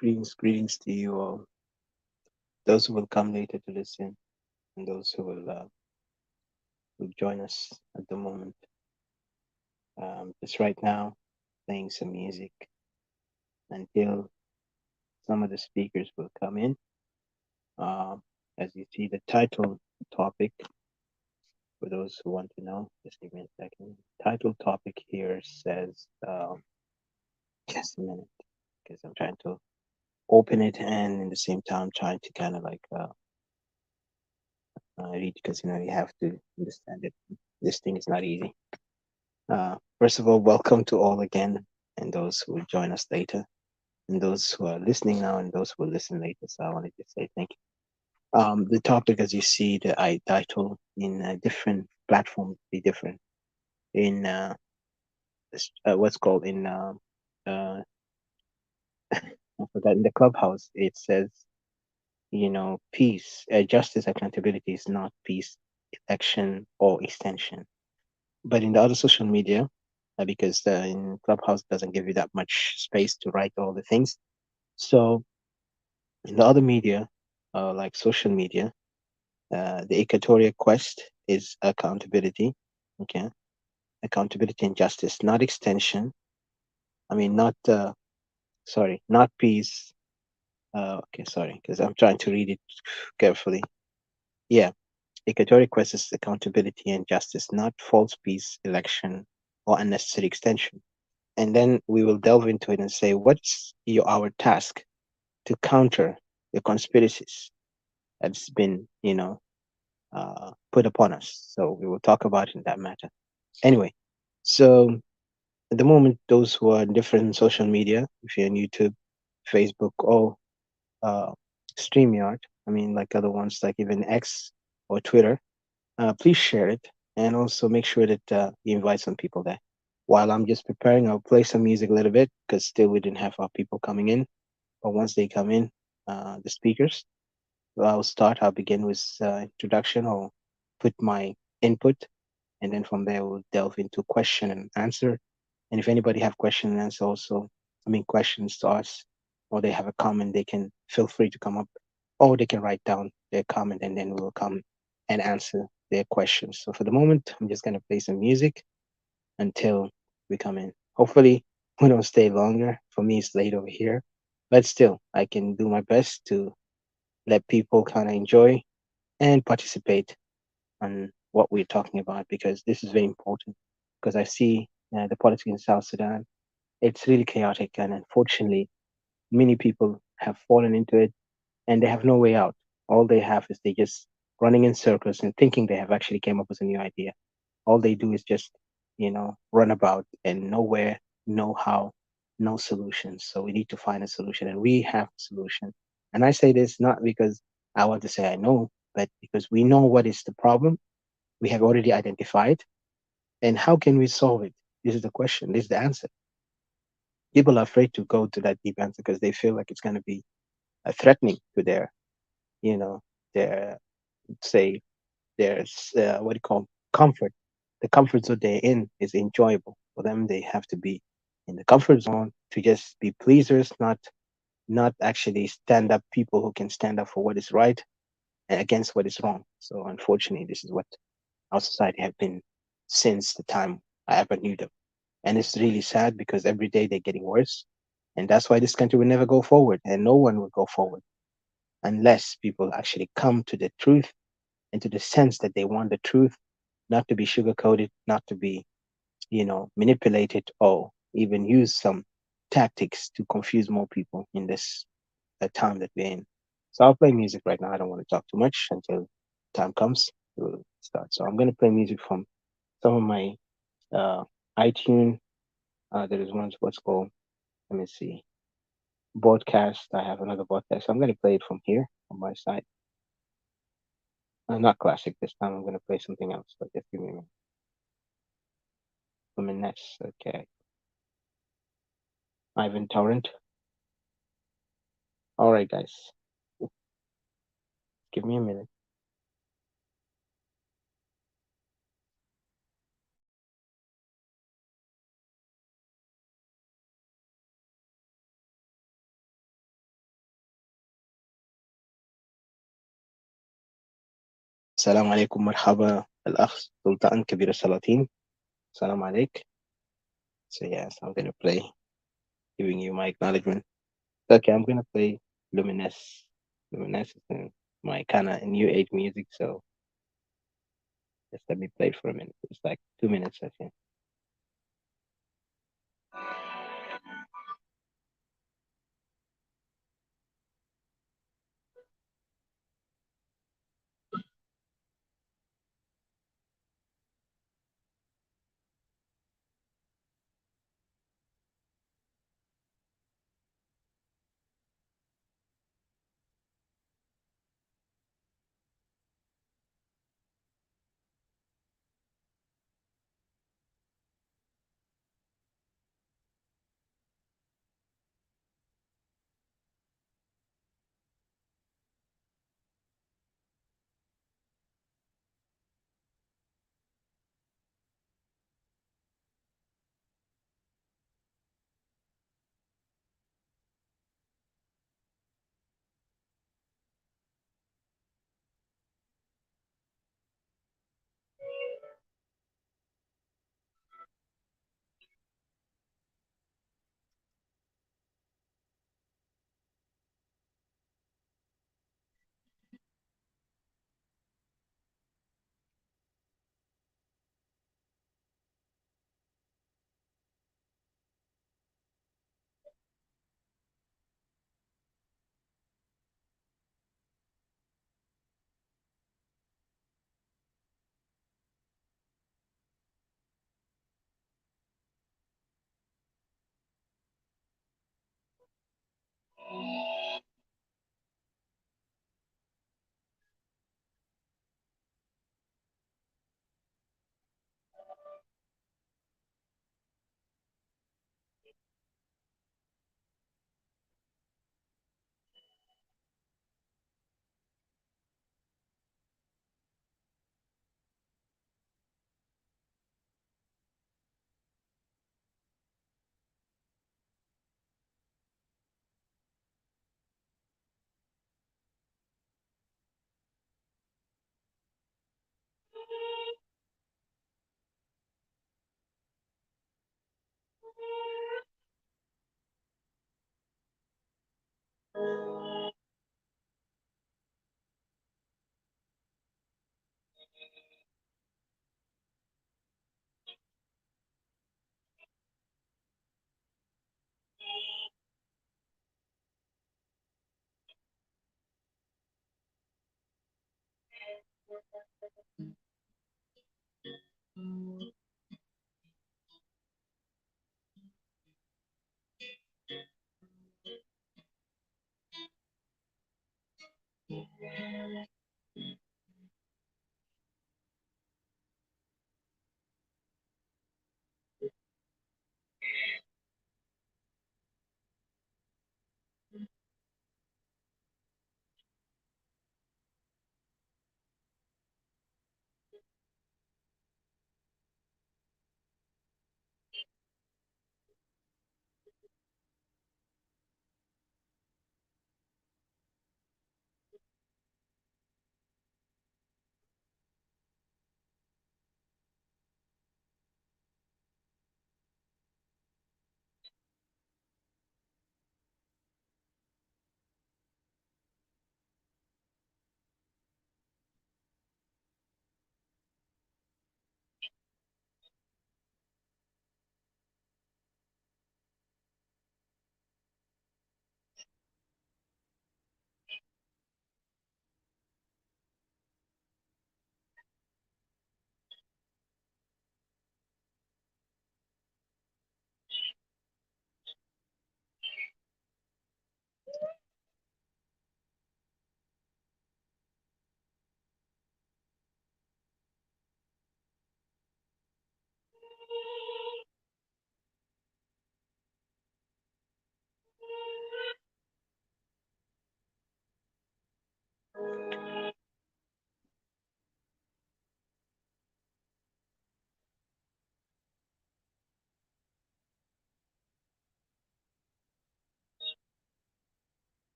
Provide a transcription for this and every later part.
Greetings to you all. Those who will come later to listen, and those who will join us at the moment. Just right now, playing some music until some of the speakers will come in. Um, as you see, the title topic, for those who want to know, just give me a second. Title topic here says, just a minute, because I'm trying to open it and in the same time trying to kind of like read, because you have to understand it. This thing is not easy. First of all, welcome to all again, and those who will join us later, and those who are listening now, and those who will listen later. So I wanted to say thank you. The topic, as you see, the I title in different platforms be different. In what's called in I forgot, in the clubhouse, it says peace, justice, accountability is not peace, election, or extension. But in the other social media, because in Clubhouse doesn't give you that much space to write all the things. So in the other media, like social media, the Equatoria quest is accountability. Okay, accountability and justice, not extension. I mean, not sorry, not peace. Okay, sorry, because I'm trying to read it carefully. Yeah, Equatorial quest is accountability and justice, not false peace, election, or unnecessary extension. And then we will delve into it and say, what's our task to counter the conspiracies that's been, put upon us? So we will talk about in that matter. Anyway, so at the moment, those who are in different social media, if you're on YouTube, Facebook, or uh, StreamYard, I mean, like other ones, like even X or Twitter, please share it and also make sure that you invite some people there. While I'm just preparing, I'll play some music a little bit because still we didn't have our people coming in. But once they come in, the speakers, I'll begin with introduction or put my input, and then from there we'll delve into question and answer. And if anybody have question and answer also, I mean questions to us, or they have a comment, they can feel free to come up, or they can write down their comment, and then we will come and answer their questions. So for the moment, I'm just gonna play some music until we come in. Hopefully, we don't stay longer. For me, it's late over here, but still, I can do my best to let people kind of enjoy and participate on what we're talking about, because this is very important. Because I see the politics in South Sudan, it's really chaotic, and unfortunately, many people have fallen into it and they have no way out. All they have is they just running in circles and thinking they have actually came up with a new idea. All they do is just, run about and nowhere, no how, no solutions. So we need to find a solution, and we have a solution. And I say this not because I want to say I know, but because we know what is the problem. We have already identified, and how can we solve it? This is the question. This is the answer. People are afraid to go to that deep answer because they feel like it's going to be threatening to their, you know, their say there's what do you call comfort. The comfort zone they're in is enjoyable for them. They have to be in the comfort zone to just be pleasers, not actually stand up people who can stand up for what is right and against what is wrong. So unfortunately, this is what our society have been since the time I ever knew them, and it's really sad because every day they're getting worse, and that's why this country will never go forward, and no one will go forward unless people actually come to the truth and to the sense that they want the truth, not to be sugarcoated, not to be, manipulated or even use some tactics to confuse more people in this time that we're in. So I'll play music right now. I don't want to talk too much until time comes. We'll start. So I'm going to play music from some of my iTunes. There is one what's called, let me see, broadcast. I have another broadcast. So I'm going to play it from here on my side. Not classic this time. I'm going to play something else. So just give me a minute. Luminous. Okay. Ivan Torrent. All right, guys. Give me a minute. السلام عليكم مرحبا الأخ سلطان كبير السلاطين. السلام عليك. So yes, I'm gonna play, giving you my acknowledgement. Okay, I'm gonna play Luminous. Luminous is my kind of new age music, so just let me play it for a minute. It's like 2 minutes, I think.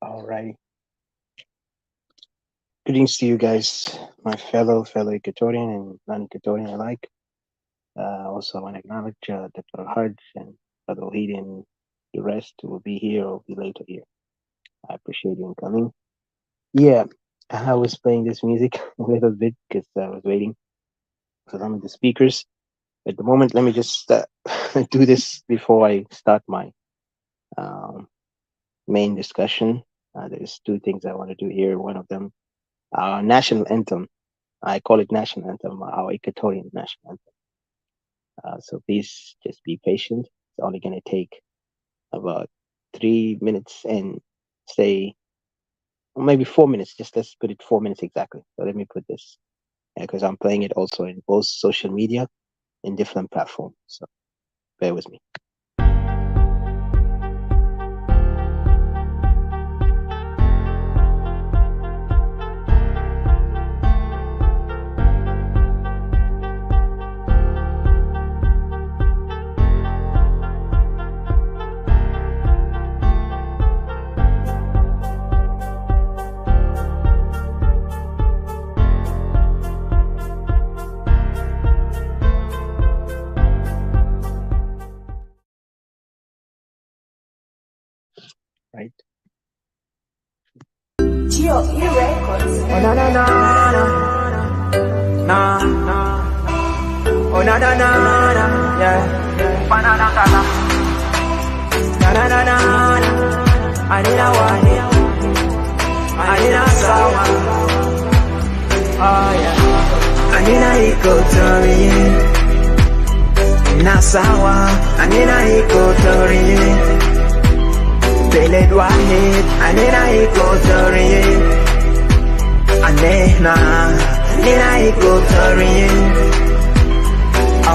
All right. Greetings to you guys, my fellow Equatorian and non-Equatorian alike. Also, I want to acknowledge Dr. Hajj and Brother Wahid and the rest who will be here or be later here. I appreciate you coming. Yeah, I was playing this music a little bit because I was waiting for some of the speakers. At the moment, let me just do this before I start my um, main discussion. There's two things I want to do here. One of them, our national anthem. I call it national anthem, our Equatorian national anthem. So please just be patient. It's only going to take about 3 minutes and say, or maybe 4 minutes. Just let's put it 4 minutes exactly. So let me put this because I'm playing it also in both social media in different platforms. So bear with me. right? Geo E Records. Oh na na na na na na. Oh na na na na yeah. Banana kala. Na na na na na. Anina wani. Anina sawa. Oh yeah. Anina Equatoria. Nasawa. Anina Equatoria. Beled wahid, anina Equatoria. Anina Equatoria.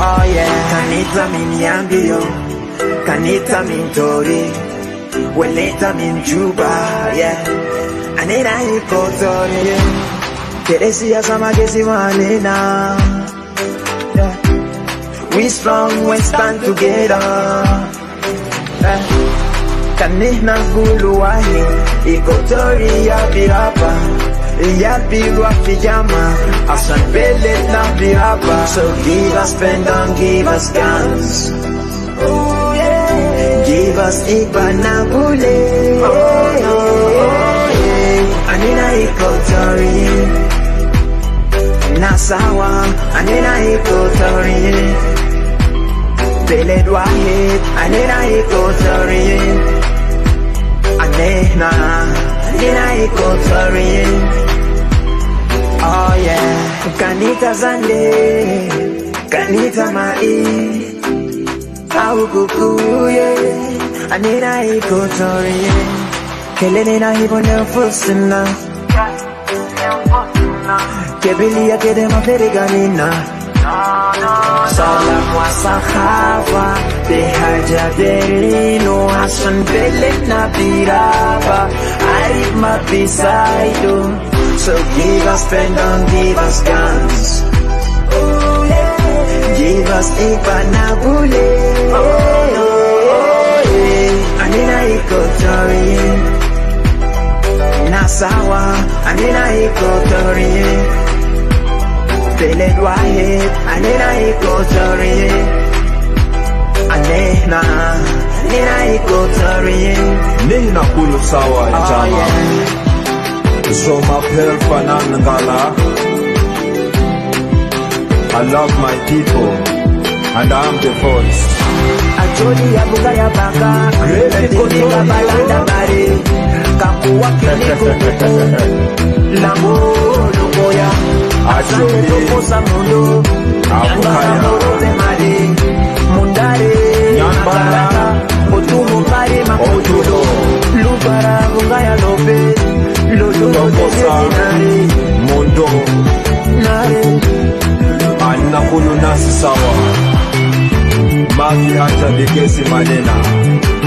Oh yeah. Kanita min yambio, kanita min tori, weleta min juba, yeah. Anina Equatoria. Teresia samagesi manina. Yeah. We strong when stand together. Yeah. Kanihna gulu wahi, Equatoria biraba. Yapirwa pijama, asan belet na biraba. So give us pen, don't give us guns. Oh yeah. Give us Ibanabule. Oh yeah. Anina Equatoria. Nasawa, Anina Equatoria. Beled wahid, Anina Equatoria. Anina Equatoria. Oh yeah. Kanita zande, kanita mai, au kukuye. Anina Equatoria. Kelele na hibone fusina, kebilia kede maferiganina. Salam wa sahaba, bihaja derino, hasan belet na biraba, arif ma bisaido. So give us pen, don't give us guns. Oh yeah. Give us Ibanabule. Oh yeah. Anina Equatoria. Nasawa, Anina Equatoria. Beled wahid, Anina Equatoria. Anina Equatoria. Nina kulu sawa jama. So my fanan ngala. I love my people and I'm the voice. Acholi ya buka ya baka, koni kabalanda bare, kakuwa kiliko, lambo lukoya. Acholi tokosa mundo, nyangara morobe mare, mundare, nyambara, otumu mare makotudo, lubara bunga ya lobe, lodo desinare, mundo, nare, anakulu nasi sawa. Magi hata bigesi manena,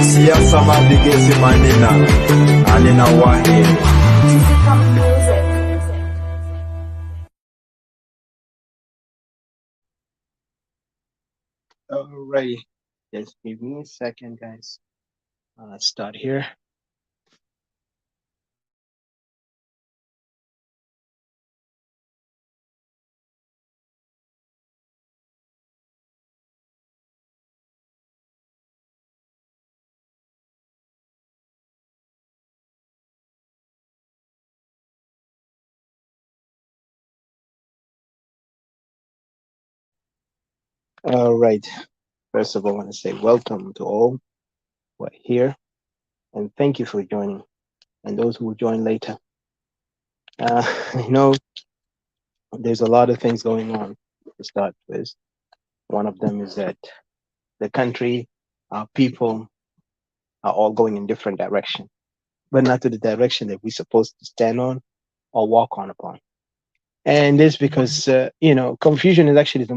siasa mabigesi manena, anina wahi. Alrighty, just give me a second, guys. Let's start here. All right. First of all, I want to say welcome to all who are here, and thank you for joining, and those who will join later. Uh, you know, there's a lot of things going on to start with. One of them is that the country, our people are all going in different direction, but not to the direction that we're supposed to stand on or walk on upon. And this because confusion is actually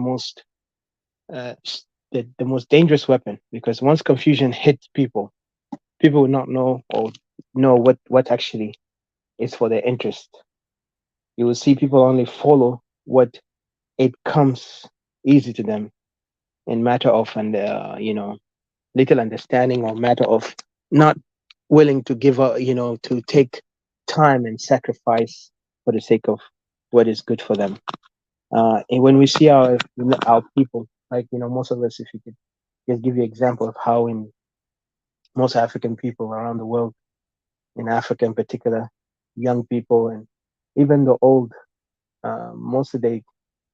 uh, the most dangerous weapon, because once confusion hits people, people will not know or know what actually is for their interest. You will see people only follow what it comes easy to them in matter of little understanding, or matter of not willing to give up, to take time and sacrifice for the sake of what is good for them. And when we see our people, like most of us, if you could just give you example of how in most African people around the world, in Africa in particular, young people and even the old, mostly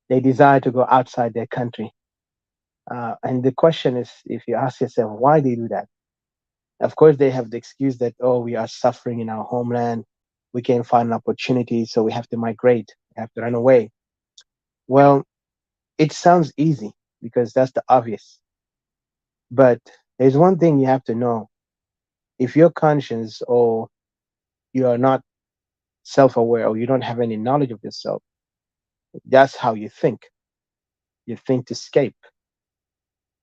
they desire to go outside their country. And the question is, if you ask yourself why they do that, of course they have the excuse that, oh, we are suffering in our homeland, we can't find an opportunity, so we have to migrate, we have to run away. Well, it sounds easy because that's the obvious, but there's one thing you have to know: if your conscience or you are not self-aware or you don't have any knowledge of yourself, that's how you think. You think to escape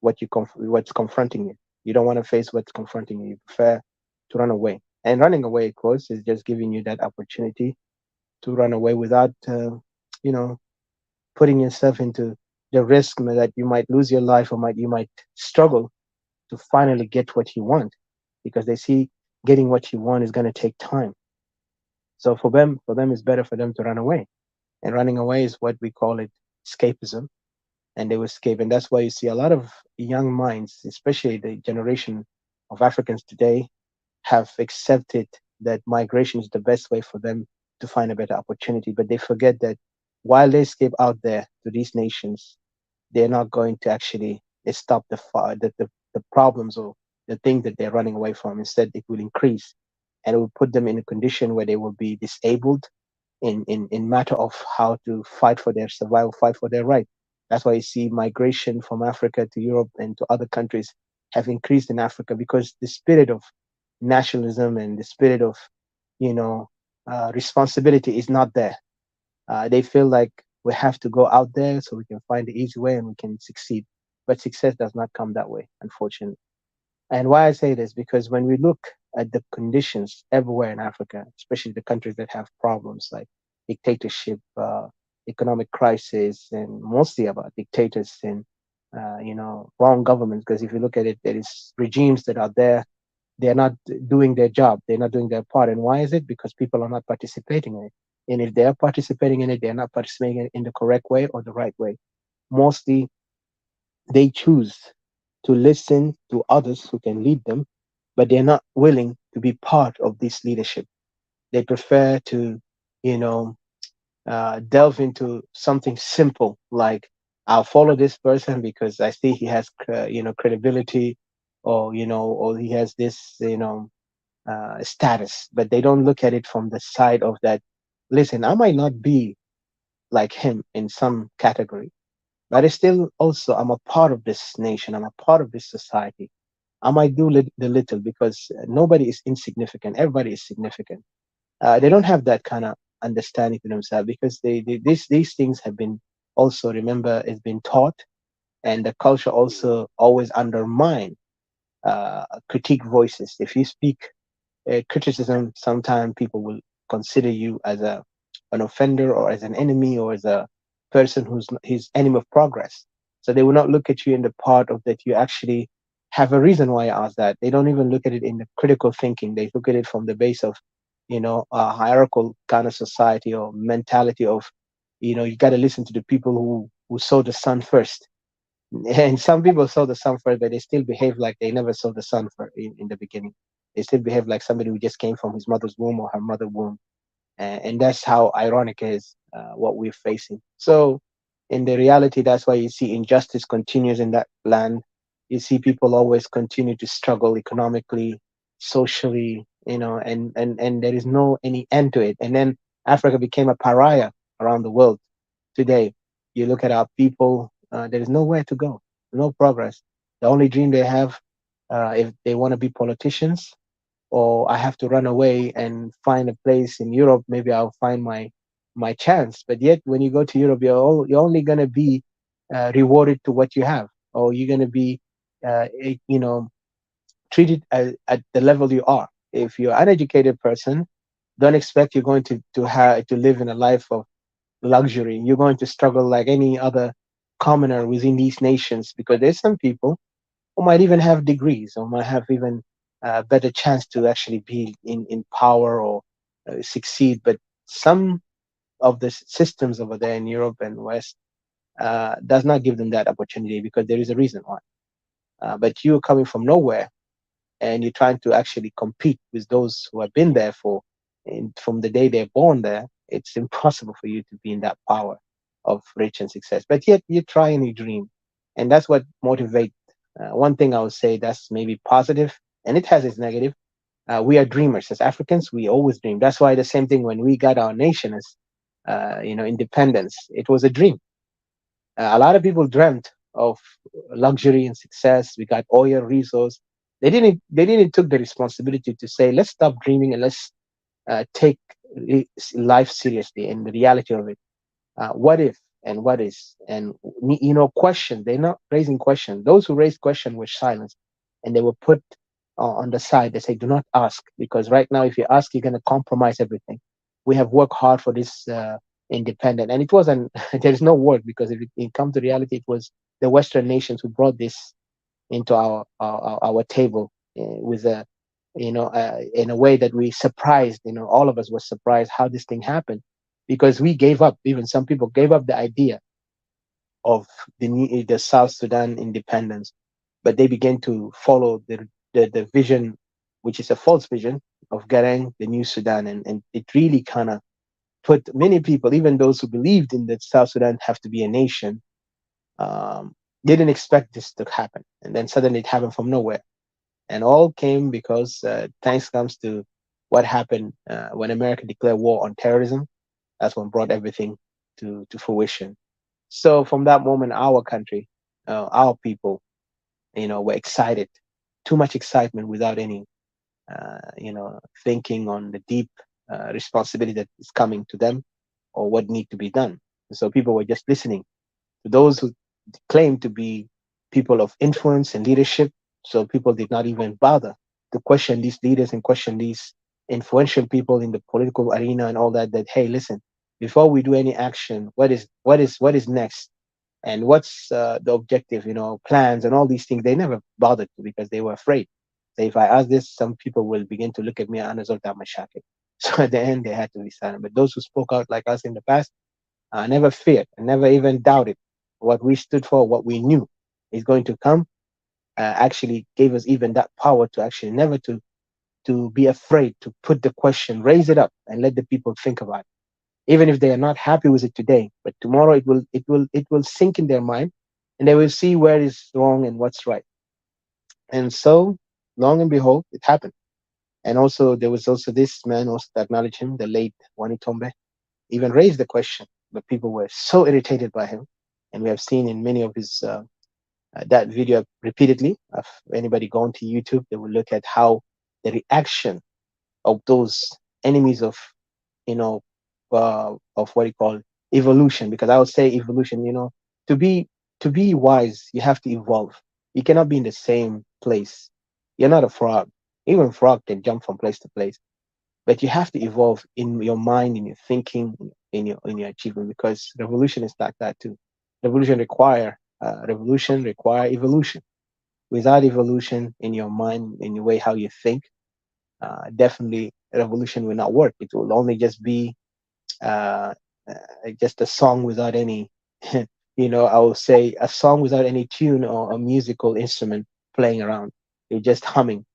what's confronting you. You don't want to face what's confronting you. You prefer to run away. And running away, of course, is just giving you that opportunity to run away without, you know, putting yourself into the risk that you might lose your life or you might struggle to finally get what you want, because they see getting what you want is going to take time. So for them, it's better for them to run away. And running away is what we call it escapism, and they will escape. And that's why you see a lot of young minds, especially the generation of Africans today, have accepted that migration is the best way for them to find a better opportunity. But they forget that while they escape out there to these nations, they're not going to actually stop the problems or the thing that they're running away from. Instead, it will increase, and it will put them in a condition where they will be disabled in matter of how to fight for their survival, fight for their right. That's why you see migration from Africa to Europe and to other countries have increased in Africa, because the spirit of nationalism and the spirit of, you know, responsibility is not there. They feel like we have to go out there so we can find the easy way and we can succeed. But success does not come that way, unfortunately. And why I say this, because when we look at the conditions everywhere in Africa, especially the countries that have problems like dictatorship, economic crisis, and mostly about dictators and, wrong governments. Because if you look at it, there is regimes that are there. They're not doing their job. They're not doing their part. And why is it? Because people are not participating in it. And if they are participating in it, they're not participating in the correct way or the right way. Mostly they choose to listen to others who can lead them, but they're not willing to be part of this leadership. They prefer to, you know, delve into something simple like, I'll follow this person because I see he has, credibility, or or he has this, status. But they don't look at it from the side of that. Listen, I might not be like him in some category, but I still also I'm a part of this nation. I'm a part of this society. I might do the little, because nobody is insignificant. Everybody is significant. They don't have that kind of understanding to themselves, because these things have been also, remember, it's been taught, and the culture also always undermine critique voices. If you speak criticism, sometimes people will consider you as an offender or as an enemy or as a person who's his enemy of progress. So they will not look at you in the part of that you actually have a reason why you ask that. They don't even look at it in the critical thinking. They look at it from the base of, a hierarchical kind of society or mentality of, you got to listen to the people who saw the sun first. And some people saw the sun first, but they still behave like they never saw the sun in the beginning. They still behave like somebody who just came from his mother's womb or her mother's womb. And that's how ironic is what we're facing. So, in the reality, that's why you see injustice continues in that land. You see people always continue to struggle economically, socially, and there is no any end to it. And then Africa became a pariah around the world today. You look at our people, there is nowhere to go, no progress. The only dream they have, if they want to be politicians, or I have to run away and find a place in Europe, maybe I'll find my chance. But yet, when you go to Europe, you're only going to be rewarded to what you have, or you're going to be, treated at the level you are. If you're an uneducated person, don't expect you're going to have to live in a life of luxury. You're going to struggle like any other commoner within these nations, because there's some people who might even have degrees or might have even a better chance to actually be in power or succeed. But some of the systems over there in Europe and West does not give them that opportunity, because there is a reason why. But you coming from nowhere, and you're trying to actually compete with those who have been there for from the day they're born there, it's impossible for you to be in that power of rich and success. But yet you try and you dream, and that's what motivates. One thing I would say that's maybe positive, and it has its negative. We are dreamers as Africans. We always dream. That's why the same thing when we got our nation as independence, it was a dream. A lot of people dreamt of luxury and success. We got oil resource. They didn't took the responsibility to say, let's stop dreaming and let's take life seriously and the reality of it. What if and what is, and question. They're not raising question. Those who raised question were silenced, and they were put on the side. They say, do not ask, because right now if you ask, you're going to compromise everything. We have worked hard for this independent, and it wasn't. There is no word, because if it comes to reality, it was the Western nations who brought this into our table with a in a way that we surprised. All of us were surprised how this thing happened, because we gave up. Even some people gave up the idea of the South Sudan independence, but they began to follow the vision, which is a false vision of Garang, the new Sudan, and it really kind of put many people, even those who believed in that South Sudan have to be a nation, um, didn't expect this to happen, and then suddenly it happened from nowhere, and all came because thanks comes to what happened when America declared war on terrorism. That's what brought everything to fruition. So from that moment, our country, our people, were excited, too much excitement without any, thinking on the deep responsibility that is coming to them or what need to be done. So people were just listening to those who claim to be people of influence and leadership. So people did not even bother to question these leaders and question these influential people in the political arena and all that. That, hey, listen, before we do any action, what is next, and what's the objective? Plans and all these things. They never bothered to, because they were afraid. So if I ask this, some people will begin to look at me and result mashakil. So at the end, they had to be silent. But those who spoke out like us in the past never feared and never even doubted what we stood for, what we knew is going to come. Actually, gave us even that power to actually never to be afraid to put the question, raise it up, and let the people think about it, even if they are not happy with it today. But tomorrow it will sink in their mind, and they will see where is wrong and what's right. And so, long and behold, it happened. And also, there was also this man also to acknowledge him, the late Wani Tombe, even raised the question, but people were so irritated by him. And we have seen in many of his that video repeatedly. If anybody gone to YouTube, they will look at how the reaction of those enemies of of what you call evolution. Because I would say evolution, to be to be wise, you have to evolve. You cannot be in the same place. You're not a frog. Even frog can jump from place to place, but you have to evolve in your mind, in your thinking, in your achievement. Because revolution is like that too. Revolution require evolution. Without evolution in your mind, in your way how you think, definitely revolution will not work. It will only just be uh, just a song without any, I will say a song without any tune or a musical instrument playing around. You're just humming.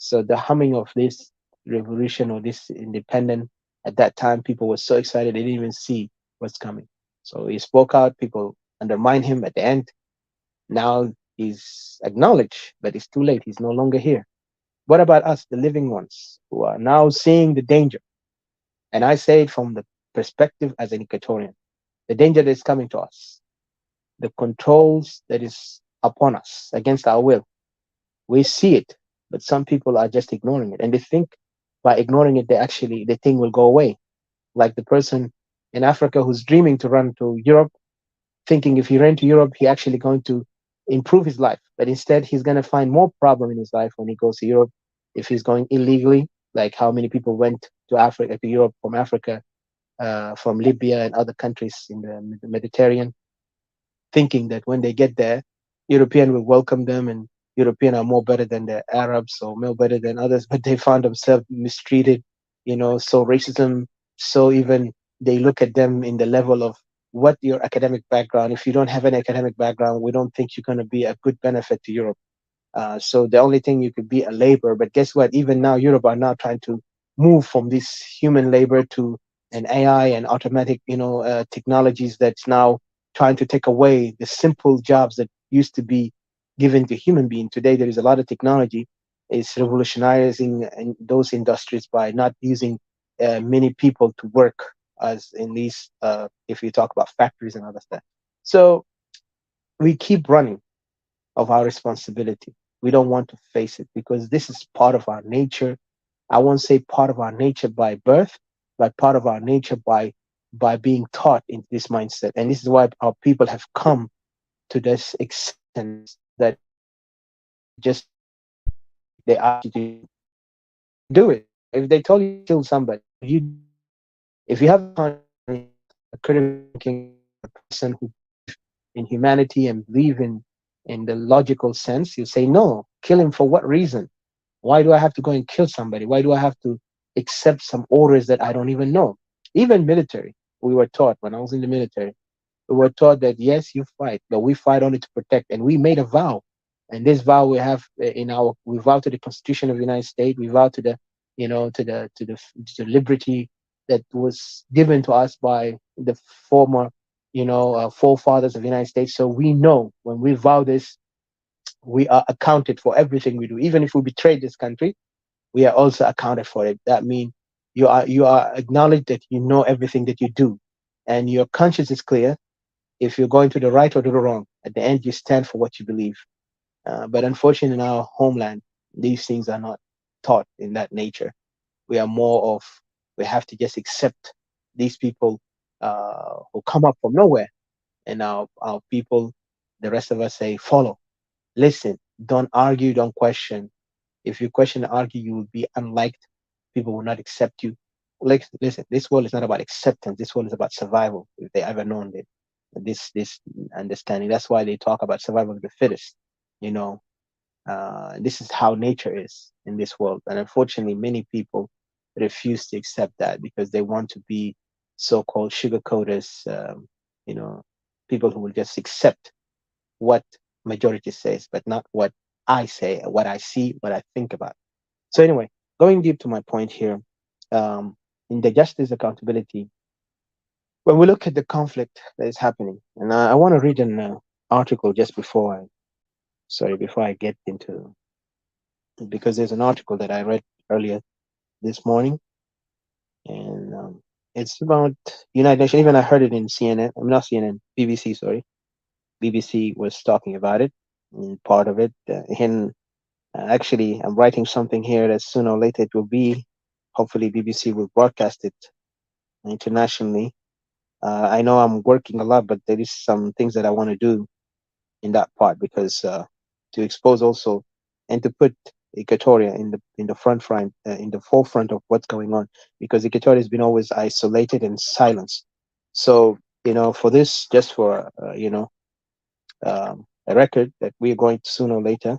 So the humming of this revolution or this independent, at that time, people were so excited they didn't even see what's coming. So he spoke out, people undermined him at the end. Now he's acknowledged, but it's too late. He's no longer here. What about us, the living ones, who are now seeing the danger? And I say it from the perspective as an Equatorian, the danger that is coming to us, the controls that is upon us against our will. We see it, but some people are just ignoring it. And they think by ignoring it, the thing will go away. Like the person in Africa who's dreaming to run to Europe, thinking if he ran to Europe, he actually going to improve his life. But instead, he's going to find more problem in his life when he goes to Europe if he's going illegally. Like how many people went to Africa, to Europe from Africa, from Libya and other countries in the Mediterranean, thinking that when they get there, European will welcome them and European are more better than the Arabs or more better than others, but they found themselves mistreated, so racism, so even they look at them in the level of what your academic background. If you don't have an academic background, we don't think you're going to be a good benefit to Europe. So the only thing you could be a labor, but guess what? Even now, Europe are now trying to move from this human labor to an AI and automatic, technologies that's now trying to take away the simple jobs that used to be given to human being. Today, there is a lot of technology. It's revolutionizing in those industries by not using many people to work as in these, if you talk about factories and other stuff. So we keep running of our responsibility. We don't want to face it because this is part of our nature. I won't say part of our nature by birth, but part of our nature by being taught into this mindset. And this is why our people have come to this extent that just they ask you to do, you do it. If they told you to kill somebody, you do it. If you have a conscience and you're a critical thinking person who in humanity and believe in the logical sense, you say no. Kill him for what reason? Why do I have to go and kill somebody? Why do I have to accept some orders that I don't even know? Even military, we were taught when I was in the military, we were taught that yes, you fight, but we fight only to protect. And we made a vow, and this vow we have we vow to the Constitution of the United States. We vow to the, to the liberty that was given to us by the former, forefathers of the United States. So we know when we vow this, we are accounted for everything we do. Even if we betray this country, we are also accounted for it. That means you are acknowledged that you know everything that you do, and your conscience is clear. If you're going to the right or to the wrong, at the end you stand for what you believe. But unfortunately, in our homeland, these things are not taught in that nature. We are more of we have to just accept these people who come up from nowhere, and our people, the rest of us say follow, listen, don't argue, don't question. If you question and argue, you will be unliked. People will not accept you. Like, listen, this world is not about acceptance. This world is about survival. If they ever known it, this understanding. That's why they talk about survival of the fittest. You know, this is how nature is in this world, and unfortunately, many people refuse to accept that because they want to be so-called sugar coaters. You know, people who will just accept what majority says, but not what I say, what I see, what I think about. So anyway, going deep to my point here, um, in the justice accountability, when we look at the conflict that is happening, and I want to read an article just before I get into, because there's an article that I read earlier this morning, and it's about United Nations. Even I heard it in CNN. I'm not CNN, BBC. Sorry, BBC was talking about it. And part of it, and actually, I'm writing something here that sooner or later it will be. Hopefully, BBC will broadcast it internationally. I know I'm working a lot, but there is some things that I want to do in that part because to expose also and to put Equatoria in the forefront of what's going on, because Equatoria has been always isolated and silenced. So for this, just for a record that we are going to sooner or later,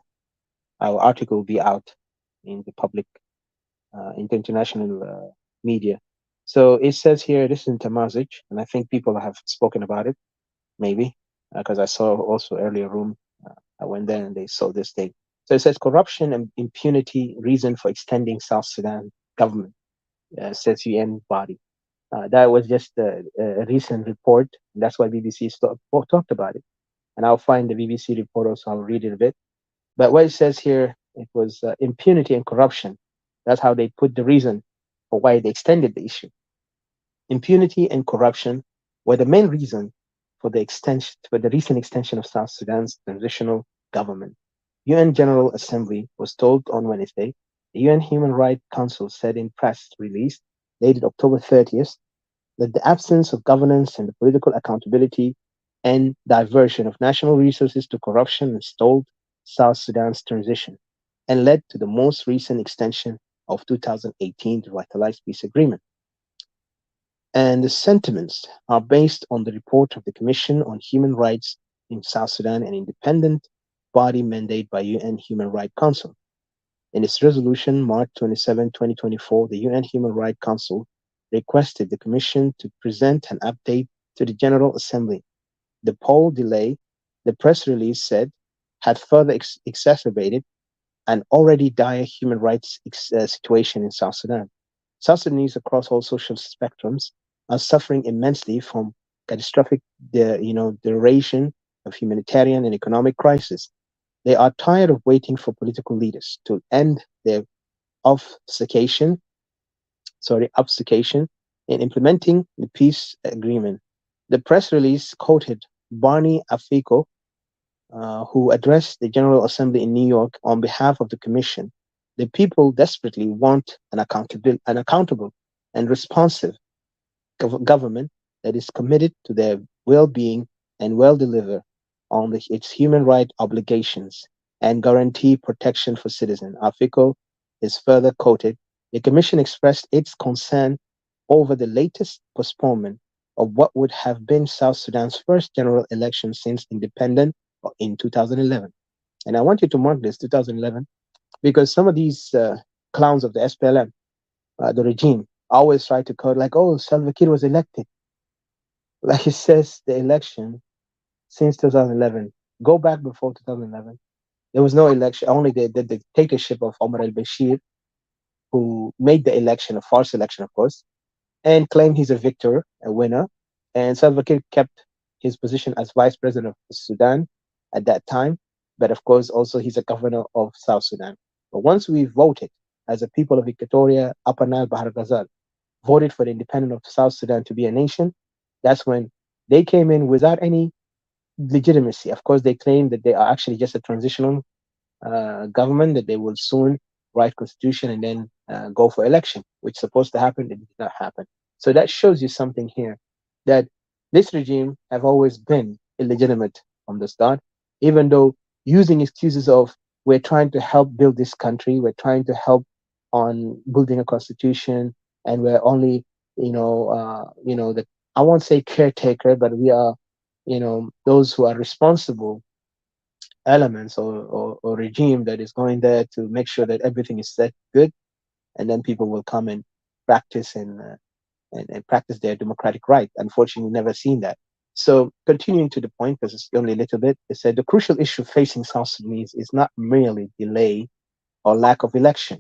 our article will be out in the public, in the international media. So it says here, this is in Tamazic, and I think people have spoken about it, maybe, because I saw also earlier room. I went there and they saw this thing. So it says corruption and impunity reason for extending South Sudan government, says UN body. That was just a recent report. And that's why BBC talked about it. And I'll find the BBC report also. I'll read it a bit. But what it says here, it was impunity and corruption. That's how they put the reason for why they extended the issue. Impunity and corruption were the main reason for the recent extension of South Sudan's transitional government. UN General Assembly was told on Wednesday. The UN Human Rights Council said in press release dated October 30th that the absence of governance and the political accountability and diversion of national resources to corruption stalled South Sudan's transition and led to the most recent extension of 2018 revitalized peace agreement. And the sentiments are based on the report of the Commission on Human Rights in South Sudan, an independent body mandated by UN Human Rights Council. In its resolution, March 27, 2024, the UN Human Rights Council requested the Commission to present an update to the General Assembly. The poll delay, the press release said, had further exacerbated an already dire human rights situation in South Sudan. South Sudanese across all social spectrums are suffering immensely from catastrophic, duration of humanitarian and economic crisis. They are tired of waiting for political leaders to end their obfuscation, obfuscation in implementing the peace agreement. The press release quoted Barney Afiko, who addressed the General Assembly in New York on behalf of the Commission. The people desperately want an accountable and responsive government that is committed to their well-being and will deliver on its human right obligations and guarantee protection for citizens. Afiko is further quoted. The Commission expressed its concern over the latest postponement of what would have been South Sudan's first general election since independence in 2011. And I want you to mark this 2011 because some of these clowns of the SPLM, the regime, always try to code like, oh, Salva Kiir was elected. Like it says, the election since 2011. Go back before 2011. There was no election, only the dictatorship of Omar al Bashir, who made the election a false election, of course, and claimed he's a victor, a winner. And Salva Kiir kept his position as vice president of Sudan at that time. But of course, also he's a governor of South Sudan. But once we voted as a people of Equatoria, Upper Nile, Bahar Ghazal, voted for the independence of South Sudan to be a nation, that's when they came in without any legitimacy. Of course, they claim that they are actually just a transitional government, that they will soon write constitution and then go for election, which is supposed to happen. It did not happen. So that shows you something here, that this regime have always been illegitimate from the start, even though using excuses of we're trying to help build this country, we're trying to help on building a constitution, and we're only, that I won't say caretaker, but we are, those who are responsible elements or regime that is going there to make sure that everything is set good, and then people will come and practice and practice their democratic right. Unfortunately, never seen that. So continuing to the point, because it's only a little bit, it said the crucial issue facing South Sudanese is not merely delay or lack of election.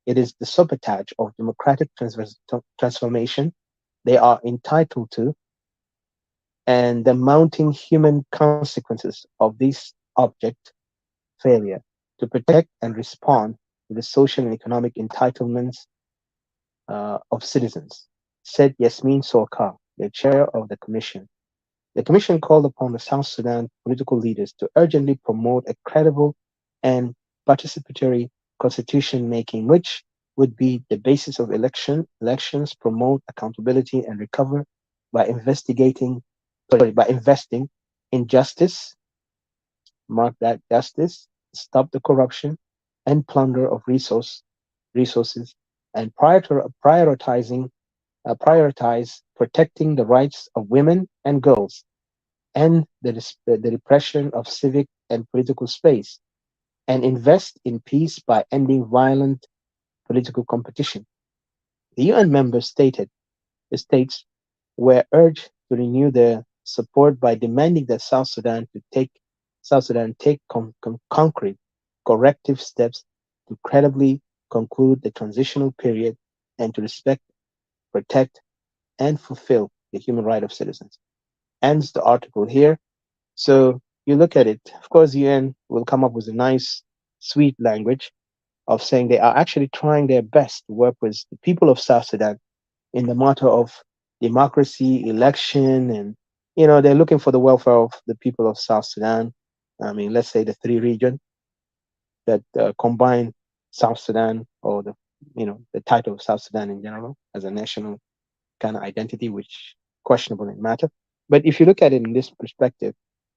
It is the sabotage of democratic transformation they are entitled to, and the mounting human consequences of this object failure to protect and respond to the social and economic entitlements of citizens, said Yasmin Sorkar, the chair of the commission. The commission called upon the South Sudan political leaders to urgently promote a credible and participatory constitution making, which would be the basis of elections, promote accountability and recover by by investing in justice, mark that justice, stop the corruption and plunder of resources, and prioritize protecting the rights of women and girls, and the repression of civic and political space, and invest in peace by ending violent political competition. The UN members states were urged to renew their support by demanding that South Sudan take concrete corrective steps to credibly conclude the transitional period and to respect, protect, and fulfill the human right of citizens. Ends the article here. So you look at it, of course, UN will come up with a nice, sweet language of saying they are actually trying their best to work with the people of South Sudan in the matter of democracy, election, and they're looking for the welfare of the people of South Sudan. I mean, let's say the three regions that combine South Sudan, or the title of South Sudan in general as a national kind of identity, which questionable in matter. But if you look at it in this perspective,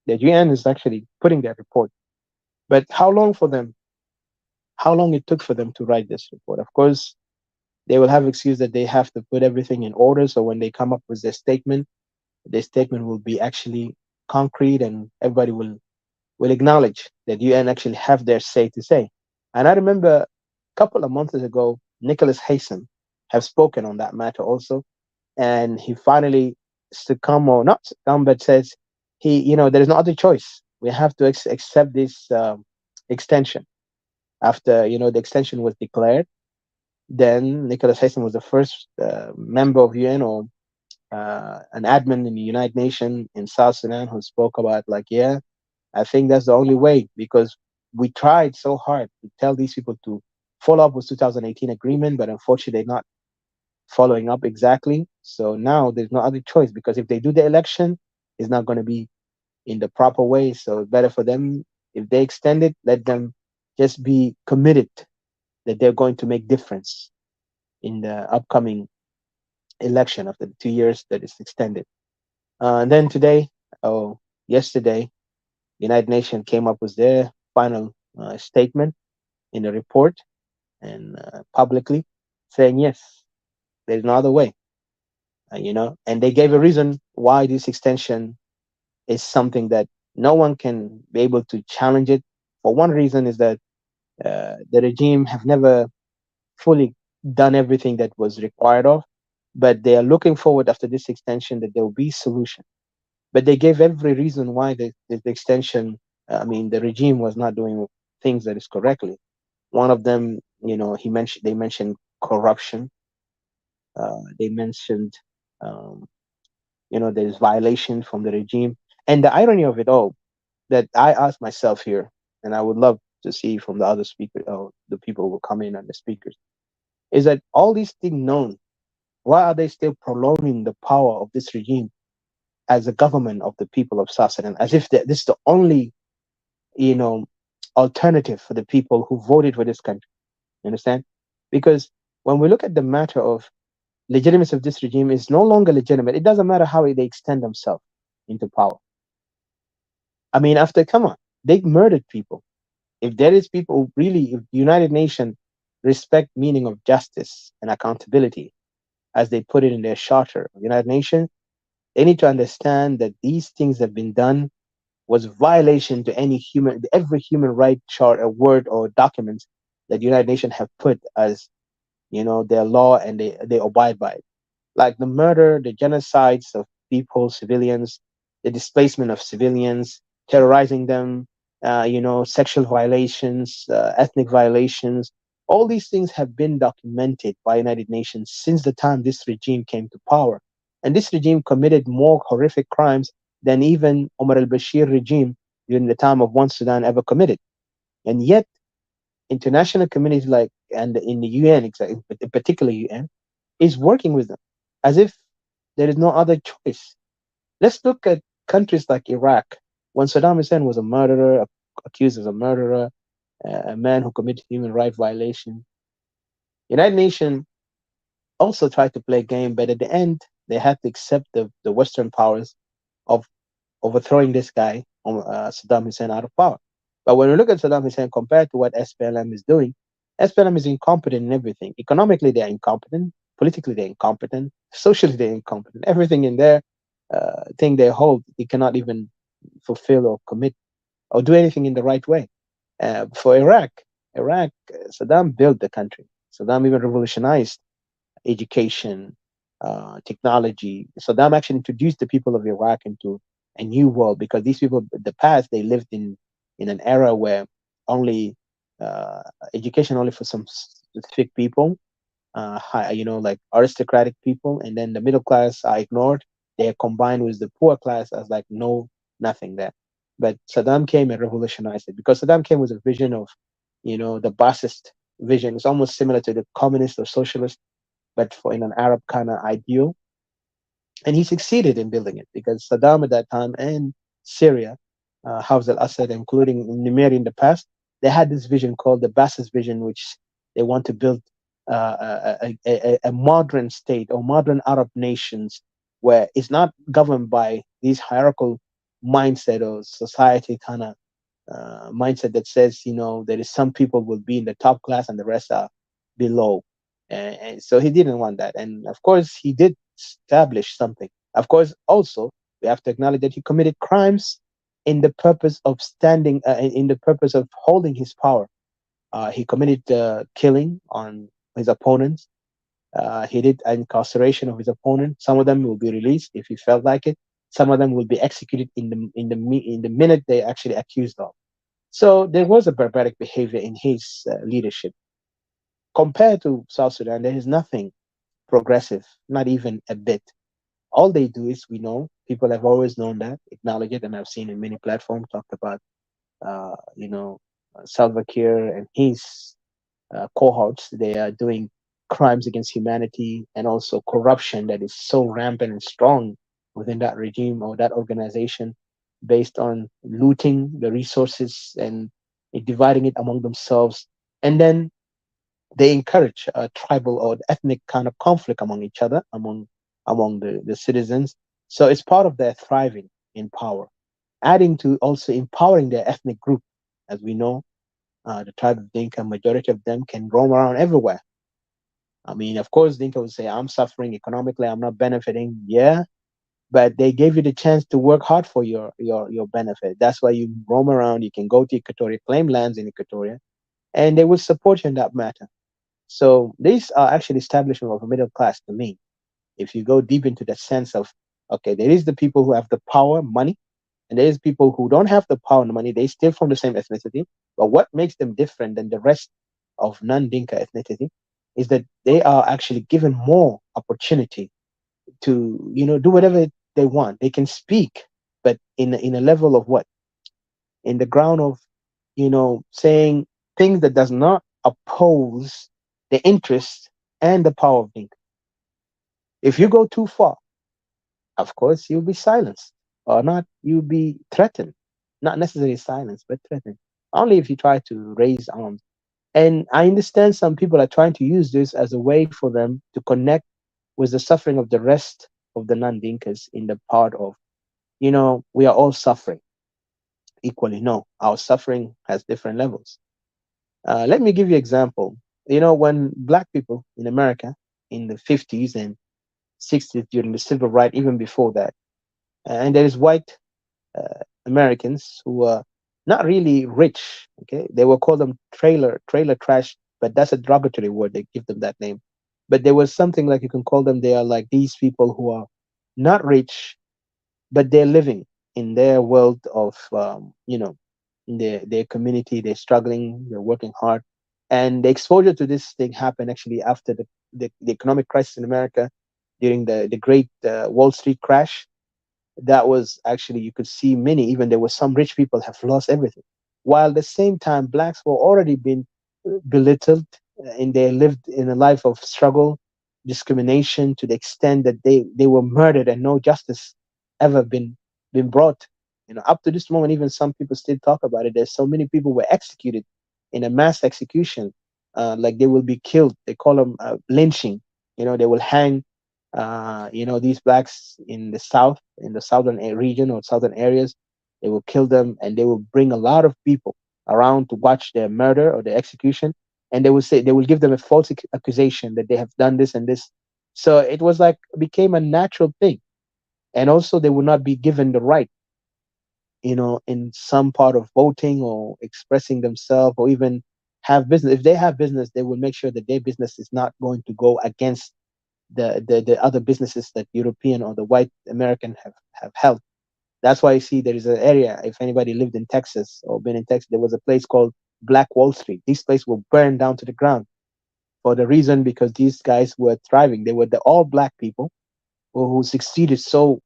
the UN is actually putting that report. But how long for them? How long it took for them to write this report? Of course, they will have excuse that they have to put everything in order. So when they come up with their statement will be actually concrete, and everybody will acknowledge that UN actually have their say to say. And I remember a couple of months ago, Nicholas Haysom have spoken on that matter also, and he finally succumb, or not succumb, but says there is no other choice We have to accept this extension. After the extension was declared, then Nicholas Haysom was the first member of UN, or an admin in the United Nations in South Sudan, who spoke about, like, yeah, I think that's the only way, because we tried so hard to tell these people to follow up with 2018 agreement, but unfortunately they're not following up exactly. So now there's no other choice, because if they do the election, it's not going to be in the proper way. So it's better for them, if they extend it, let them just be committed that they're going to make difference in the upcoming election after the 2 years that is extended. And then today, oh, yesterday, United Nations came up with their final statement in a report, and publicly saying, yes, there's no other way. And they gave a reason why this extension is something that no one can be able to challenge it. For one reason is that the regime have never fully done everything that was required of, but they are looking forward after this extension that there will be solution. But they gave every reason why the extension, I mean, the regime was not doing things that is correctly. One of them, they mentioned corruption. They mentioned, um, there's violation from the regime. And the irony of it all, that I ask myself here, and I would love to see from the other speakers, or the people who will come in and the speakers, is that all these things known, why are they still prolonging the power of this regime as a government of the people of South Sudan, as if this is the only, you know, alternative for the people who voted for this country? You understand? Because when we look at the matter of legitimacy of this regime, is no longer legitimate. It doesn't matter how they extend themselves into power. I mean, after, come on, they murdered people. If there is people who really, if the United Nations respect meaning of justice and accountability, as they put it in their charter of the United Nations, they need to understand that these things have been done was violation to every human right chart, a word or documents that the United Nations have put as, their law, and they abide by it, like the murder, the genocides of people, civilians, the displacement of civilians, terrorizing them, sexual violations, ethnic violations. All these things have been documented by United Nations since the time this regime came to power. And this regime committed more horrific crimes than even Omar al-Bashir regime during the time of One Sudan ever committed. And yet, international communities, like, and in the UN, exactly, but particularly UN, is working with them as if there is no other choice. Let's look at countries like Iraq. When Saddam Hussein was a murderer, accused as a murderer, a man who committed human rights violation, United Nations also tried to play a game, but at the end, they had to accept the Western powers of overthrowing this guy, Saddam Hussein, out of power. But when we look at Saddam Hussein compared to what SPLM is doing, SPLM is incompetent in everything. Economically, they're incompetent. Politically, they're incompetent. Socially, they're incompetent. Everything in their thing they hold, they cannot even fulfill or commit or do anything in the right way. For Iraq, Saddam built the country. Saddam even revolutionized education, technology. Saddam actually introduced the people of Iraq into a new world, because these people, in the past, they lived in an era where only uh, education only for some specific people, like aristocratic people, and then the middle class are ignored. They are combined with the poor class as like no nothing there. But Saddam came and revolutionized it, because Saddam came with a vision of, the Baasist vision. It's almost similar to the communist or socialist, but for in an Arab kind of ideal. And he succeeded in building it, because Saddam at that time, and Syria, Hafez al-Assad, including Nimr in the past, they had this vision called the Bassist vision, which they want to build a modern state or modern Arab nations, where it's not governed by these hierarchical mindset or society kind of mindset that says, there is some people will be in the top class and the rest are below. And so he didn't want that. And of course, he did establish something. Of course, also, we have to acknowledge that he committed crimes in the purpose of in the purpose of holding his power. He committed killing on his opponents. He did incarceration of his opponent. Some of them will be released if he felt like it. Some of them will be executed in the minute they actually accused of. So there was a barbaric behavior in his leadership. Compared to South Sudan, there is nothing progressive, not even a bit. All they do is, we know, people have always known that, acknowledge it, and I've seen in many platforms talked about, uh, you know, Salva Kiir and his cohorts. They are doing crimes against humanity and also corruption that is so rampant and strong within that regime or that organization, based on looting the resources and dividing it among themselves. And then they encourage tribal or ethnic kind of conflict among each other, among the citizens. So it's part of their thriving in power, adding to also empowering their ethnic group. As we know, the tribe of Dinka, majority of them can roam around everywhere. I mean, of course, Dinka would say, I'm suffering economically, I'm not benefiting. Yeah, but they gave you the chance to work hard for your benefit. That's why you roam around. You can go to Equatoria, claim lands in Equatoria, and they will support you in that matter. So these are actually establishment of a middle class to me. If you go deep into the sense of, okay, there is the people who have the power, money, and there is people who don't have the power and the money. They still from the same ethnicity, but what makes them different than the rest of non-Dinka ethnicity is that they are actually given more opportunity to, do whatever they want. They can speak, but in a level of what? In the ground of, saying things that does not oppose the interest and the power of Dinka. If you go too far, of course, you'll be silenced, or not, you'll be threatened. Not necessarily silenced, but threatened. Only if you try to raise arms. And I understand some people are trying to use this as a way for them to connect with the suffering of the rest of the non-Dinkas, in the part of, we are all suffering equally. No, our suffering has different levels. Let me give you an example. When black people in America in the 50s and 60s, during the civil rights, even before that, and there is white Americans who were not really rich. Okay, they will call them trailer trash, but that's a derogatory word. They give them that name. But there was something like, you can call them. They are like these people who are not rich, but they're living in their world of, in their community. They're struggling. They're working hard, and the exposure to this thing happened actually after the economic crisis in America, during the great Wall Street crash. That was actually, you could see many, even there were some rich people have lost everything, while at the same time blacks were already been belittled, and they lived in a life of struggle, discrimination, to the extent that they were murdered and no justice ever been brought. Up to this moment, even some people still talk about it. There's so many people were executed in a mass execution, like they will be killed. They call them lynching. They will hang these blacks in the south, in the southern region or southern areas. They will kill them, and they will bring a lot of people around to watch their murder or their execution. And they will give them a false accusation that they have done this and this. So it was like, became a natural thing. And also, they will not be given the right, in some part of voting or expressing themselves, or even have business. If they have business, they will make sure that their business is not going to go against the other businesses that European or the white American have held. That's why you see there is an area. If anybody lived in Texas or been in Texas, there was a place called Black Wall Street. This place will burn down to the ground, for the reason because these guys were thriving. They were the all black people who succeeded so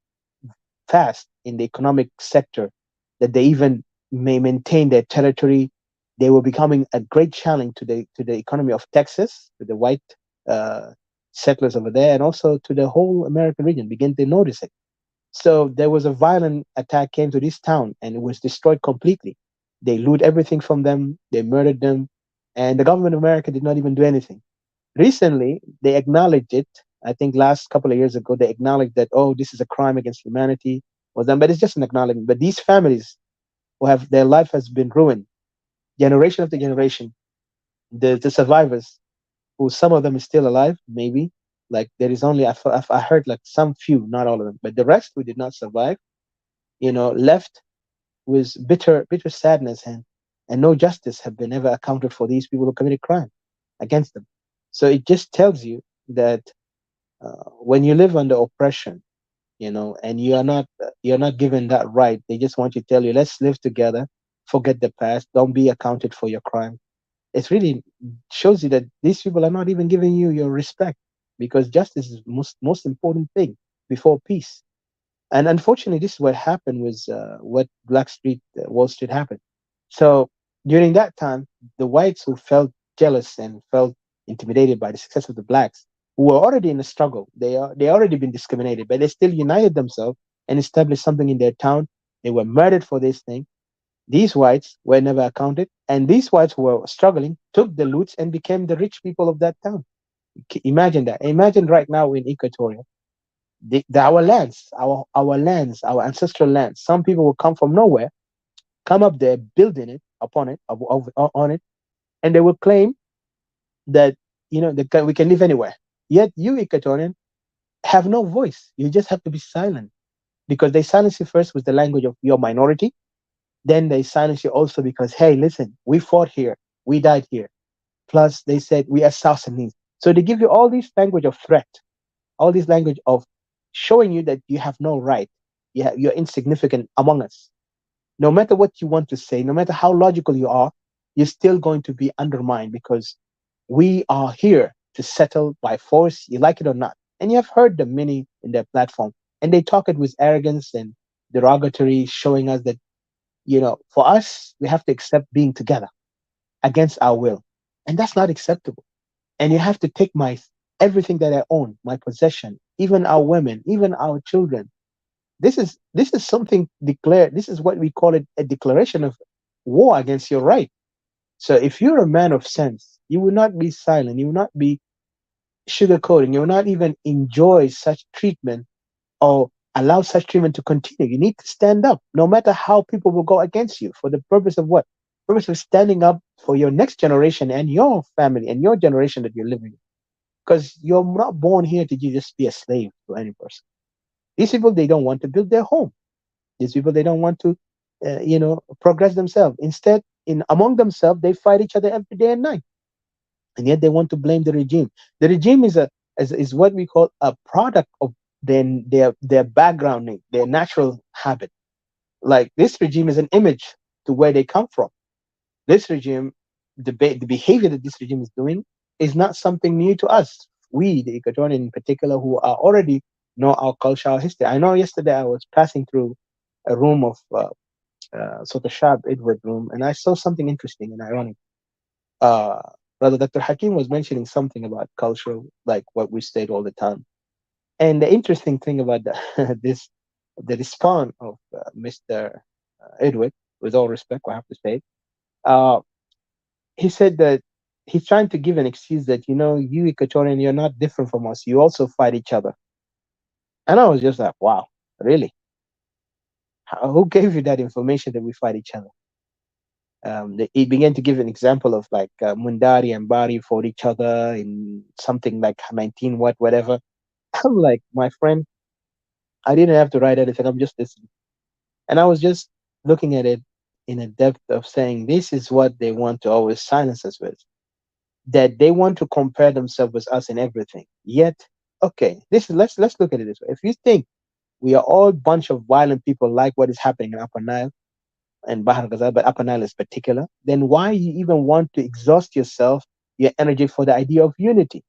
fast in the economic sector that they even may maintain their territory. They were becoming a great challenge to the economy of Texas, to the white uh, settlers over there, and also to the whole American region. Begin to notice it. So there was a violent attack came to this town, and it was destroyed completely. They loot everything from them. They murdered them, and the government of America did not even do anything. Recently, they acknowledged it. I think last couple of years ago, they acknowledged that, oh, this is a crime against humanity, was done, but it's just an acknowledgement. But these families who have their life has been ruined, generation after generation, the survivors, who some of them is still alive, maybe. Like there is only I heard like some few, not all of them, but the rest who did not survive, left with bitter sadness, and no justice have been ever accounted for these people who committed crime against them. So it just tells you that when you live under oppression, and you're not given that right. They just want to tell you, let's live together, forget the past, don't be accounted for your crime. It really shows you that these people are not even giving you your respect, because justice is most important thing before peace. And unfortunately, this is what happened with what Black Street, Wall Street happened. So during that time, the whites who felt jealous and felt intimidated by the success of the blacks, who were already in a struggle, they already been discriminated, but they still united themselves and established something in their town. They were murdered for this thing. These whites were never accounted, and these whites who were struggling took the loots and became the rich people of that town. Imagine that. Imagine right now in Equatoria, our lands, our lands, our ancestral lands. Some people will come from nowhere, come up there, building it upon it, on it, and they will claim that we can live anywhere. Yet you, Equatorian, have no voice. You just have to be silent, because they silence you first with the language of your minority. Then they silence you also because, hey, listen, we fought here, we died here. Plus, they said we are South Sudanese. So they give you all this language of threat, all this language of showing you that you have no right. You're insignificant among us. No matter what you want to say, no matter how logical you are, you're still going to be undermined, because we are here to settle by force, you like it or not. And you have heard them many in their platform, and they talk it with arrogance and derogatory, showing us that, for us, we have to accept being together against our will. And that's not acceptable. And you have to take my everything that I own, my possession, even our women, even our children. This is something declared. This is what we call it, a declaration of war against your right. So if you're a man of sense, you will not be silent. You will not be sugarcoating. You will not even enjoy such treatment or allow such treatment to continue. You need to stand up, no matter how people will go against you. For the purpose of what? Purpose of standing up for your next generation and your family and your generation that you're living in. Because you're not born here to just be a slave to any person. These people, they don't want to build their home. These people, they don't want to, progress themselves. Instead, in among themselves, they fight each other every day and night, and yet they want to blame the regime. The regime is what we call a product of their background, their natural habit. Like this regime is an image to where they come from. This regime, the behavior that this regime is doing is not something new to us. We, the Equatorian in particular, who are already know our culture, our history. I know yesterday I was passing through a room of sort of sharp Edward room, and I saw something interesting and ironic. Uh, Brother Dr. Hakim was mentioning something about culture, like what we state all the time. And the interesting thing about the response of Mr. Edward, with all respect, I have to say, uh, he said that he's trying to give an excuse that, you Equatorian, you're not different from us. You also fight each other. And I was just like, wow, really? Who gave you that information that we fight each other? He began to give an example of like Mundari and Bari fought each other in something like 19 whatever. I'm like, my friend, I didn't have to write anything. I'm just listening. And I was just looking at it in a depth of saying this is what they want to always silence us with. That they want to compare themselves with us in everything. Yet, okay, this is let's look at it this way. If you think we are all bunch of violent people like what is happening in Upper Nile and Bahar Ghazal, but Upper Nile is particular, then why you even want to exhaust yourself, your energy for the idea of unity?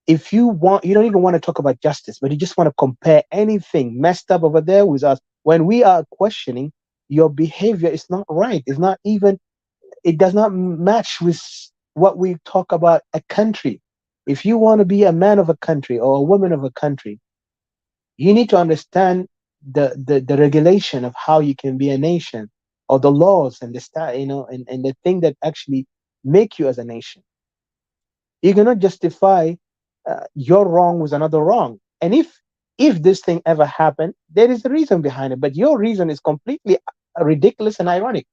If you don't even want to talk about justice, but you just want to compare anything messed up over there with us, when we are questioning your behavior is not right. It's not even, it does not match with what we talk about a country. If you want to be a man of a country or a woman of a country, you need to understand the regulation of how you can be a nation, or the laws and the and the thing that actually make you as a nation. You cannot justify your wrong with another wrong. And if this thing ever happened, there is a reason behind it, but your reason is completely ridiculous and ironic.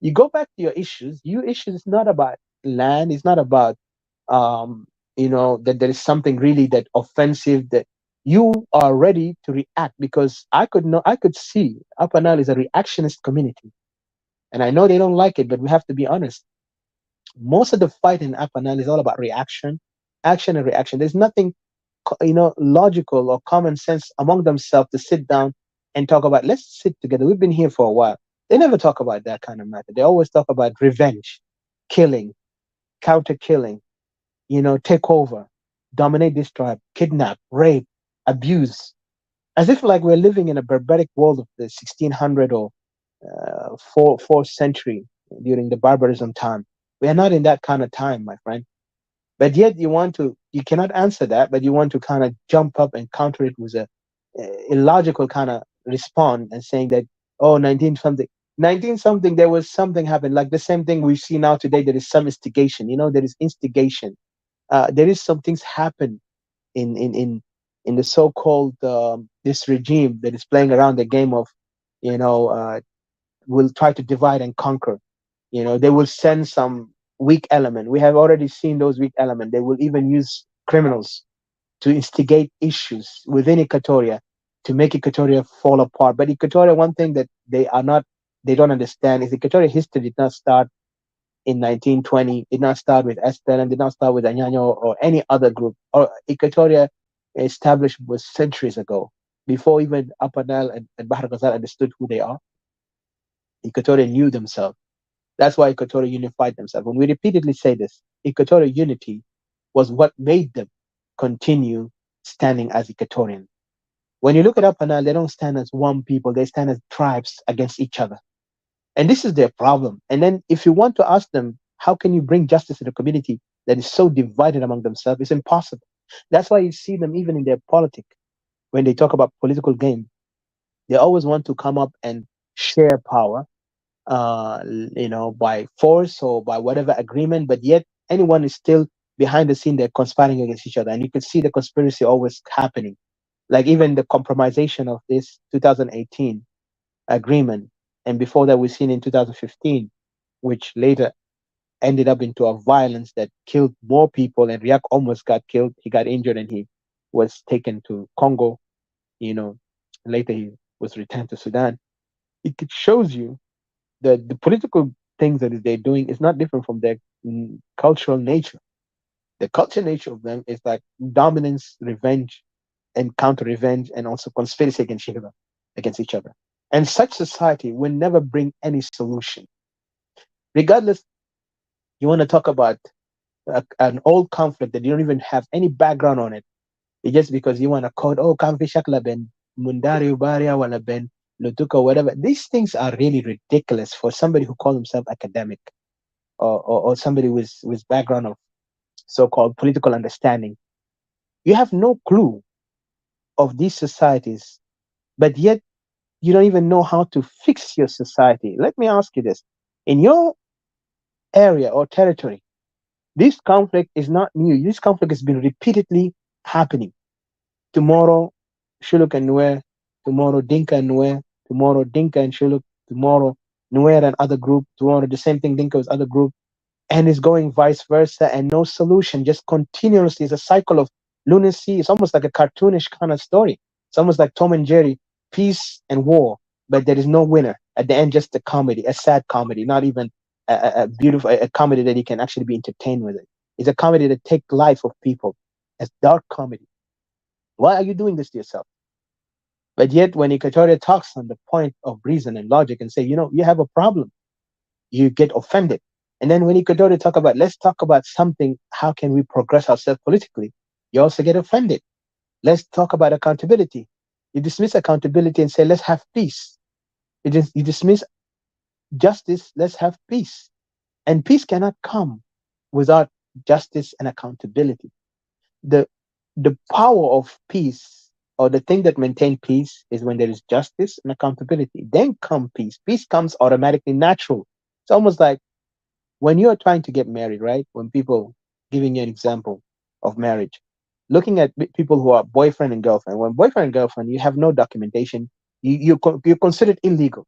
You go back to your issues. Your issues is not about land. It's not about that there is something really that offensive that you are ready to react, because I could see Upper Nile is a reactionist community, and I know they don't like it, but we have to be honest. Most of the fight in Upper Nile is all about reaction, action and reaction. There's nothing. logical or common sense among themselves to sit down and talk about, let's sit together. We've been here for a while. They never talk about that kind of matter. They always talk about revenge, killing, counter killing, take over, dominate this tribe, kidnap, rape, abuse, as if like we're living in a barbaric world of the 1600 or fourth century during the barbarism time. We are not in that kind of time, my friend. But yet you cannot answer that, but you want to kind of jump up and counter it with a illogical kind of response and saying that, oh, 19 something. 19 something, there was something happened. Like the same thing we see now today, there is some instigation. There is instigation. There is some things happen in in in in the so-called this regime that is playing around the game of you know uh, will try to divide and conquer. They will send some weak element. We have already seen those weak element. They will even use criminals to instigate issues within Equatoria to make Equatoria fall apart. But Equatoria, one thing that they don't understand is Equatoria history did not start in 1920, did not start with Esther and did not start with Anyanya or any other group. Or Equatoria established was centuries ago, before even Upper Nile and Bahar Ghazal understood who they are. Equatoria knew themselves. That's why Equatoria unified themselves. When we repeatedly say this, Equatorial unity was what made them continue standing as Equatorian. When you look at Upper Nile, they don't stand as one people, they stand as tribes against each other. And this is their problem. And then if you want to ask them, how can you bring justice in a community that is so divided among themselves? It's impossible. That's why you see them even in their politics, when they talk about political game, they always want to come up and share power, by force or by whatever agreement, but yet anyone is still behind the scene, they're conspiring against each other. And you can see the conspiracy always happening. Like even the compromisation of this 2018 agreement. And before that, we've seen in 2015, which later ended up into a violence that killed more people. And Riak almost got killed. He got injured and he was taken to Congo. You know, later he was returned to Sudan. It shows you that the political things that they're doing is not different from their cultural nature. The cultural nature of them is like dominance, revenge, and counter revenge, and also conspiracy against each other. And such society will never bring any solution. Regardless, you want to talk about an old conflict that you don't even have any background on it. It's just because you want to code, oh, Kamfi Shakla Ben, Mundari Ubaria, Wala Ben, Lutuka, whatever. These things are really ridiculous for somebody who calls himself academic, or somebody with background of so-called political understanding. You have no clue of these societies, but yet you don't even know how to fix your society. Let me ask you this. In your area or territory, this conflict is not new. This conflict has been repeatedly happening. Tomorrow, Shuluk and Nuer, tomorrow Dinka and Nuer, tomorrow Dinka and Shuluk, tomorrow Nuer and other group, tomorrow the same thing Dinka with other group, and it's going vice versa, and no solution, just continuously. It's a cycle of lunacy. It's almost like a cartoonish kind of story. It's almost like Tom and Jerry, peace and war, but there is no winner. At the end, just a comedy, a sad comedy, not even a beautiful a comedy that you can actually be entertained with it. It's a comedy that takes life of people. It's dark comedy. Why are you doing this to yourself? But yet, when Equatoria talks on the point of reason and logic and say, you have a problem, you get offended. And then when Equatorial talk about, let's talk about something, how can we progress ourselves politically? You also get offended. Let's talk about accountability. You dismiss accountability and say, let's have peace. You dismiss justice, let's have peace. And peace cannot come without justice and accountability. The the power of peace, or the thing that maintain peace, is when there is justice and accountability. Then come peace. Peace comes automatically natural. It's almost like when you're trying to get married, right? When people, giving you an example of marriage, looking at people who are boyfriend and girlfriend. When boyfriend and girlfriend, you have no documentation. You're considered illegal.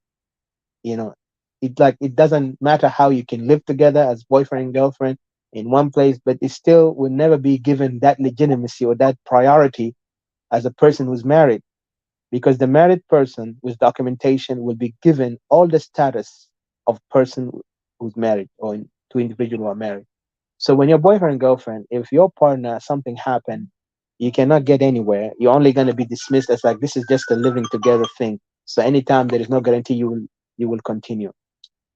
You know, it doesn't matter how you can live together as boyfriend and girlfriend in one place, but it still will never be given that legitimacy or that priority as a person who's married, because the married person with documentation will be given all the status of person who's married, or two individuals who are married. So when you're boyfriend and girlfriend, if your partner something happened, You cannot get anywhere. You're only going to be dismissed as like this is just a living together thing. So anytime there is no guarantee you will continue.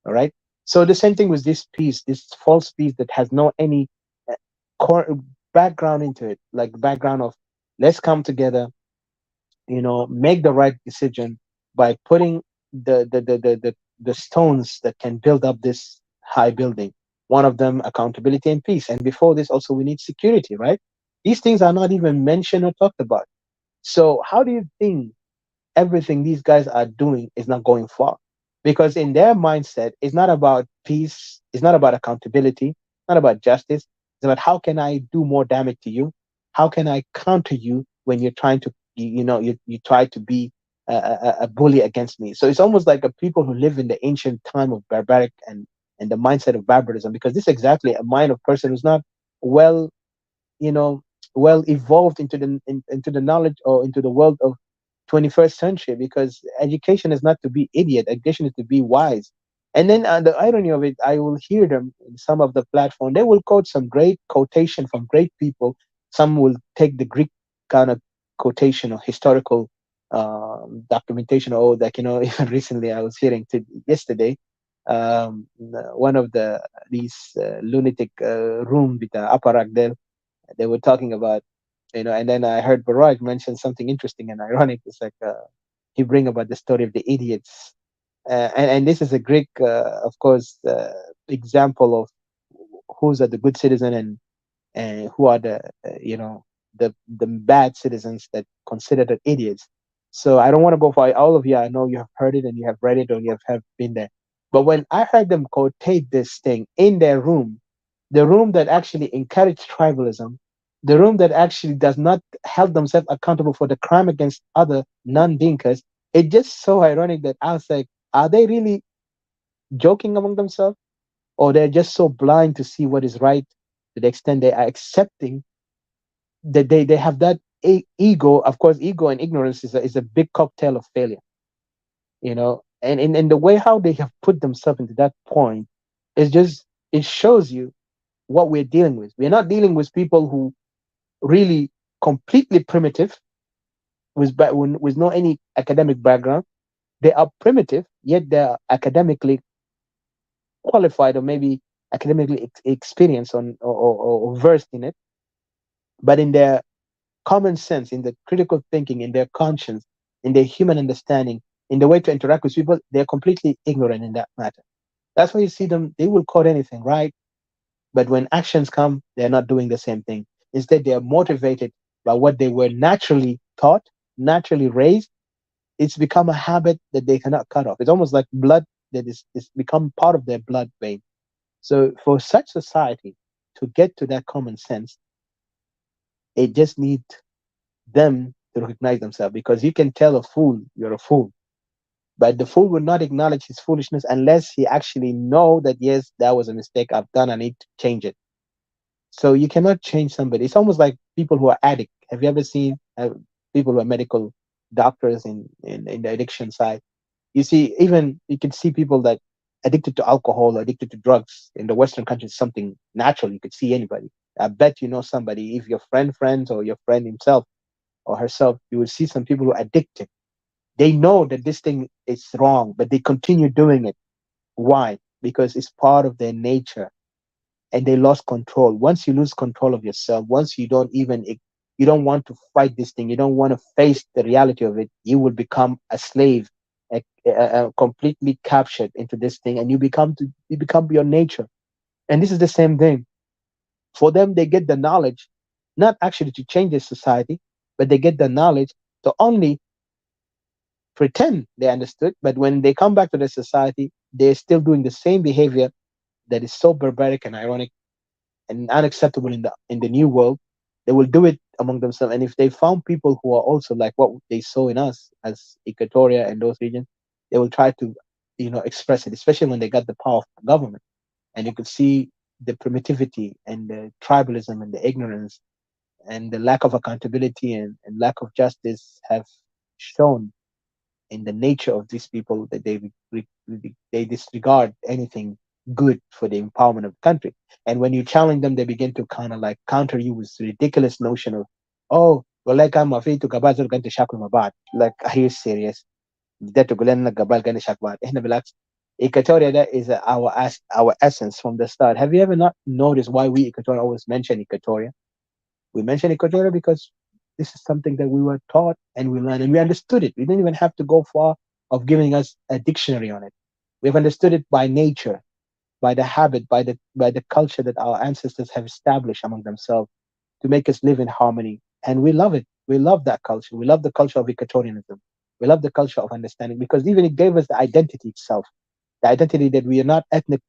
All right. So the same thing with this piece, this false piece that has no any uh, core background into it, like background of let's come together, make the right decision by putting the stones that can build up this high building. One of them, accountability and peace. And before this, also we need security, right? These things are not even mentioned or talked about. So how do you think everything these guys are doing is not going far? Because in their mindset, it's not about peace, it's not about accountability, not about justice. It's about how can I do more damage to you? How can I counter you when you're trying to, you try to be a bully against me? So it's almost like a people who live in the ancient time of barbaric and the mindset of barbarism, because this is exactly a mind of person who's not well, you know, well evolved into the knowledge or into the world of 21st century, because education is not to be idiot, education is to be wise. And then the irony of it, I will hear them in some of the platform, they will quote some great quotation from great people. Some will take the Greek kind of quotation or historical documentation, or like, even recently I was hearing yesterday, one of these lunatic room with the apparat there, they were talking about, and then I heard Barrage mention something interesting and ironic. It's like he bring about the story of the idiots, and this is a Greek, of course, example of who's are the good citizen and who are the bad citizens that considered as idiots. So I don't want to go for all of you. I know you have heard it and you have read it or you have been there. But when I heard them quotate this thing in their room, the room that actually encouraged tribalism, the room that actually does not hold themselves accountable for the crime against other non-Dinkas, it's just so ironic that I was like, are they really joking among themselves? Or they're just so blind to see what is right to the extent they are accepting that they have that ego. Of course, ego and ignorance is a big cocktail of failure, and in the way how they have put themselves into that point is just, it shows you what we're dealing with. We're not dealing with people who really completely primitive with no any academic background. They are primitive, yet they are academically qualified or maybe academically experienced or versed in it, but in their common sense, in the critical thinking, in their conscience, in their human understanding, in the way to interact with people, they're completely ignorant in that matter. That's why you see them, they will quote anything, right? But when actions come, they're not doing the same thing. Instead, they are motivated by what they were naturally taught, naturally raised. It's become a habit that they cannot cut off. It's almost like blood that is become part of their blood vein. So for such society to get to that common sense, it just needs them to recognize themselves, because you can tell a fool you're a fool, but the fool will not acknowledge his foolishness unless he actually know that yes, that was a mistake I've done, I need to change it. So you cannot change somebody. It's almost like people who are addict. Have you ever seen people who are medical doctors in the addiction side? You see, even you can see people that addicted to alcohol or addicted to drugs in the Western countries, something natural. You could see anybody. I bet you know somebody, if your friends or your friend himself or herself, you will see some people who are addicted. They know that this thing is wrong, but they continue doing it. Why? Because it's part of their nature, and they lost control. Once you lose control of yourself, once you don't want to fight this thing, you don't want to face the reality of it, you will become a slave, completely captured into this thing, and you become your nature. And this is the same thing for them. They get the knowledge, not actually to change the society, but they get the knowledge to only pretend they understood. But when they come back to the society, they're still doing the same behavior that is so barbaric and ironic and unacceptable in the new world. They will do it among themselves. And if they found people who are also like what they saw in us as Equatoria and those regions, they will try to, express it, especially when they got the power of government. And you could see the primitivity and the tribalism and the ignorance and the lack of accountability and lack of justice have shown in the nature of these people, that they disregard anything good for the empowerment of the country. And when you challenge them, they begin to kind of like counter you with ridiculous notion of Oh, والله كان ما في قبائل زول كانت تشاكل مع بعض. Like, are you serious? ده تقول لنا قبائل كانت تشاكل بعض. احنا بالعكس. Equatoria, that is our essence from the start. Have you ever not noticed why we Equatoria always mention Equatoria? We mention Equatoria because this is something that we were taught and we learned and we understood it. We didn't even have to go far of giving us a dictionary on it. We've understood it by nature, by the habit, by the culture that our ancestors have established among themselves to make us live in harmony. And we love it. We love that culture. We love the culture of Equatorianism. We love the culture of understanding because even it gave us the identity itself, the identity that we are not ethnic.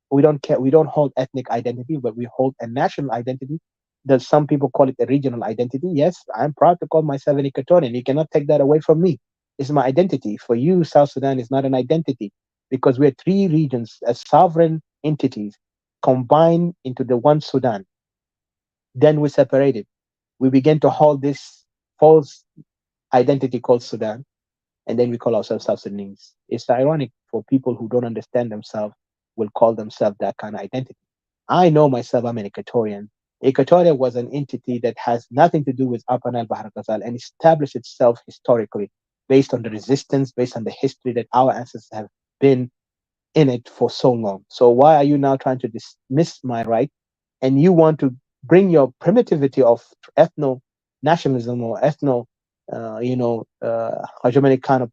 We don't care. We don't hold ethnic identity, but we hold a national identity. That some people call it a regional identity. Yes, I'm proud to call myself an Equatorian. You cannot take that away from me. It's my identity. For you, South Sudan is not an identity because we're three regions as sovereign entities combined into the one Sudan. Then we separated. We began to hold this false identity called Sudan, and then we call ourselves South Sudanese. It's ironic for people who don't understand themselves will call themselves that kind of identity. I know myself, I'm an Equatorian. Equatoria was an entity that has nothing to do with Upper Nile Bahar Ghazal and established itself historically based on the resistance, based on the history that our ancestors have been in it for so long. So why are you now trying to dismiss my right and you want to bring your primitivity of ethno nationalism or ethno, hegemonic kind of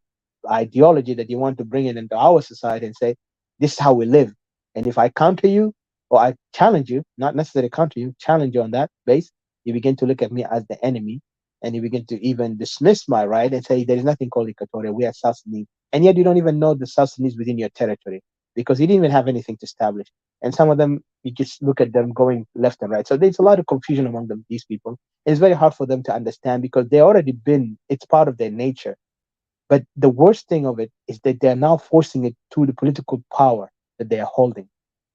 ideology that you want to bring it into our society and say, this is how we live. And if I counter you or I challenge you, not necessarily counter you, challenge you on that base, you begin to look at me as the enemy and you begin to even dismiss my right and say, there is nothing called Equatoria. We are South Sudanese. And yet you don't even know the South Sudanese within your territory because you didn't even have anything to establish. And some of them, you just look at them going left and right. So there's a lot of confusion among them, these people. It's very hard for them to understand because they already been, it's part of their nature. But the worst thing of it is that they're now forcing it to the political power that they are holding.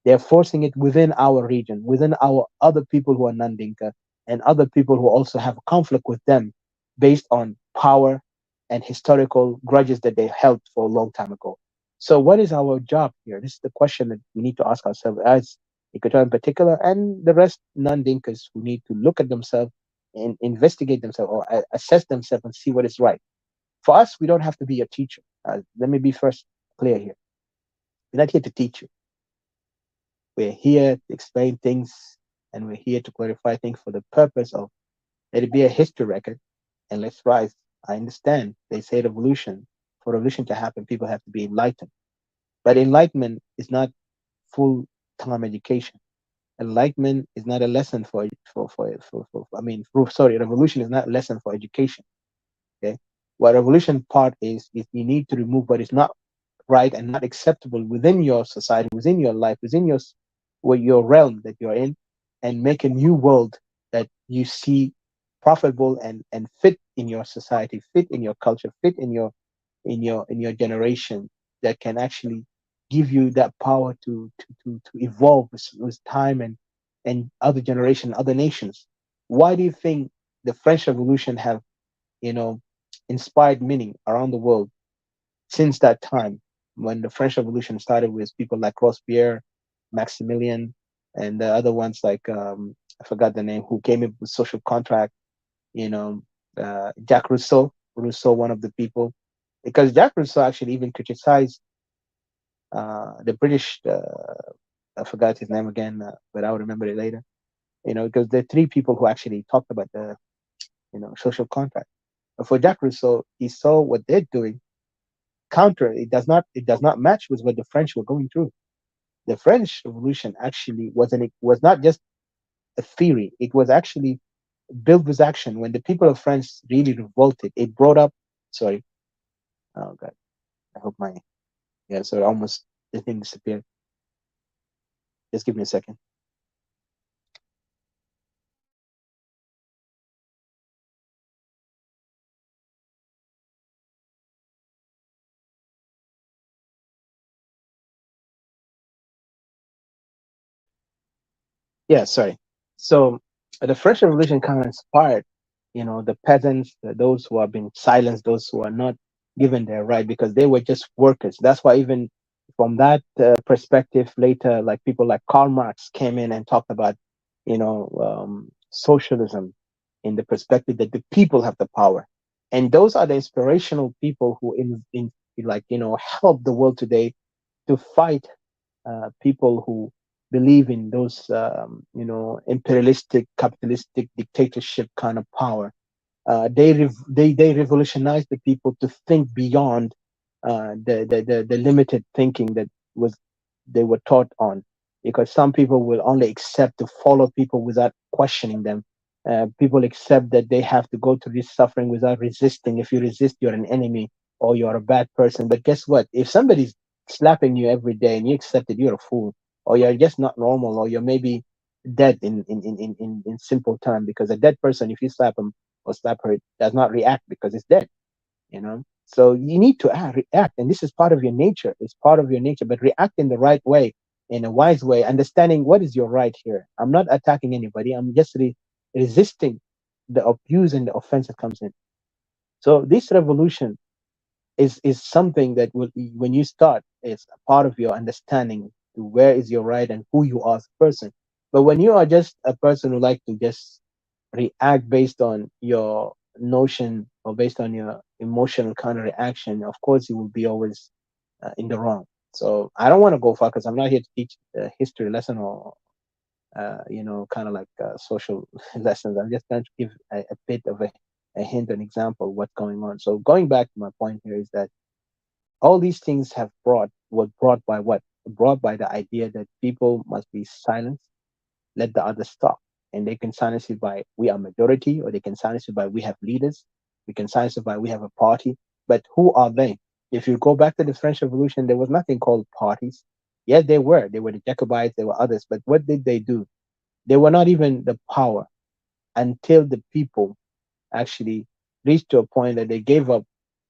They're forcing it within our region, within our other people who are Nandinka and other people who also have conflict with them based on power and historical grudges that they held for a long time ago. So, what is our job here? This is the question that we need to ask ourselves as Equatorial in particular, and the rest non-Dinkas who need to look at themselves and investigate themselves or assess themselves and see what is right. For us, we don't have to be a teacher. Let me be first clear here. We're not here to teach you. We're here to explain things and we're here to clarify things for the purpose of let it be a history record and let's rise. I understand they say revolution. For revolution to happen, people have to be enlightened. But enlightenment is not full time education. Enlightenment is not a lesson I mean, sorry, revolution is not a lesson for education. Okay. What revolution part is you need to remove what is not right and not acceptable within your society, within your life, within your realm that you're in, and make a new world that you see profitable and fit in your society, fit in your culture, fit in your generation that can actually give you that power to evolve with time and other generation, other nations. Why do you think the French Revolution have you know inspired meaning around the world since that time when the French Revolution started with people like Robespierre, Maximilian, and the other ones like I forgot the name who came up with social contract. You know, Jacques Rousseau. Rousseau, one of the people, because Jacques Rousseau actually even criticized the British. I forgot his name again, but I'll remember it later. Because there are three people who actually talked about the social contract. But for Jacques Rousseau, he saw what they're doing counter. It does not match with what the French were going through. The French Revolution actually was not just a theory. It was actually built with action. When the people of France really revolted, it brought up. Sorry, oh god, I hope my yeah. So almost the thing disappeared. Just give me a second. Yeah, sorry. So the French Revolution kind of inspired, the peasants, those who have been silenced, those who are not given their right because they were just workers. That's why even from that perspective, later, like people like Karl Marx came in and talked about, socialism in the perspective that the people have the power. And those are the inspirational people who in like, help the world today to fight people who believe in those, imperialistic, capitalistic, dictatorship kind of power. They revolutionized the people to think beyond the limited thinking that was they were taught on, because some people will only accept to follow people without questioning them. People accept that they have to go through this suffering without resisting. If you resist, you're an enemy or you're a bad person. But guess what? If somebody's slapping you every day and you accept it, you're a fool, or you're just not normal, or you're maybe dead in simple term. Because a dead person, if you slap him or slap her, it does not react because it's dead. So you need to react, and this is part of your nature. It's part of your nature, but react in the right way, in a wise way, understanding what is your right here. I'm not attacking anybody. I'm just resisting the abuse and the offense that comes in. So this revolution is something that will, when you start, it's a part of your understanding to where is your right and who you are as a person. But when you are just a person who like to just react based on your notion or based on your emotional kind of reaction, of course you will be always in the wrong. So I don't want to go far because I'm not here to teach a history lesson or kind of like social lessons. I'm just trying to give a bit of a hint, an example of what's going on. So going back to my point here is that all these things have brought by what? Brought by the idea that people must be silenced, let the others talk. And they can silence it by we are majority, or they can silence it by we have leaders. We can silence it by we have a party. But who are they? If you go back to the French Revolution, there was nothing called parties. Yes, they were. They were the Jacobites, there were others. But what did they do? They were not even the power until the people actually reached to a point that they gave up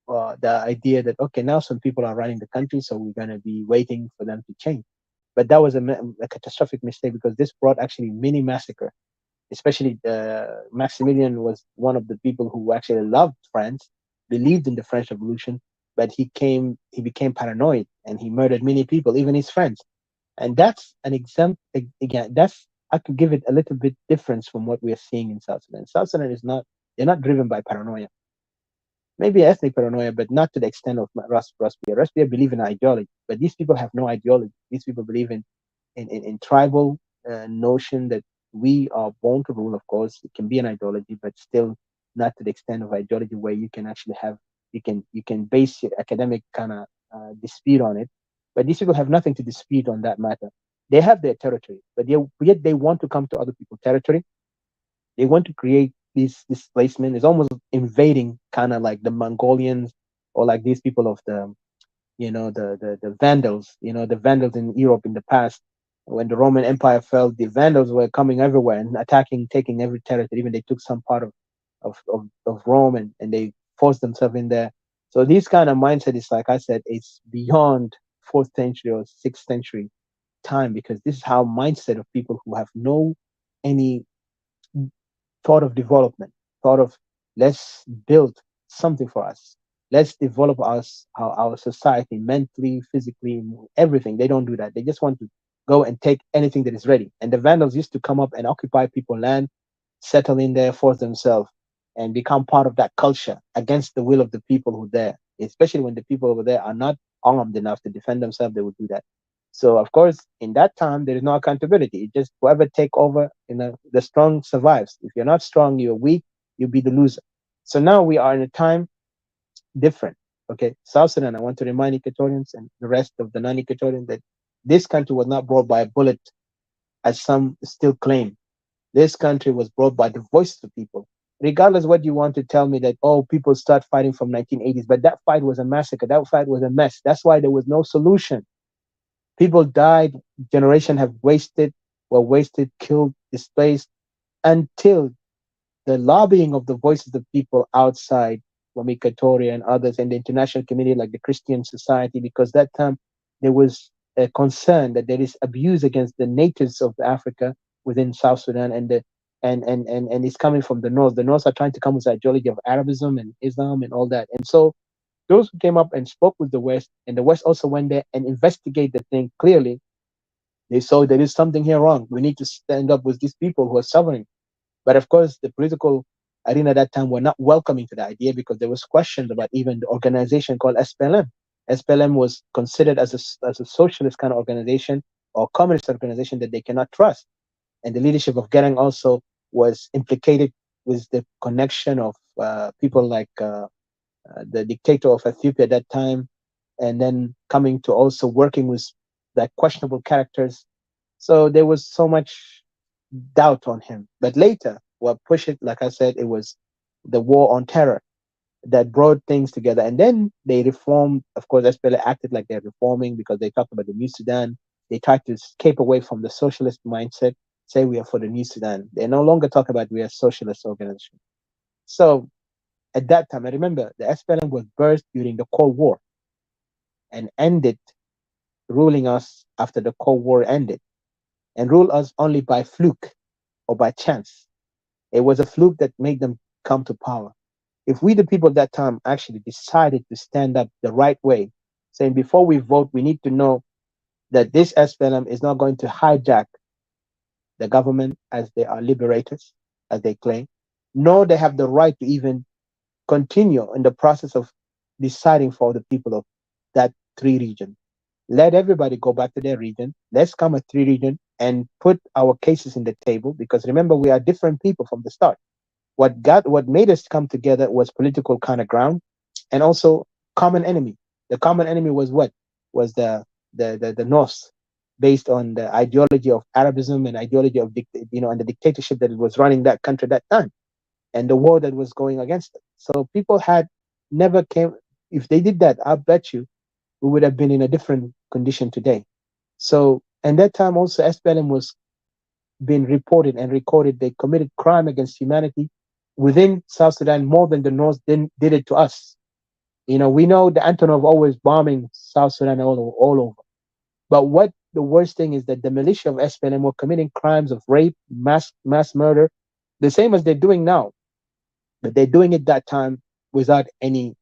the idea that, okay, now some people are running the country, so we're going to be waiting for them to change. But that was a catastrophic mistake, because this brought actually mini massacre. Especially Maximilian was one of the people who actually loved France, believed in the French Revolution, but he became paranoid and he murdered many people, even his friends. And that's an example. Again, that's, I could give it a little bit difference from what we are seeing in South Sudan. South Sudan is not, they're not driven by paranoia, maybe ethnic paranoia, but not to the extent of Raspia. Raspia believe in ideology, but these people have no ideology. These people believe in tribal notion that we are born to rule. Of course, it can be an ideology, but still not to the extent of ideology where you can actually have, you can base your academic kind of dispute on it. But these people have nothing to dispute on that matter. They have their territory, but yet they want to come to other people's territory. They want to create this displacement. It's almost invading, kind of like the Mongolians, or like these people of the Vandals, the Vandals in Europe in the past. When the Roman Empire fell, the Vandals were coming everywhere and attacking, taking every territory. Even they took some part of Rome, and they forced themselves in there. So this kind of mindset is, like I said, it's beyond fourth century or sixth century time, because this is how mindset of people who have no any thought of development, thought of let's build something for us. Let's develop our society mentally, physically, everything. They don't do that. They just want to go and take anything that is ready. And the Vandals used to come up and occupy people land, settle in there for themselves, and become part of that culture against the will of the people who are there. Especially when the people over there are not armed enough to defend themselves, they would do that. So of course, in that time, there is no accountability. It just whoever take over, the strong survives. If you're not strong, you're weak, you'll be the loser. So now we are in a time different. Okay, South Sudan. I want to remind Equatorians and the rest of the non-Equatorians that this country was not brought by a bullet, as some still claim. This country was brought by the voice of the people. Regardless what you want to tell me that, oh, people start fighting from 1980s, but that fight was a massacre. That fight was a mess. That's why there was no solution. People died, generation have were wasted, killed, displaced, until the lobbying of the voices of people outside, from Equatoria and others, and the international community like the Christian Society, because that time there was a concern that there is abuse against the natives of Africa within South Sudan, and it's coming from the north. The north are trying to come with the ideology of Arabism and Islam and all that. And so those who came up and spoke with the West, and the West also went there and investigate the thing clearly. They saw there is something here wrong. We need to stand up with these people who are suffering. But of course, the political arena at that time were not welcoming to the idea because there was questions about even the organization called SPLM. SPLM was considered as as a socialist kind of organization or communist organization that they cannot trust. And the leadership of Gereng also was implicated with the connection of people like the dictator of Ethiopia at that time, and then coming to also working with like questionable characters. So there was so much doubt on him. But later, what pushed it, like I said, it was the war on terror that brought things together. And then they reformed. Of course, SPLA acted like they're reforming because they talked about the New Sudan. They tried to escape away from the socialist mindset, say we are for the New Sudan. They no longer talk about we are a socialist organization. So at that time, I remember the SPLM was birthed during the Cold War and ended ruling us after the Cold War ended and ruled us only by fluke or by chance. It was a fluke that made them come to power. If we, the people at that time, actually decided to stand up the right way, saying before we vote, we need to know that this SPLM is not going to hijack the government as they are liberators, as they claim, nor they have the right to even continue in the process of deciding for the people of that three region. Let everybody go back to their region. Let's come a three region and put our cases in the table because remember we are different people from the start. What made us come together was political kind of ground and also common enemy. The common enemy was what? Was the North based on the ideology of Arabism and ideology of and the dictatorship that was running that country at that time and the war that was going against it. So people had never came. If they did that, I bet you we would have been in a different condition today. So, and that time also SPLM was being reported and recorded. They committed crime against humanity within South Sudan more than the North did it to us. We know the Antonov always bombing South Sudan all over. But what the worst thing is that the militia of SPLM were committing crimes of rape, mass murder, the same as they're doing now. But they're doing it that time without any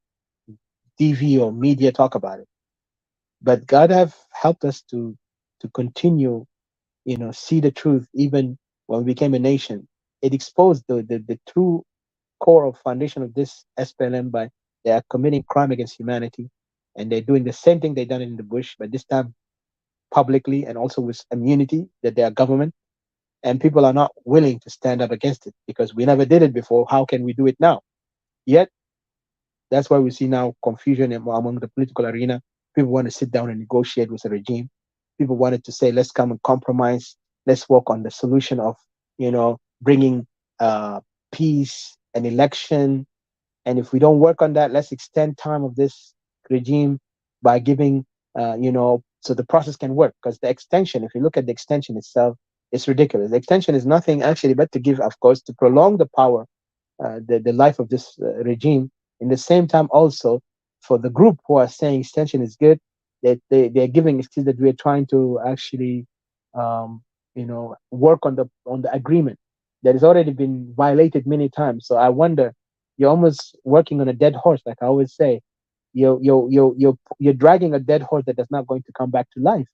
TV or media talk about it. But God have helped us to continue, see the truth even when we became a nation. It exposed the true core of foundation of this SPLM by they are committing crime against humanity and they're doing the same thing they done in the bush, but this time publicly and also with immunity that they are government and people are not willing to stand up against it because we never did it before. How can we do it now? Yet that's why we see now confusion among the political arena. People want to sit down and negotiate with the regime. People wanted to say, let's come and compromise. Let's work on the solution of, bringing peace and election. And if we don't work on that, let's extend time of this regime by giving, so the process can work. Because the extension, if you look at the extension itself, it's ridiculous. The extension is nothing actually but to give, of course, to prolong the power the life of this regime. In the same time, also for the group who are saying extension is good, that they're giving excuse that we're trying to actually, work on the agreement that has already been violated many times. So I wonder, you're almost working on a dead horse, like I always say. You're dragging a dead horse that is not going to come back to life.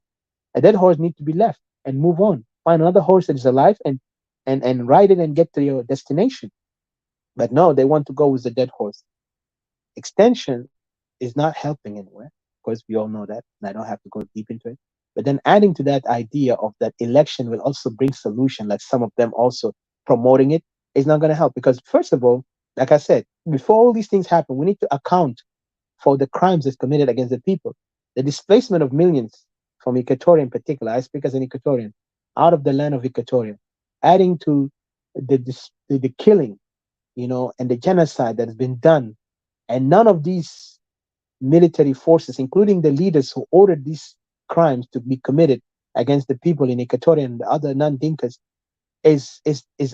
A dead horse needs to be left and move on. Find another horse that is alive and ride it and get to your destination. But no, they want to go with the dead horse. Extension is not helping anywhere. Of course, we all know that, and I don't have to go deep into it. But then adding to that idea of that election will also bring solution, like some of them also promoting it, is not going to help. Because first of all, like I said, before all these things happen, we need to account for the crimes that's committed against the people. The displacement of millions from Equatoria in particular, I speak as an Equatorian, out of the land of Equatoria, adding to the killing and the genocide that has been done. And none of these military forces, including the leaders who ordered these crimes to be committed against the people in Equatoria and the other non-Dinkas, is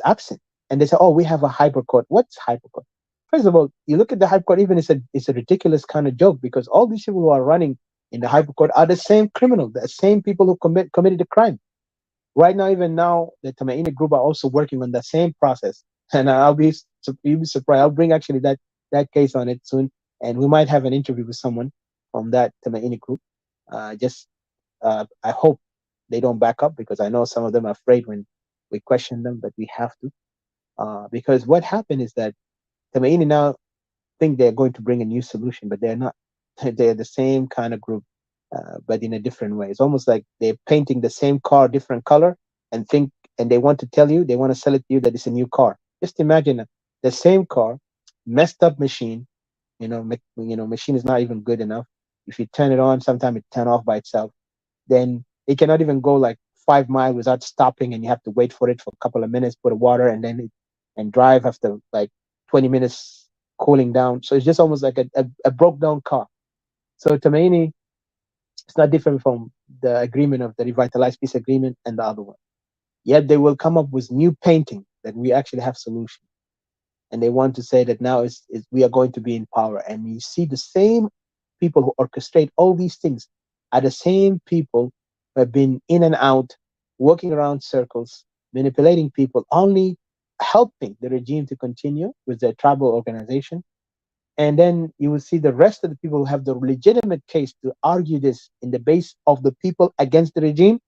absent. And they say, "Oh, we have a hyper court." What's hyper court? First of all, you look at the hyper court. Even it's a ridiculous kind of joke because all these people who are running in the hyper court are the same criminal, the same people who committed the crime. Right now, even now, the Tamaini group are also working on the same process, and you'll be surprised. I'll bring actually that case on it soon, and we might have an interview with someone from that Tamaini group. Just I hope they don't back up because I know some of them are afraid when we question them, but we have to because what happened is that Khomeini now think they're going to bring a new solution, but they're not. They're the same kind of group, but in a different way. It's almost like they're painting the same car, different color, and think, and they want to tell you, they want to sell it to you that it's a new car. Just imagine the same car, messed up machine. Machine is not even good enough. If you turn it on, sometimes it turn off by itself. Then it cannot even go like 5 miles without stopping, and you have to wait for it for a couple of minutes, put a water, and drive after like 20 minutes cooling down. So it's just almost like a broke down car. So Khomeini, it's not different from the agreement of the revitalized peace agreement and the other one. Yet they will come up with new painting that we actually have solution, and they want to say that now is we are going to be in power. And you see the same people who orchestrate all these things are the same people who have been in and out, working around circles, manipulating people, only helping the regime to continue with their tribal organization. And then you will see the rest of the people who have the legitimate case to argue this in the base of the people against the regime.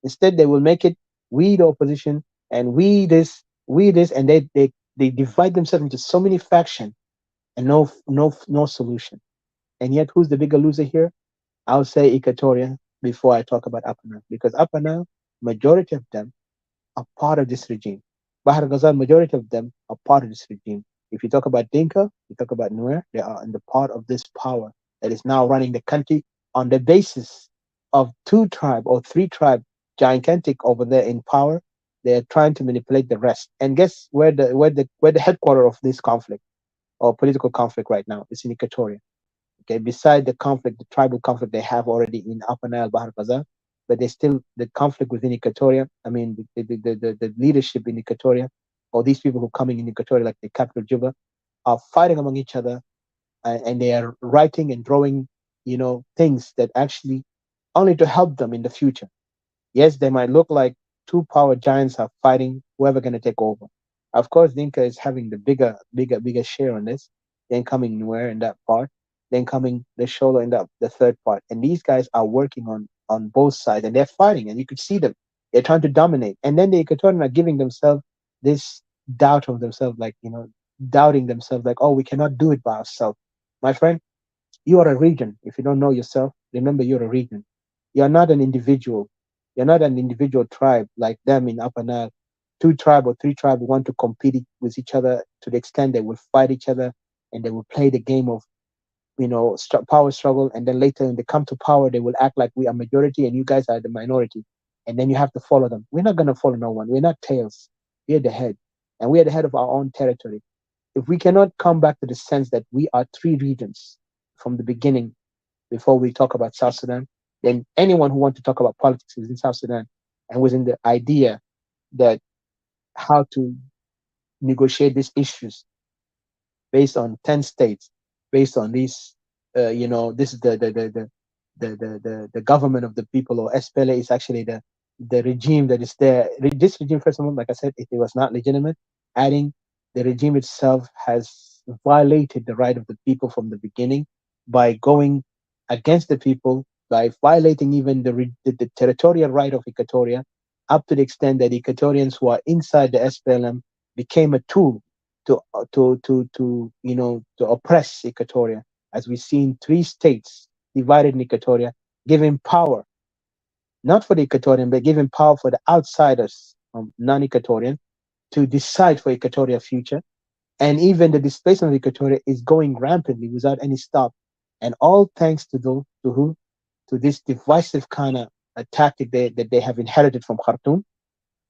Instead, they will make it we the opposition and we this, and they divide themselves into so many factions and no solution. And yet, who's the bigger loser here? I'll say Equatoria before I talk about Upper Nile, because Upper Nile, majority of them are part of this regime. Bahar Ghazal, majority of them are part of this regime. If you talk about Dinka, you talk about Nuer, they are in the part of this power that is now running the country on the basis of two tribe or three tribe gigantic over there in power. They're trying to manipulate the rest. And guess where the headquarter of this conflict or political conflict right now is in Equatoria. Okay, beside the conflict, the tribal conflict they have already in Upper Nile, Bahar Gaza, but there's still the conflict within Equatoria. I mean, the leadership in Equatoria, or these people who are coming in Equatoria, like the capital Juba, are fighting among each other, and they are writing and drawing, things that actually only to help them in the future. Yes, they might look like two power giants are fighting whoever going to take over. Of course, Dinka is having the bigger share on this. Then coming Nuer in that part, then coming the Sholo in the third part. And these guys are working on both sides, and they're fighting, and you could see them. They're trying to dominate. And then the Equatorian are giving themselves this doubt of themselves, like, doubting themselves, like, oh, we cannot do it by ourselves. My friend, you are a region. If you don't know yourself, remember you're a region. You're not an individual. You're not an individual tribe like them in Upper Nile. Two tribe or three tribe want to compete with each other to the extent they will fight each other, and they will play the game of power struggle. And then later when they come to power, they will act like we are majority and you guys are the minority. And then you have to follow them. We're not going to follow no one. We're not tails. We're the head. And we are the head of our own territory. If we cannot come back to the sense that we are three regions from the beginning, before we talk about South Sudan, then anyone who wants to talk about politics within South Sudan and within the idea that how to negotiate these issues based on 10 states, based on these, this is the government of the people, or SPLA is actually the regime that is there. This regime, first of all, like I said, if it was not legitimate, adding the regime itself has violated the right of the people from the beginning by going against the people, by violating even the territorial right of Equatoria, up to the extent that Equatorians who are inside the SPLM became a tool to oppress Equatoria, as we see in three states divided in Equatoria, giving power not for the Equatorian, but giving power for the outsiders, non-Equatorian, to decide for Equatoria future. And even the displacement of Equatoria is going rampantly without any stop. And all thanks to who? To this divisive kind of tactic that they have inherited from Khartoum.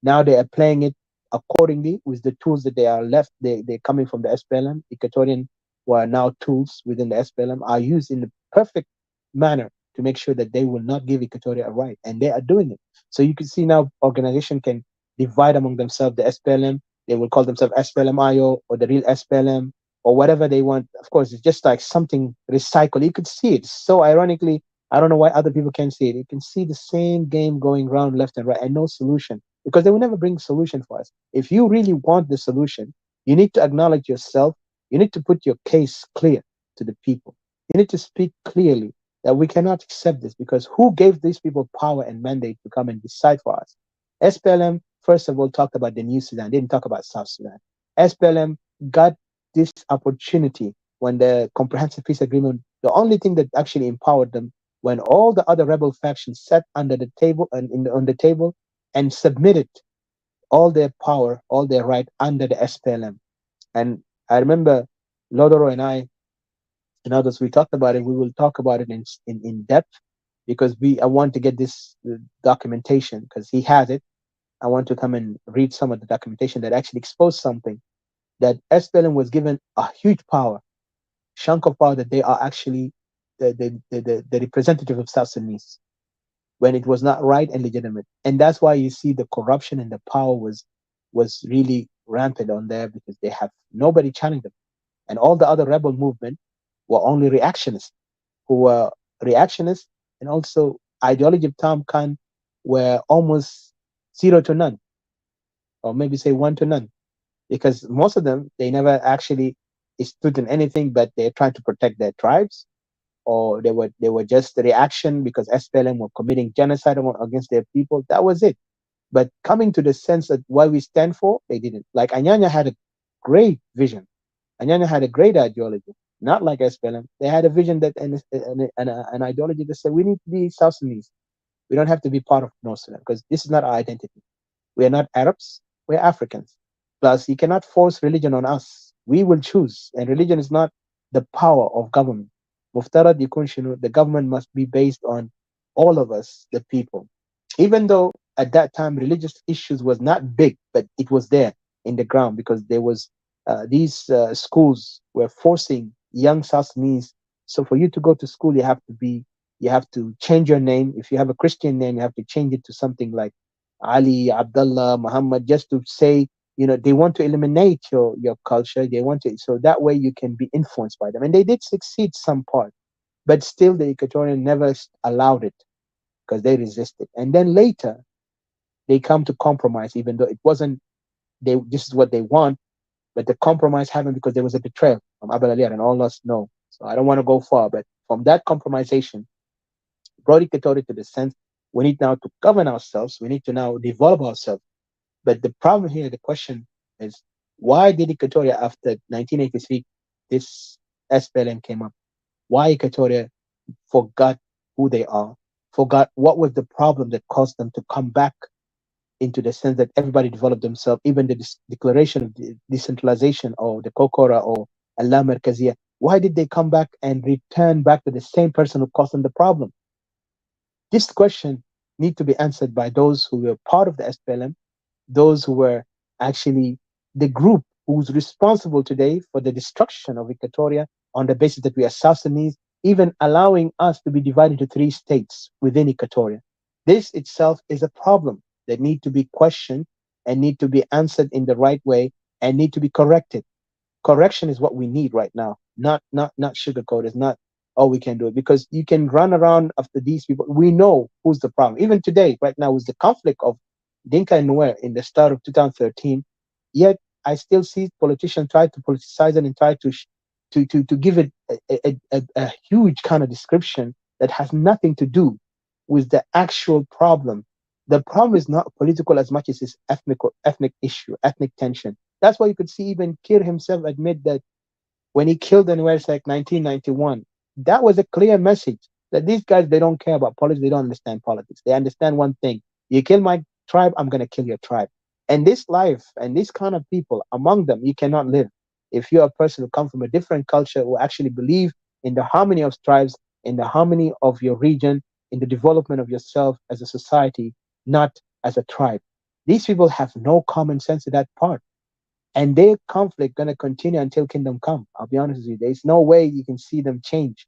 Now they are playing it accordingly with the tools that they are left. They're coming from the SPLM. Equatorian, who are now tools within the SPLM, are used in the perfect manner to make sure that they will not give Equatoria a right. And they are doing it. So you can see now organization can divide among themselves the SPLM. They will call themselves SPLM-IO or the real SPLM or whatever they want. Of course, it's just like something recycled. You could see it. So ironically, I don't know why other people can't see it. You can see the same game going round left and right and no solution, because they will never bring a solution for us. If you really want the solution, you need to acknowledge yourself. You need to put your case clear to the people. You need to speak clearly that we cannot accept this, because who gave these people power and mandate to come and decide for us? SPLM, first of all, talked about the New Sudan, didn't talk about South Sudan. SPLM got this opportunity when the comprehensive peace agreement, the only thing that actually empowered them, when all the other rebel factions sat under the table and on the table and submitted all their power, all their right under the SPLM. And I remember Lodoro and I and others, we talked about it. We will talk about it in depth because I want to get this documentation because he has it. I want to come and read some of the documentation that actually exposed something that SPLM was given a huge power, chunk of power that they are actually the representative of South Sudanese when it was not right and legitimate. And that's why you see the corruption and the power was really rampant on there because they have nobody challenging them. And all the other rebel movement were only reactionists who were reactionists and also ideology of Tom Khan were almost zero to none, or maybe say one to none, because most of them they never actually stood in anything, but they're trying to protect their tribes, or they were just the reaction because SPLM were committing genocide against their people. That was it. But coming to the sense that what we stand for, they didn't. Like Anyanya had a great vision. Anyanya had a great ideology, not like SPLM. They had a vision that an ideology that said we need to be South Sudanese. We don't have to be part of North Sudan because this is not our identity. We are not Arabs. We're Africans. Plus, you cannot force religion on us. We will choose, and religion is not the power of government. Muftarad yikun shunu, the government must be based on all of us, the people. Even though at that time religious issues was not big, but it was there in the ground because there was these schools were forcing young South Sudanese. So for you to go to school, you have to change your name. If you have a Christian name, you have to change it to something like Ali, Abdullah, Muhammad, just to say, they want to eliminate your culture. They want to, so that way you can be influenced by them. And they did succeed some part, but still the Equatorian never allowed it because they resisted. And then later they come to compromise, even though it wasn't, this is what they want, but the compromise happened because there was a betrayal from Abel Ali and all of us know. So I don't want to go far, but from that compromisation, brought Equatoria to the sense we need now to govern ourselves. We need to now develop ourselves. But the problem here, the question is, why did Equatoria after 1983, this SPLM came up? Why Equatoria forgot who they are, forgot what was the problem that caused them to come back into the sense that everybody developed themselves, even the declaration of decentralization or the Kokora or Allah Merkazia. Why did they come back and return back to the same person who caused them the problem? This question need to be answered by those who were part of the SPLM, those who were actually the group who's responsible today for the destruction of Equatoria on the basis that we are South Sudanese, even allowing us to be divided into 3 states within Equatoria. This itself is a problem that need to be questioned and need to be answered in the right way and need to be corrected. Correction is what we need right now, not sugarcoat. It's not all we can do it because you can run around after these people. We know who's the problem. Even today, right now, with the conflict of Dinka and Nuer in the start of 2013, yet I still see politicians try to politicize it and try to give it a huge kind of description that has nothing to do with the actual problem. The problem is not political as much as it's ethnic issue, ethnic tension. That's why you could see even Kir himself admit that when he killed the Nuer like 1991, that was a clear message that these guys, they don't care about politics. They don't understand politics. They understand one thing. You kill my tribe, I'm going to kill your tribe. And this life and this kind of people, among them, you cannot live. If you're a person who comes from a different culture, who actually believe in the harmony of tribes, in the harmony of your region, in the development of yourself as a society, not as a tribe. These people have no common sense to that part. And their conflict gonna continue until kingdom come. I'll be honest with you. There's no way you can see them change.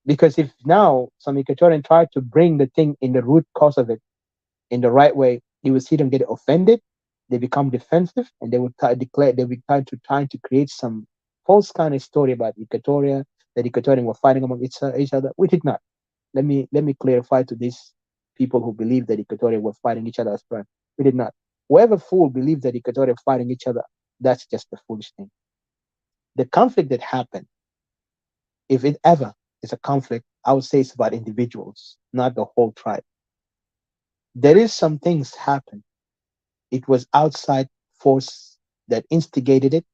Because if now some Equatorian try to bring the thing in the root cause of it in the right way, you will see them get offended, they become defensive, and they will declare they will trying to create some false kind of story about Equatoria, that Equatorian were fighting among each other. We did not. Let me clarify to these people who believe that Equatoria were fighting each other as friends. We did not. Whoever fool believes that Equatoria fighting each other, that's just a foolish thing. The conflict that happened, if it ever is a conflict, I would say it's about individuals, not the whole tribe. There is some things happen. It was outside force that instigated it.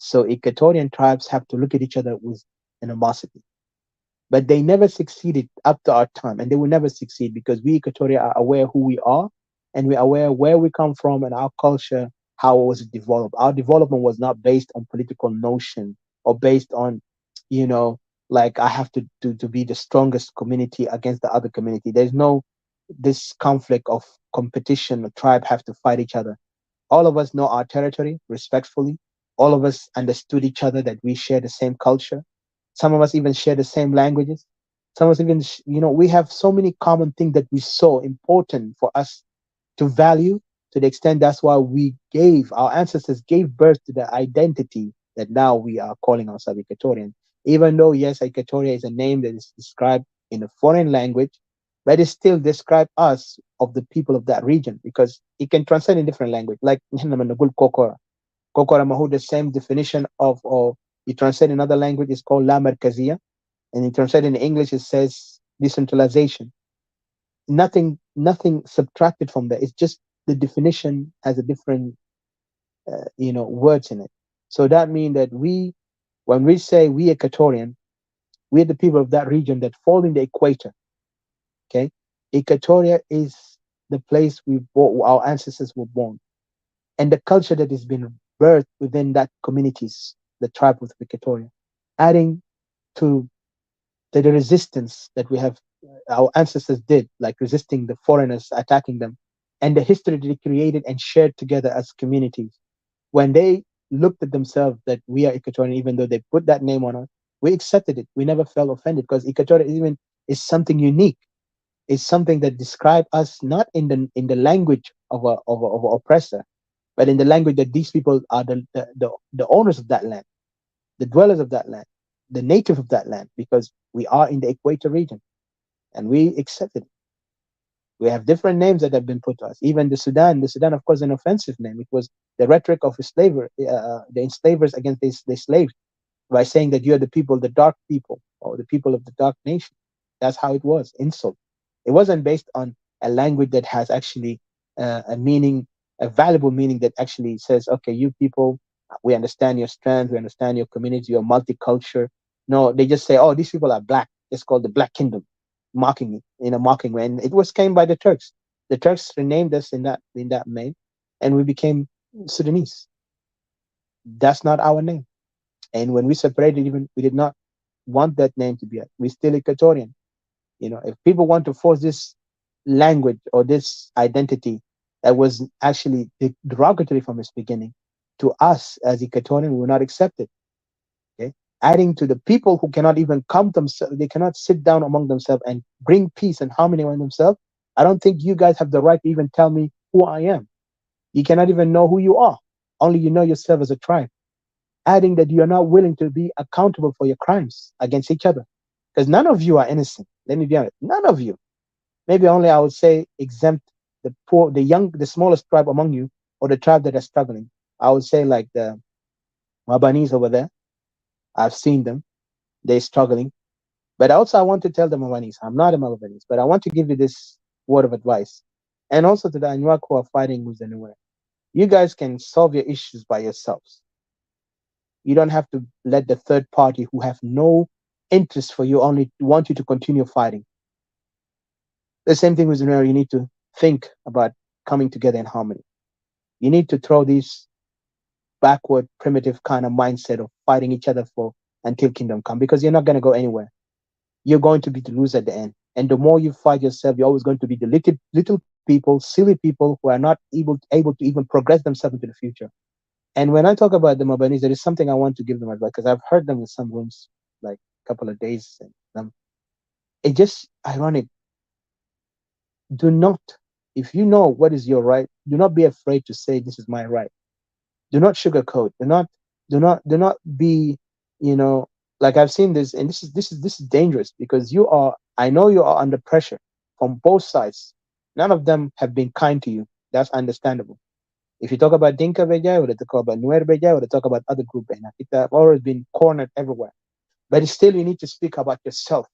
So Equatorian tribes have to look at each other with animosity. But they never succeeded up to our time, and they will never succeed because we Equatoria are aware who we are, and we're aware where we come from and our culture, how it was developed. Our development was not based on political notion or based on, you know, like I have to be the strongest community against the other community. There's no this conflict of competition or tribe have to fight each other. All of us know our territory respectfully. All of us understood each other that we share the same culture. Some of us even share the same languages. Some of us even, we have so many common things that we saw important for us to value to the extent that's why our ancestors gave birth to the identity that now we are calling ourselves Equatorian. Even though, yes, Equatoria is a name that is described in a foreign language, but it still describe us of the people of that region because it can translate in different language. Like Kokora. Kokora Mahu, the same definition of, or you translate in another language, is called La Merkazia. And you translate in English, it says decentralization. Nothing subtracted from that. It's just the definition has a different, words in it. So that means that when we say we Equatorian, we're the people of that region that fall in the equator. Okay, Equatoria is the place our ancestors were born, and the culture that has been birthed within that communities, the tribe of Equatoria, adding to the resistance that we have, our ancestors did, like resisting the foreigners attacking them, and the history that they created and shared together as communities. When they looked at themselves that we are Equatorian, even though they put that name on us, we accepted it. We never felt offended because Equatoria even is something unique. It's something that describes us not in the language of a oppressor, but in the language that these people are the owners of that land, the dwellers of that land, the native of that land, because we are in the equator region and we accepted it. We have different names that have been put to us. Even the Sudan, of course, an offensive name. It was the rhetoric of the enslavers against the slaves by saying that you are the people, the dark people, or the people of the dark nation. That's how it was, insult. It wasn't based on a language that has actually a meaning, a valuable meaning that actually says, okay, you people, we understand your strength, we understand your community, your multicultural. No, they just say, oh, these people are black. It's called the Black Kingdom, mocking it in a mocking way. And it was came by the Turks. The Turks renamed us in that name, and we became Sudanese. That's not our name. And when we separated, even we did not want that name to be us. We're still Equatorian. If people want to force this language or this identity that was actually derogatory from its beginning to us as Equatorian, we will not accept it. Okay, adding to the people who cannot even come themselves, they cannot sit down among themselves and bring peace and harmony among themselves. I don't think you guys have the right to even tell me who I am. You cannot even know who you are. Only you know yourself as a tribe. Adding that you are not willing to be accountable for your crimes against each other. Because none of you are innocent. Let me be honest. None of you. Maybe only I would say exempt the poor, the young, the smallest tribe among you, or the tribe that are struggling. I would say like the Mabanis over there. I've seen them. They're struggling. But also I want to tell the Mabanis, I'm not a Mabanis, but I want to give you this word of advice. And also to the Anuak who are fighting with the Nuer. You guys can solve your issues by yourselves. You don't have to let the third party who have no interest for you only want you to continue fighting. The same thing with Nuer. You need to think about coming together in harmony. You need to throw this backward, primitive kind of mindset of fighting each other for until kingdom come, because you're not going to go anywhere. You're going to be the loser at the end. And the more you fight yourself, you're always going to be the little people, silly people who are not able to even progress themselves into the future. And when I talk about the Mabanis, there is something I want to give them advice because I've heard them in some rooms like a couple of days. And it's just ironic. Do not, if you know what is your right, do not be afraid to say this is my right. Do not sugarcoat. Do not be, you know, like I've seen this, and this is dangerous because you are. I know you are under pressure from both sides. None of them have been kind to you. That's understandable. If you talk about Dinka Beja, or they talk about Nuer Beja, or they talk about other group Beja, it have always been cornered everywhere. But still, you need to speak about yourself.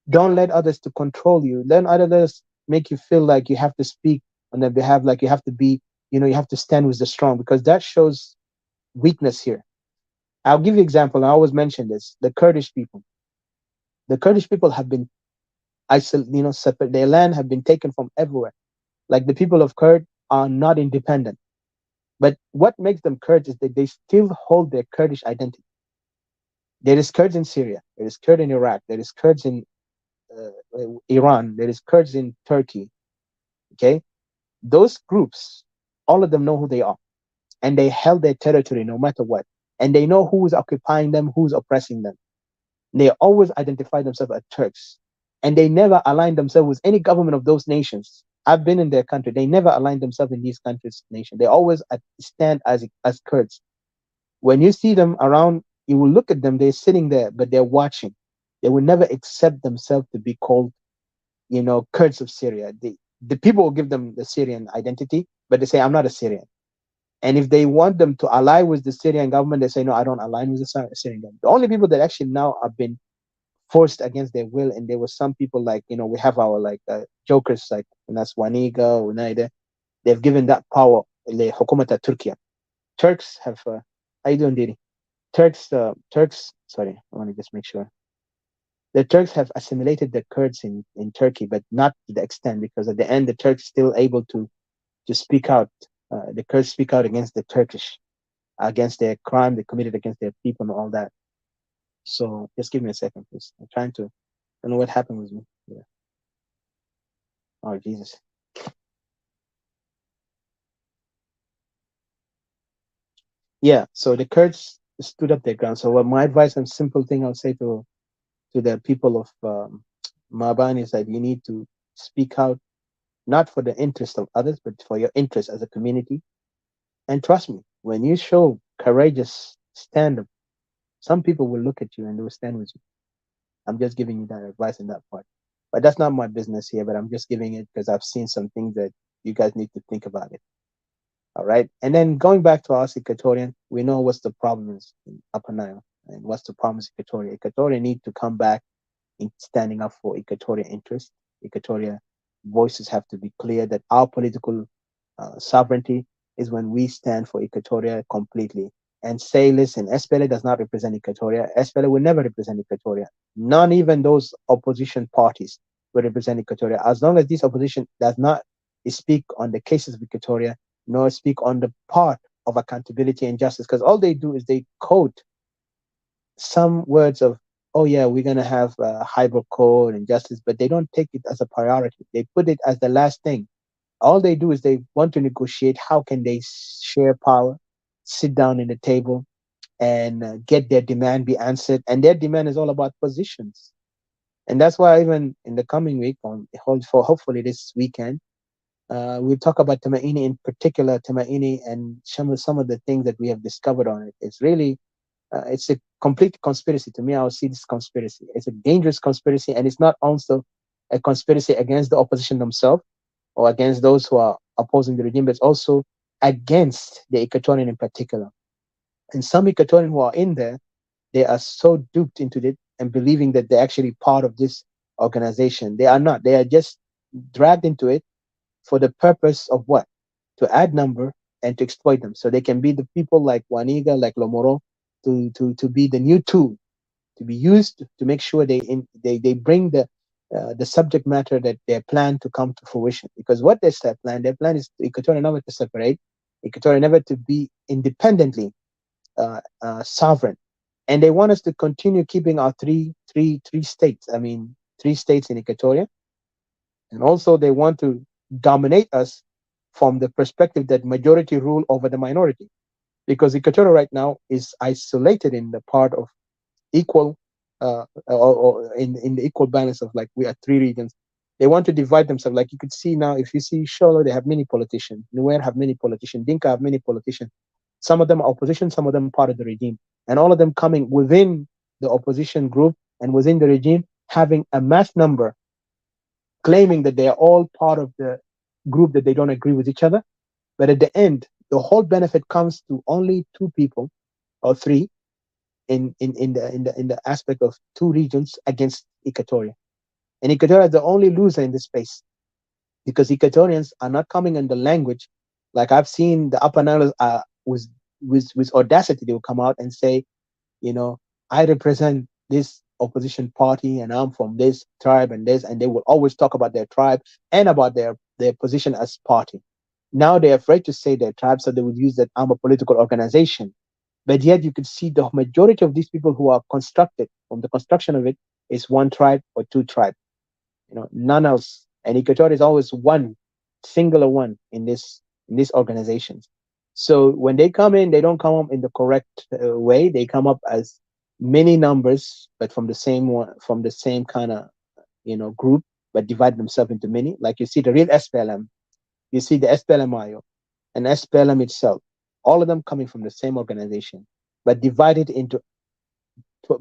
Don't let others to control you. Let others make you feel like you have to speak on their behalf, like you have to be, you have to stand with the strong, because that shows weakness here. I'll give you an example. I always mention this. The Kurdish people. The Kurdish people have been separate. Their land have been taken from everywhere. Like the people of Kurd are not independent. But what makes them Kurds is that they still hold their Kurdish identity. There is Kurds in Syria. There is Kurds in Iraq. There is Kurds in Iran. There is Kurds in Turkey. Okay, those groups, all of them know who they are, and they held their territory no matter what, and they know who is occupying them, who's oppressing them. They always identify themselves as Turks, and they never align themselves with any government of those nations. I've been in their country. They never align themselves in these countries' nation. They always stand as Kurds. When you see them around, you will look at them. They're sitting there, but they're watching. They will never accept themselves to be called, Kurds of Syria. The people will give them the Syrian identity, but they say, I'm not a Syrian. And if they want them to ally with the Syrian government, they say, no, I don't align with the Syrian government. The only people that actually now have been forced against their will, and there were some people like, we have our like jokers like Naswaniga, Unaida, they've given that power, the Hukumata Turkey. Turks have, how you doing, Didi? Turks, sorry, I want to just make sure. The Turks have assimilated the Kurds in Turkey, but not to the extent, because at the end, the Turks still able to speak out. The Kurds speak out against the Turkish, against their crime they committed against their people and all that. So just give me a second, please. I'm trying to. I don't know what happened with me. Yeah. Oh Jesus. Yeah. So the Kurds stood up their ground. So what my advice and simple thing I'll say to the people of Maban is that you need to speak out, not for the interest of others, but for your interest as a community. And trust me, when you show courageous stand up, some people will look at you and they will stand with you. I'm just giving you that advice in that part. But that's not my business here, but I'm just giving it because I've seen some things that you guys need to think about it. All right. And then going back to us, Equatorian, we know what's the problem is in Upper Nile and what's the problem is Equatoria. Equatoria need to come back in standing up for Equatoria interest. Equatoria voices have to be clear that our political sovereignty is when we stand for Equatoria completely and say, listen, SPLA does not represent Equatoria. SPLA will never represent Equatoria. None, even those opposition parties will represent Equatoria. As long as this opposition does not speak on the cases of Equatoria, nor speak on the part of accountability and justice, because all they do is they quote some words of, oh yeah, we're going to have hybrid code and justice, but they don't take it as a priority. They put it as the last thing. All they do is they want to negotiate how can they share power, sit down in the table, and get their demand be answered. And their demand is all about positions. And that's why even in the coming week, for hopefully this weekend, we'll talk about Tamaini in particular, Tamaini and some of the things that we have discovered on it. It's really, it's a complete conspiracy. To me, I would see this conspiracy. It's a dangerous conspiracy, and it's not also a conspiracy against the opposition themselves or against those who are opposing the regime, but it's also against the Equatorian in particular. And some Equatorian who are in there, they are so duped into it and believing that they're actually part of this organization. They are not. They are just dragged into it for the purpose of what? To add number and to exploit them. So they can be the people like Waniga, like Lomoro, to be the new tool to be used to make sure they bring the subject matter that they plan to come to fruition. Because what their plan is Equatorial never to separate, Equatorial never to be independently sovereign, and they want us to continue keeping our three states. I mean, 3 states in Equatoria, and also they want to dominate us from the perspective that majority rule over the minority, because Equatorial right now is isolated in the part of equal or in the equal balance of like we are 3 regions. They want to divide themselves. Like you could see now, if you see Sholo, they have many politicians. Nuer have many politicians. Dinka have many politicians. Some of them are opposition, some of them part of the regime, and all of them coming within the opposition group and within the regime, having a mass number, claiming that they are all part of the group that they don't agree with each other. But at the end, the whole benefit comes to only 2 people or 3 in the aspect of 2 regions against Equatoria. And Equatoria is the only loser in this space because Equatorians are not coming in the language. Like I've seen the Upper Nile with audacity, they will come out and say you know, I represent this opposition party and I'm from this tribe and this, and they will always talk about their tribe and about their position as party. Now they're afraid to say their tribe, so they would use that I'm a political organization. But yet you could see the majority of these people who are constructed from the construction of it is one tribe or two tribes, none else. And Equatorial is always one, singular one in these organizations. So when they come in, they don't come up in the correct way. They come up as many numbers, but from the same one, from the same kind of group, but divide themselves into many. Like you see the real SPLM, you see the SPLMIO and SPLM itself, all of them coming from the same organization, but divided into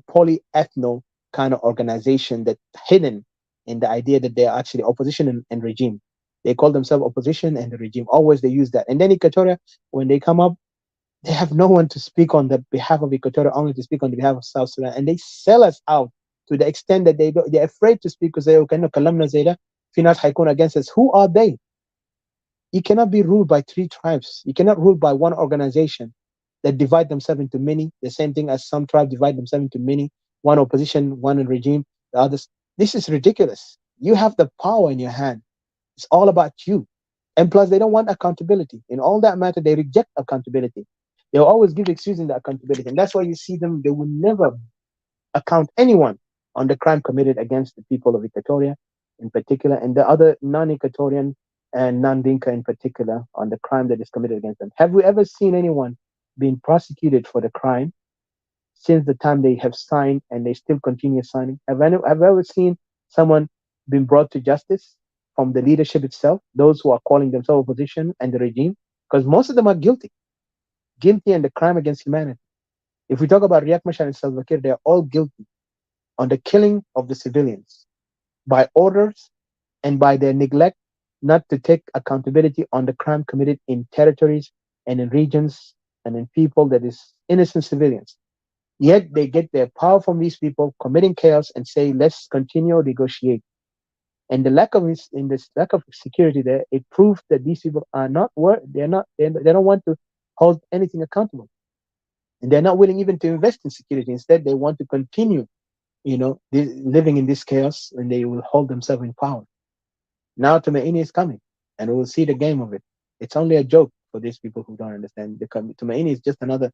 polyethno kind of organization that hidden in the idea that they are actually opposition and regime. They call themselves opposition and the regime. Always they use that. And then Equatoria, when they come up, they have no one to speak on the behalf of Equatoria, only to speak on the behalf of South Sudan. And they sell us out to the extent that they're afraid to speak because they can kalamna zeda, finas haikun against us. Who are they? You cannot be ruled by three tribes. You cannot rule by one organization that divide themselves into many. The same thing as some tribes divide themselves into many. One opposition, one in regime, the others. This is ridiculous. You have the power in your hand. It's all about you. And plus, they don't want accountability. In all that matter, they reject accountability. They'll always give excuse in the accountability. And that's why you see them, they will never account anyone on the crime committed against the people of Equatoria in particular, and the other non-Equatorian and non-Dinka in particular on the crime that is committed against them. Have we ever seen anyone being prosecuted for the crime since the time they have signed and they still continue signing? Have we ever seen someone being brought to justice from the leadership itself, those who are calling themselves opposition and the regime? Because most of them are guilty in the crime against humanity. If we talk about Riek Machar and Salva Kiir, they are all guilty on the killing of the civilians by orders and by their neglect not to take accountability on the crime committed in territories and in regions and in people that is innocent civilians. Yet they get their power from these people committing chaos and say, let's continue negotiate. And the lack of in this lack of security there, it proves that these people are not they don't want to hold anything accountable. And they're not willing even to invest in security. Instead, they want to continue, living in this chaos, and they will hold themselves in power. Now Tumaini is coming, and we will see the game of it. It's only a joke for these people who don't understand. Tumaini is just another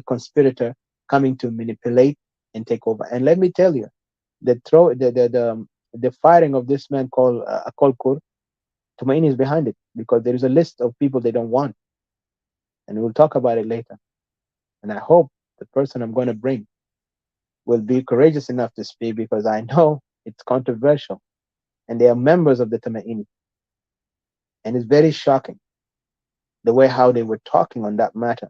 conspirator coming to manipulate and take over. And let me tell you, the firing of this man called Akol Kur, Tumaini is behind it because there is a list of people they don't want, and we'll talk about it later. And I hope the person I'm going to bring will be courageous enough to speak because I know it's controversial, and they are members of the Tumaini. And it's very shocking the way how they were talking on that matter.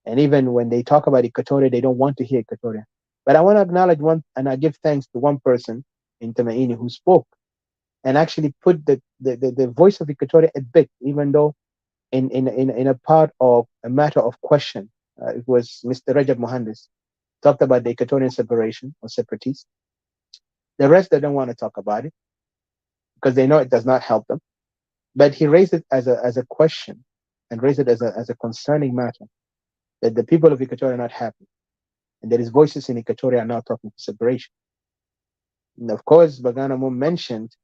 And even when they talk about Equatoria, they don't want to hear Equatoria. But I want to acknowledge one, and I give thanks to one person in Tumaini who spoke and actually put the voice of Equatoria a bit, even though in a part of a matter of question, it was Mr. Rajab Mohandes talked about the Equatorian separation or separatists. The rest, they don't want to talk about it because they know it does not help them. But he raised it as a question and raised it as a concerning matter that the people of Equatoria are not happy. And there is voices in Equatoria are now talking for separation. And of course, Bagana Mum mentioned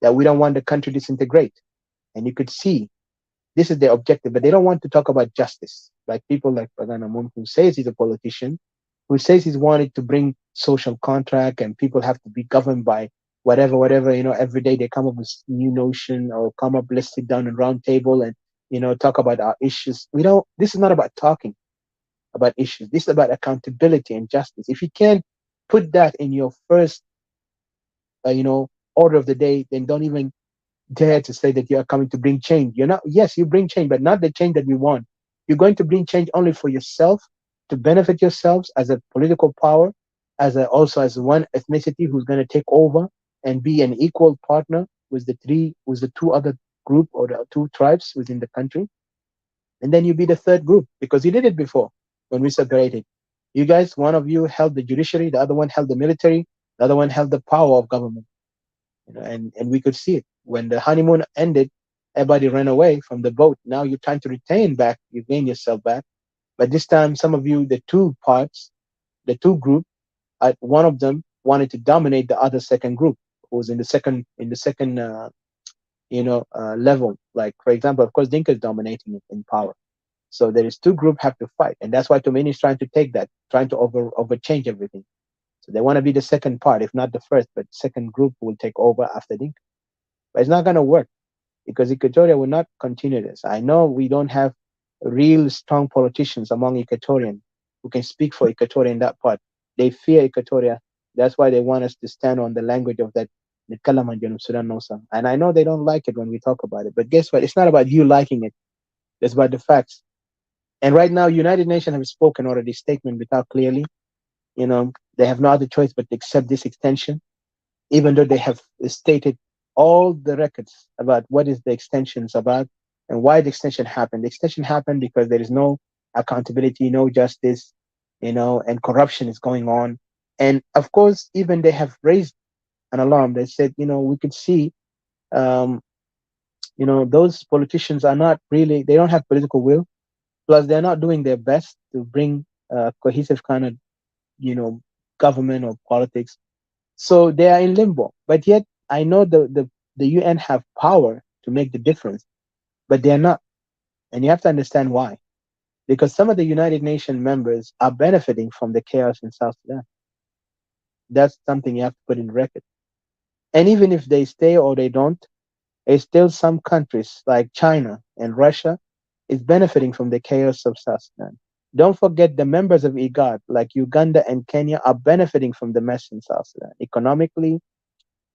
that we don't want the country to disintegrate. And you could see this is their objective, but they don't want to talk about justice. Like people like Bagana Mum, who says he's a politician, who says he's wanted to bring social contract and people have to be governed by whatever, every day they come up with new notion or come up, let's sit down and round table and, talk about our issues. This is not about talking about issues. This is about accountability and justice. If you can't put that in your first, order of the day, then don't even dare to say that you are coming to bring change. You're not, yes, you bring change, but not the change that we want. You're going to bring change only for yourself, to benefit yourselves as a political power, also as one ethnicity who's going to take over and be an equal partner with the two other group or the two tribes within the country. And then you be the third group because you did it before when we separated. You guys, one of you held the judiciary, the other one held the military, the other one held the power of government. And we could see it. When the honeymoon ended, everybody ran away from the boat. Now you're trying to retain back, you gain yourself back. But this time, some of you, the two parts, the two group, one of them wanted to dominate the other second group, who was in the second level. Like for example, of course, Dinka is dominating in power. So there is two groups have to fight, and that's why Tomini is trying to take that, trying to overchange everything. So they want to be the second part, if not the first, but second group will take over after Dinka. But it's not going to work because Equatoria will not continue this. I know we don't have real strong politicians among Equatorians who can speak for Equatoria in that part. They fear Equatoria. That's why they want us to stand on the language of that Nitkalam and Janub Sudan Nosa. And I know they don't like it when we talk about it. But guess what? It's not about you liking it. It's about the facts. And right now, United Nations have spoken already, statement without clearly. They have no other choice but to accept this extension, even though they have stated all the records about what is the extensions about and why the extension happened. The extension happened because there is no accountability, no justice, and corruption is going on. And of course, even they have raised an alarm. They said, we could see, um, those politicians are not really, they don't have political will. Plus, they're not doing their best to bring a cohesive kind of, you know, government or politics. So they are in limbo. But yet, I know the UN have power to make the difference, but they're not. And you have to understand why. Because some of the United Nations members are benefiting from the chaos in South Sudan. That's something you have to put in record. And even if they stay or they don't, there's still some countries like China and Russia is benefiting from the chaos of South Sudan. Don't forget the members of IGAD like Uganda and Kenya are benefiting from the mess in South Sudan economically,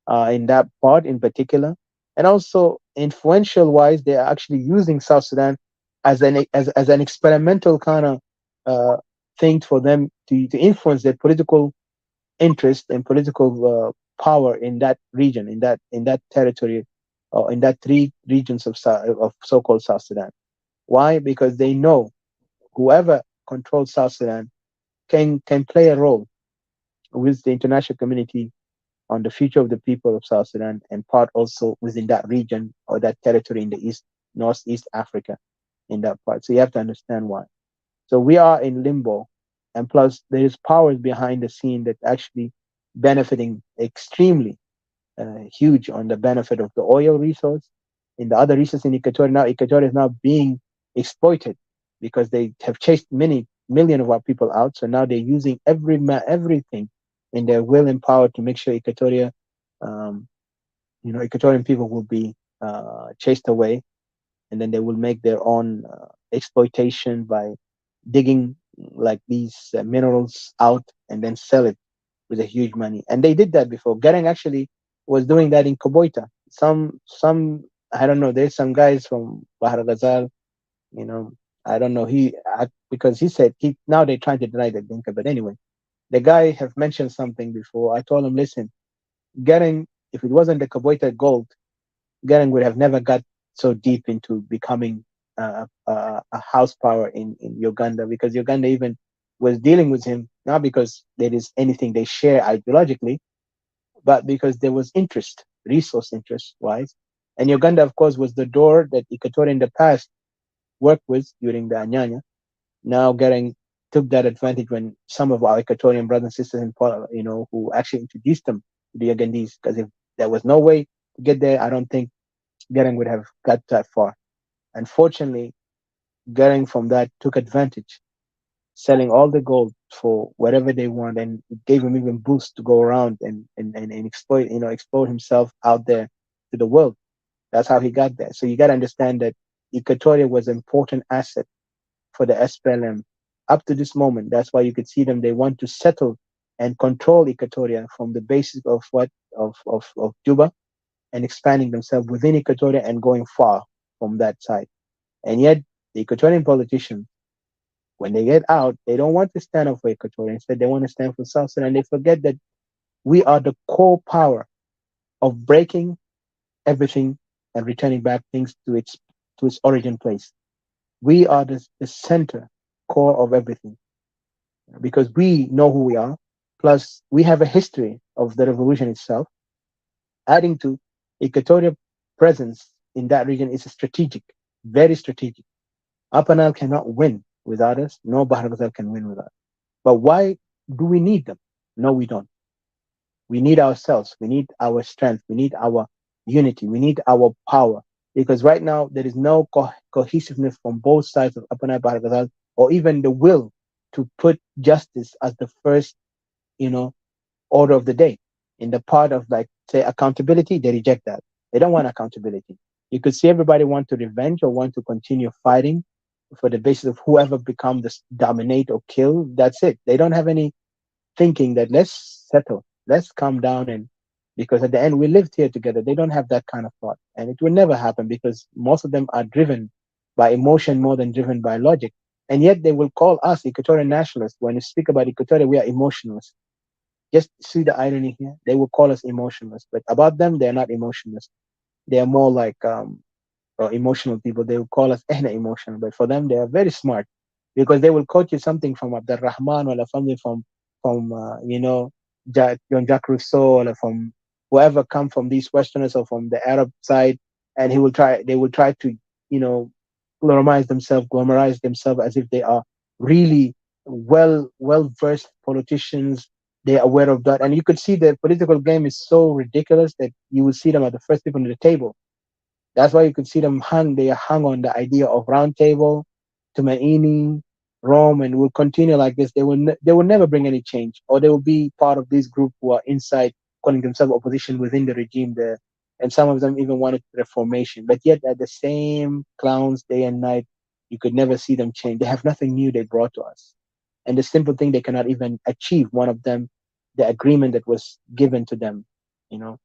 in that part in particular, and also influential wise, they are actually using South Sudan as an experimental kind of uh, thing for them to influence their political interest and political power in that region, in that territory, or in that three regions of so-called South Sudan. Why? Because they know whoever controls South Sudan can play a role with the international community on the future of the people of South Sudan and part also within that region or that territory in the East, Northeast Africa in that part. So you have to understand why. So we are in limbo. And plus, there is powers behind the scene that actually benefiting extremely huge on the benefit of the oil resource. In the other resources in Equatoria is now being exploited because they have chased many million of our people out. So now they're using everything in their will and power to make sure um, Equatorian people will be chased away, and then they will make their own exploitation by digging like these minerals out and then sell it with a huge money. And they did that before. Garang actually was doing that in Koboita. Some I don't know. There's some guys from Bahar Ghazal, you know. I don't know. Because he said he now they're trying to deny that Dinka. But anyway, the guy have mentioned something before. I told him, listen, Garang, if it wasn't the Koboita gold, Garang would have never got so deep into becoming a house power in Uganda, because Uganda even was dealing with him not because there is anything they share ideologically, but because there was interest, resource interest wise. And Uganda, of course, was the door that Equatorial in the past worked with during the Anyanya. Now getting took that advantage when some of our Equatorian brothers and sisters in who actually introduced them to the Ugandese. Because if there was no way to get there, I don't think Goering would have got that far. Unfortunately, Goering from that took advantage, selling all the gold for whatever they want, and it gave him even boost to go around and exploit himself out there to the world. That's how he got there. So you got to understand that Equatoria was an important asset for the SPLM up to this moment. That's why you could see them. They want to settle and control Equatoria from the basis of of Juba, and expanding themselves within Equatoria and going far from that side. And yet, the Equatorian politicians, when they get out, they don't want to stand up for Equatoria. Instead, they want to stand for South Sudan. And they forget that we are the core power of breaking everything and returning back things to its origin place. We are the center core of everything because we know who we are. Plus, we have a history of the revolution itself. Adding to Equatorial presence in that region is strategic, very strategic. Upper Nile cannot win without us. No Bahar Ghazal can win without us. But why? Do we need them? No, we don't. We need ourselves. We need our strength. We need our unity. We need our power. Because right now, there is no cohesiveness from both sides of Upper Nile, Bahar, Ghazal, or even the will to put justice as the first, you know, order of the day. In the part of, like, say, accountability, they reject that. They don't want accountability. You could see everybody want to revenge or want to continue fighting for the basis of whoever become the dominate or kill. That's it. They don't have any thinking that let's settle, let's calm down, and because at the end we lived here together. They don't have that kind of thought, and it will never happen because most of them are driven by emotion more than driven by logic. And yet they will call us Equatorian nationalists. When you speak about Equatoria, we are emotionalists. Just see the irony here. They will call us emotionalists, but about them, they're not emotionalists. They are more like or emotional people. They will call us ehna emotional, but for them, they are very smart because they will quote you something from Abdul Rahman or something from John Jacques Rousseau or from whoever come from these Westerners or from the Arab side, and he will try. They will try to you know glamorize themselves as if they are really well versed politicians. They are aware of that, and you could see the political game is so ridiculous that you will see them at the first people on the table. That's why you could see them hung. They are hung on the idea of round table, Tumaini, Rome, and will continue like this. They will never bring any change, or they will be part of this group who are inside, calling themselves opposition within the regime. There, and some of them even wanted reformation. But yet, at the same clowns day and night, you could never see them change. They have nothing new they brought to us, and the simple thing they cannot even achieve. One of them, the agreement that was given to them, you know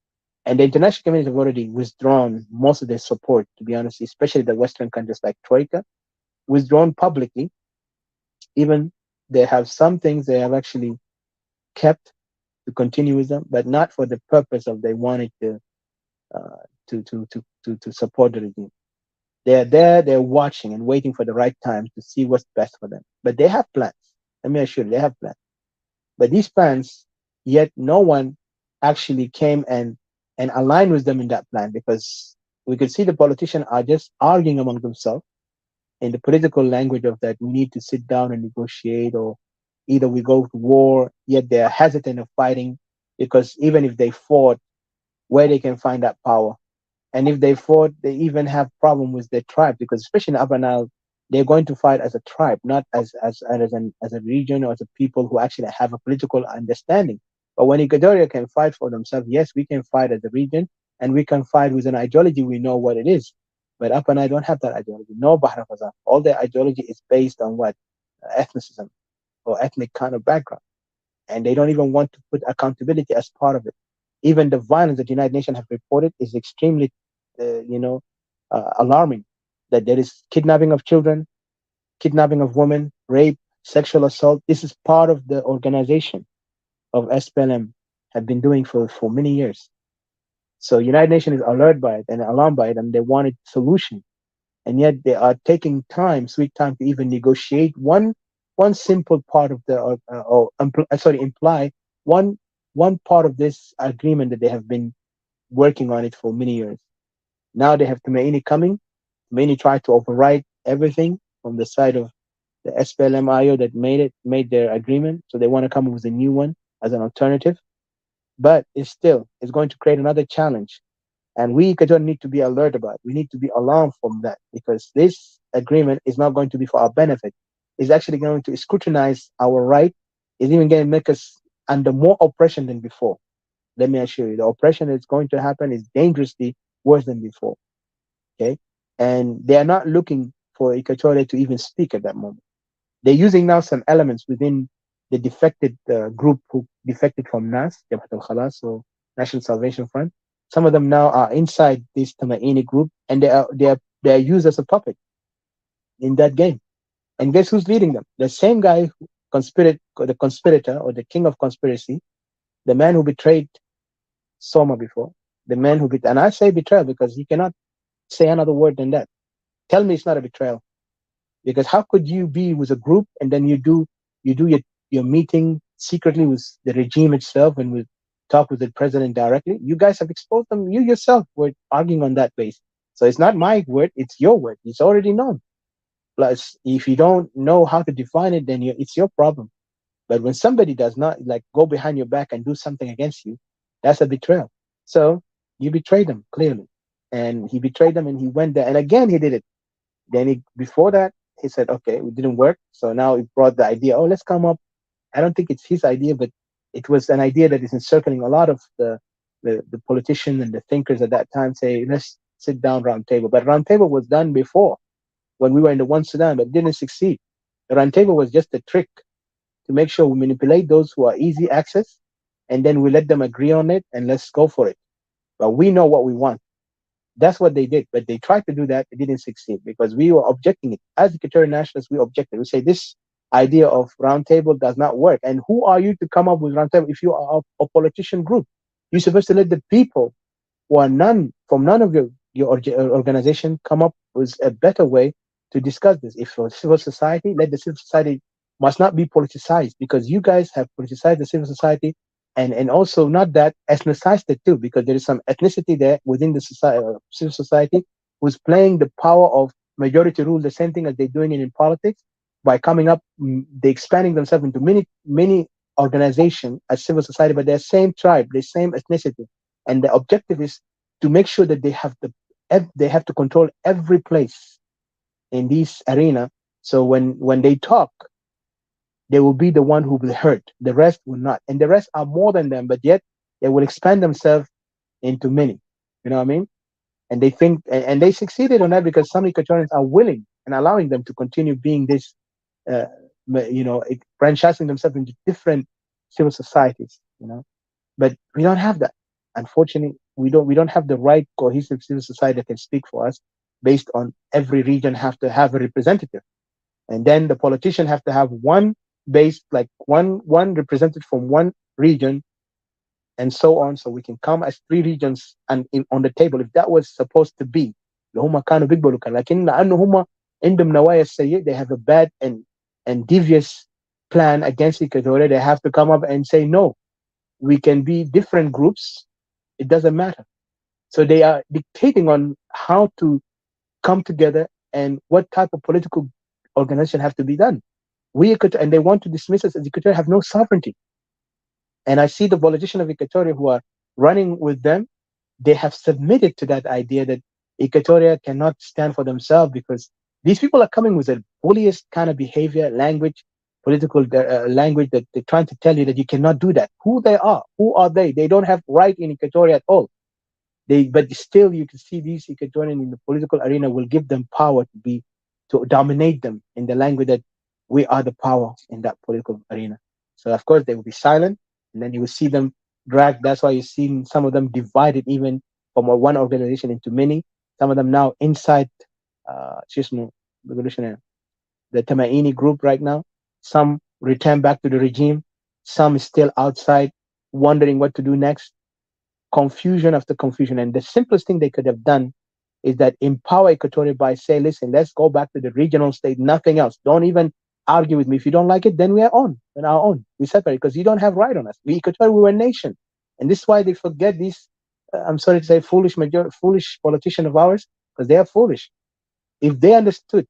and the international community have already withdrawn most of their support, to be honest, especially the Western countries like Troika, withdrawn publicly. Even they have some things they have actually kept to continue with them, but not for the purpose of they wanted to support the regime. They're there, they're watching and waiting for the right time to see what's best for them. But they have plans. Let me assure you, they have plans. But these plans, yet no one actually came and aligned with them in that plan because we could see the politicians are just arguing among themselves in the political language of that we need to sit down and negotiate, or either we go to war, yet they're hesitant of fighting because even if they fought, where they can find that power. And if they fought, they even have problem with their tribe because especially in Upper Nile, they're going to fight as a tribe, not as a region or as a people who actually have a political understanding. But when Equatoria can fight for themselves, yes, we can fight as a region and we can fight with an ideology. We know what it is. But Upper Nile don't have that ideology. No Bahar Fazan. All their ideology is based on what? Ethnicism or ethnic kind of background. And they don't even want to put accountability as part of it. Even the violence that the United Nations have reported is extremely, alarming. That there is kidnapping of children, kidnapping of women, rape, sexual assault. This is part of the organization of SPLM have been doing for many years. So United Nations is alert by it and alarmed by it, and they wanted solution. And yet they are taking time, sweet time, to even negotiate one simple part of the imply one one part of this agreement that they have been working on it for many years. Now they have Tumaini coming. Tumaini tried to override everything from the side of the SPLM-IO that made their agreement. So they want to come up with a new one as an alternative. But it's going to create another challenge. And we Ecuadorians need to be alert about it. We need to be alarmed from that because this agreement is not going to be for our benefit. It's actually going to scrutinize our right. It's even going to make us under more oppression than before. Let me assure you, the oppression that's going to happen is dangerously worse than before. Okay, and they are not looking for Equatoria to even speak at that moment. They're using now some elements within the defected group who defected from NAS, Jabhat al Khalas, or National Salvation Front. Some of them now are inside this Tamaini group, and they are used as a puppet in that game. And guess who's leading them? The same guy who the conspirator or the king of conspiracy, the man who betrayed Soma before, the man and I say betrayal because he cannot say another word than that. Tell me it's not a betrayal. Because how could you be with a group and then you do your meeting secretly with the regime itself and with talk with the president directly? You guys have exposed them. You yourself were arguing on that base. So it's not my word, it's your word. It's already known. Plus, if you don't know how to define it, then it's your problem. But when somebody does not like go behind your back and do something against you, that's a betrayal. So you betrayed them clearly, and he betrayed them, and he went there, and again he did it. Then he before that he said, okay, it didn't work. So now he brought the idea. Oh, let's come up. I don't think it's his idea, but it was an idea that is encircling a lot of the politicians and the thinkers at that time. Say, let's sit down round table. But round table was done before when we were in the one Sudan, but it didn't succeed. The round table was just a trick to make sure we manipulate those who are easy access, and then we let them agree on it and let's go for it. But we know what we want. That's what they did. But they tried to do that. It didn't succeed because we were objecting it. As Equatorial nationalists, we objected. We say this idea of roundtable does not work. And who are you to come up with roundtable if you are a politician group? You're supposed to let the people who are none of your organization come up with a better way to discuss this. If for civil society, let the civil society must not be politicized because you guys have politicized the civil society and also not that ethnicized it too because there is some ethnicity there within the society, civil society who's playing the power of majority rule, the same thing as they're doing it in politics by coming up, they expanding themselves into many organization as civil society, but they're same tribe, the same ethnicity, and the objective is to make sure that they have to control every place in this arena. So when they talk, they will be the one who will hurt. The rest will not, and the rest are more than them, but yet they will expand themselves into many. You know what I mean? And they think, and they succeeded on that because some Equatorians are willing and allowing them to continue being this, uh, franchising themselves into different civil societies. But we don't have that. Unfortunately, we don't have the right cohesive civil society that can speak for us based on every region have to have a representative. And then the politician have to have one base, like one representative from one region and so on, so we can come as three regions and on the table. If that was supposed to be, هم كانوا بيقبلوا كان لكن لأنه هم عندهم نوايا سيء, they have a bad and devious plan against Equatoria, they have to come up and say no, we can be different groups, it doesn't matter. So they are dictating on how to come together and what type of political organization have to be done. And they want to dismiss us as Equatoria have no sovereignty. And I see the politicians of Equatoria who are running with them, they have submitted to that idea that Equatoria cannot stand for themselves because these people are coming with a bulliest kind of behavior, language, political language that they're trying to tell you that you cannot do that. Who are they? They don't have right in Equatoria at all. But still, you can see these Equatorians in the political arena will give them power to dominate them in the language that we are the power in that political arena. So of course they will be silent, and then you will see them drag. That's why you've seen some of them divided even from one organization into many. Some of them now inside Chismo Revolutionary, the Tamaini group right now. Some return back to the regime. Some still outside, wondering what to do next. Confusion after confusion. And the simplest thing they could have done is that empower Equatoria by saying, listen, let's go back to the regional state, nothing else. Don't even argue with me. If you don't like it, then we are on our own. We separate because you don't have right on us. Equatoria, we were a nation. And this is why they forget these, I'm sorry to say, foolish politician of ours, because they are foolish. If they understood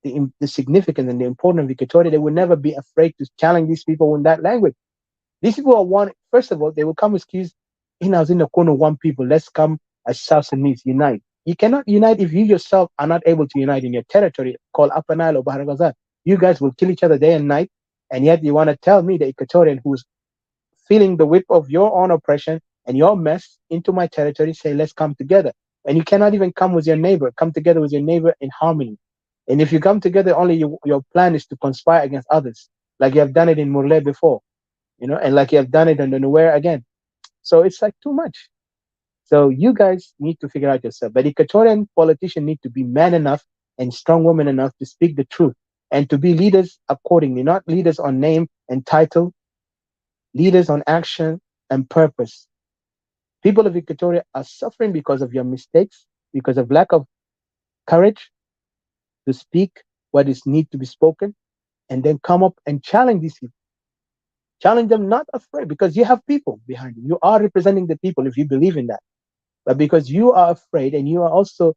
the significance and the importance of Equatoria, they would never be afraid to challenge these people in that language. These people are one, first of all, they will come excuse, in us in the corner, one people, let's come as South Sudanese, unite. You cannot unite if you yourself are not able to unite in your territory called Upper Nile or Bahar Ghazal. You guys will kill each other day and night, and yet you want to tell me, the Equatorian who's feeling the whip of your own oppression and your mess into my territory, say, let's come together. And you cannot even come with your neighbor, come together with your neighbor in harmony. And if you come together, only your plan is to conspire against others, like you have done it in Murle before, and like you have done it in the Nuer again. So it's like too much. So you guys need to figure out yourself. But Equatorian politicians need to be man enough and strong woman enough to speak the truth and to be leaders accordingly, not leaders on name and title, leaders on action and purpose. People of Equatoria are suffering because of your mistakes, because of lack of courage to speak what is need to be spoken, and then come up and challenge these people. Challenge them, not afraid, because you have people behind you. You are representing the people if you believe in that. But because you are afraid and you are also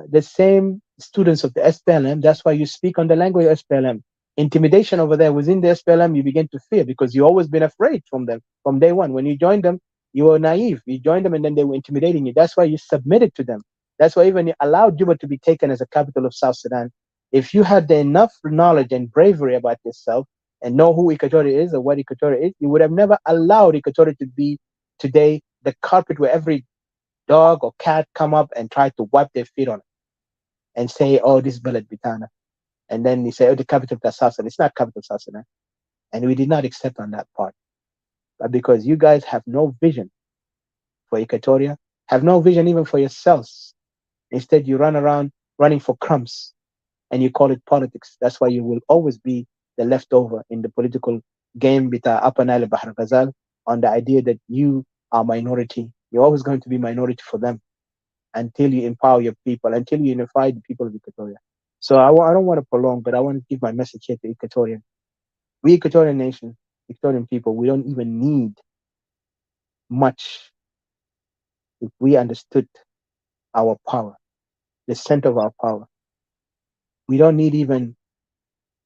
the same students of the SPLM, that's why you speak on the language of SPLM. Intimidation over there within the SPLM, you begin to fear because you always been afraid from them from day one. When you joined them, you were naive. You joined them and then they were intimidating you. That's why you submitted to them. That's why even you allowed Juba to be taken as a capital of South Sudan. If you had the enough knowledge and bravery about yourself and know who Equatoria is or what Equatoria is, you would have never allowed Equatoria to be today the carpet where every dog or cat come up and try to wipe their feet on it and say, oh, this is Balad Bitana. And then you say, oh, the capital of South Sudan. It's not capital of South Sudan. And we did not accept on that part. But because you guys have no vision for Equatoria, have no vision even for yourselves. Instead, you run around running for crumbs and you call it politics. That's why you will always be the leftover in the political game with Upper Nile Bahar Ghazal on the idea that you are minority. You're always going to be minority for them until you empower your people, until you unify the people of Equatoria. So I don't want to prolong, but I want to give my message here to Equatorian. We Equatorian nation, Equatorian people, we don't even need much if we understood our power, the center of our power. We don't need even,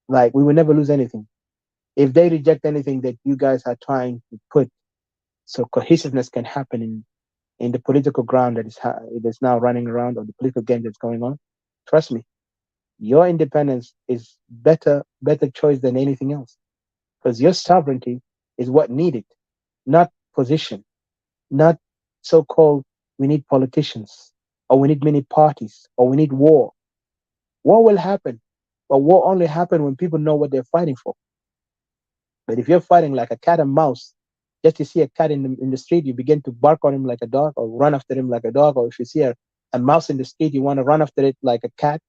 like, we will never lose anything. If they reject anything that you guys are trying to put so cohesiveness can happen in the political ground that is now running around, or the political game that's going on, trust me, your independence is better choice than anything else, because your sovereignty is what needed, not position, not so-called we need politicians, or we need many parties, or we need war. War will happen, but war only happen when people know what they're fighting for. But if you're fighting like a cat and mouse, just to see a cat in the street, you begin to bark on him like a dog, or run after him like a dog, or if you see a mouse in the street, you want to run after it like a cat,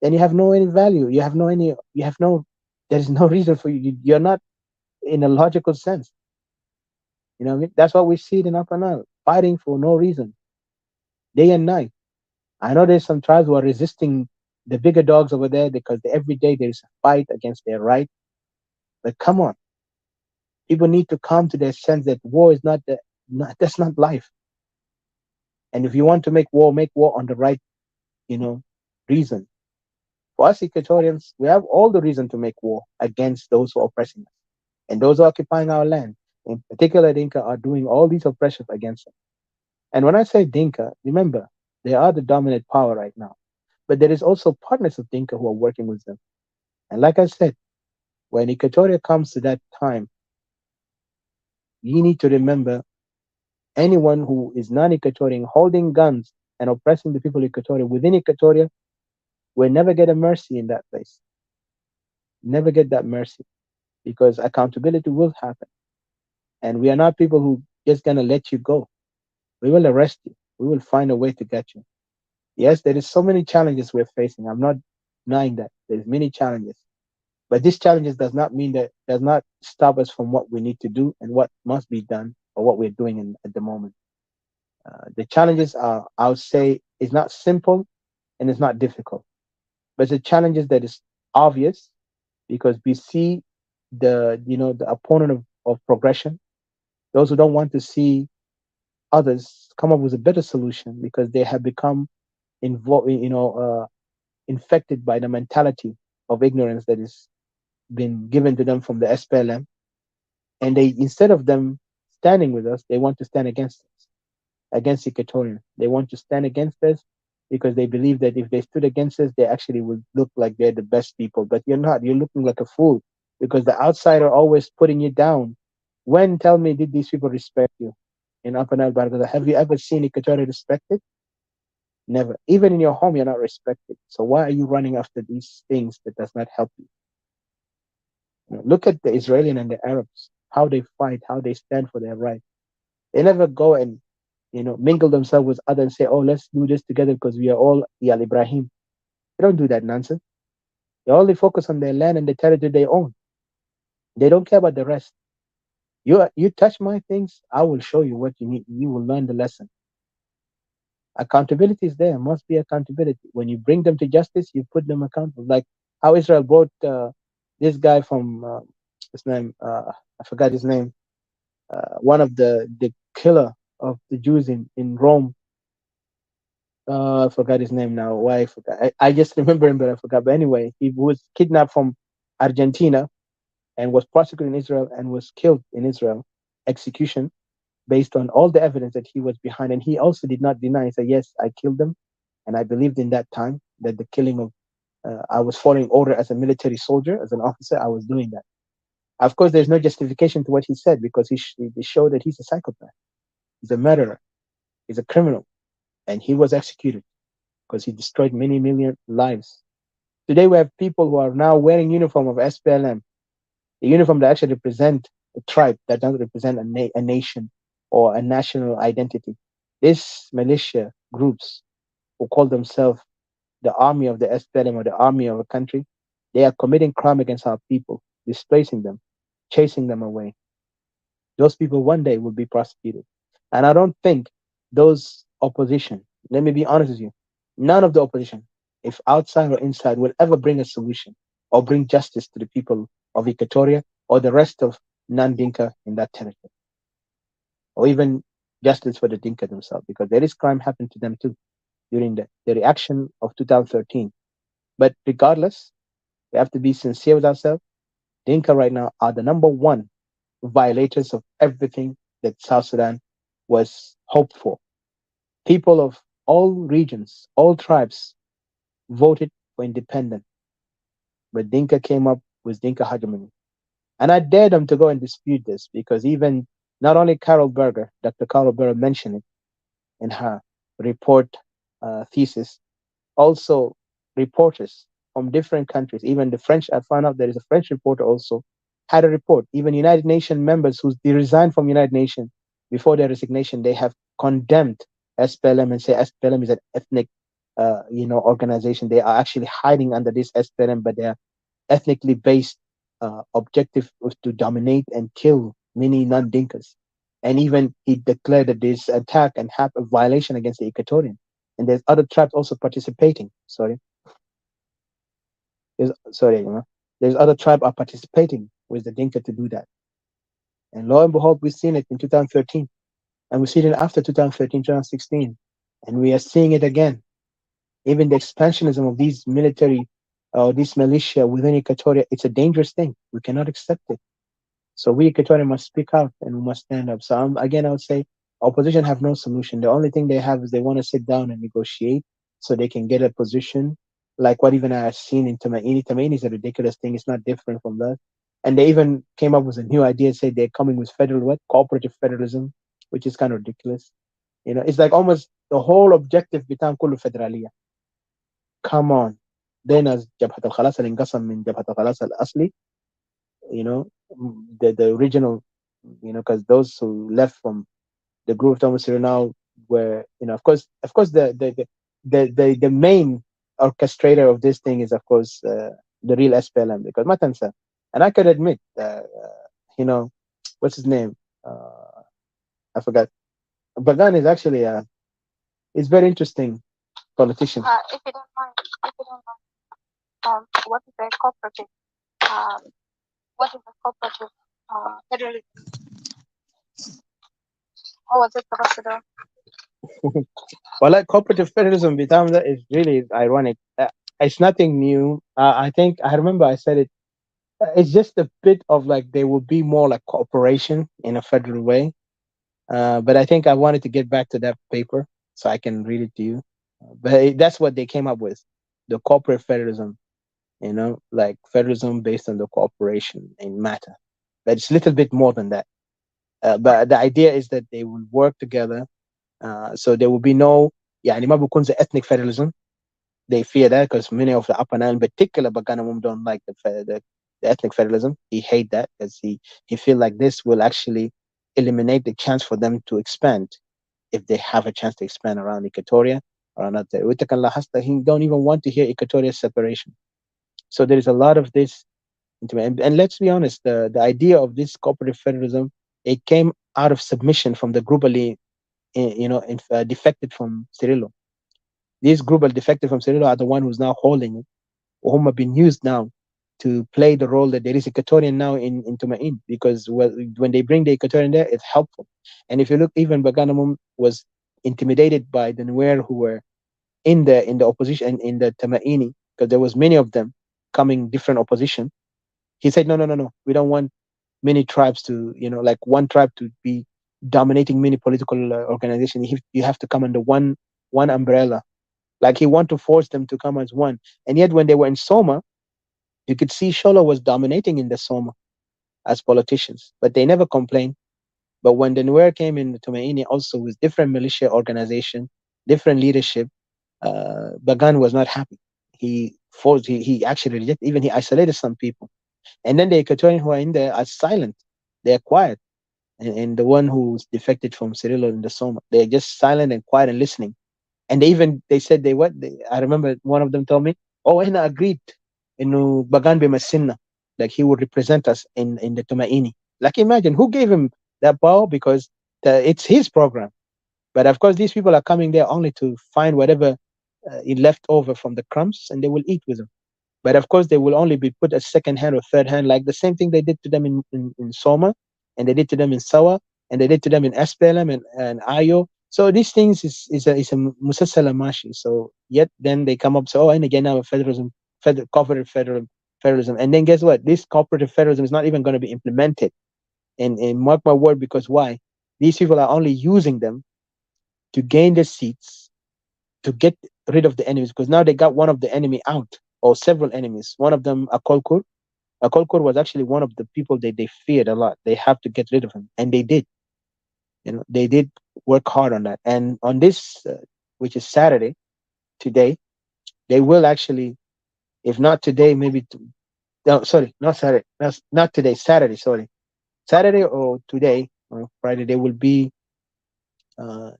then you have no any value. You have no, there is no reason for you. You're not in a logical sense. You know what I mean? That's what we see it in Upper Nile, fighting for no reason, day and night. I know there's some tribes who are resisting the bigger dogs over there because every day there's a fight against their right. But come on, people need to come to their sense that war is that's not life. And if you want to make war on the right, you know, reason. For us Equatorians, we have all the reason to make war against those who are oppressing us and those who are occupying our land. In particular, Dinka are doing all these oppressions against us. And when I say Dinka, remember, they are the dominant power right now. But there is also partners of Dinka who are working with them. And like I said, when Equatoria comes to that time, you need to remember anyone who is non-Equatorian holding guns and oppressing the people of Equatoria within Equatoria will never get a mercy in that place. Never get that mercy, because accountability will happen. And we are not people who just gonna let you go. We will arrest you. We will find a way to get you. Yes, there is so many challenges we're facing. I'm not denying that. There's many challenges. But these challenges does not stop us from what we need to do and what must be done, or what we're doing at the moment. The challenges are, I would say, is not simple and it's not difficult, but the challenges that is obvious, because we see the opponent of progression, those who don't want to see others come up with a better solution because they have become involved, infected by the mentality of ignorance that is been given to them from the SPLM, and they, instead of them standing with us, they want to stand against us, against Equatorians. They want to stand against us because they believe that if they stood against us, they actually would look like they're the best people. But you're not. You're looking like a fool because the outsider always putting you down. When, tell me, did these people respect you in Upper Nile Bargada? Have you ever seen Equatorial respected? Never. Even in your home, you're not respected. So why are you running after these things that does not help you? Look at the Israeli and the Arabs, how they fight, how they stand for their right. They never go and mingle themselves with others and say, "Oh, let's do this together because we are all Yal Ibrahim." They don't do that nonsense. They only focus on their land and the territory they own. They don't care about the rest. You touch my things, I will show you what you need. You will learn the lesson. Accountability is there. Must be accountability. When you bring them to justice, you put them accountable. Like how Israel brought this guy from his name. I forgot his name. One of the killer of the Jews in Rome. I forgot his name now. Why I forgot? I just remember him, but I forgot. But anyway, he was kidnapped from Argentina and was prosecuted in Israel and was killed in Israel, execution based on all the evidence that he was behind. And he also did not deny. He said, yes, I killed them. And I believed in that time that the killing of, I was following order as a military soldier, as an officer, I was doing that. Of course, there's no justification to what he said because he showed that he's a psychopath. He's a murderer. He's a criminal. And he was executed because he destroyed many million lives. Today, we have people who are now wearing uniform of SPLM, the uniform that actually represent a tribe that doesn't represent a nation or a national identity. These militia groups who call themselves the army of the SPLM or the army of a country, they are committing crime against our people, displacing them, chasing them away. Those people one day will be prosecuted. And I don't think those opposition, let me be honest with you, none of the opposition, if outside or inside, will ever bring a solution or bring justice to the people of Equatoria or the rest of non-Dinka in that territory, or even justice for the Dinka themselves, because there is crime happened to them too during the reaction of 2013. But regardless, we have to be sincere with ourselves. Dinka right now are the number one violators of everything that South Sudan was hoped for. People of all regions, all tribes voted for independence, but Dinka came up with Dinka hegemony. And I dare them to go and dispute this because even not only Carol Berger, Dr. Carol Berger mentioned it in her report thesis, also reporters from different countries, even the French, I found out there is a French reporter also had a report. Even United Nations members who they resigned from United Nations before their resignation, they have condemned SPLM and say SPLM is an ethnic, organization. They are actually hiding under this SPLM, but they are ethnically based objective was to dominate and kill many non-Dinkas. And even he declared that this attack and have a violation against the Equatorian. And there's other tribes also participating. There's other tribe are participating with the Dinka to do that. And lo and behold, we've seen it in 2013, and we've seen it after 2013, 2016, and we are seeing it again. Even the expansionism of these military, these militia within Equatoria, it's a dangerous thing. We cannot accept it. So we Equatorians must speak out and we must stand up. So again, I would say opposition have no solution. The only thing they have is they want to sit down and negotiate so they can get a position like what even I have seen in Tumaini. Tumaini is a ridiculous thing. It's not different from that. And they even came up with a new idea, say they're coming with federal what? Cooperative federalism, which is kind of ridiculous. It's like almost the whole objective بتاعهم كله فederالية. Come on. Then as جبهة الخلاص اللي انقسم من جبهة الخلاص الأصلي, you know, the original, because those who left from the group of Thomas now were, of course, the main orchestrator of this thing is, of course, the real SPLM, because Matansa, and I could admit, what's his name? I forgot. Bagan is actually is very interesting politician. If you don't mind, what is the cooperative? What is the cooperative federalism? What was it supposed to do? Well, like cooperative federalism, Vitamda is really ironic. It's nothing new. I think I remember I said it. It's just a bit of like there will be more like cooperation in a federal way. But I think I wanted to get back to that paper so I can read it to you. But that's what they came up with, the corporate federalism. Like federalism based on the cooperation in matter. But it's a little bit more than that. But the idea is that they will work together. So there will be no, يعني ما بيكون زي ethnic federalism. They fear that because many of the Upper Nile, in particular, Baganamum don't like the ethnic federalism. He hate that because he feel like this will actually eliminate the chance for them to expand if they have a chance to expand around Equatoria or another. He don't even want to hear Equatoria separation. So there is a lot of this. And let's be honest, the idea of this cooperative federalism, it came out of submission from the Grubali, defected from Cirillo. These Grubal defected from Cirillo are the one who's now holding it, or whom have been used now to play the role that there is Equatorian now in Tumain, because when they bring the Equatorian there, it's helpful. And if you look, even Baganamum was intimidated by the Nuer who were in the opposition in the Tamaini, because there was many of them coming different opposition. He said, no, no, no, no. We don't want many tribes to, like one tribe to be dominating many political organizations. You have to come under one umbrella. Like he want to force them to come as one. And yet, when they were in Soma, you could see Sholo was dominating in the Soma as politicians, but they never complained. But when the Nuer came in Tumaini, also with different militia organization, different leadership, Bagan was not happy. He forced, he actually rejected, even he isolated some people. And then the Equatorian who are in there are silent. They're quiet. And the one who's defected from Cirillo in the Soma, they're just silent and quiet and listening. And they said I remember one of them told me, oh, Hina agreed Bagan be Masinna, like he would represent us in the Tumaini. Like imagine who gave him that power, because it's his program. But of course, these people are coming there only to find whatever is left over from the crumbs, and they will eat with them. But of course, they will only be put as second hand or third hand, like the same thing they did to them in Soma, and they did to them in Sawa, and they did to them in SPLM and Ayo. So these things is a musassala mashi. So yet then they come up, so, oh, and again now federalism, cooperative federalism. And then guess what? This cooperative federalism is not even going to be implemented. And mark my word, because why? These people are only using them to gain the seats, to get rid of the enemies, because now they got one of the enemy out, or several enemies. One of them, Akolkur. Akolkur was actually one of the people they feared a lot. They have to get rid of him, and they did. They did work hard on that. And on this, which is Saturday, today, they will actually, if not today, maybe. No, sorry, not Saturday. Not today. Saturday. Sorry, Saturday or today or Friday. They will be.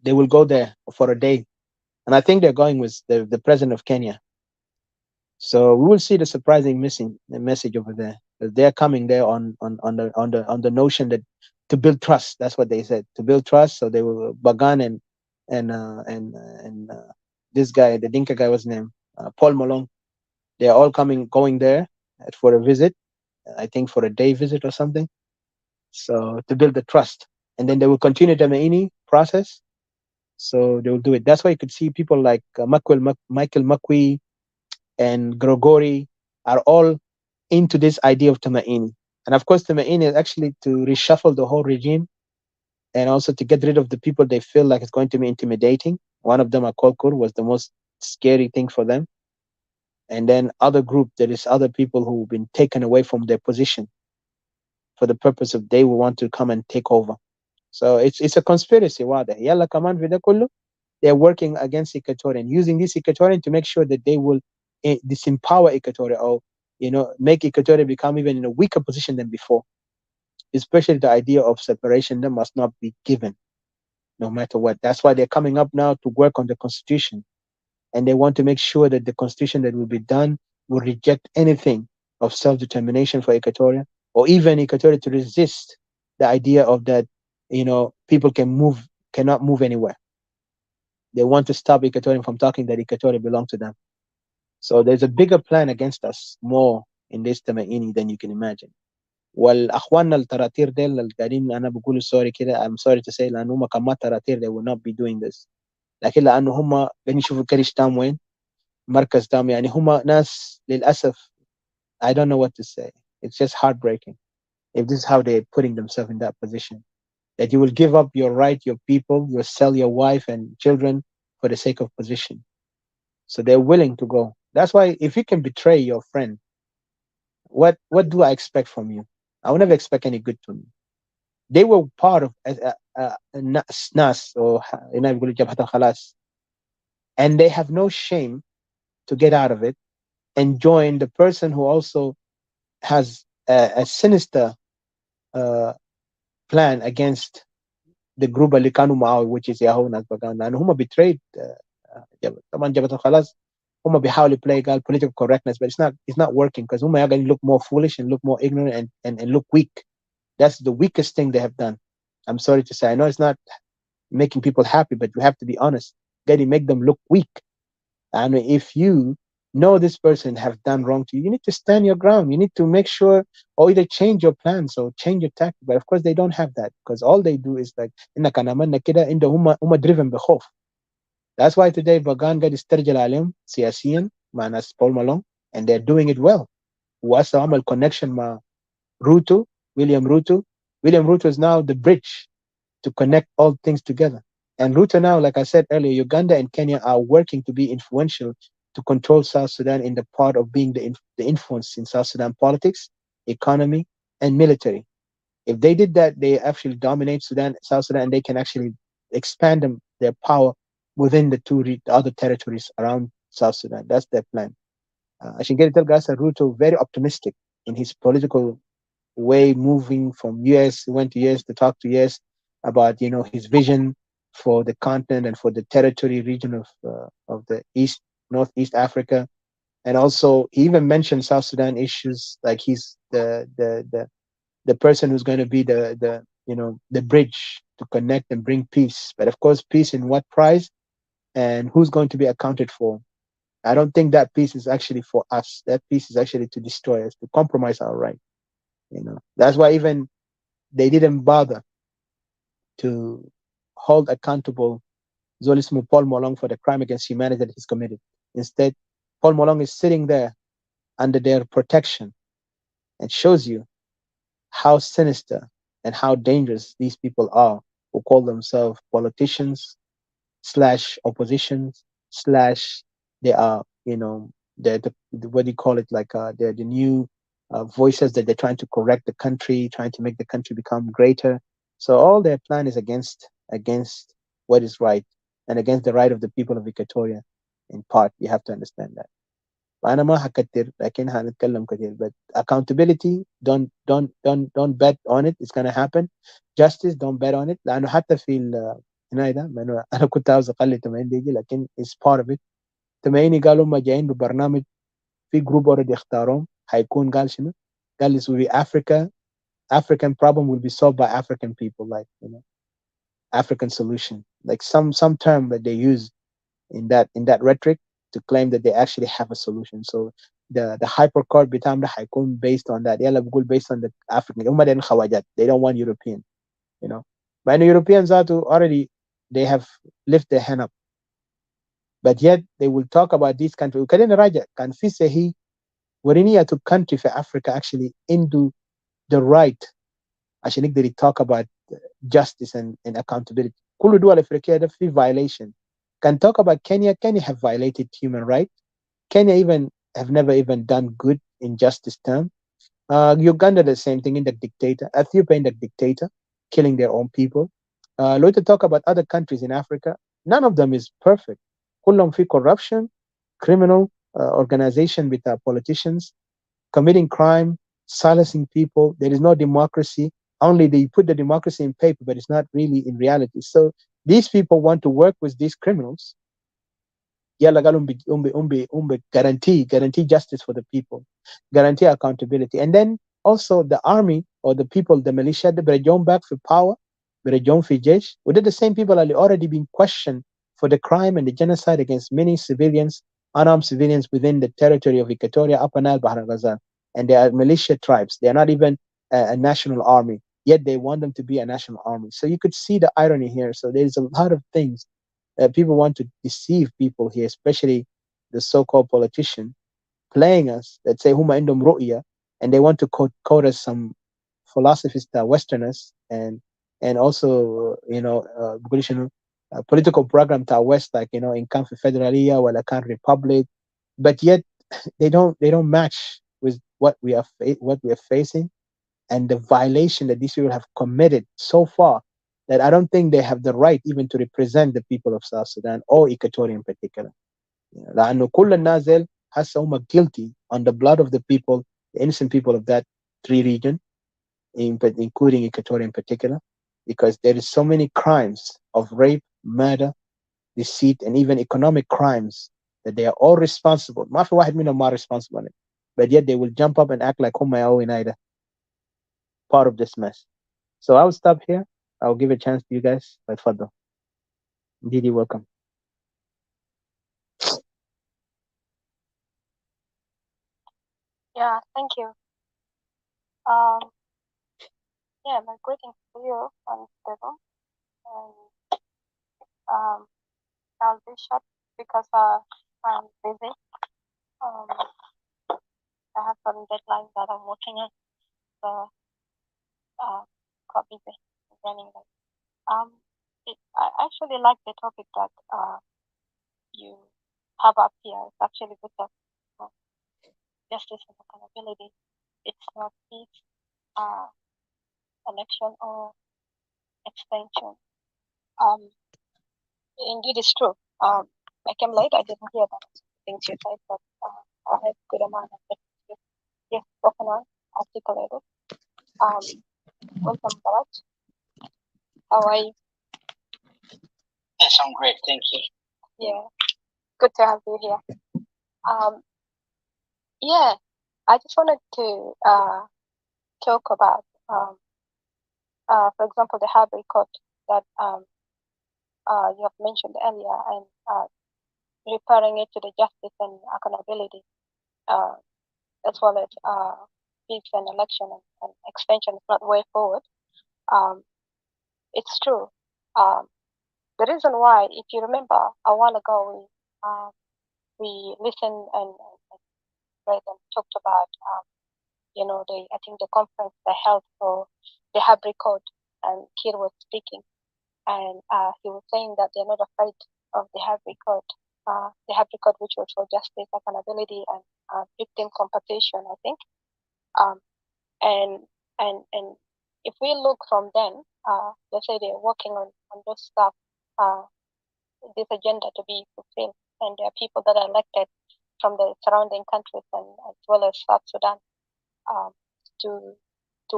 They will go there for a day, and I think they're going with the president of Kenya. So we will see the surprising missing the message over there. They're coming there on the notion that to build trust. That's what they said, to build trust. So they will Bagan and this guy, the Dinka guy, was named Paul Malone. They're all going there for a visit. I think for a day visit or something. So to build the trust, and then they will continue the Maini process. So they will do it. That's why you could see people like Michael Makwi and Grigori are all into this idea of Tumaini. And of course, Tumaini is actually to reshuffle the whole regime, and also to get rid of the people they feel like it's going to be intimidating. One of them, Akolkur, was the most scary thing for them. And then other group, there is other people who've been taken away from their position for the purpose of they will want to come and take over. So it's a conspiracy. Yalla kaman vida kullu. They're working against Equatorian, using this Equatorian to make sure that they will disempower Equatoria, or make Equatoria become even in a weaker position than before. Especially the idea of separation that must not be given, no matter what. That's why they're coming up now to work on the constitution, and they want to make sure that the constitution that will be done will reject anything of self-determination for Equatoria, or even Equatoria to resist the idea of that people cannot move anywhere. They want to stop Equatorian from talking that Equatoria belongs to them. So there's a bigger plan against us, more in this Tamaini than you can imagine. والاخواننا التراتير ديل القاعدين انا بقول سوري كده I'm sorry to say لانه هم كمان تراتير they will not be doing this. لكن لانه هم قاعدين يشوفوا الكرش تام وين، مركز تام، يعني هم ناس للاسف. I don't know what to say. It's just heartbreaking if this is how they're putting themselves in that position, that you will give up your right, your people, you will sell your wife and children for the sake of position. So they're willing to go. That's why if you can betray your friend, what do I expect from you? I will never expect any good from you. They were part of NAS, or Jabhat al-Khalas, and they have no shame to get out of it and join the person who also has a sinister plan against the group Alikanu Ma'awi, which is Yahoo Nazbaganda, and whom betrayed Jabhat al-Khalas. Huma بيحاول play political correctness, but it's not working, because Huma are going to look more foolish and look more ignorant and look weak. That's the weakest thing they have done. I'm sorry to say. I know it's not making people happy, but you have to be honest. Got to make them look weak. And if you know this person have done wrong to you, you need to stand your ground. You need to make sure, or either change your plans or change your tactic. But of course, they don't have that, because all they do is like, إنك عملنا كده إنه هم driven بخوف. That's why today Bagan قاعد يسترجل عليهم سياسيا مع ناس Paul Malone, and they're doing it well. وهسه عمل connection مع Ruto, William Ruto. William Ruto is now the bridge to connect all things together. And Ruto now, like I said earlier, Uganda and Kenya are working to be influential to control South Sudan in the part of being the influence in South Sudan politics, economy, and military. If they did that, they actually dominate Sudan, South Sudan, and they can actually expand their power within the other territories around South Sudan. That's their plan. I should get to tell Gasa Ruto very optimistic in his political way, moving from US, he went to US to talk to US about his vision for the continent and for the territory region of the East Northeast Africa. And also he even mentioned South Sudan issues, like he's the person who's going to be the bridge to connect and bring peace. But of course, peace in what price, and who's going to be accounted for? I don't think that peace is actually for us. That peace is actually to destroy us, to compromise our right. That's why even they didn't bother to hold accountable Zolismo Paul Molong for the crime against humanity that he's committed. Instead, Paul Molong is sitting there under their protection, and shows you how sinister and how dangerous these people are, who call themselves politicians slash opposition slash they are, the what do you call it, like they're the new voices that they're trying to correct the country, trying to make the country become greater. So all their plan is against what is right, and against the right of the people of Equatoria. In part, you have to understand that. فأنا ما هكتر لكن هنتكلم كتير. But accountability, don't bet on it, it's gonna happen. Justice, don't bet on it. لأنه حتى في هنا ده أنا كنت عاوز أقلل 80 دقيقة، لكن it's part of it. 80 قالوا هم جايين ببرنامج في جروب already اختاروهم، هيكون قال شنو؟ قال this will be African problem will be solved by African people, like African solution, like some term that they use in that rhetoric to claim that they actually have a solution. So the hypercore بتاعهم هيكون based on that. يلا بقول based on the African. هم دين خواجات. They don't want European, you know. But the Europeans are to already, they have lift their hand up. But yet they will talk about these countries. وكلنا راجع كان في سهي وريني to country for Africa actually into the right عشان يقدر talk about justice and accountability. كل دول أفريقيا ده في violation. Can talk about Kenya have violated human rights. Kenya even have never even done good in justice term. Uganda the same thing, in the dictator. Ethiopia in the dictator, killing their own people. Let us talk about other countries in Africa. None of them is perfect. كلهم في corruption, criminal organization with politicians, committing crime, silencing people. There is no democracy. Only they put the democracy in paper, but it's not really in reality. So these people want to work with these criminals. Yalla gal guarantee justice for the people, guarantee accountability. And then also the army or the people, the militia, the Berejong back for power, Berejong for jesh. We did the same people are already being questioned for the crime and the genocide against many civilians, unarmed civilians within the territory of Equatoria, Upper Nile, Bahar Ghazal. And they are militia tribes. They are not even a national army, yet they want them to be a national army. So you could see the irony here. So there's a lot of things people want to deceive people here, especially the so-called politician, playing us. Let's say huma indom ru'ya, and they want to quote us some philosophists, Westerners, and also political program to West, like in Country Federalia or Lacan Republic, but yet they don't match with what we are facing, and the violation that these people have committed so far, that I don't think they have the right even to represent the people of South Sudan or Equatoria in particular. لأنه كل الناس ديل هسه هم guilty on the blood of the people, the innocent people of that three region, including Equatoria in particular, because there is so many crimes of rape, murder, deceit, and even economic crimes that they are all responsible. ما في واحد منهم ما responsible on it. But yet they will jump up and act like هم يا part of this mess. So I'll stop here. I'll give a chance to you guys. But further, Didi, welcome. Yeah, thank you. Um, yeah, my greetings to you and Stephen. And I'll be short because I'm busy. Um, I have some deadlines that I'm working on. quite busy running late. I actually like the topic that you have up here. It's actually good that uh, justice and accountability. It's not peace, election, or extension. Indeed, it's true. I came late. I didn't hear that things you said, but I had good amount of it. Yes, spoken on, articulated. Welcome, Bharat. How are you? Yes, I'm great. Thank you. Yeah, good to have you here. Yeah, I just wanted to talk about, for example, the Harvey Court that you have mentioned earlier, and referring it to the justice and accountability, as well as peace and election and extension is not way forward. It's true. The reason why, if you remember, a while ago we listened and read and talked about, I think the conference they held for the Harvey Court, and Kir was speaking, and he was saying that they're not afraid of the Harvey Court. The Harvey Court, which was for justice, accountability, and victim compensation, I think. And if we look from then, they say they're working on those stuff, this agenda to be fulfilled, and there are people that are elected from the surrounding countries and as well as South Sudan to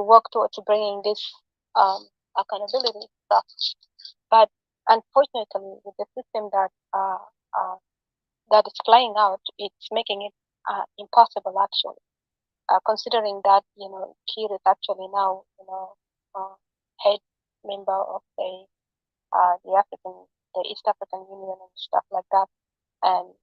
work towards bringing this accountability stuff. But unfortunately, with the system that is playing out, it's making it impossible actually. Considering that Kir is actually now head member of the East African Union and stuff like that, and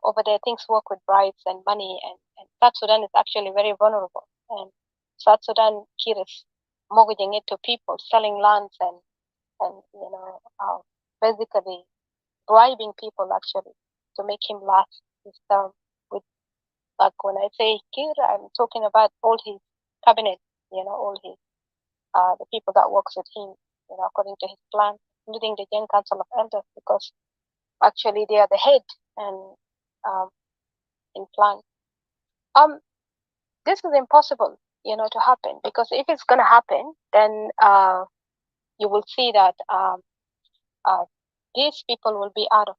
over there things work with bribes and money, and South Sudan is actually very vulnerable, and South Sudan Kir is mortgaging it to people, selling lands, and basically bribing people actually to make him last his term. With, like, when I say Kir, I'm talking about all his cabinet, all his the people that works with him, according to his plan, including the Gen Council of Elders, because actually they are the head and in plan. This is impossible, to happen, because if it's gonna happen, then you will see that these people will be out of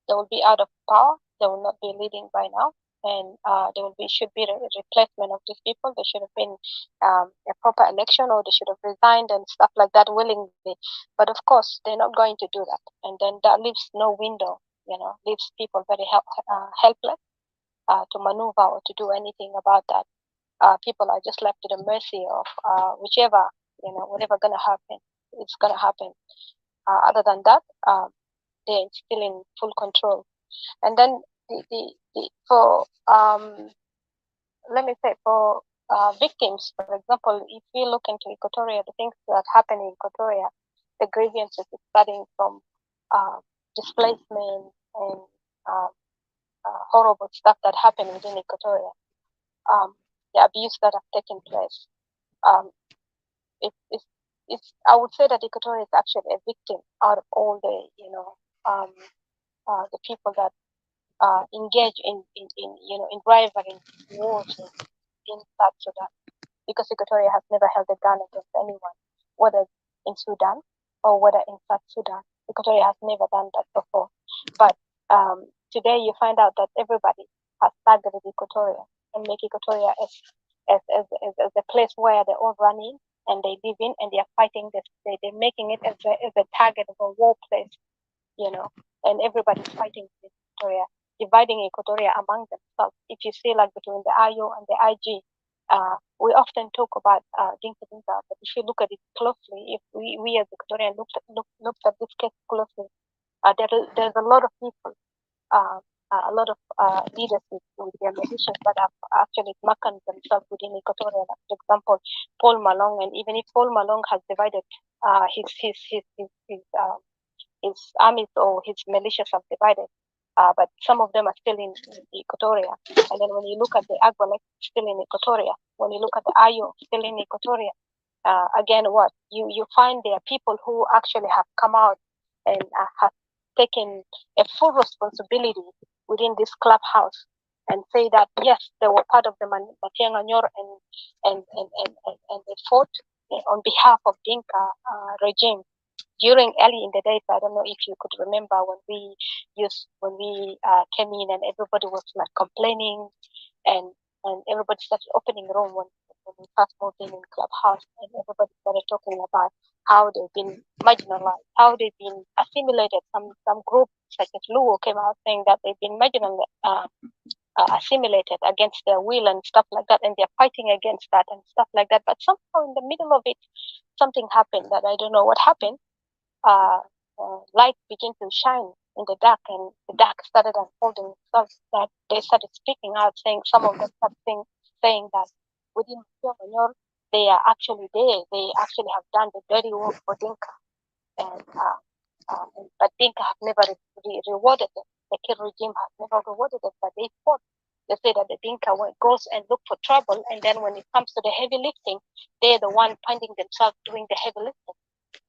they will be out of power. They will not be leading by now, and there should be a replacement of these people. There should have been a proper election, or they should have resigned and stuff like that willingly. But of course, they're not going to do that, and then that leaves no window. Leaves people very helpless to maneuver or to do anything about that. People are just left to the mercy of whichever, whatever gonna happen, it's gonna happen. Other than that, they're still in full control. And then for let me say, for victims, for example, if we look into Equatoria, the things that happen in Equatoria, the grievances starting from displacement and horrible stuff that happen within Equatoria, the abuse that have taken place. It's I would say that Equatoria is actually a victim out of all the the people that engage in rivalry wars in South Sudan, because Equatoria has never held a gun against anyone, whether in Sudan or whether in South Sudan. Equatoria has never done that before. But today you find out that everybody has targeted Equatoria and make Equatoria as a place where they all run in and they live in, and they are fighting this. They're making it as a target of a war place, and everybody's fighting Equatoria, dividing Equatoria among themselves. If you see, like, between the IO and the IG, we often talk about Dinka Dinka, but if you look at it closely, if we as Equatorian looked at this case closely, there's a lot of people, a lot of leaders with their militias that have actually marked themselves within Equatoria. Like, for example, Paul Malong, and even if Paul Malong has divided his armies, or his militias have divided, but some of them are still in Equatoria. And then when you look at the Agwalek, still in Equatoria. When you look at the Ayo, still in Equatoria. Again, what you find there are people who actually have come out and have taken a full responsibility within this clubhouse and say that yes, they were part of the Matianganyor and they fought on behalf of Dinka regime during early in the days. I don't know if you could remember when we came in and everybody was like complaining and everybody started opening room when we first moved in clubhouse, and everybody started talking about how they've been marginalized, how they've been assimilated. Some group such as Luo came out saying that they've been assimilated against their will and stuff like that, and they're fighting against that and stuff like that. But somehow in the middle of it, something happened that I don't know what happened. Light began to shine in the dark, and the dark started unfolding itself. That they started speaking out, saying some of them started saying that within Manyor, they are actually there. They actually have done the dirty work for Dinka, and but Dinka have never rewarded them. The Kir regime has never rewarded them, but they fought. They say that the Dinka goes and look for trouble, and then when it comes to the heavy lifting, they're the one finding themselves doing the heavy lifting.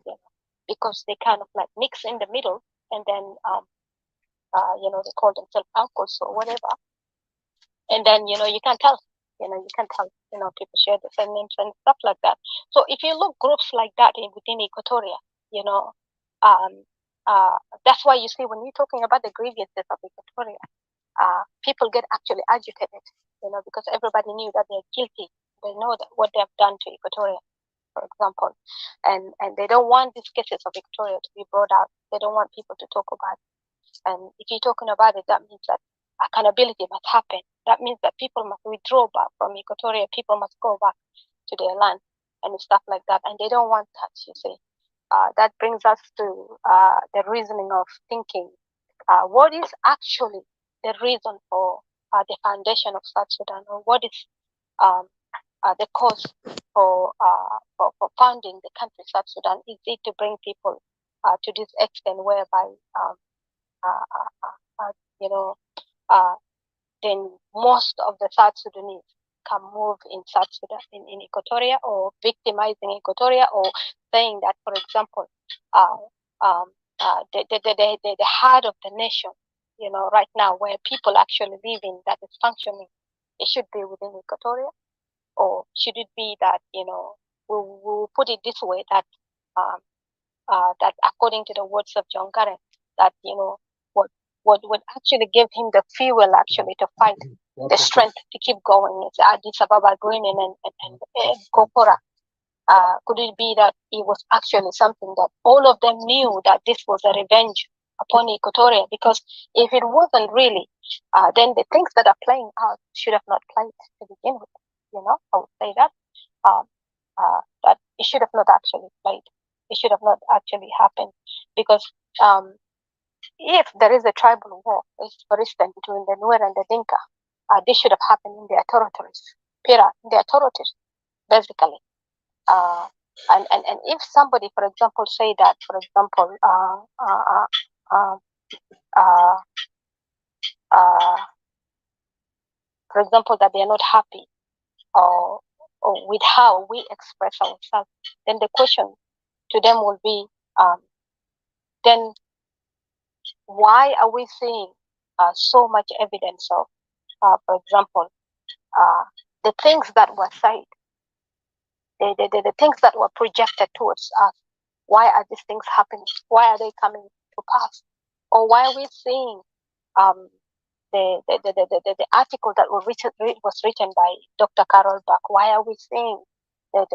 You know, because they kind of like mix in the middle, and then they call themselves uncles or whatever, and then you can't tell. People share the same names and stuff like that. So if you look groups like that within Equatoria, that's why you see when you're talking about the grievances of Equatoria, people get actually agitated, because everybody knew that they're guilty. They know that what they have done to Equatoria, for example, and they don't want these cases of Victoria to be brought out. They don't want people to talk about it. And if you're talking about it, that means that accountability must happen. That means that people must withdraw back from Equatoria. People must go back to their land and stuff like that. And they don't want that, you see. That brings us to the reasoning of thinking. What is actually the reason for the foundation of South Sudan, or what is the cause for founding the country South Sudan? Is it to bring people to this extent whereby then most of the South Sudanese can move in South Sudan, in Equatoria, or victimizing Equatoria, or saying that, for example, the heart of the nation, right now, where people actually live in, that is functioning, it should be within Equatoria? Or should it be that, we'll put it this way, that that according to the words of John Garrett, that, what would actually give him the fuel actually to fight, the strength to keep going, is Addis Ababa Agreement and Kokora. Could it be that it was actually something that all of them knew that this was a revenge upon Equatoria? Because if it wasn't really, then the things that are playing out should have not played to begin with. I would say that that it should have not actually played. It should have not actually happened, because if there is a tribal war, for instance, between the Nuer and the Dinka, this should have happened in their territories, in their territories, basically. And if somebody, for example, say that, for example, that they are not happy or with how we express ourselves, then the question to them will be, then why are we seeing so much evidence of, for example, the things that were said, the things that were projected towards us? Why are these things happening? Why are they coming to pass? Or why are we seeing the article that was written by Dr. Carol Buck? Why are we seeing the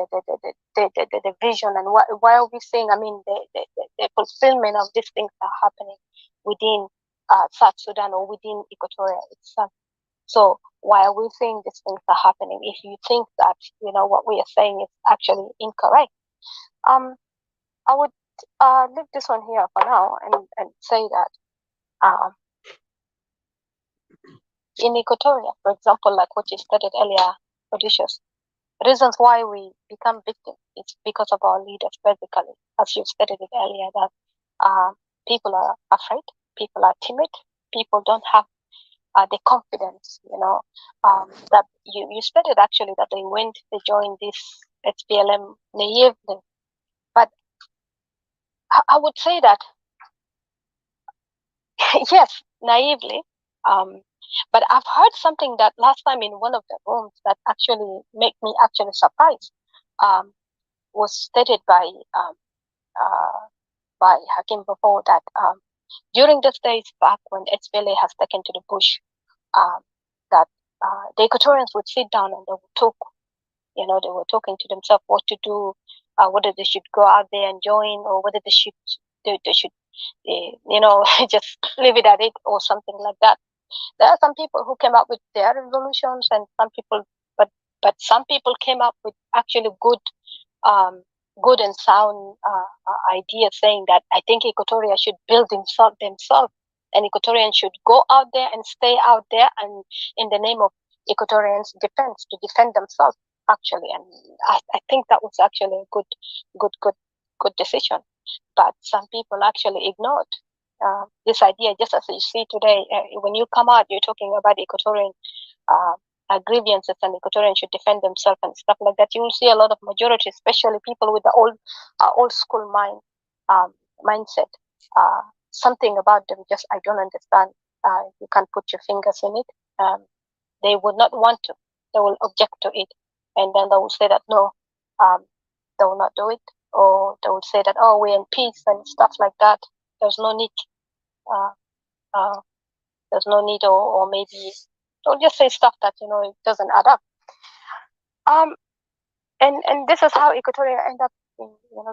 vision, and why are we seeing, the fulfillment of these things are happening within South Sudan or within Equatoria itself? So why are we seeing these things are happening? If you think that what we are saying is actually incorrect, I would leave this one here for now and say that in Equatoria, for example, like what you stated earlier, Odysseus, reasons why we become victims is because of our leaders, basically, as you stated it earlier, that people are afraid, people are timid, people don't have the confidence, that you stated actually that they joined this SPLM naively. But I would say that, yes, naively. But I've heard something that last time in one of the rooms that actually made me actually surprised. Was stated by Hakim before that during those days back when SPLA has taken to the bush, um, that the Equatorians would sit down and they would talk. They were talking to themselves what to do, whether they should go out there and join, or whether they should just leave it at it or something like that. There are some people who came up with their resolutions, and some people, but some people came up with actually um, good and sound ideas, saying that I think Equatoria should build themselves, and Equatorians should go out there and stay out there, and in the name of Equatorians' defense, to defend themselves, actually. And I think that was actually a good decision. But some people actually ignored this idea, just as you see today. When you come out, you're talking about Equatorian grievances, and Equatorians should defend themselves and stuff like that. You will see a lot of majority, especially people with the old school mindset. Something about them, just I don't understand. You can't put your fingers in it. They would not want to. They will object to it, and then they will say that no, they will not do it, or they will say that, oh, we're in peace and stuff like that. There's no need. Uh, uh, there's no need, or maybe they'll just say stuff that it doesn't add up. And this is how Equatoria end up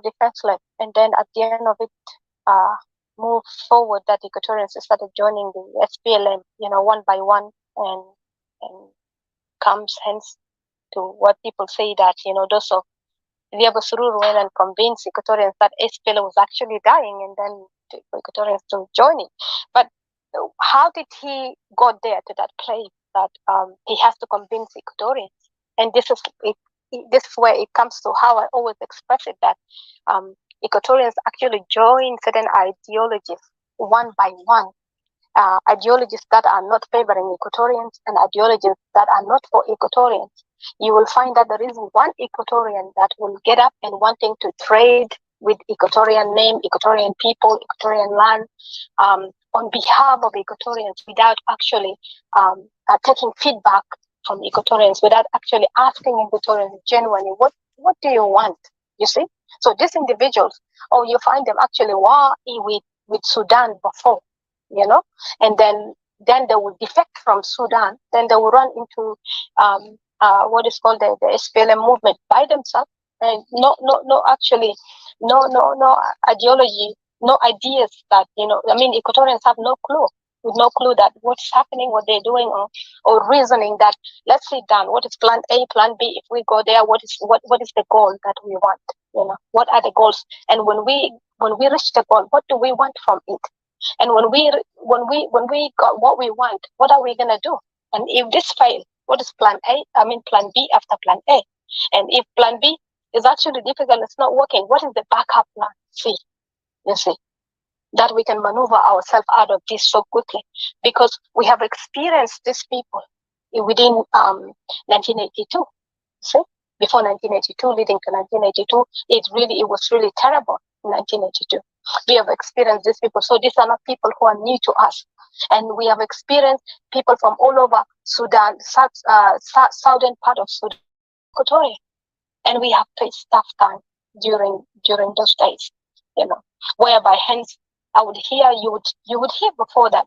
defenseless. And then at the end of it, move forward, that Equatorians started joining the SPLM, one by one, and comes hence to what people say that those of Liabo Sururu went and convinced Equatorians that SPLM was actually dying, and then for Equatorians to join it. But how did he got there to that place that he has to convince Equatorians? And this is where it comes to how I always express it, that Equatorians actually join certain ideologies one by one. Ideologies that are not favoring Equatorians, and ideologies that are not for Equatorians. You will find that there is one Equatorian that will get up and wanting to trade with Equatorian name, Equatorian people, Equatorian land, on behalf of Equatorians, without actually taking feedback from Equatorians, without actually asking Equatorians genuinely, what do you want? You see? So these individuals, you find them actually war with Sudan before, and then they will defect from Sudan, then they will run into what is called the SPLM movement by themselves, and no ideology, no ideas that Equatorians have no clue, with no clue that what's happening, what they're doing, or reasoning that let's sit down, what is plan A, plan B, if we go there, what is the goal that we want, what are the goals, and when we reach the goal, what do we want from it, and when we got what we want, what are we gonna do? And if this fails, what is plan A? Plan B after plan A. And if plan B is actually difficult, it's not working, what is the backup plan C? You see, that we can maneuver ourselves out of this so quickly, because we have experienced these people within 1982. See, before 1982, leading to 1982, it was really terrible in 1982. We have experienced these people, so these are not people who are new to us, and we have experienced people from all over Sudan, southern part of Sudan, Equatoria, and we have faced tough time during those days, whereby hence I would hear you would hear before that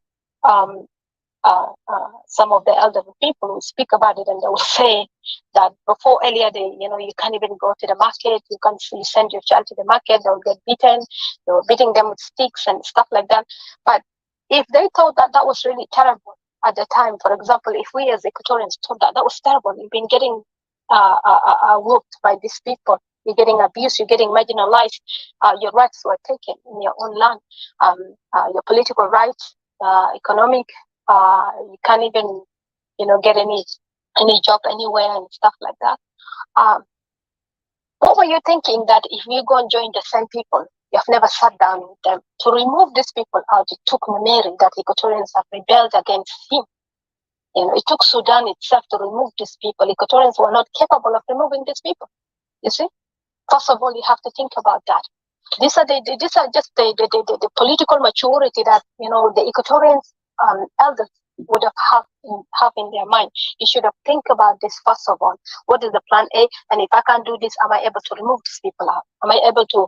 some of the elderly people will speak about it, and they will say that before earlier you can't even go to the market, you send your child to the market, they'll get beaten, they were beating them with sticks and stuff like that. But if they thought that was really terrible at the time, for example, if we as Equatorians thought that was terrible, you've been getting whooped by these people, you're getting abused, you're getting marginalized, your rights were taken in your own land, your political rights, economic, you can't even, get any job anywhere and stuff like that. What were you thinking that if you go and join the same people, you have never sat down with them to remove these people out? It took Mary that Equatorians have rebelled against him. It took Sudan itself to remove these people. Equatorians were not capable of removing these people. You see, first of all, you have to think about that. These are just the political maturity that the Equatorians elders would have in their mind. You should have think about this first of all. What is the plan A? And if I can't do this, am I able to remove these people out? Am I able to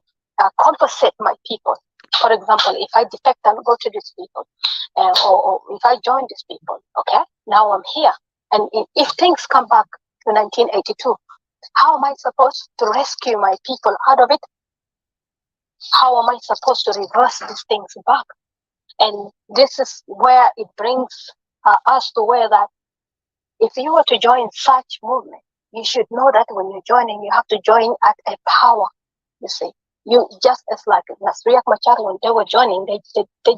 compensate my people? For example, if I defect and go to these people, or if I join these people, okay, now I'm here. And if things come back to 1982, how am I supposed to rescue my people out of it? How am I supposed to reverse these things back? And this is where it brings us to where that if you were to join such movement, you should know that when you're joining, you have to join at a power. You see, you just as like Nasriyak Machar, when they were joining, they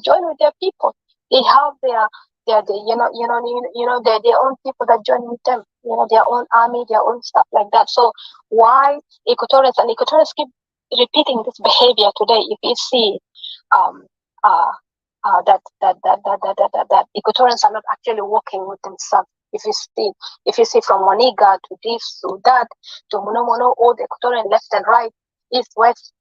join with their people. They have their their own people that join with them. Their own army, their own stuff like that. So why Equatorians keep repeating this behavior today? If you see, that Equatorians are not actually working with themselves. If you see from Moniga to this to that to Mono, all the Equatorian left and right, east, west,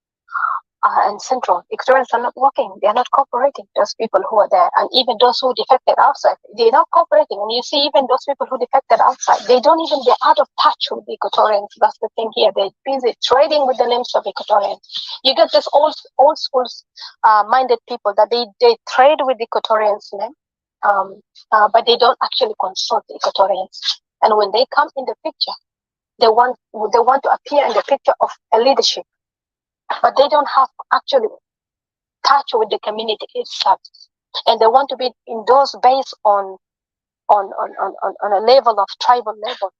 and central, Equatorians are not working. They are not cooperating. Those people who are there, and even those who defected outside, they're not cooperating. And you see, even those people who defected outside, they're out of touch with the Equatorians. That's the thing here. They're busy trading with the names of Equatorians. You get this old schools minded people that they trade with the Equatorians' name, but they don't actually consult the Equatorians. And when they come in the picture, they want to appear in the picture of a leadership, but they don't have actually touch with the community itself, and they want to be endorsed based on a level of tribal level.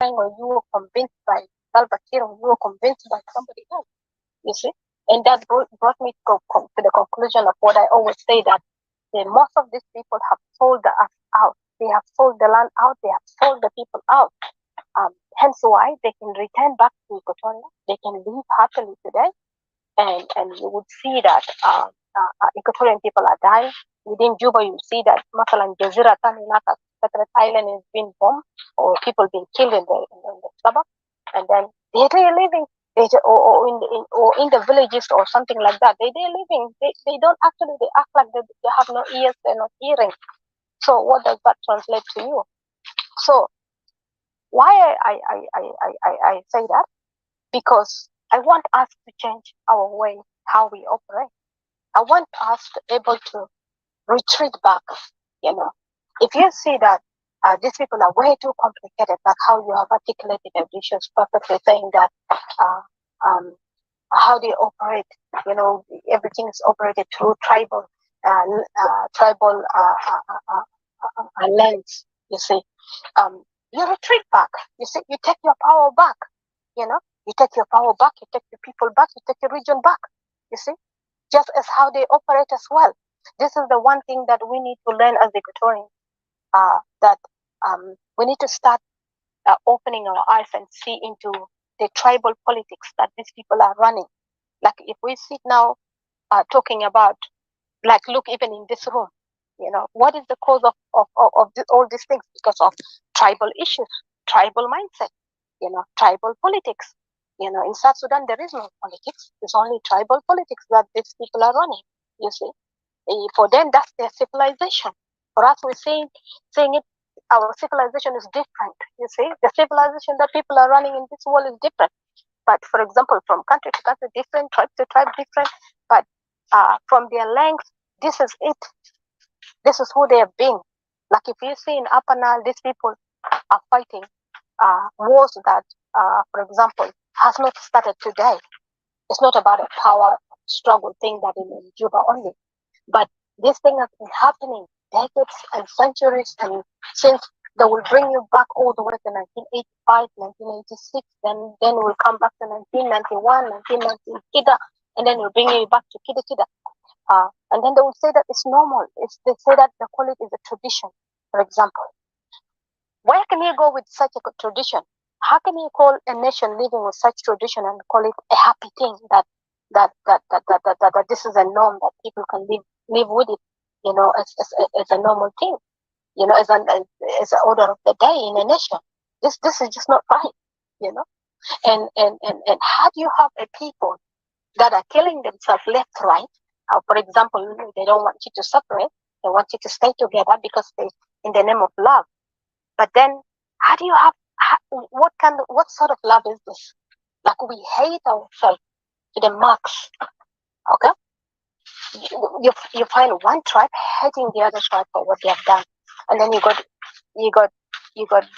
Or you were convinced by Salva Kiir, or you were convinced by somebody else. You see, and that brought me to the conclusion of what I always say, that most of these people have sold us out. They have sold the land out. They have sold the people out. Hence why they can return back to Equatoria. They can live happily today, and you would see that Equatorian people are dying. Within Juba, you see that Masalan Jazira Taminaka separate island is being bombed, or people being killed in the suburb, and then they're living. Or in the villages or something like that. They're living. They don't actually. They act like they have no ears. They're not hearing. So what does that translate to you? So why I say that? Because I want us to change our way how we operate. I want us to be able to retreat back. If you see that these people are way too complicated, like how you have articulated the issues perfectly, saying that how they operate, everything is operated through tribal lens. You see, you retreat back. You see, you take your power back. You take your power back. You take the people back. You take the region back. You see, just as how they operate as well. This is the one thing that we need to learn as Equatorians. That we need to start opening our eyes and see into the tribal politics that these people are running. Like if we sit now talking about, like, look, even in this room, What is the cause of all these things? Because of tribal issues, tribal mindset, tribal politics. In South Sudan, there is no politics. It's only tribal politics that these people are running. You see, for them, that's their civilization. For us, we're saying it. Our civilization is different. You see, the civilization that people are running in this world is different. But for example, from country to country, different, tribe to tribe, different. But from their length, this is it. This is who they have been. Like if you see in Upper Nile, these people are fighting wars that, for example, has not started today. It's not about a power struggle thing that in Juba only, but this thing has been happening decades and centuries, and since they will bring you back all the way to 1985, 1986, then we'll come back to 1991, 1990, Kida, and then we'll bring you back to Kida Kida. And then they will say that it's normal. They say that they call it is a tradition, for example. Where can you go with such a tradition? How can you call a nation living with such tradition and call it a happy thing that this is a norm that people can live with it, as a normal thing, as an order of the day in a nation. This is just not right, And how do you have a people that are killing themselves left, right? For example, they don't want you to separate. They want you to stay together because they, in the name of love. But then, how do you have? What sort of love is this? Like we hate ourselves to the max. Okay, you find one tribe hating the other tribe for what they have done, and then you got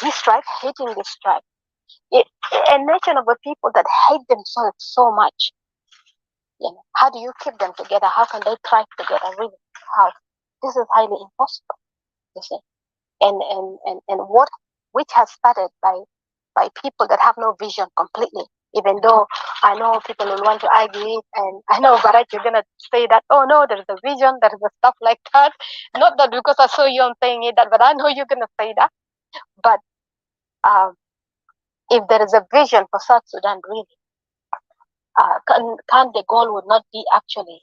this tribe hating this tribe. A nation of a people that hate themselves so much. How do you keep them together? How can they thrive together? Really, how? This is highly impossible. You see, and what which has started by people that have no vision completely. Even though I know people will want to argue it, and I know Barack, you're gonna say that, oh no, there's a vision, there is a stuff like that. Not that because I saw you on saying it, that, but I know you're gonna say that. But if there is a vision for South Sudan, really, can the goal would not be actually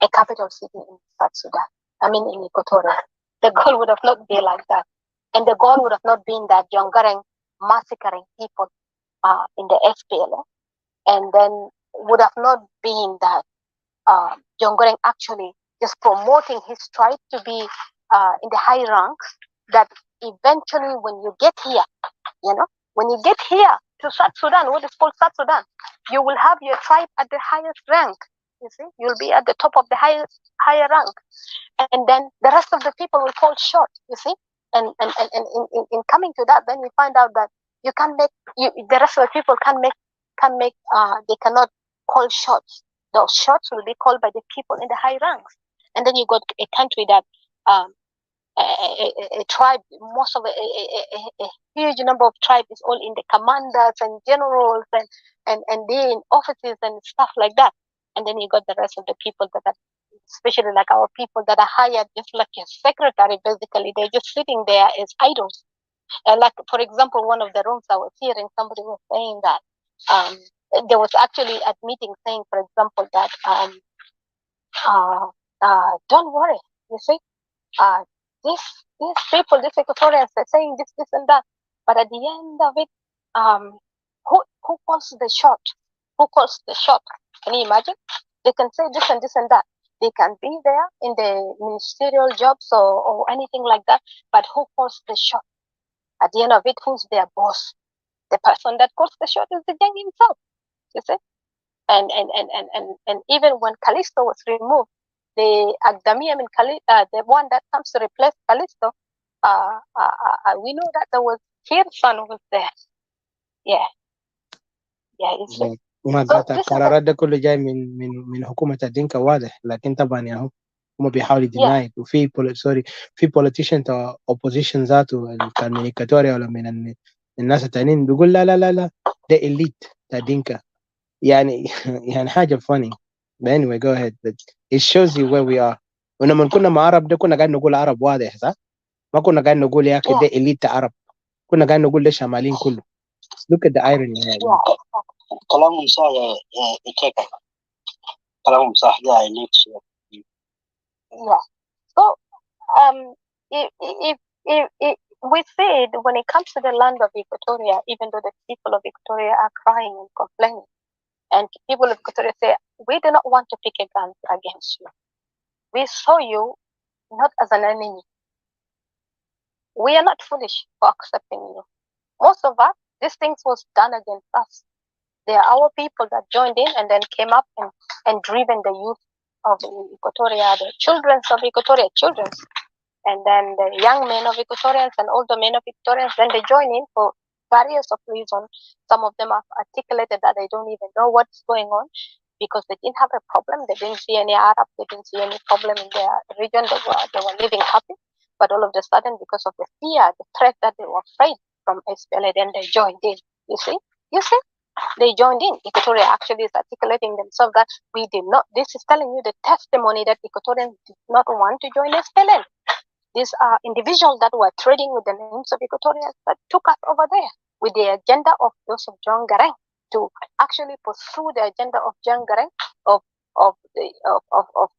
a capital city in South Sudan? I mean, in Equatoria, the goal would have not been like that, and the goal would have not been that Jongareng massacring people in the SPLA, and then would have not been that Jongareng actually just promoting his tribe to be in the high ranks. That eventually, when you get here, when you get here to South Sudan, what is called South Sudan, you will have your tribe at the highest rank. You see, you'll be at the top of the higher rank, and then the rest of the people will fall short. You see, and in coming to that, then you find out that you can't make the rest of the people they cannot call shots. Those shots will be called by the people in the high ranks, and then you got a country that a tribe, most of a huge number of tribes is all in the commanders and generals and they in offices and stuff like that. And then you got the rest of the people that are, especially like our people that are hired just like a secretary, basically. They're just sitting there as idols. Like, for example, one of the rooms I was hearing, somebody was saying that there was actually a meeting saying, for example, that don't worry, you see, these people, these Equatorians, are saying this and that, but at the end of it, who calls the shot? Who calls the shot? Can you imagine? They can say this and this and that. They can be there in the ministerial jobs or anything like that, but who calls the shot? At the end of it, who's their boss? The person that calls the shot is the gang himself. You see? And even when Callisto was removed, the Agdami, the one that comes to replace Callisto, we know that there was his son was there. Yeah, you see. وما قاطع القرارات ده كله جاي من حكومة الدنكا واضح، لكن طبعا يا هم بيحاولوا ديناي. وفي في politician opposition ذاته كان من إيكواتوريا ولا من الناس التانيين بيقول لا لا لا لا ده elite بتاع دينكا. يعني حاجة funny. But anyway, go ahead. But it shows you where we are. ولما كنا مع عرب ده كنا قاعد نقول عرب واضح صح؟ ما كنا قاعد نقول يا أخي ده elite عرب. كنا قاعد نقول ده شمالين كله. Look at the irony. كلامهم صح يا إيكيكا. كلامهم صح يا elite. Yeah. So if we see it when it comes to the land of Equatoria, even though the people of Equatoria are crying and complaining, and people of Equatoria say, we do not want to pick a gun against you. We saw you not as an enemy. We are not foolish for accepting you. Most of us, these things was done against us. They are our people that joined in and then came up and driven the youth of Equatoria, the children of Equatoria, children, and then the young men of Equatorians and older men of Equatorians, then they join in for various of reasons. Some of them have articulated that they don't even know what's going on because they didn't have a problem. They didn't see any Arab, they didn't see any problem in their region. They were living happy. But all of a sudden, because of the fear, the threat that they were afraid from SPLA, then they joined in. You see? They joined in. Equatoria actually is articulating themselves that we did not. This is telling you the testimony that Equatorians did not want to join SPLA. These are individuals that were trading with the names of Equatorians that took us over there with the agenda of those of John Garang to actually pursue the agenda of John Garang of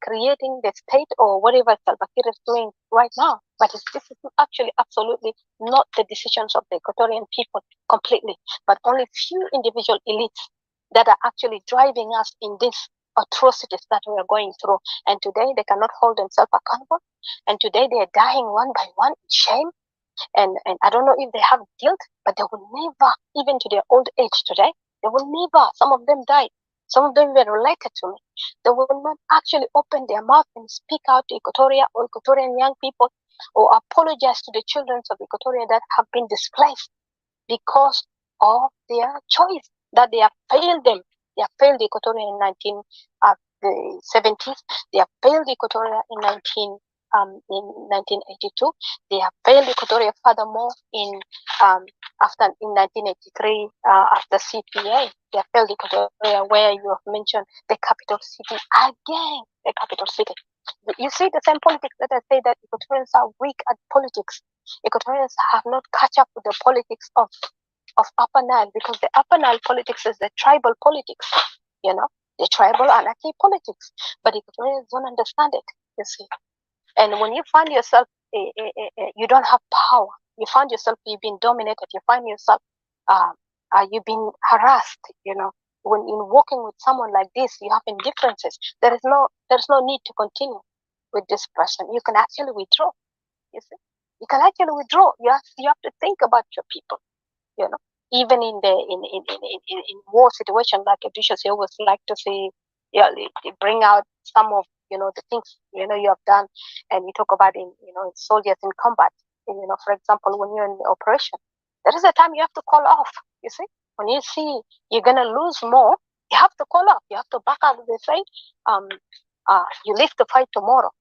creating the state or whatever Salva Kiir is doing right now. But this is actually absolutely not the decisions of the Equatorian people completely, but only few individual elites that are actually driving us in these atrocities that we are going through. And today they cannot hold themselves accountable. And today they are dying one by one in shame. And I don't know if they have guilt, but they will never, even to their old age today, they will never, some of them died. Some of them were related to me. They will not actually open their mouth and speak out to Equatoria or Equatorian young people or apologize to the children of Equatoria that have been displaced because of their choice, that they have failed them. They have failed Equatoria in the 70s. They have failed Equatoria in 1982. They have failed Equatoria furthermore in 1983 after CPA. They have failed Equatoria where you have mentioned the capital city again, the capital city. You see the same politics that I say that Equatorians are weak at politics. Equatorians have not catch up with the politics of Upper Nile because the Upper Nile politics is the tribal politics, the tribal anarchy politics. But Equatorians don't understand it, you see. And when you find yourself, you don't have power. You find yourself you've been dominated. You find yourself you've been harassed. When in working with someone like this, you have indifferences. There's no need to continue with this person. You can actually withdraw. You see, you can actually withdraw. You have to think about your people. Even in war situation like Odysseus, you always like to see, they bring out some of the things you have done, and you talk about in soldiers in combat. For example, when you're in the operation, there is a time you have to call off. You see, when you see you're gonna lose more, you have to call off. You have to back up. They say, you live to fight tomorrow.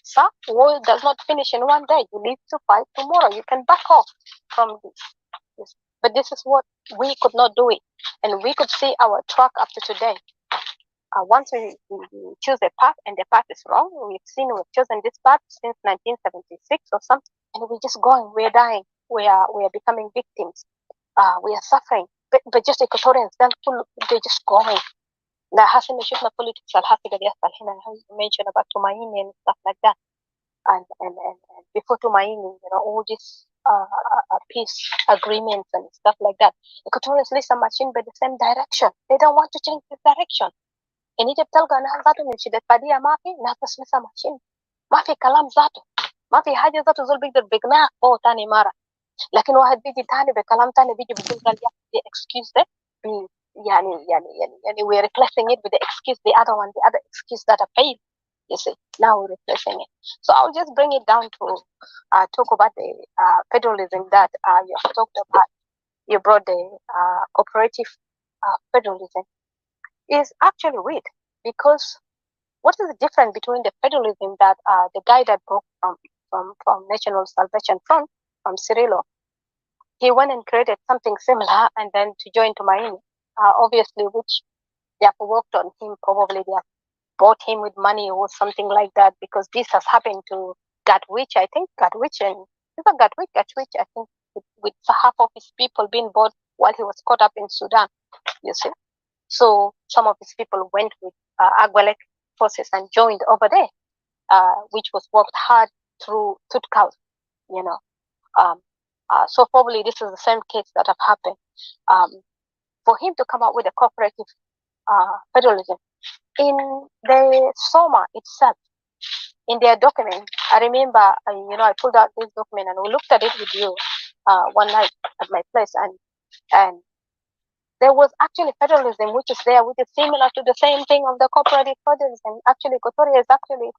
So war does not finish in one day. You live to fight tomorrow. You can back off from this. But this is what we could not do it, and we could see our track up to today. Once we choose a path and the path is wrong, we've chosen this path since 1976 or something, and we're just going. We're dying. We are becoming victims. We are suffering. But just Equatorians, they're just going. لا حاسة إنه شفنا politics الحاسة قد يحصل هنا. Mention about Tumaini and stuff like that, and before Tumaini, all these peace agreements and stuff like that. Equatorians listen machine by the same direction. They don't want to change the direction. يعني انت بتلقى ناس ذاته من شدة بديهة ما في ناس بس لسه ماشيين ما في كلام ذاته ما في حاجة ذاته زول بيقدر بيقنعك فوق تاني مرة لكن واحد بيجي تاني بكلام تاني بيجي بيقول قال the excuse ده يعني we're replacing it with the excuse the other excuse that are failed. You see, now we're replacing it. So I'll just bring it down to talk about the federalism that you have talked about. You brought the cooperative federalism. Is actually weird because what is the difference between the federalism that the guy that broke from National Salvation Front from Cirillo, he went and created something similar and then to join to Miami, obviously which they have worked on him, probably they have bought him with money or something like that because this has happened to Gatwich, I think Gatwich I think with half of his people being bought while he was caught up in Sudan, you see. So some of his people went with Agwelek forces and joined over there, which was worked hard through tooth cows, you know. So probably this is the same case that have happened. For him to come up with a cooperative federalism in the SOMA itself, in their document, I remember, I pulled out this document and we looked at it with you one night at my place, and there was actually federalism, which is there, which is similar to the same thing of the cooperative federalism. Actually, Equatoria is actually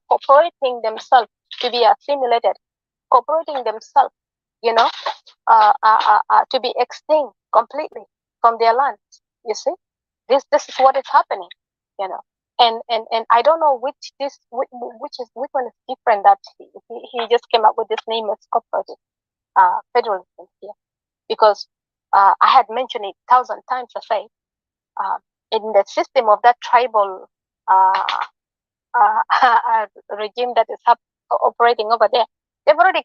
cooperating themselves to be assimilated, cooperating themselves, to be extinct completely from their lands. You see, this is what is happening, you know. And I don't know which one is different, that he just came up with this name as cooperative federalism here, because I had mentioned it 1,000 times. I say, in the system of that tribal regime that is operating over there, they already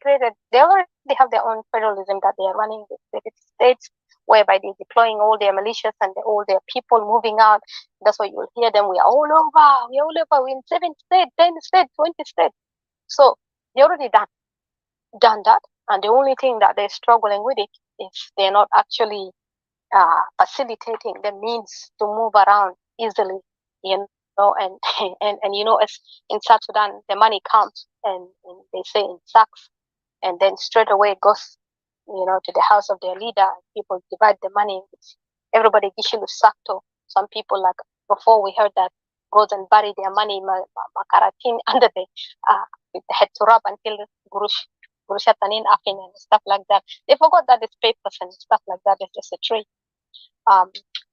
have their own federalism that they are running the states, whereby they're deploying all their militias and all their people moving out. That's why you'll hear them, we are all over, we're in 7 states, 10 states, 20 states. So they already done that, and the only thing that they're struggling with it is they're not actually facilitating the means to move around easily, and as in South Sudan, the money comes and they say in sacks, and then straight away it goes, to the house of their leader. People divide the money. Everybody gishilu sakto. Some people, like before, we heard that goes and bury their money makaratin under with the head to rub until gurushatanin afin and stuff like that. They forgot that it's papers and stuff like that. It's just a trade.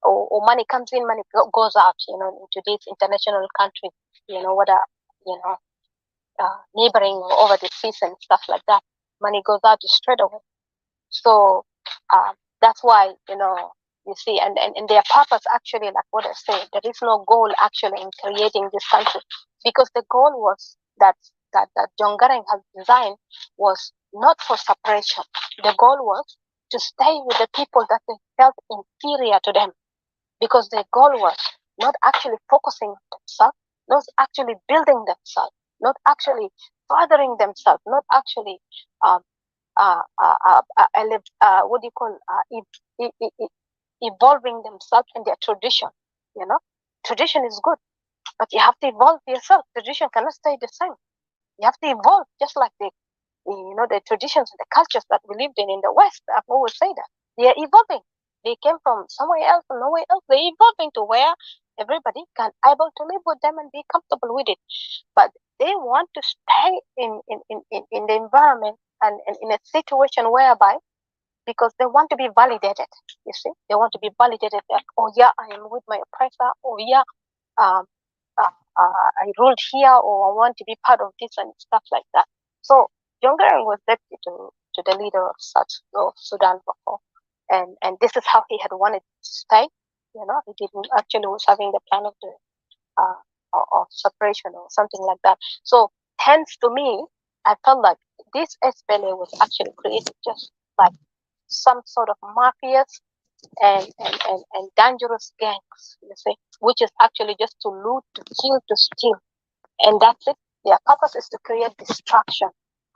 Or money comes in, money goes out, into these international countries, whether, neighboring or over the seas and stuff like that. Money goes out straight away. So that's why, you see, and their purpose actually, like what I said, there is no goal actually in creating this country, because the goal was that John Garang has designed was not for separation. The goal was to stay with the people that they felt inferior to them, because their goal was not actually focusing on themselves, not actually building themselves, not actually furthering themselves, not actually evolving themselves in their tradition. Tradition is good, but you have to evolve yourself. Tradition cannot stay the same. You have to evolve, just like the traditions and the cultures that we lived in the West. I've always said that they are evolving. They came from somewhere else and nowhere else. They're evolving to where everybody can able to live with them and be comfortable with it. But they want to stay in the environment and in a situation whereby, because they want to be validated. You see, they want to be validated that, oh yeah, I am with my oppressor. Oh yeah, I ruled here, or I want to be part of this and stuff like that. So John Garang was deputy to the leader of Sudan before, and this is how he had wanted to stay. He didn't actually was having the plan of the of separation or something like that. So hence, to me, I felt like this SPLA was actually created just like some sort of mafias and dangerous gangs, you see, which is actually just to loot, to kill, to steal, and that's it. Their purpose is to create destruction,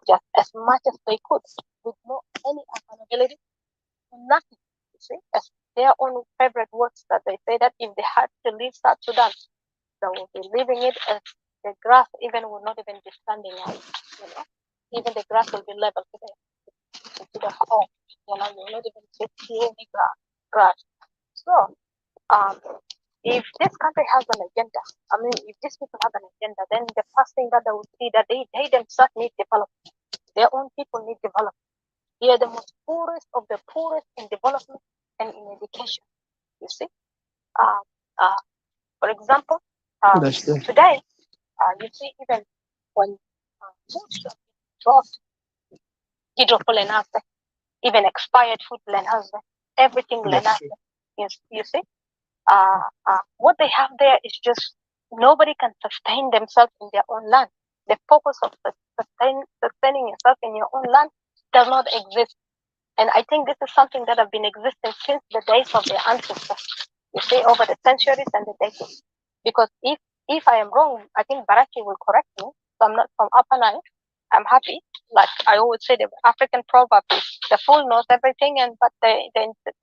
just as much as they could, with no any accountability, nothing. You see, as their own favorite words that they say, that if they had to leave South Sudan, they will be leaving it as the grass even will not even be standing out. Even the grass will be level to the core. You will not even see any grass. So, if this country has an agenda, if these people have an agenda, then the first thing that they will see that they themselves need development. Their own people need development. They are the most poorest of the poorest in development and in education. You see, for example, today, you see, even when food stuff dropped, hydropolenase, even expired food lenase, everything lenase. You see, what they have there is just nobody can sustain themselves in their own land. The purpose of sustaining yourself in your own land does not exist. And I think this is something that have been existing since the days of their ancestors. You see, over the centuries and the decades. Because if I am wrong, I think Barachi will correct me. So I'm not from Upper Nile. I'm happy. Like I always say, the African proverb is the fool knows everything, and but the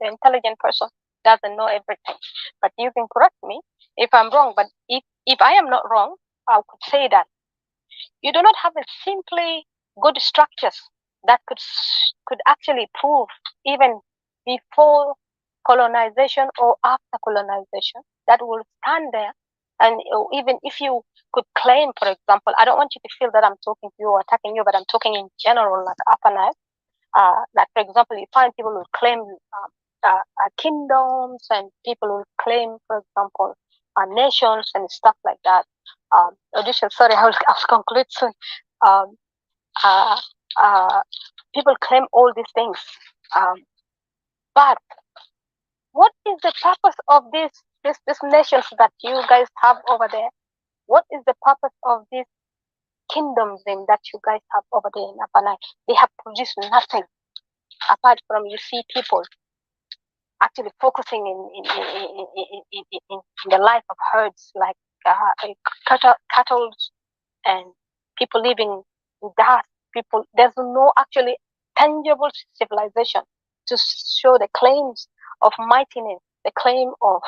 intelligent person doesn't know everything. But you can correct me if I'm wrong. But if I am not wrong, I could say that you do not have a simply good structures that could actually prove even before colonization or after colonization that will stand there. And even if you could claim, for example, I don't want you to feel that I'm talking to you or attacking you, but I'm talking in general, like Upper Nile. Like, for example, you find people who claim kingdoms, and people who claim, for example, nations and stuff like that. Audition, sorry, I'll conclude soon. Um, uh, uh, People claim all these things. But what is the purpose of this nations that you guys have over there? What is the purpose of these kingdoms that you guys have over there in Upper Nile? They have produced nothing apart from, you see, people actually focusing in the life of herds, like cattle and people living in dust. People, there's no actually tangible civilization to show the claims of mightiness, the claim of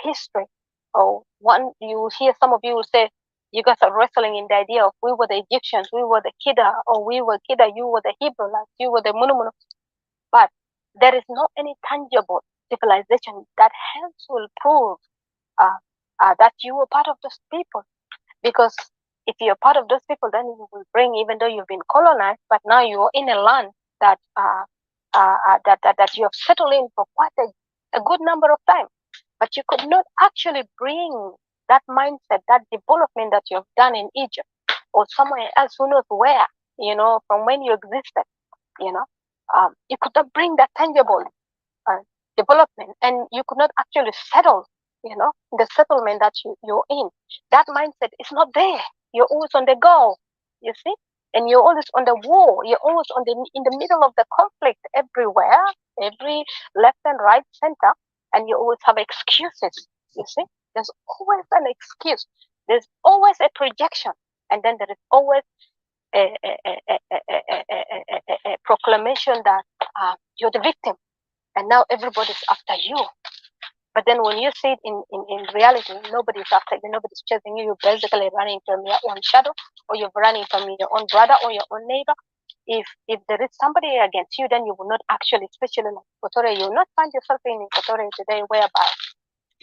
history. Or one, you hear some of you will say, you guys are wrestling in the idea of we were the Egyptians, we were the Kida, or we were Kida, you were the Hebrewites, you were the Munumunu. But there is no any tangible civilization that hence will prove that you were part of those people. Because if you're part of those people, then you will bring, even though you've been colonized, but now you're in a land that that you have settled in for quite a good number of time. But you could not actually bring that mindset, that development that you've done in Egypt or somewhere else, who knows where, from when you existed, you could not bring that tangible development, and you could not actually settle, the settlement that you're in. That mindset is not there. You're always on the go, you see, and you're always on the war. You're always in the middle of the conflict everywhere, every left and right, center, and you always have excuses. You see, there's always an excuse. There's always a projection, and then there is always a proclamation that you're the victim, and now everybody's after you. But then when you see it in reality, nobody's after you, nobody's chasing you. You're basically running from your own shadow, or you're running from your own brother or your own neighbor. If there is somebody against you, then you will not actually, especially in Equatoria, you will not find yourself in Equatoria today whereby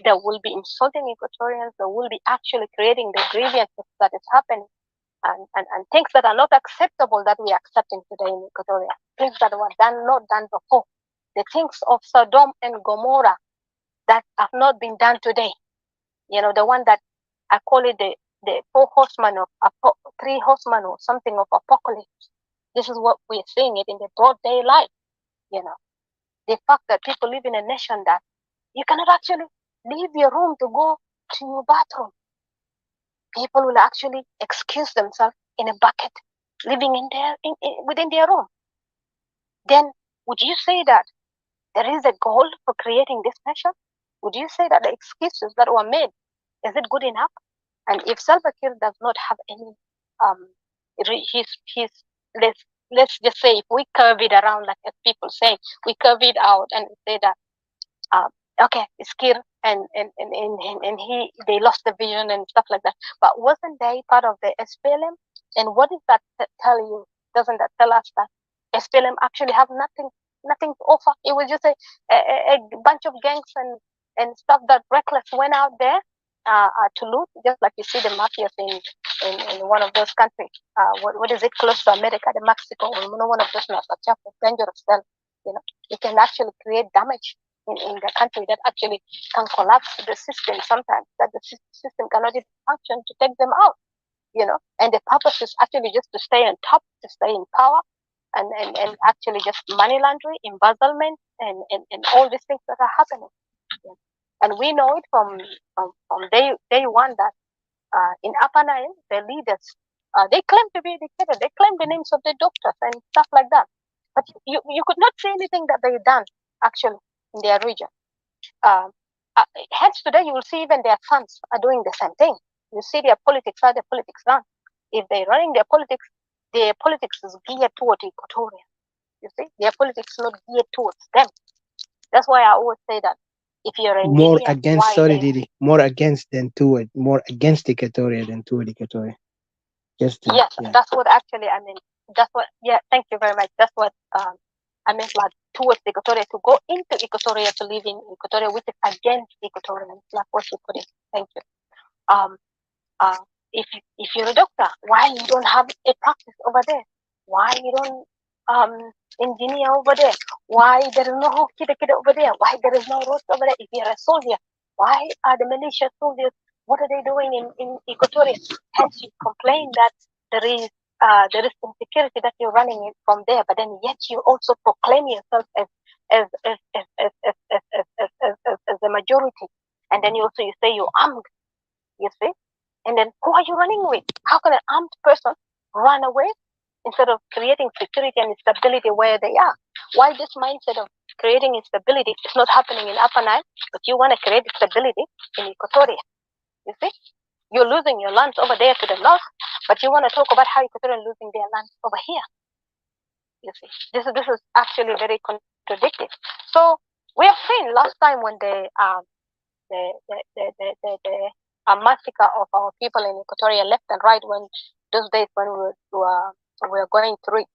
there will be insulting Equatorians, there will be actually creating the grievances that is happening, and things that are not acceptable that we are accepting today in Equatoria, things that were not done before, the things of Sodom and Gomorrah that have not been done today. The one that I call it the three horsemen or something of apocalypse. This is what we're seeing it in the broad daylight. The fact that people live in a nation that you cannot actually leave your room to go to your bathroom. People will actually excuse themselves in a bucket, living within their room. Then would you say that there is a goal for creating this nation? Would you say that the excuses that were made, is it good enough? And if Salva Kiir does not have any, let's just say, if we curve it around, like as people say, we curve it out and say that, okay, it's Kiir and they lost the vision and stuff like that. But wasn't they part of the SPLM? And what does that tell you? Doesn't that tell us that SPLM actually have nothing to offer? It was just a bunch of gangs and stuff that reckless went out there to loot, just like you see the mafias in one of those countries. What is it, close to America, the Mexico, one of those dangerous cell. It can actually create damage in the country that actually can collapse the system sometimes, that the system cannot even function to take them out. And the purpose is actually just to stay on top, to stay in power, and actually just money laundering, embezzlement, and all these things that are happening. And we know it from day one that in Upper Nile, the leaders, they claim to be dictators. They claim the names of the doctors and stuff like that. But you could not say anything that they've done, actually, in their region. Hence, today, you will see even their sons are doing the same thing. You see their politics, how their politics run. If they're running their politics is geared toward Equatoria. You see, their politics is not geared towards them. That's why I always say that if you're an More engineer, against, why sorry, they Didi, more against than toward, more against Equatoria than toward Equatoria. Just to, yes, yeah. that's what actually I mean. That's what, yeah, thank you very much. That's what I meant, like towards Equatoria, to go into Equatoria, to live in Equatoria, which is against Equatorians, like what you put in. Thank you. Um, uh, if you're a doctor, why you don't have a practice over there? Why you don't engineer over there? Why there is no kid over there? Why there is no roads over there? If you're a soldier, why are the militia soldiers? What are they doing in Equatoria? Hence, you complain that there is insecurity that you're running in from there, but then yet you also proclaim yourself as the majority, and then you also you say you're armed. You see, and then who are you running with? How can an armed person run away instead of creating security and stability where they are? Why this mindset of creating instability is not happening in Upper Nile, but you want to create stability in Equatoria? You see, you're losing your lands over there to the north, but you want to talk about how Equatorians are losing their lands over here. You see, this is actually very contradictory. So we have seen last time when the massacre of our people in Equatoria, left and right, when those days when we were going through it,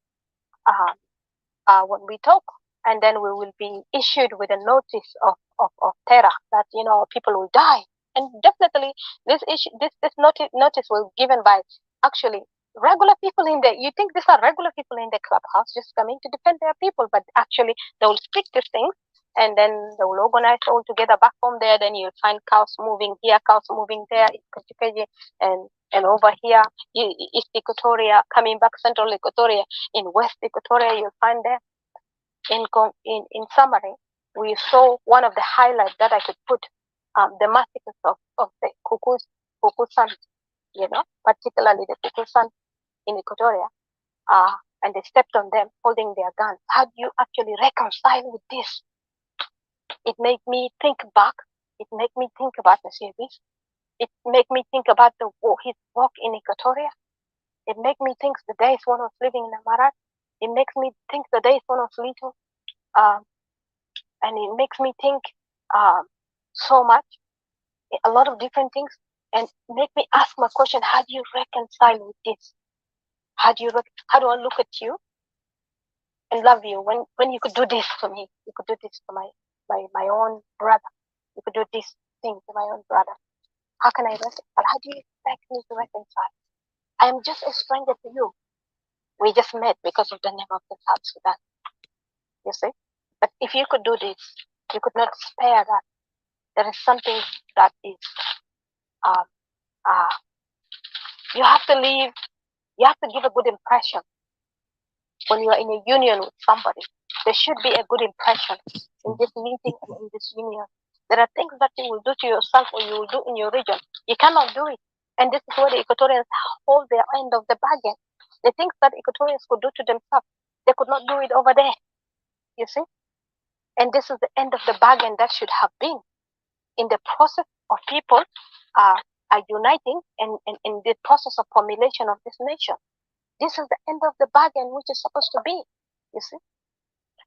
when we talk, and then we will be issued with a notice of terror that people will die, and definitely this notice was given by actually regular people in there. You think these are regular people in the clubhouse just coming to defend their people, but actually they will speak these things, and then they will organize all together back home there. Then you'll find cows moving here, cows moving there, and over here, East Equatoria, coming back Central Equatoria, in West Equatoria, you'll find there. In summary, we saw one of the highlights that I could put, the massacres of the Kukusan, particularly the Kukusan in Equatoria, and they stepped on them holding their guns. How do you actually reconcile with this? It made me think back. It made me think about the series. It made me think about his work in Equatoria. It made me think the days when I was living in Amarat. It makes me think the days when I was little. And it makes me think so much, a lot of different things, and make me ask my question: how do you reconcile with this? How do I look at you and love you when you could do this for me? You could do this to my own brother. You could do this thing to my own brother. How can I reconcile? How do you expect me to reconcile? I am just a stranger to you. We just met because of the name of the South Sudan. You see? But if you could do this, you could not spare that. There is something that is, you have to leave, you have to give a good impression. When you are in a union with somebody, there should be a good impression in this meeting and in this union. There are things that you will do to yourself or you will do in your region. You cannot do it. And this is where the Equatorians hold their end of the bargain. The things that Equatorians could do to themselves, they could not do it over there. You see? And this is the end of the bargain that should have been in the process of people are uniting and in the process of formulation of this nation. This is the end of the bargain which is supposed to be, you see.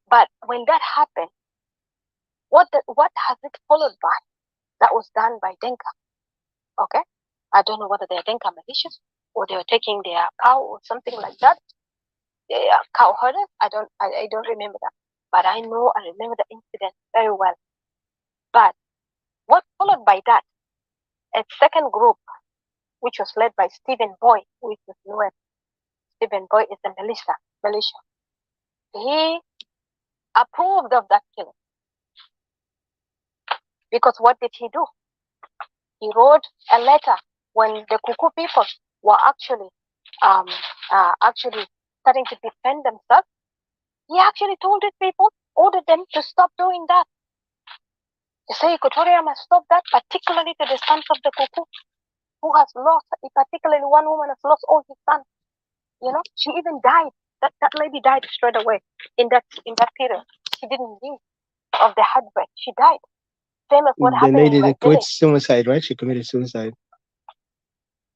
But when that happened, what has it followed by? That was done by Denka. Okay? I don't know whether they're Denka militias or they were taking their cow or something like that. They are cow herders. I don't remember that. But I remember the incident very well. But what followed by that? A second group, which was led by Stephen Boy, which was known. Stephen Boy is a militia. He approved of that killing. Because what did he do? He wrote a letter when the Kuku people were actually starting to defend themselves. He actually told these people, ordered them to stop doing that. He said Equatoria must stop that, particularly to the sons of the Kuku, who has lost, particularly one woman has lost all his sons. She even died. That lady died straight away in that period. She didn't live of the heartbreak. She died. Same as what The happened lady in my that committed village. suicide, right? She committed suicide.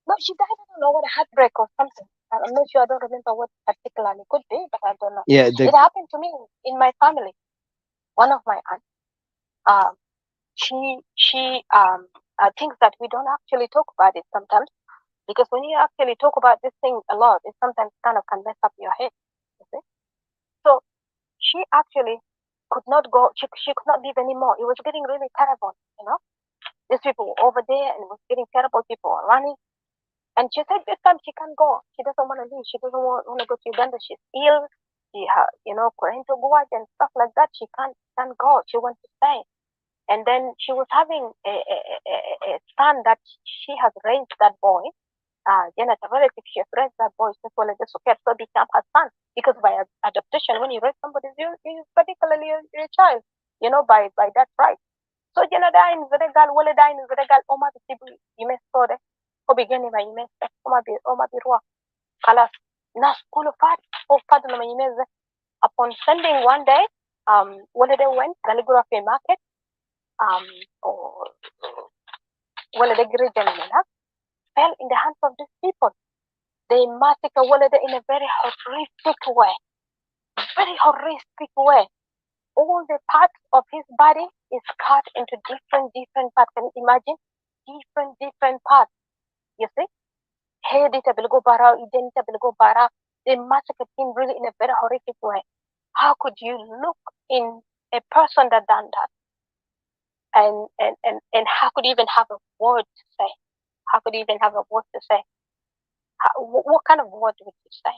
No, she died at a know what, a heartbreak or something. I'm not sure. I don't remember what particularly could be, but I don't know. Yeah, It happened to me in my family. One of my aunts, um, she thinks that we don't actually talk about it sometimes, because when you actually talk about this thing a lot, it sometimes kind of can mess up your head. You see? So she actually could not go. She could not leave anymore. It was getting really terrible. These people were over there, and it was getting terrible. People were running. And she said this time she can't go. She doesn't want to leave. She doesn't want to go to Uganda. She's ill. She has, parental guard and stuff like that. She can't go. She wants to stay. And then she was having a son that she has raised, that boy. Janet, a relative, she has raised that boy since when this so become her son. Because by adoption, when you raise somebody, you particularly your child, by that right. So Janet dying is the girl, Wale dying is the girl, Oma Bibu, you may store there. Ko beginning by you may Oma Birua. Kalas. Nas Kulufat, or Father Mayimez. Upon sending one day, Wale they went, calligraphy market, or Wale the great gentleman, fell in the hands of these people. They massacre Wale in a very horrific way. Very horrific way. All the parts of his body is cut into different parts. Can you imagine? Different parts. You see? Head it go bara, identity go bara. They massacred him really in a very horrific way. How could you look in a person that done that? And how could you even have a word to say? How could you even have a word to say? What kind of word would you say?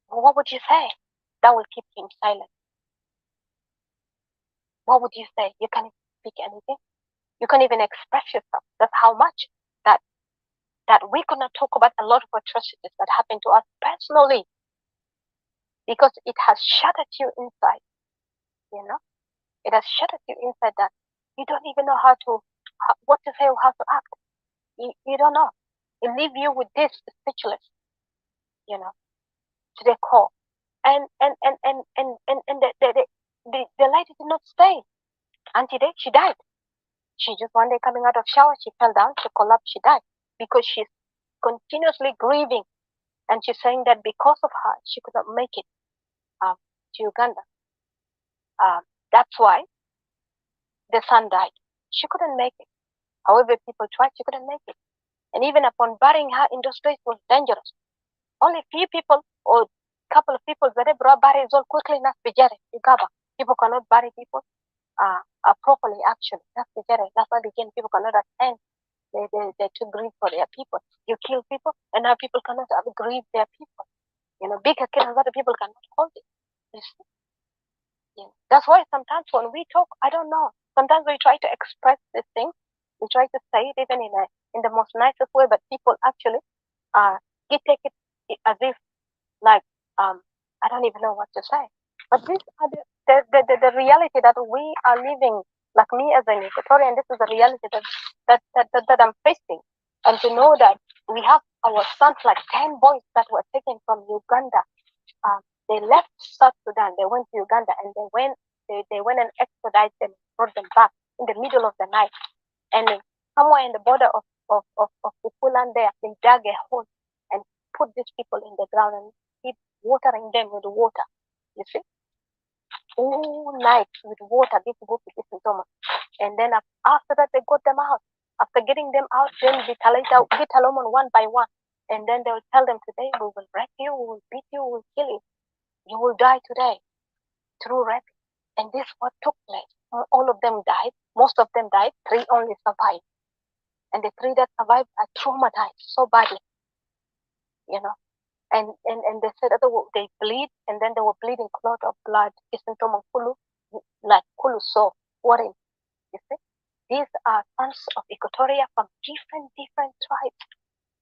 What would you say that will keep him silent? What would you say? You can't speak anything. You can't even express yourself. That's how much that we could not talk about a lot of atrocities that happened to us personally, because it has shattered you inside. It has shattered you inside that you don't even know what to say or how to act. You don't know. It leaves you with this speechless, to the core. And the lady did not stay. Auntie Day, she died. She just one day coming out of shower, she fell down, she collapsed, she died, because she's continuously grieving, and she's saying that because of her, she could not make it to Uganda. That's why the son died. She couldn't make it. However, people tried, she couldn't make it. And even upon burying her in those days was dangerous. Only few people or couple of people that brought buried all quickly enough to Ugaba. People cannot bury people properly, actually. That's why again people cannot attend. They're too grieve for their people. You kill people, and now people cannot grieve their people. Bigger kids, other people cannot hold it. You see? That's why sometimes when we talk, I don't know. Sometimes we try to express these things. We try to say it even in the most nicest way, but people actually take it as if like I don't even know what to say. But these are the reality that we are living. Like me as an Equatorian, this is the reality that I'm facing. And to know that we have our sons, like 10 boys that were taken from Uganda. They left South Sudan, they went to Uganda, and they went and extradited them, brought them back in the middle of the night. And somewhere in the border of Pupuland there, they dug a hole and put these people in the ground and keep watering them with water. You see? All night with water, this group with this Thomas. And then after that, they got them out. After getting them out, then they get along one by one. And then they will tell them, today we will rape you, we will beat you, we will kill you. You will die today through rape. And this is what took place. All of them died. Most of them died. 3 only survived. And the 3 that survived are traumatized so badly. And they said that they bleed, and then they were bleeding clot of blood. Like Kulu so worrying. You see? These are sons of Equatoria from different tribes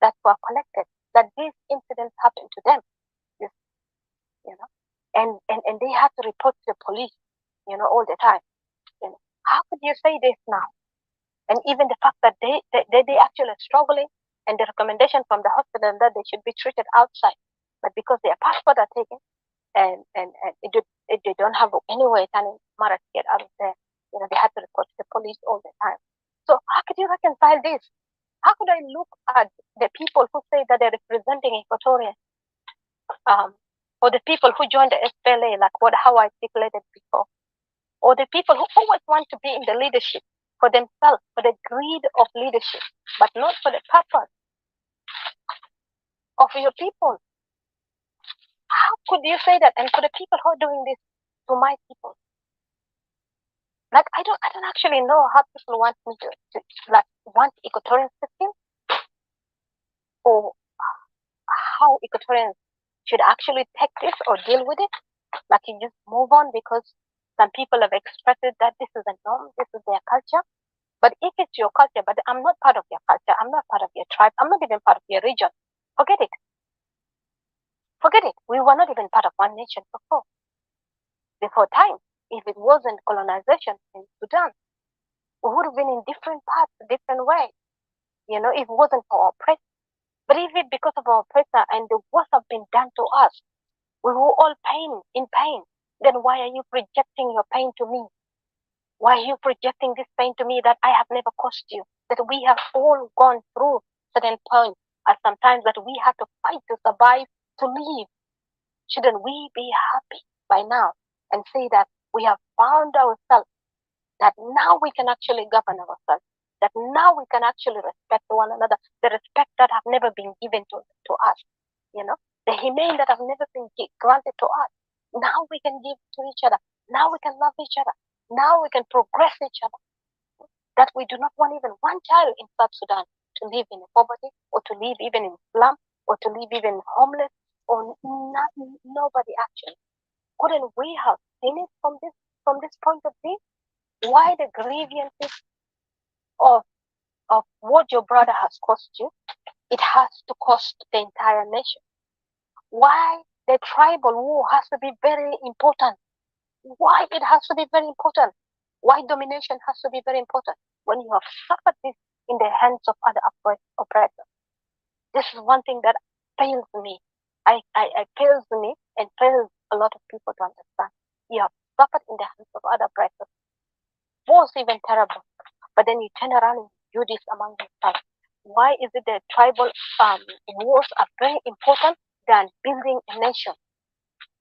that were collected, that these incidents happened to them. And they had to report to the police, all the time. How could you say this now? And even the fact that they actually struggling, and the recommendation from the hospital that they should be treated outside, but because their passport are taken, and they don't have any way to get out of there, they had to report to the police all the time. So how could you reconcile this? How could I look at the people who say that they're representing Equatoria, or the people who joined the SPLA, like how I articulated before, or the people who always want to be in the leadership for themselves, for the greed of leadership, but not for the purpose of your people? How could you say that? And for the people who are doing this to my people, like I don't actually know how people want me to like want Equatorians to think, or how Equatorians should actually take this or deal with it. Like you just move on because some people have expressed that this is a norm, this is their culture. But if it's your culture, but I'm not part of your culture, I'm not part of your tribe, I'm not even part of your region, forget it. Forget it. We were not even part of one nation before time. If it wasn't colonization in Sudan, we would have been in different paths, different ways. You know, if it wasn't for our oppressor. But if it because of our oppressor and the worst have been done to us, we were all in pain. Then why are you projecting your pain to me? Why are you projecting this pain to me that I have never caused you? That we have all gone through certain points, and sometimes that we had to fight to survive, to live. Shouldn't we be happy by now and say that we have found ourselves, that now we can actually govern ourselves, that now we can actually respect one another, the respect that have never been given to us, you know, the humane that have never been granted to us. Now we can give to each other. Now we can love each other. Now we can progress each other. That we do not want even one child in South Sudan to live in poverty, or to live even in slum, or to live even homeless, or nobody actually. Couldn't we have seen it from this point of view? Why the grievances of what your brother has cost you, it has to cost the entire nation? Why the tribal war has to be very important? Why it has to be very important? Why domination has to be very important? When you have suffered this in the hands of other oppressors. This is one thing that fails me. I fails me and fails a lot of people to understand. You have suffered in the hands of other oppressors. Was even terrible. But then you turn around and do this among yourselves. Why is it that tribal wars are very important than building a nation?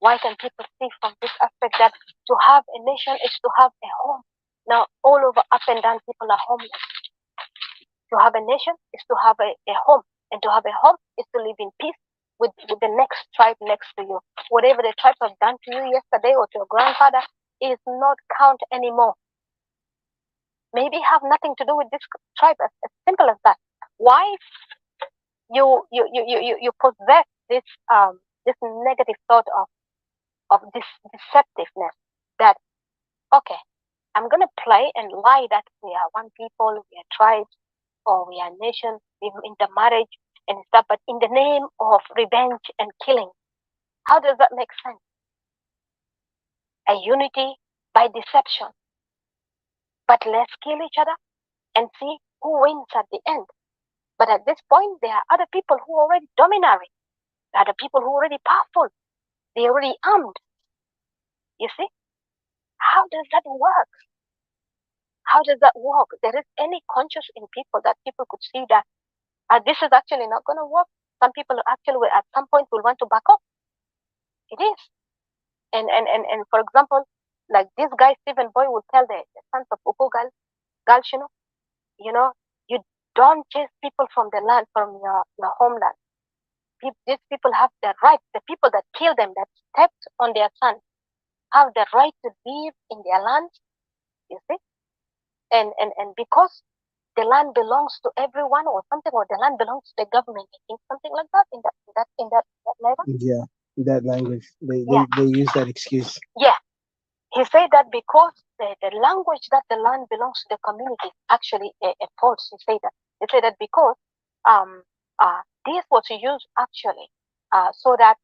Why can people see from this aspect that to have a nation is to have a home? Now, all over, up and down, people are homeless. To have a nation is to have a home. And to have a home is to live in peace with the next tribe next to you. Whatever the tribe have done to you yesterday or to your grandfather is not count anymore. Maybe have nothing to do with this tribe, as simple as that. Why you possess this this negative thought of this deceptiveness that, okay, I'm gonna play and lie that we are one people, we are tribes, or we are nations, we intermarriage and stuff, but in the name of revenge and killing. How does that make sense? A unity by deception. But let's kill each other and see who wins at the end. But at this point, there are other people who are already dominant. There are the people who are already powerful. They're already armed. You see? How does that work? How does that work? There is any conscience in people that people could see that this is actually not going to work. Some people actually will, at some point will want to back up. It is. And for example, like this guy, Stephen Boy, will tell the sons of Ugo Galshino, you don't chase people from the land, from your homeland. These people have the right, the people that kill them, that stepped on their sons, have the right to live in their land, you see? And because the land belongs to everyone or something, or the land belongs to the government, I think something like that in that level. Yeah, that language. They use that excuse. Yeah. He said that because the language that the land belongs to the community actually false. He said that because this was used actually so that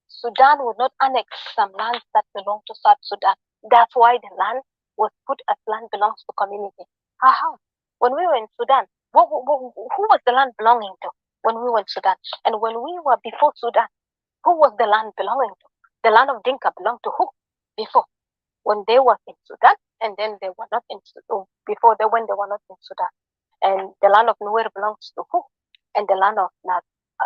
Sudan would not annex some lands that belong to South Sudan. That's why the land was put as land belongs to community. How? When we were in Sudan, who was the land belonging to when we were in Sudan? And when we were before Sudan, who was the land belonging to? The land of Dinka belonged to who before? When they were in Sudan, and then they were not in Sudan, when they were not in Sudan. And the land of Nuer belongs to who? And the land of Nas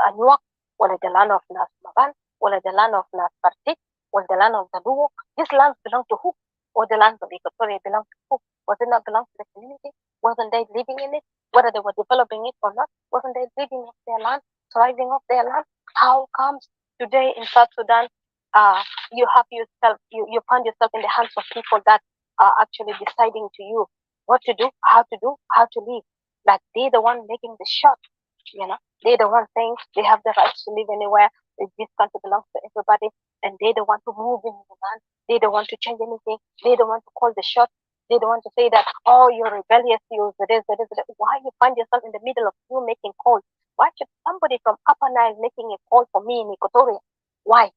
Anuak, or the land of Nas Maban, or the land of Nas Partik, or the land of the Luo. These lands belong to who? Or the lands of Equatoria belong to who? Was it not belong to the community? Wasn't they living in it? Whether they were developing it or not? Wasn't they living off their land, thriving off their land? How comes today in South Sudan, you have yourself, you find yourself in the hands of people that are actually deciding to you what to do, how to live. Like they're the one making the shot, you know. They're the one saying they have the right to live anywhere. This country belongs to everybody, and they're the one to move in the land. They don't want to change anything. They don't want to call the shot. They don't want to say that, oh, you're rebellious, you're this. Why you find yourself in the middle of you making calls? Why should somebody from Upper Nile making a call for me in Equatoria? Why?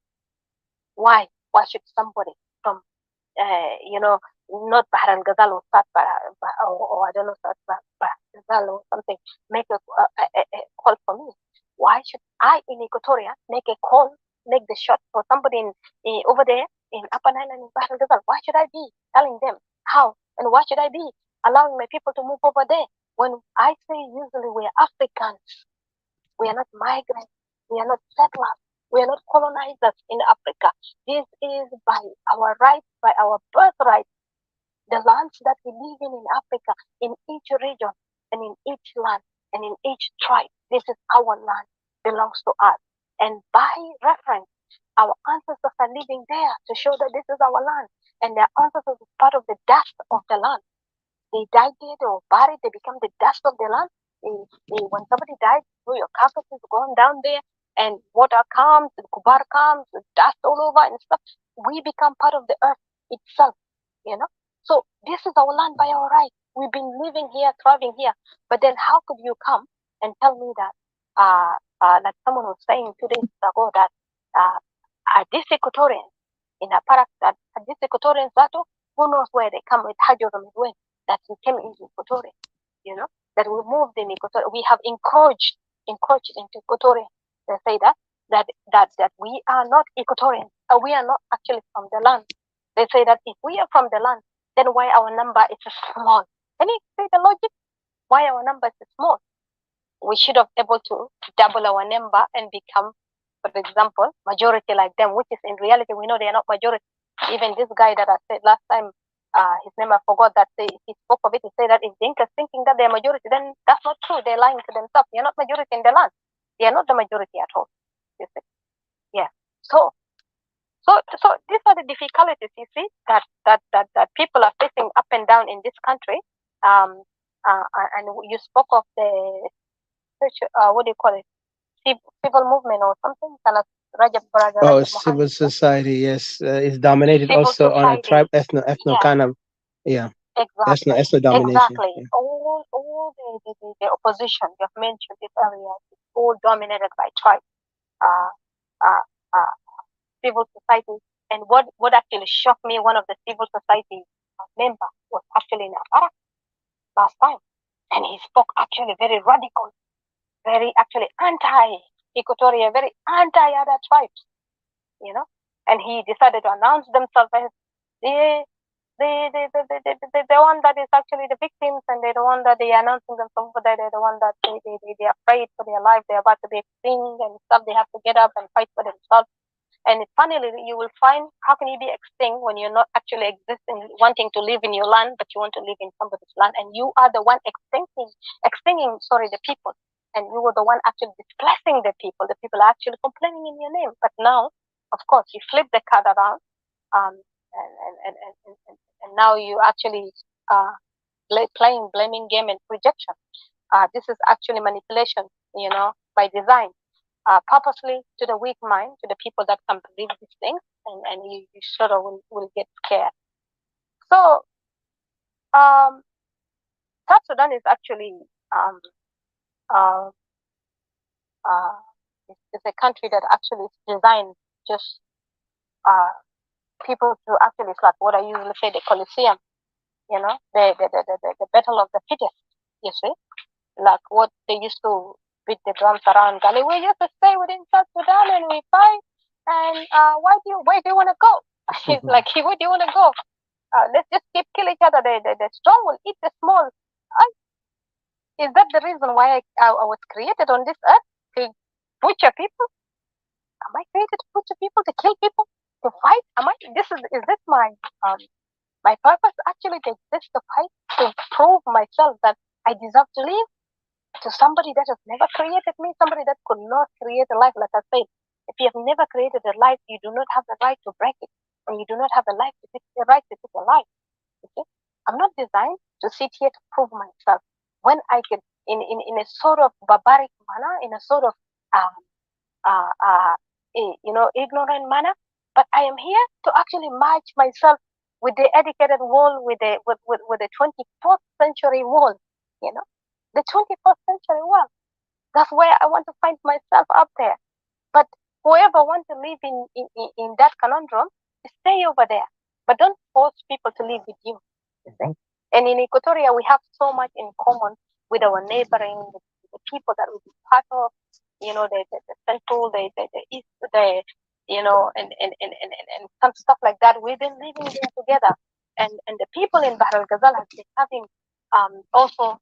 Why? Why should somebody from, not Bahar al Ghazal or or I don't know, Bahar Ghazal or something, make a call for me? Why should I in Equatoria make a call, make the shot for somebody in over there in Upper Nile and in Bahar al Ghazal? Why should I be telling them how? And why should I be allowing my people to move over there? When I say usually we're Africans, we are not migrants, we are not settlers, we are not colonizers in Africa. This is by our right, by our birthright, the lands that we live in Africa, in each region and in each land and in each tribe. This is our land, belongs to us. And by reference, our ancestors are living there to show that this is our land. And their ancestors is part of the dust of the land. They died there, they were buried, they become the dust of the land. When somebody dies, your carcass is gone down there, and water comes, the kubar comes, the dust all over and stuff. We become part of the earth itself, you know. So this is our land by our right. We've been living here, thriving here. But then how could you come and tell me that, like someone was saying 2 days ago, that are these Equatorians in a parak, that are these Equatorians that who knows where they come with Hajoram when that we came into Equatoria, you know, that we moved in Equatoria. We have encroached into Equatoria. They say that we are not Equatorians, we are not actually from the land. They say that if we are from the land, then why our number is small? Can you see the logic? Why our number is small? We should have able to double our number and become, for example, majority like them, which is in reality we know they are not majority. Even this guy that I said last time, his name I forgot, that he spoke of it. He said that if the Incas thinking that they're majority, then that's not true. They're lying to themselves. They're not majority in the land. They are not the majority at all. You see? Yeah. So these are the difficulties, you see, that people are facing up and down in this country. And you spoke of the what do you call it? Civil movement or something. Oh, civil society, yes, is dominated Civil also on a society. tribe, ethno Yeah, kind of, yeah, exactly. ethno domination. Exactly. Yeah. All the opposition you have mentioned this area is all dominated by tribe. Uh, uh, uh, Civil society. And what actually shocked me, one of the civil society member was actually in Aparak last time. And he spoke actually very radical, very actually anti-Equatoria, very anti-other tribes, you know. And he decided to announce themselves as the the one that is actually the victims, and they're the one that they are announcing themselves over there. They're the one that they are afraid for their life. They're about to be extinct and stuff. They have to get up and fight for themselves. And finally, you will find, how can you be extinct when you're not actually existing, wanting to live in your land, but you want to live in somebody's land, and you are the one extincting, the people, and you were the one actually displacing the people. The people are actually complaining in your name. But now, of course, you flip the card around, um, and now you actually playing blaming game and projection. This is actually manipulation, you know, by design. Purposely to the weak mind, to the people that can believe these things, and you sort of will get scared. So, South Sudan is actually um, uh, uh, it's a country that actually is designed just people to actually, it's like what I usually say, the Colosseum, you know, the battle of the fittest, you see, like what they used to beat the drums around Gali. We used to stay within South Sudan and we fight. And where do you want to go? He's like, where do you want to go? Let's just keep kill each other. The strong will eat the small. Is that the reason why I was created on this earth? To butcher people? Am I created to butcher people, to kill people, to fight? Is this um my purpose actually to exist, to fight, to prove myself that I deserve to live to somebody that has never created me, somebody that could not create a life, like I said. If you have never created a life, you do not have the right to break it. And you do not have the right to take a life. Okay? I'm not designed to sit here to prove myself. When I can, in a sort of barbaric manner, in a sort of um, uh, uh, ignorant manner, but I am here to actually match myself with the educated world, with the 24th century world, you know, the 21st century world. That's where I want to find myself up there. But whoever wants to live in that conundrum, stay over there. But don't force people to live with you. You see? And in Equatoria, we have so much in common with our neighboring, the people that we be part of, the central, the east, and some stuff like that. We've been living there together. And the people in Bahar Ghazal have been having also,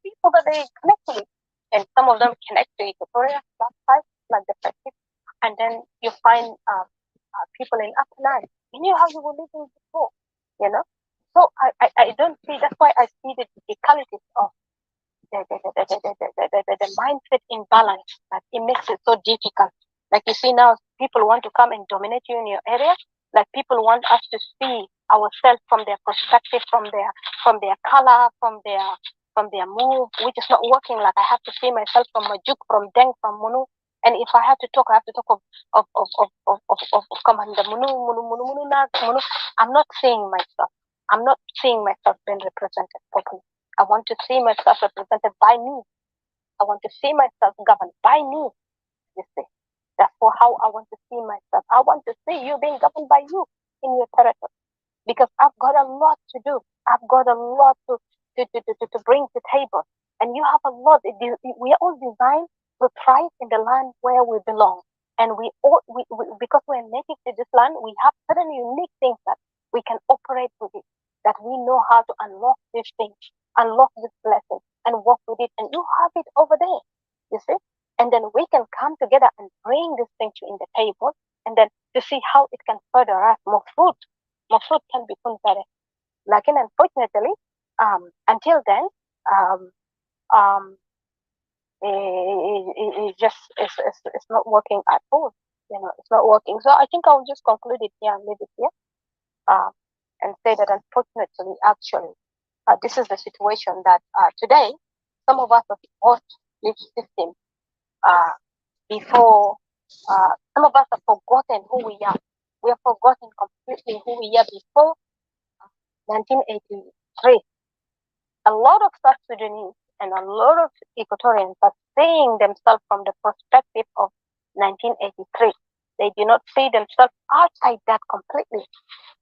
people that they connect to it. And some of them connect to Equatoria, that side, like the Pacific. And then you find people in Upper Nile. You knew how you were living before, you know? So I don't see, that's why I see the difficulties of the mindset imbalance that it makes it so difficult. Like you see now, people want to come and dominate you in your area. Like people want us to see ourselves from their perspective, from their color, from their move, which is not working. Like I have to see myself from Majuk, from Deng, from Munu. And if I have to talk, I have to talk of Commander Munu, Munu, Munu, Munu, Munu. I'm not seeing myself. I'm not seeing myself being represented properly. I want to see myself represented by me. I want to see myself governed by me. You see, that's for how I want to see myself. I want to see you being governed by you in your territory, because I've got a lot to do. I've got a lot to bring to the table, and you have a lot. We are all designed to thrive in the land where we belong, and because we're native to this land, we have certain unique things that we can operate with it. That we know how to unlock these things, unlock this blessing, and work with it. And you have it over there, you see. And then we can come together and bring this thing to in the table, and then to see how it can further us more fruit. More fruit can be better. Like, and unfortunately, until then, um, um, it's not working at all. It's not working. So I think I'll just conclude it here and leave it here, uh, and say that unfortunately, actually, this is the situation that today some of us have lost this system before. Some of us have forgotten who we are. We have forgotten completely who we are before 1983. A lot of South Sudanese and a lot of Equatorians are seeing themselves from the perspective of 1983. They do not see themselves outside that completely.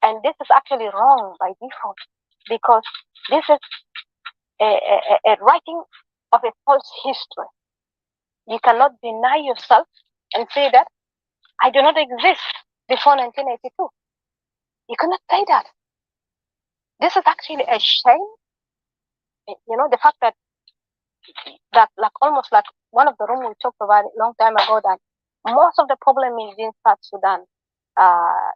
And this is actually wrong by default, because this is a writing of a false history. You cannot deny yourself and say that I do not exist before 1982. You cannot say that. This is actually a shame. The fact that like almost like one of the room we talked about a long time ago, that most of the problem is in South Sudan.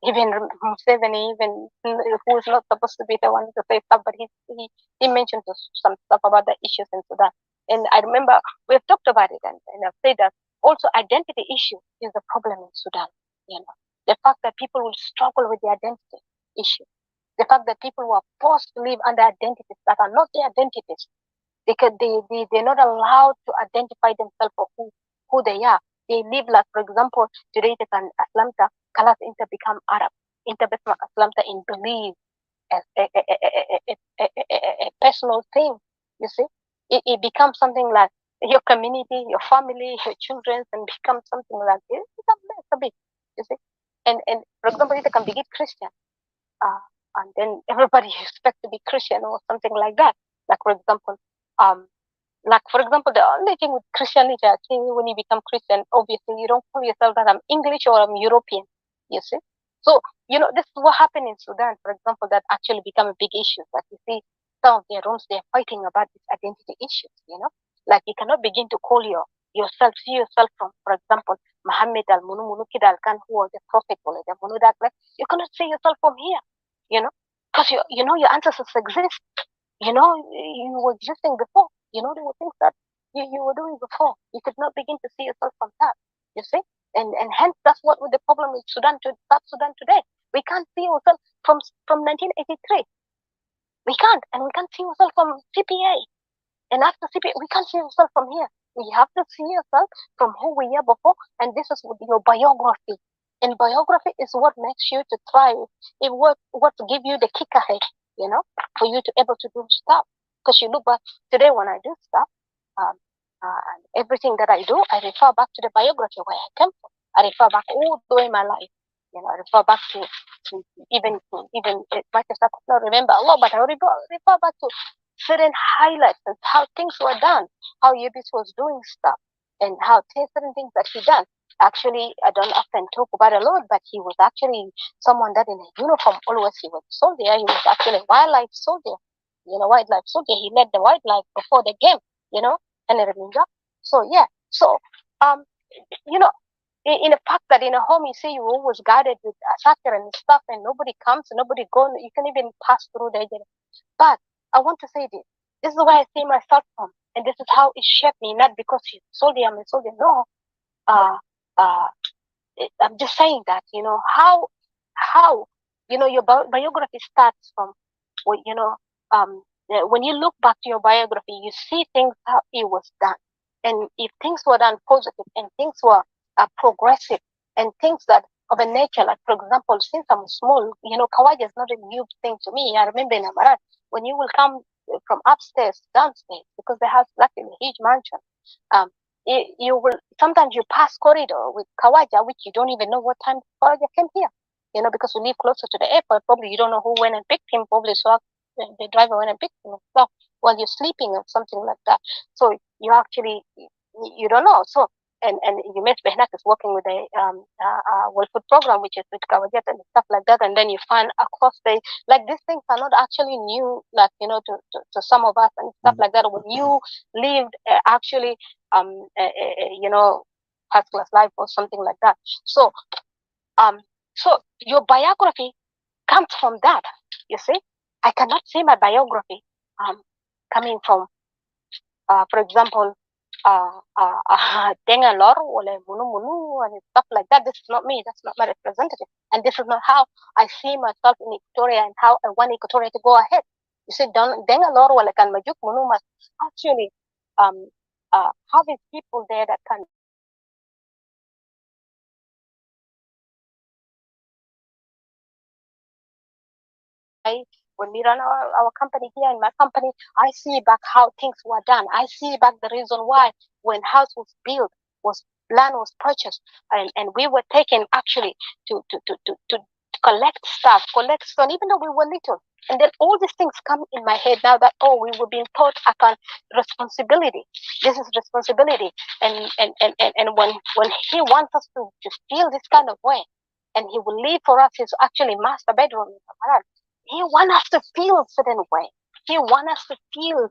Even Museveni, even who is not supposed to be the one to say stuff, but he mentioned some stuff about the issues in Sudan. And I remember we've talked about it, and I've said that also identity issue is the problem in Sudan. The fact that people will struggle with the identity issue, the fact that people were forced to live under identities that are not their identities, because they're not allowed to identify themselves for who they are. They live like, for example, today they can Aslamta, Kalas Inter become Arab, Inter become Aslamta in belief as a personal thing. You see, it becomes something like your community, your family, your children, and becomes something like this. It's a mess a bit. You see, and for example, they can be Christian, and then everybody expect to be Christian or something like that. Like for example, the only thing with Christianity, I think when you become Christian, obviously you don't call yourself that I'm English or I'm European, you see. So, this is what happened in Sudan, for example, that actually become a big issue. Like you see, some of their rooms, they're fighting about these identity issues, Like you cannot begin to call yourself, see yourself from, for example, Muhammad al-Munu Munu Kid al-Kan, who was the prophet, or the Munu Dakle. You cannot see yourself from here, because your ancestors exist. You were existing before. There were things that you were doing before. You could not begin to see yourself from that. You see? And hence that's what the problem with South Sudan today. We can't see ourselves from 1983. We can't, and we can't see ourselves from CPA. And after CPA, we can't see ourselves from here. We have to see ourselves from who we were before, and this is with your biography. And biography is what makes you to thrive. It what give you the kick ahead, for you to able to do stuff. Because you look back today when I do stuff, everything that I do, I refer back to the biography where I came from. I refer back all the way in my life. I refer back to even much as I could not remember a lot, but I refer back to certain highlights and how things were done, how Yebis was doing stuff, and how certain things that he done. Actually, I don't often talk about a lot, but he was actually someone that in a uniform always he was a soldier. He was actually a wildlife soldier, wildlife soldier. He led the wildlife before the game, and Reminga. So yeah, so in the fact that in a home you say you're always guarded with a soccer and stuff, and nobody comes, nobody goes, you can even pass through there. But I want to say this. This is where I see myself from, and this is how it shaped me. Not because he's a soldier, I'm a soldier. No, I'm just saying that how your biography starts from, when you look back to your biography, you see things how it was done, and if things were done positive and things were progressive and things that of a nature, like for example, since I'm small, Kawaja is not a new thing to me. I remember in Amarat, when you will come from upstairs downstairs, because they have like a huge mansion, you will sometimes you pass corridor with Kawaja, which you don't even know what time Kawaja came here. Because we live closer to the airport, probably you don't know who went and picked him. Probably so the driver went and picked him and stuff while you're sleeping or something like that. So you actually you don't know. So and you met Behnak is working with a World Food Program, which is with Kawajet and stuff like that, and then you find across the like these things are not actually new, like to some of us and stuff like that. When you lived actually first class life or something like that. So so your biography comes from that. You see, I cannot see my biography coming from for example, Dengalor or Munu Munu and stuff like that. This is not me. That's not my representative. And this is not how I see myself in Equatoria and how I want Equatoria to go ahead. You see, Dengalor or Kan Majuk Munu must actually have his people there that can when we run our company here in my company, I see back how things were done. I see back the reason why when house was built, land was purchased, and we were taken actually to collect stuff, even though we were little. And then all these things come in my head now that we were being taught upon responsibility. This is responsibility, and when he wants us to feel this kind of way, and he will leave for us his actually master bedroom. He wants us to feel a certain way. He wants us to feel,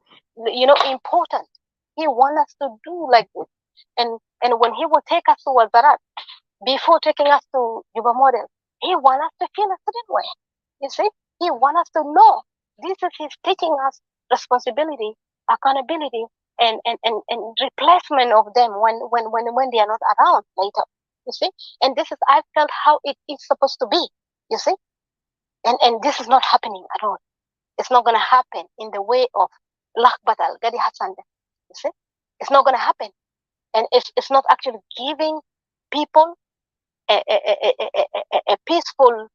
important. He wants us to do like this. And when he will take us to Wazarat, before taking us to Yuba Model, he wants us to feel a certain way. You see, he wants us to know this is his teaching us responsibility, accountability, and replacement of them when they are not around later. You see, and this is I felt how it is supposed to be. You see. And this is not happening at all. It's not going to happen in the way of Lakbatal, Gadi Hassan. You see? It's not going to happen. And it's not actually giving people a peaceful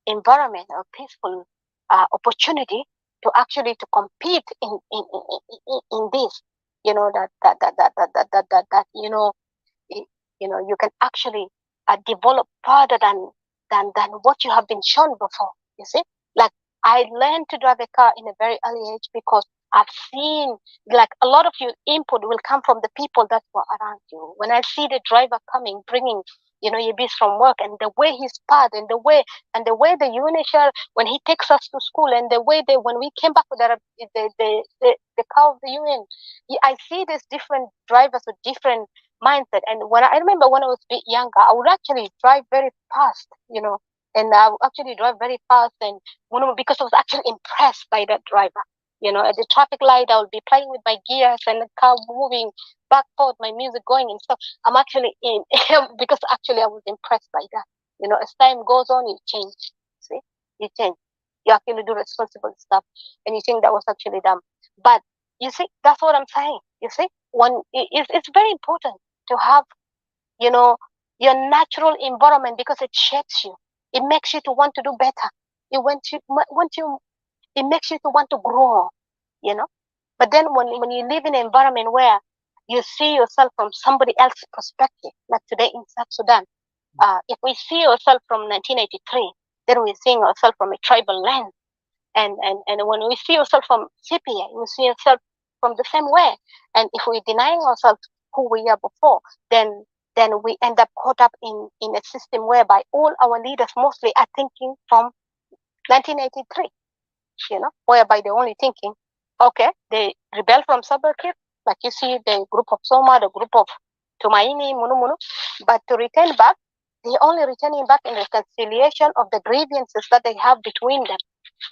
environment, a peaceful opportunity to actually to compete in this. That you can actually develop further than what you have been shown before. You see, like I learned to drive a car in a very early age because I've seen like a lot of your input will come from the people that were around you. When I see the driver coming, bringing He beats from work, and the way he's part, and the way the UNHCR, when he takes us to school, and the way when we came back with the car of the UN, I see these different drivers with different mindset. And when I remember when I was a bit younger, I would actually drive very fast, and I would actually drive very fast, and because I was actually impressed by that driver. At the traffic light, I would be playing with my gears and the car moving back forth, my music going and stuff. I'm actually in because actually I was impressed by that. As time goes on, you change. See, you change. You actually do responsible stuff, and you think that was actually dumb. But you see, that's what I'm saying. You see, it's very important to have, your natural environment, because it shapes you. It makes you to want to do better. It makes you to want to grow, But then when you live in an environment where you see yourself from somebody else's perspective, like today in South Sudan, if we see ourselves from 1983, then we're seeing ourselves from a tribal lens. And when we see ourselves from CPA, we see ourselves from the same way. And if we're denying ourselves who we are before, then we end up caught up in a system whereby all our leaders mostly are thinking from 1983, whereby they're only thinking, okay, they rebel from Sabakir, like you see the group of Soma, the group of Tumaini, Munumunu, but to return back, they're only returning back in reconciliation of the grievances that they have between them,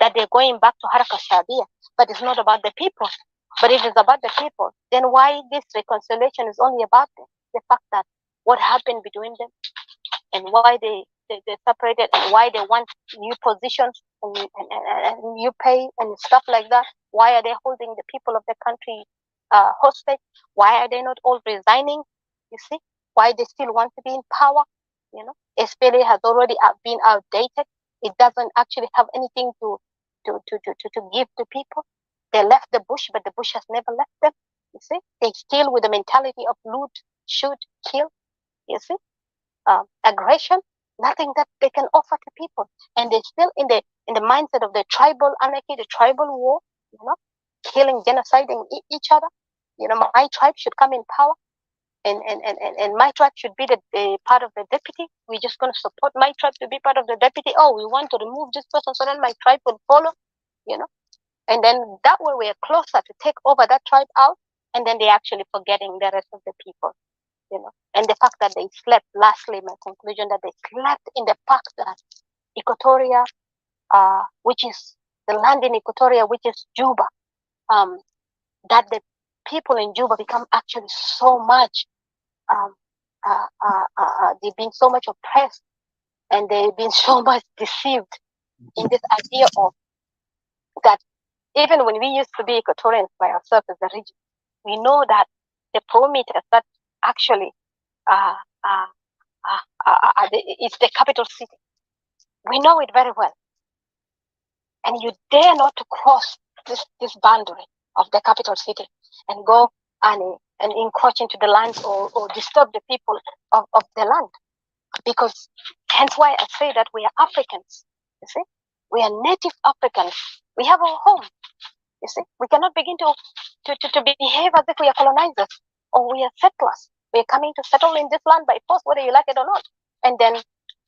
that they're going back to Haraka Shadia. But it's not about the people. But if it's about the people, then why this reconciliation is only about the fact that what happened between them, and why they separated, and why they want new positions and new pay and stuff like that. Why are they holding the people of the country hostage? Why are they not all resigning? You see, why they still want to be in power? SPLA has already been outdated. It doesn't actually have anything to give to people. They left the bush, but the bush has never left them. You see, they still with the mentality of loot, shoot, kill. You see, aggression, nothing that they can offer to people, and they're still in the mindset of the tribal anarchy, the tribal war. Killing, genociding each other. My tribe should come in power, and my tribe should be the part of the deputy. We're just going to support my tribe to be part of the deputy. Oh, we want to remove this person, so then my tribe will follow. And then that way we are closer to take over that tribe out, and then they're actually forgetting the rest of the people. And the fact that they slept, lastly, my conclusion, that they slept in the fact that Equatoria, which is the land in Equatoria, which is Juba, that the people in Juba become actually so much, they've been so much oppressed, and they've been so much deceived in this idea of that even when we used to be Equatorians by ourselves as a region, we know that the parameters that actually it's the capital city. We know it very well. And you dare not to cross this boundary of the capital city and go and encroach into the land or disturb the people of the land. Because hence why I say that we are Africans. You see, we are native Africans. We have our home. You see, we cannot begin to behave as if we are colonizers or we are settlers. We are coming to settle in this land by force, whether you like it or not, and then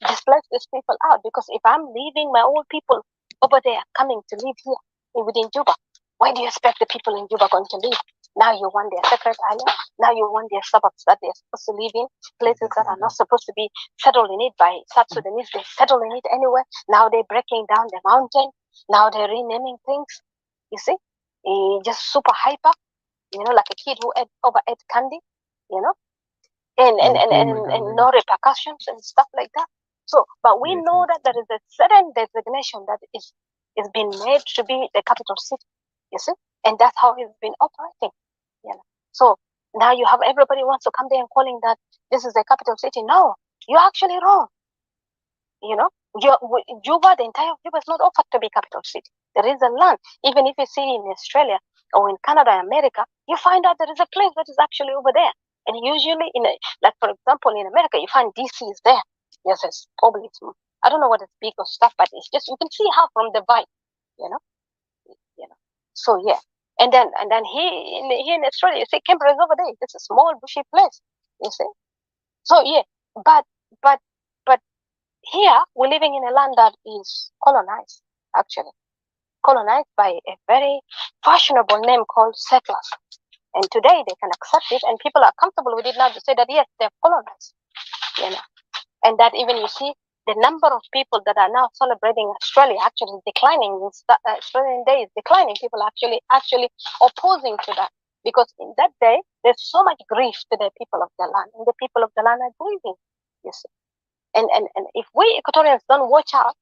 displace these people out. Because if I'm leaving my old people over there coming to live here within Juba, why do you expect the people in Juba going to live? Now you want their separate island. Now you want their suburbs that they're supposed to live in, places that are not supposed to be settled in it by South Sudanese. They settle in it anyway. Now they're breaking down the mountain. Now they're renaming things. You see, just super hyper. Like a kid who overate candy. And no repercussions and stuff like that. So, but we know that there is a certain designation that is being made to be the capital city. You see, and that's how it's been operating. So now you have everybody wants to come there and calling that this is the capital city. No, you're actually wrong. Juba, the entire Juba is not offered to be capital city. There is a land. Even if you see in Australia or in Canada and America, you find out there is a place that is actually over there. And usually, like for example, in America, you find DC is there. Yes, it's probably, I don't know what it's big or stuff, but it's just, you can see how from the vibe, So yeah, and then here in Australia, you see Canberra is over there. It's a small bushy place, you see. So yeah, but but but here we're living in a land that is colonized, actually colonized by a very fashionable name called settlers. And today they can accept it, and people are comfortable with it now to say that yes, they're colonized, you know. And that even you see the number of people that are now celebrating Australia actually declining. Australian Day is declining. People are actually opposing to that, because in that day there's so much grief to the people of the land, and the people of the land are grieving. You see, and if we Equatorians don't watch out,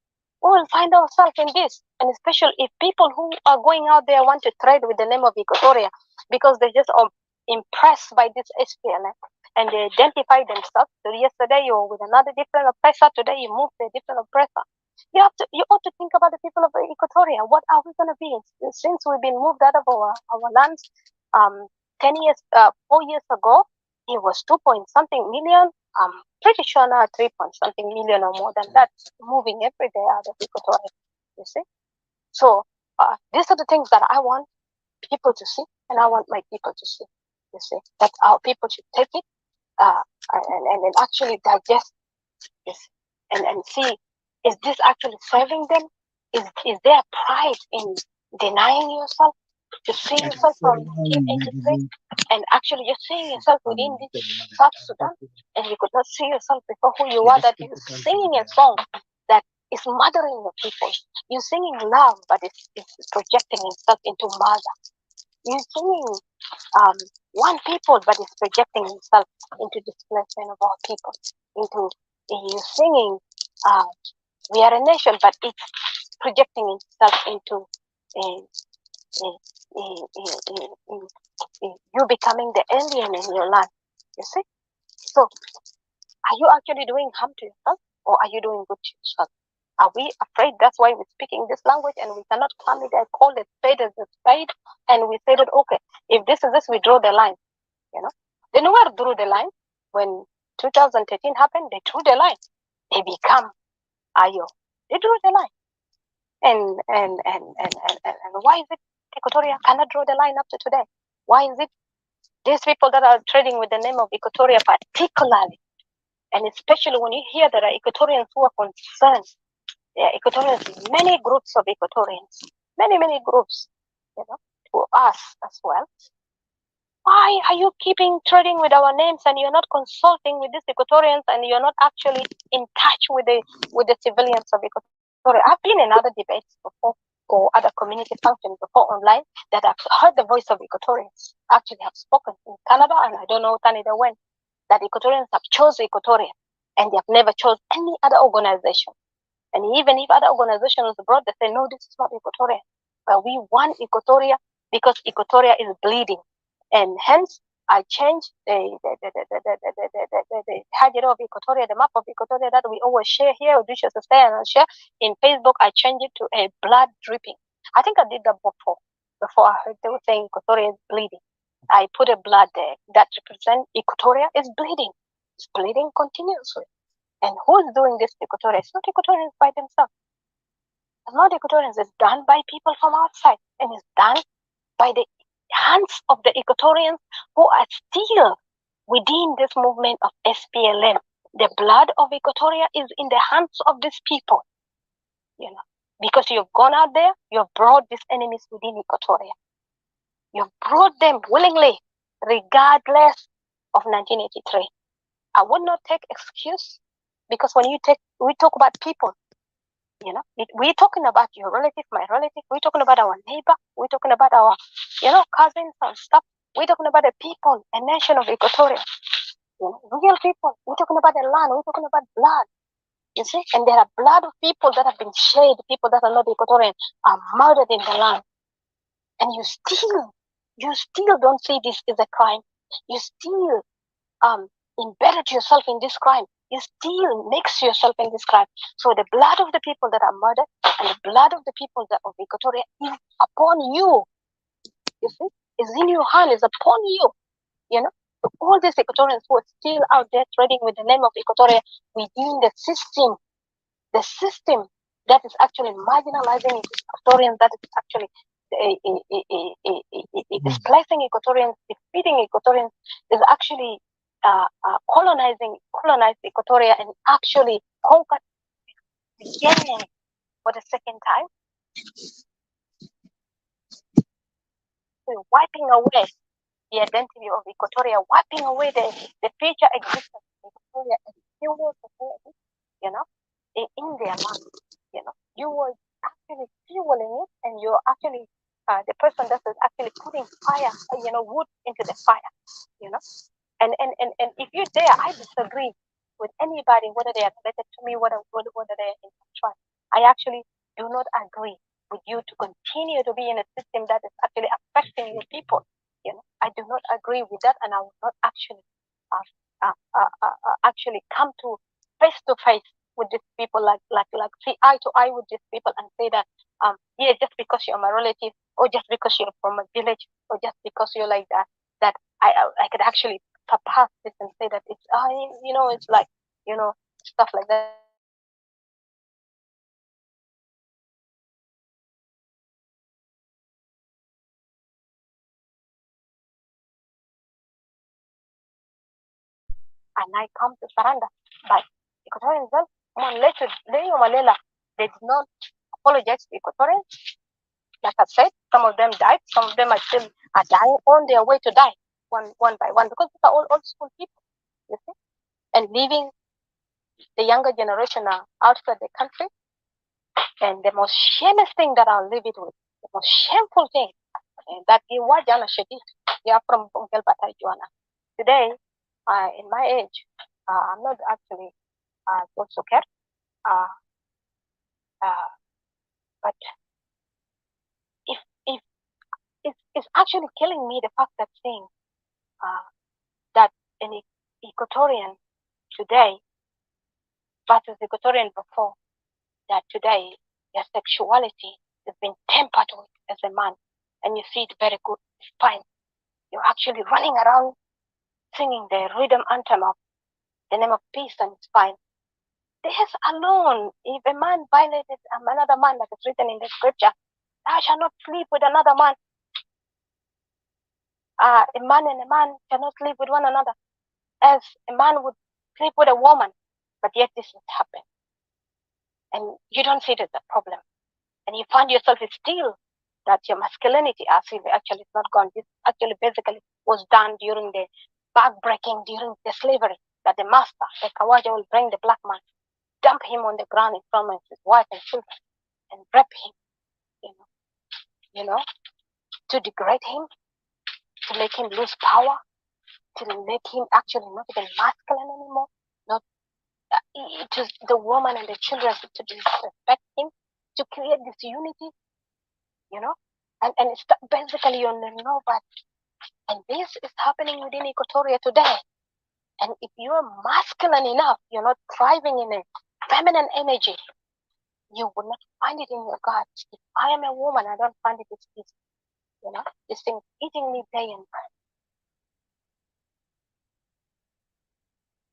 we will find ourselves in this. And especially if people who are going out there want to trade with the name of Equatoria because they just are impressed by this SPLM, and they identify themselves. So yesterday you were with another different oppressor, today you move to a different oppressor. You ought to think about the people of Equatoria. What are we gonna be? Since we've been moved out of our lands 4 years ago, it was 2 point something million. Pretty sure now 3 point something million or more than that moving every day out of Equatoria. You see? So these are the things that I want people to see, and I want my people to see. You see, that our people should take it and actually digest this and see, is this actually serving them? Is there pride in denying yourself to see yourself from 1983 and actually you're seeing yourself within this South Sudan, and you could not see yourself before who you are, that you're singing a song that is mothering your people. You're singing love, but it's projecting itself into mother. You're singing one people, but it's projecting itself into displacement of our people. You're singing we are a nation, but it's projecting itself into you becoming the alien in your land. You see? So, are you actually doing harm to yourself, or are you doing good to yourself? Are we afraid? That's why we're speaking this language, and we cannot come in and call it spade as a spade, and we say that, okay, if this is this, we draw the line. You know, the Nuer drew the line when 2013 happened. They drew the line. They become Ayo. They drew the line, and why is it Equatoria cannot draw the line up to today? Why is it these people that are trading with the name of Equatoria, particularly, and especially when you hear there are Equatorians who are concerned? There are Equatorians, many groups of Equatorians, many groups, you know, to us as well. Why are you keeping trading with our names, and you're not consulting with these Equatorians, and you're not actually in touch with the civilians of Equatoria? I've been in other debates before, or other community functions before online, that I've heard the voice of Equatorians actually have spoken in Canada, and I don't know Canada when, that Equatorians have chosen Equatoria, and they have never chose any other organization. And even if other organizations abroad, they say, no, this is not Equatoria. But we want Equatoria because Equatoria is bleeding. And hence, I changed the Hajira of Equatoria, the map of Equatoria that we always share here, or Odysseus to stay and share. In Facebook, I changed it to a blood dripping. I think I did that before I heard they were saying Equatoria is bleeding. I put a blood there that represents Equatoria is bleeding. It's bleeding continuously. And who's doing this to Equatoria? It's not Equatorians by themselves. It's not Equatorians. It's done by people from outside. And it's done by the hands of the Equatorians who are still within this movement of SPLM. The blood of Equatoria is in the hands of these people. You know, because you've gone out there, you've brought these enemies within Equatoria. You've brought them willingly, regardless of 1983. I would not take excuse, because when we talk about people, you know, we're talking about your relative, my relative, we're talking about our neighbor, we're talking about our, you know, cousins and stuff. We're talking about the people, a nation of Equatoria, you know, real people. We're talking about the land, we're talking about blood, you see? And there are blood of people that have been shed, people that are not Equatorian, are murdered in the land. And you still don't see this as a crime. You still embedded yourself in this crime. You still mix yourself in this crime. So the blood of the people that are murdered and the blood of the people that of Equatoria is upon you. You see, is in your hand, is upon you. You know, so all these Equatorians who are still out there trading with the name of Equatoria within the system that is actually marginalizing Equatorians, that is actually displacing Equatorians, defeating Equatorians, is actually colonized Equatoria and actually conquered again for the second time, wiping away the identity of Equatoria, wiping away the future existence of Equatoria as feudal society, in their land. You were actually fueling it, and you're actually the person that is actually putting fire, wood into the fire, And if you dare, I disagree with anybody, whether they are related to me, whether they are in trust. I actually do not agree with you to continue to be in a system that is actually affecting your people. I do not agree with that, and I will not actually actually come to face with these people, like see eye to eye with these people and say that yeah, just because you're my relative, or just because you're from a village, or just because you're like that I could actually surpass this and say that it's it's like stuff like that. And I come to surrender. But Equatorians, they did not apologize to Equatorians. Like I said, some of them died, some of them are dying on their way to die, one by one, because these are all old school people, you see, and leaving the younger generation outside the country. And the most shameless thing that I'll leave it with, the most shameful thing, that Iwajana Shadid, they are from Gelbata Juana. Today, in my age, I'm not actually also care, but if it's actually killing me, the fact that saying that an Equatorian today versus Equatorian before, that today your sexuality has been tempered with as a man, and you see it very good, it's fine. You're actually running around singing the rhythm anthem of the name of peace, and it's fine. This alone, if a man violated another man, like it's written in the scripture, thou shalt not sleep with another man. A man and a man cannot sleep with one another, as a man would sleep with a woman, but yet this has happened. And you don't see it as a problem. And you find yourself still that your masculinity actually is not gone. This actually basically was done during the backbreaking, during the slavery, that the master, the Kawaja, will bring the black man, dump him on the ground in front of his wife and children, and rape him, to degrade him, to make him lose power, to make him actually not even masculine anymore, not to the woman and the children to disrespect him, to create this unity, and it's basically on the nobody. And this is happening within Equatoria today. And if you're masculine enough, you're not thriving in a feminine energy, you will not find it in your gut. If I am a woman, I don't find it easy. This thing eating me day and night.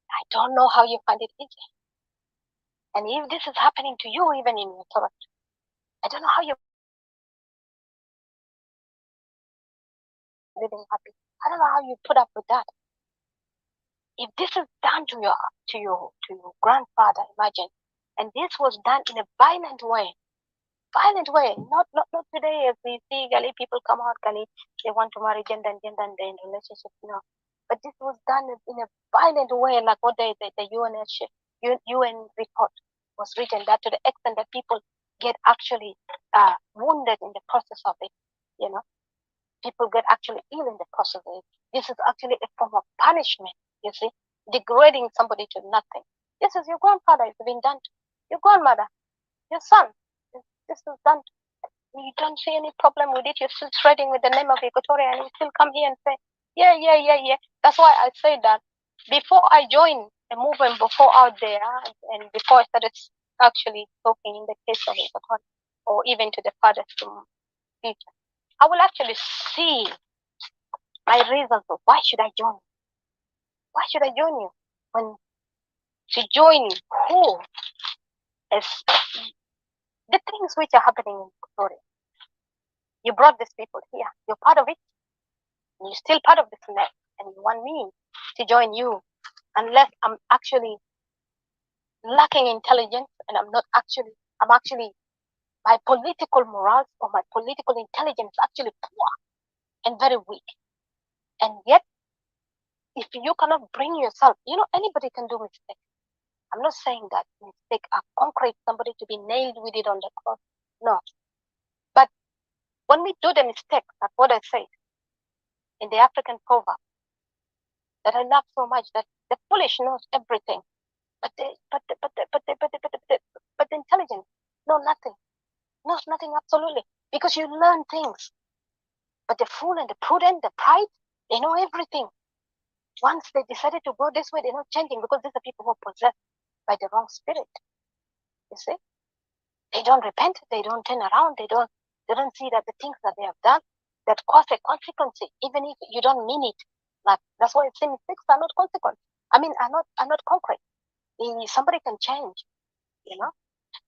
I don't know how you find it easy. And if this is happening to you, even in your thought, I don't know how you're living happy. I don't know how you put up with that. If this is done to your grandfather, imagine, and this was done in a violent way, not today as we see Gali people come out, Gali, they want to marry gender and they're in relationship, but this was done in a violent way, like what the UN report was written, that to the extent that people get actually wounded in the process of it, people get actually ill in the process of it. This is actually a form of punishment, you see, degrading somebody to nothing. This is your grandfather, it's been done to your grandmother, your son. This is done to. You don't see any problem with it. You're still trading with the name of Equatoria, and you still come here and say, yeah. That's why I say that before I joined the movement, before out there, and before I started actually talking in the case of Equatoria, or even to the farthest future, I will actually see my reasons for why should I join. Why should I join you? When to join who is the things which are happening in Equatoria. You brought these people here. You're part of it. And you're still part of this net. And you want me to join you unless I'm actually lacking intelligence and I'm actually, my political morals or my political intelligence is actually poor and very weak. And yet, if you cannot bring yourself, anybody can do mistakes. I'm not saying that mistake are concrete, somebody to be nailed with it on the cross. No. But when we do the mistake, that's what I said in the African proverb that I love so much, that the foolish knows everything, but the intelligent know nothing, knows nothing absolutely, because you learn things. But the fool and the prudent, the pride, they know everything. Once they decided to go this way, they're not changing, because these are people who are possessed by the wrong spirit. You see, they don't repent, they don't turn around, they don't see that the things that they have done that cause a consequence, even if you don't mean it. Like, that's why it's mistakes are not consequent. I mean, are not concrete. Somebody can change, you know.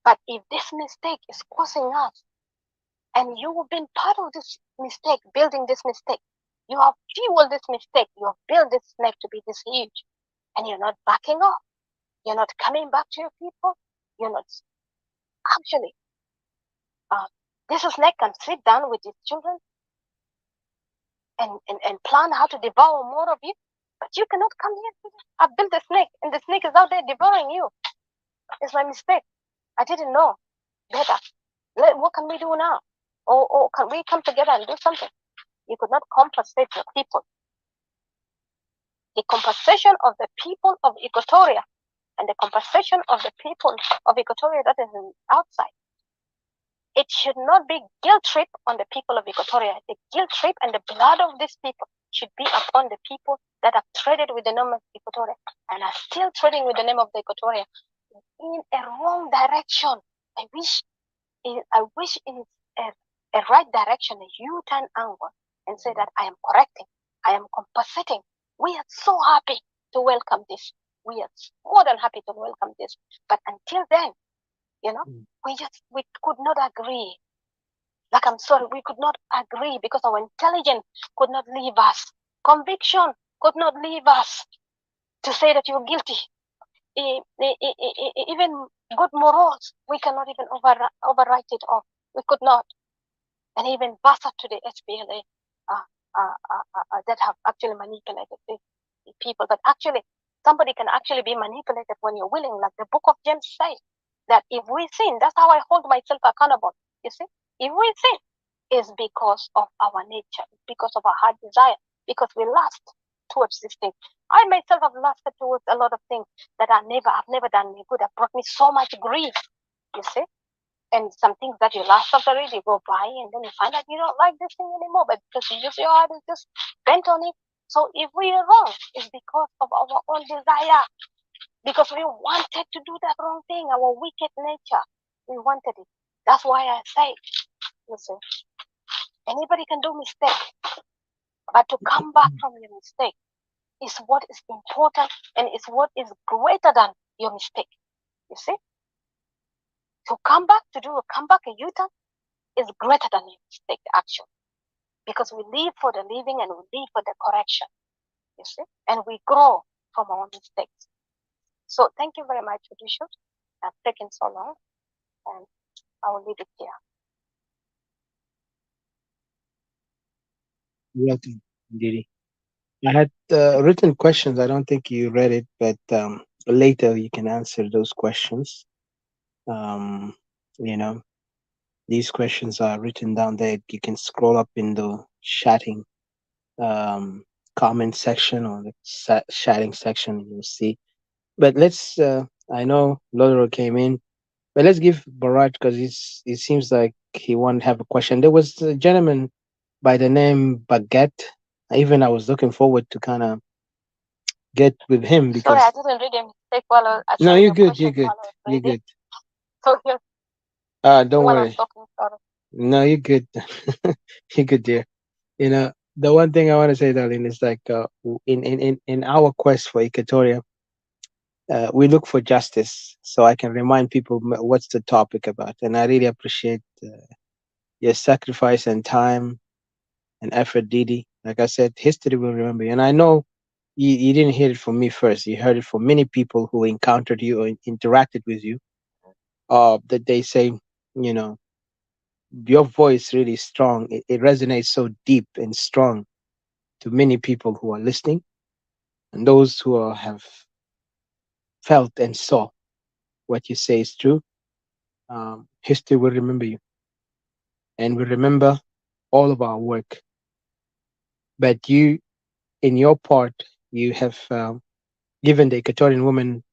But if this mistake is causing us, and you have been part of this mistake, building this mistake, you have fueled this mistake, you have built this snake to be this huge, and you're not backing off, you're not coming back to your people, you're not actually. This snake can sit down with his children and plan how to devour more of you, but you cannot come here. I built a snake, and the snake is out there devouring you. It's my mistake. I didn't know better. What can we do now? Or can we come together and do something? You could not compensate your people. The compensation of the people of Equatoria and the compensation of the people of Equatoria that is outside, it should not be guilt trip on the people of Equatoria. The guilt trip and the blood of these people should be upon the people that have traded with the name of Equatoria and are still trading with the name of the Equatoria in a wrong direction. I wish in a right direction, a U-turn angle, and say that I am correcting, I am compensating. We are so happy to welcome this. We are more than happy to welcome this. But until then, we could not agree. Like, I'm sorry, we could not agree because our intelligence could not leave us. Conviction could not leave us to say that you're guilty. Even good morals, we cannot even overwrite it off. We could not. And even Bassa to the SPLA that have actually manipulated the people. But actually, somebody can actually be manipulated when you're willing, like the book of James says, that if we sin, that's how I hold myself accountable. You see, if we sin, it's because of our nature, because of our heart desire, because we lust towards this thing. I myself have lusted towards a lot of things that I've never done me good. Have brought me so much grief, you see. And some things that you lust after it, you go buy, and then you find out you don't like this thing anymore, but because your heart is just bent on it. So if we are wrong, it's because of our own desire, because we wanted to do that wrong thing, our wicked nature. We wanted it. That's why I say, listen, anybody can do mistake, but to come back from your mistake is what is important, and is what is greater than your mistake. You see? To come back, to do a comeback, a U-turn, is greater than your mistake, actually. Because we live for the living and we live for the correction. You see? And we grow from our mistakes. So thank you very much, Odysseus. I've taken so long, and I will leave it here. Welcome, Didi. I had written questions. I don't think you read it, but later you can answer those questions. Um, you know, these questions are written down there. You can scroll up in the chatting comment section or the chatting section, and you'll see. But let's. I know Lodero came in, but let's give Barat, because it seems like he wanted to have a question. There was a gentleman by the name Baguette. Even I was looking forward to kind of get with him Sorry, because I didn't read a mistake while no, sorry, you're your good, you're question good, while I was you're reading. good. So here, Don't when I was worry. talking, sorry. No, you're good. You're good, dear. The one thing I want to say, darling, is like in our quest for Equatoria, we look for justice. So I can remind people what's the topic about, and I really appreciate your sacrifice and time and effort, Didi. Like I said, history will remember you, and I know you didn't hear it from me first. You heard it from many people who encountered you or interacted with you. That they say, you know, your voice really strong. It resonates so deep and strong to many people who are listening, and those who have felt and saw what you say is true. History will remember you, and will remember all of our work. But you, in your part, you have given the Equatorian woman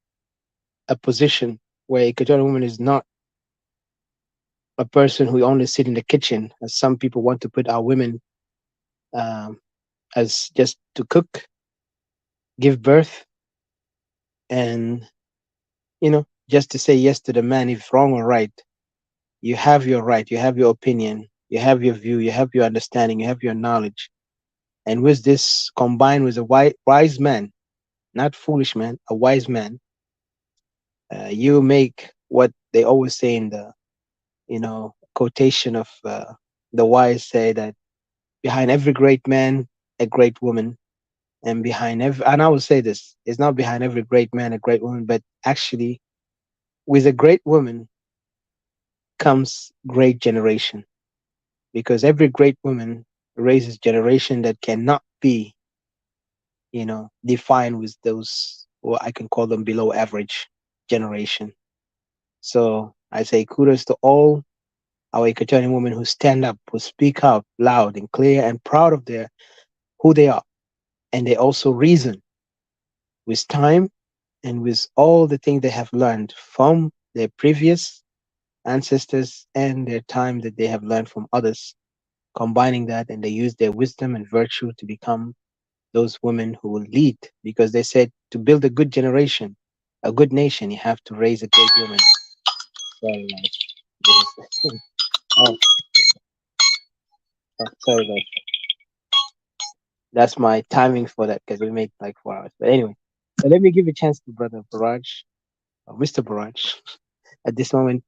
a position where Equatorian woman is not a person who only sit in the kitchen, as some people want to put our women um, as just to cook, give birth, and just to say yes to the man if wrong or right. You have your right, you have your opinion, you have your view, you have your understanding, you have your knowledge. And with this combined with a wise man, not foolish man, a wise man, you make what they always say in the quotation of the wise say that behind every great man, a great woman, and behind every, and I will say this, it's not behind every great man a great woman, but actually with a great woman comes great generation, because every great woman raises generation that cannot be defined with those, or I can call them below average generation. So I say kudos to all our Equatorian women who stand up, who speak out loud and clear and proud of their who they are, and they also reason with time and with all the things they have learned from their previous ancestors and their time that they have learned from others, combining that, and they use their wisdom and virtue to become those women who will lead, because they said to build a good generation, a good nation, you have to raise a great woman. Sorry, guys. Oh, sorry, guys. That's my timing for that because we made like 4 hours. But anyway, so let me give a chance to Brother Baraj, or Mr. Baraj. At this moment,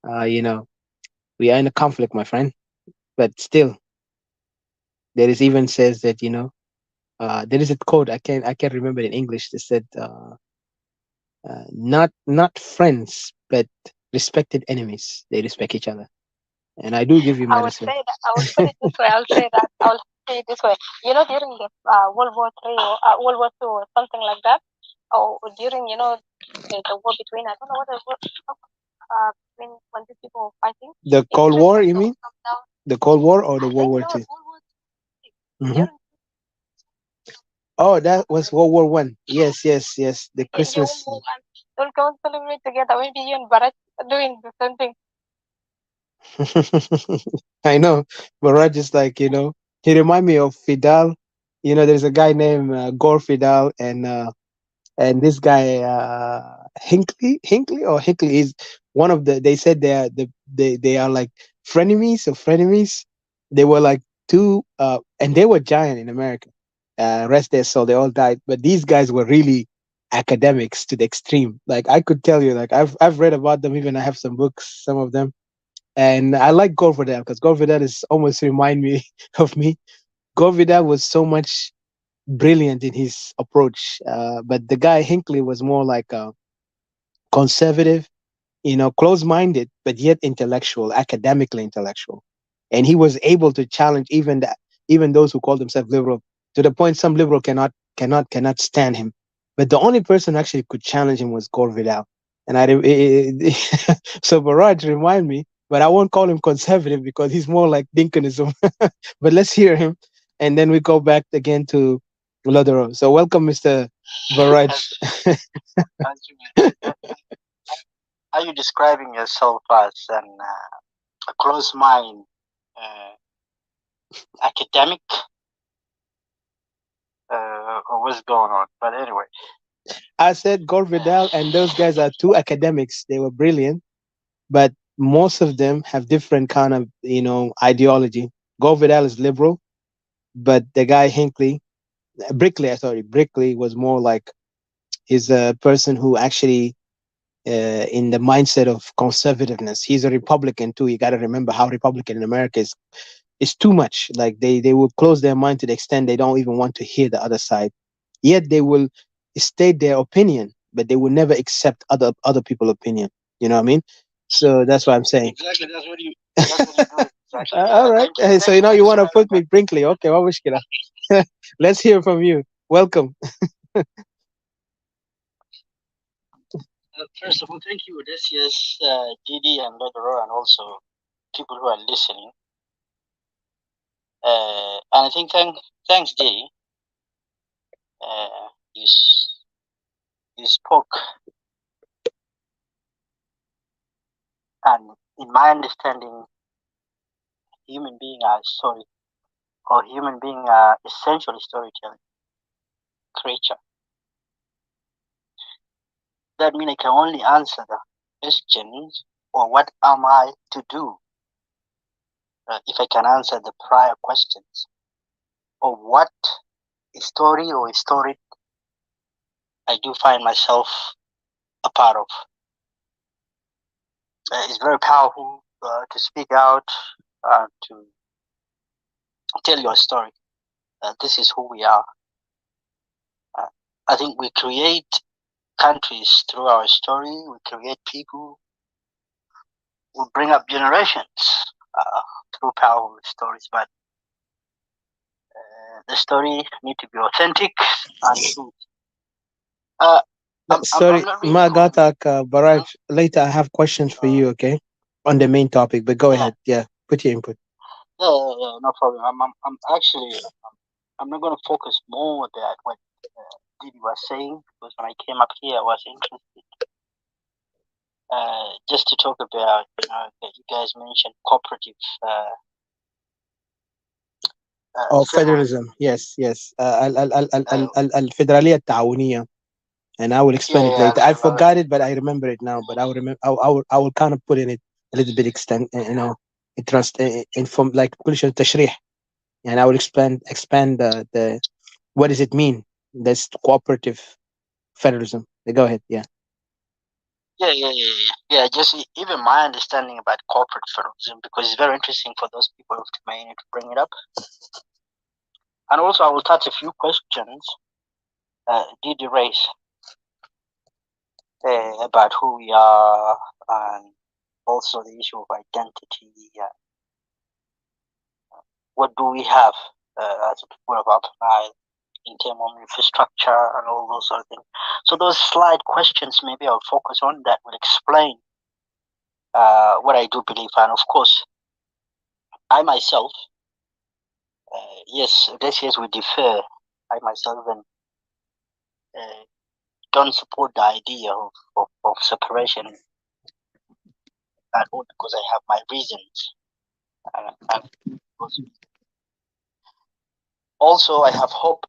we are in a conflict, my friend. But still, there is even says that there is a quote I can't remember in English that said not friends but respected enemies. They respect each other, and I do give you I my would respect. say that. I would put it this way. I'll say that. I'll say it this way. During the World War III or World War II or something like that, or during the war between, I don't know what it was, between when these people were fighting. The It Cold just War, used you to mean? come down. The Cold War or the I World think War no, Two? World War II. Mm-hmm. During Oh, that was World War One. Yes, yes, yes. The you Christmas. will go and celebrate together. Maybe you and Barat are doing the same thing. I know, but Raj is like, he remind me of Fidel. There's a guy named Gore Fidel, and this guy Hinckley is one of the. They said they are like frenemies. They were like two, and they were giant in America. Rest their soul, they all died. But these guys were really academics to the extreme. Like I could tell you, like I've read about them. Even I have some books, some of them, and I like Gore Vidal because Gore Vidal is almost remind me of me. Gore Vidal was so much brilliant in his approach, but the guy Hinckley was more like a conservative, close-minded, but yet intellectual, academically intellectual, and he was able to challenge even those who call themselves liberal, to the point some liberal cannot stand him. But the only person who actually could challenge him was Gore Vidal, and so Baraj remind me, but I won't call him conservative because he's more like Dinkanism. But let's hear him, and then we go back again to Lodero. So welcome, Mr. Baraj. As you, are you describing yourself as a closed mind academic, or what's going on? But anyway, I said Gore Vidal and those guys are two academics. They were brilliant, but most of them have different kind of ideology. Gore Vidal is liberal, but the guy Brickley was more like, he's a person who actually in the mindset of conservativeness. He's a Republican too. You got to remember how Republican in America is too much. Like they will close their mind to the extent they don't even want to hear the other side. yet they will state their opinion, but they will never accept other people's opinion. You know what I mean? So that's what I'm saying. Exactly. That's what you do. Exactly. All right. Thank you. So Thank you for you want to describing put that. me Brinkley? Okay, what was Let's hear from you. Welcome. First of all, thank you, Odysseus, Didi, and Lodoro, and also people who are listening. And I think thanks, Didi. You you spoke, and in my understanding, human being are story, or human being are essentially storytelling creature. That means I can only answer the questions, or what am I to do, if I can answer the prior questions, or what story or story I do find myself a part of. It's very powerful to speak out, to tell your story. This is who we are. Uh, I think we create countries through our story. We create people. We bring up generations through powerful stories. But the story need to be authentic and true. I'm Sorry, not really going. Magatak Mhm. Baraj. Later, I have questions for you. Okay, on the main topic. But go Yeah, ahead. Yeah, put your input. no problem. I'm actually, I'm not going to focus more that what Didi was saying, because when I came up here, I was interested just to talk about, that you guys mentioned cooperative Oh, federalism. federalism. Yes, yes. Uh, الفيدرالية التعاونية. And I will explain it yeah, later. I forgot it, but I remember it now. But I will remember. I will kind of put in it a little bit extent. Interest in from like كل شيء تشريح. And I will expand the what does it mean? That's cooperative federalism. Go ahead. Yeah. yeah. Just even my understanding about corporate federalism, because it's very interesting for those people who may need to bring it up. And also, I will touch a few questions did you raise about who we are, and also the issue of identity. What do we have as a people of Upper Nile in terms of infrastructure and all those sort of things? So those slide questions, maybe I'll focus on that will explain what I do believe. And of course, I myself, yes, this years we differ. I myself even don't support the idea of separation at all, because I have my reasons. And also, I have hope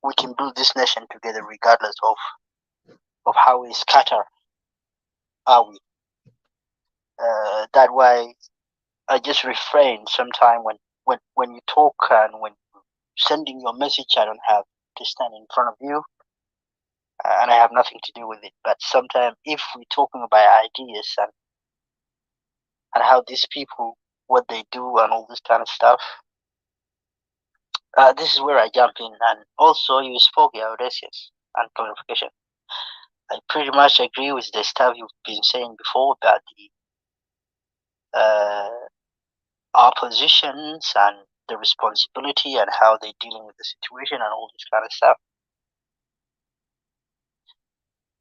we can build this nation together, regardless of how we scatter are we. That way, I just refrain sometime when you talk and when sending your message. I don't have to stand in front of you, and I have nothing to do with it. But sometimes, if we're talking about ideas and how these people, what they do and all this kind of stuff, this is where I jump in. And also, you spoke about races and clarification. I pretty much agree with the stuff you've been saying before about the our positions and the responsibility and how they're dealing with the situation and all this kind of stuff.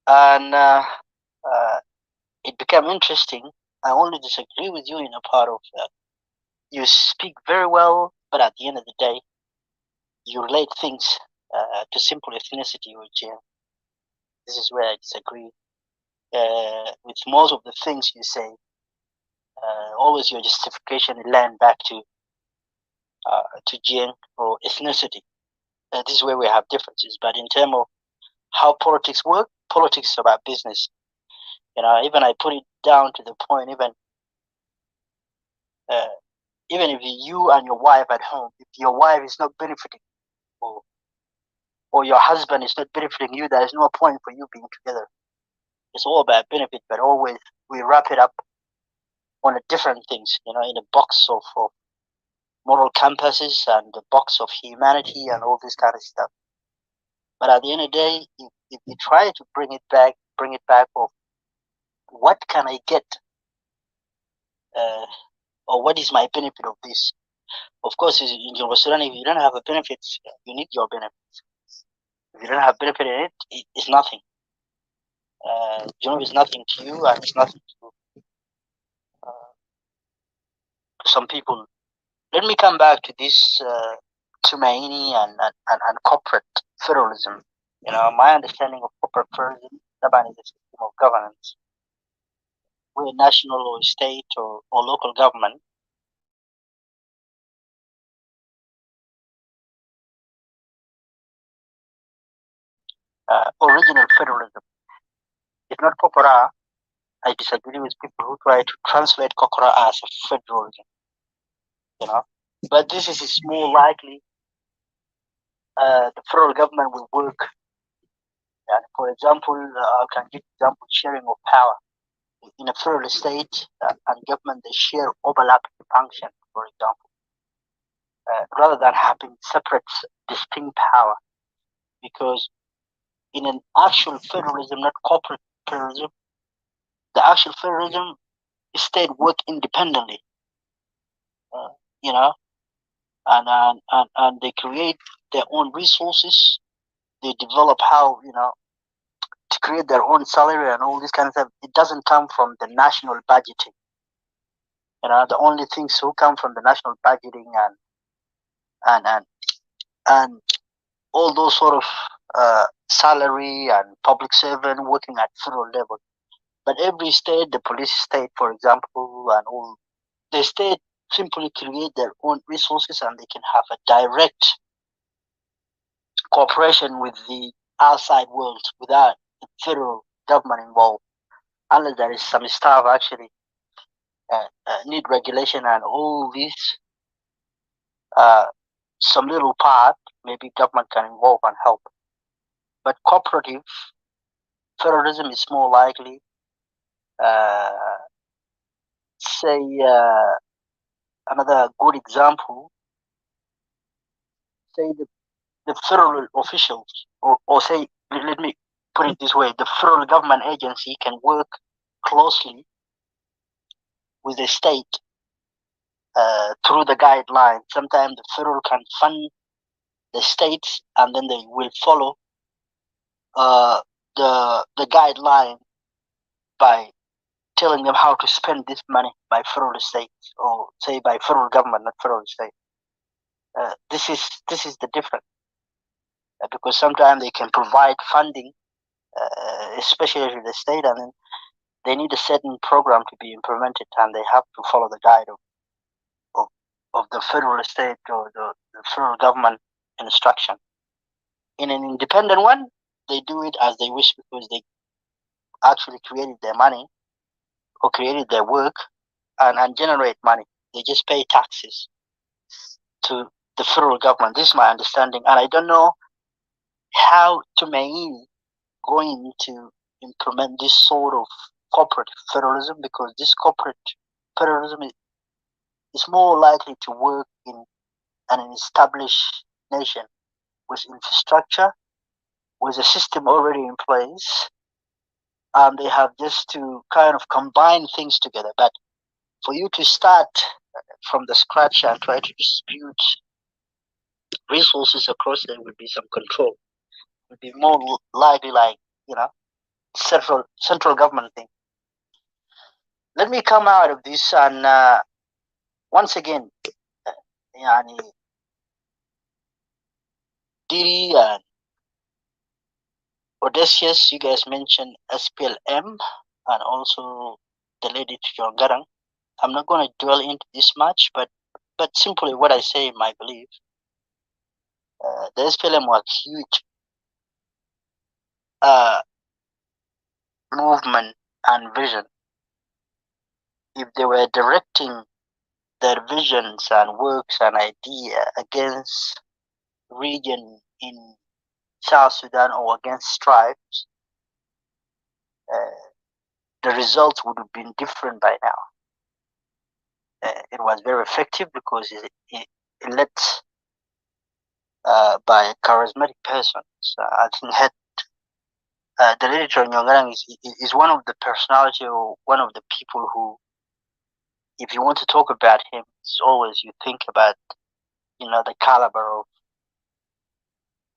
And it became interesting. I only disagree with you in a part of you speak very well, but at the end of the day, you relate things to simple ethnicity or gender. This is where I disagree with most of the things you say. Always your justification land back to gene or ethnicity. This is where we have differences. But in terms of how politics work, politics is about business. Even I put it down to the point, even if you and your wife at home, if your wife is not benefiting, or your husband is not benefiting you, there is no point for you being together. It's all about benefit, but always we wrap it up on a different things, in a box of moral compasses and the box of humanity and all this kind of stuff. But at the end of the day, if you try to bring it back of what can I get, or what is my benefit of this? Of course, in Juba Sudan, if you don't have a benefit, you need your benefit. If you don't have benefit in it, it's nothing. Job is nothing to you, and it's nothing to some people. Let me come back to this Tumaini and corporate federalism. My understanding of corporate federalism is a system of governance where national or state or local government original federalism. It's not corpora. I disagree with people who try to translate corpora as a federalism. But this is more likely the federal government will work. And for example, I can give example sharing of power. In a federal state and government, they share overlapping function, for example, rather than having separate, distinct power. Because in an actual federalism, not corporate federalism, the actual federalism, state work independently, you know, and they create their own resources. They develop how, to create their own salary and all this kind of stuff. It doesn't come from the national budgeting. The only things who come from the national budgeting and and and all those sort of salary and public servant working at federal level. But every state, the police state, for example, and all the state simply create their own resources and they can have a direct cooperation with the outside world without the federal government involved, unless there is some stuff actually need regulation and all this. Some little part, maybe government can involve and help. But cooperative federalism is more likely, say, another good example, say the federal officials, or say, let me put it this way, the federal government agency can work closely with the state through the guidelines. Sometimes the federal can fund the states and then they will follow the guideline by telling them how to spend this money by federal state, or say by federal government, not federal state. This is the difference, because sometimes they can provide funding, especially to the state, and then they need a certain program to be implemented, and they have to follow the guide of the federal state or the federal government instruction. In an independent one, they do it as they wish because they actually created their money or created their work and generate money. They just pay taxes to the federal government. This is my understanding, and I don't know how Tumaini going to implement this sort of corporate federalism, because this corporate federalism is more likely to work in an established nation with infrastructure, with a system already in place, and they have just to kind of combine things together. But for you to start from the scratch and try to distribute resources across, there would be some control. It would be more likely like, central government thing. Let me come out of this and once again, yani, Diri and Odysseus, you guys mentioned SPLM and also the lady Garang. I'm not going to dwell into this much, but simply what I say, my belief, the SPLM was huge movement and vision. If they were directing their visions and works and idea against region in South Sudan or against tribes, the results would have been different by now. It was very effective because it let by a charismatic person. So I think head the editor Nyongarang is one of the personality or one of the people who, if you want to talk about him, it's always you think about the caliber of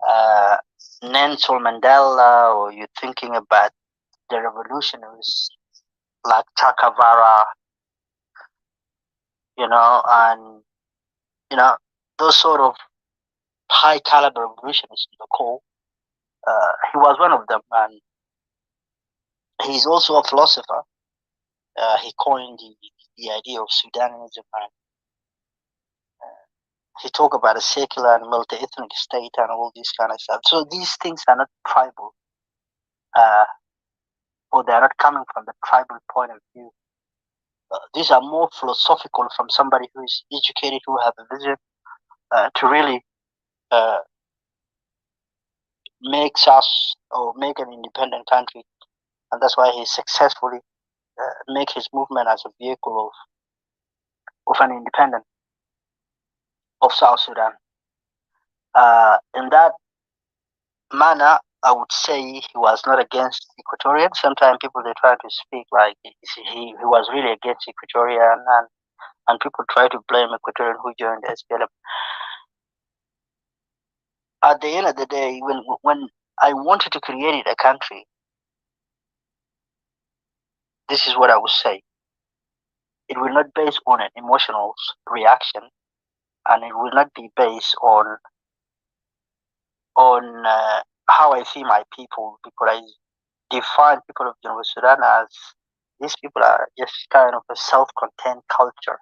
uh, Nelson Mandela, or you're thinking about the revolutionaries like Che Guevara, and you know those sort of high caliber revolutionists in the core. He was one of them, and he's also a philosopher. He coined the idea of Sudanism, and he talked about a secular and multi-ethnic state and all this kind of stuff. So these things are not tribal, uh, or they are not coming from the tribal point of view. These are more philosophical from somebody who is educated, who have a vision to really uh, makes us or make an independent country, and that's why he successfully make his movement as a vehicle of an independent of South Sudan. In that manner, I would say he was not against Equatorians. Sometimes people they try to speak like he was really against Equatoria, and people try to blame Equatorian who joined the SPLM. At the end of the day, when I wanted to create a country, this is what I would say. It will not base on an emotional reaction, and it will not be based on how I see my people, because I define people of Geneva Sudan as these people are just kind of a self-contained culture.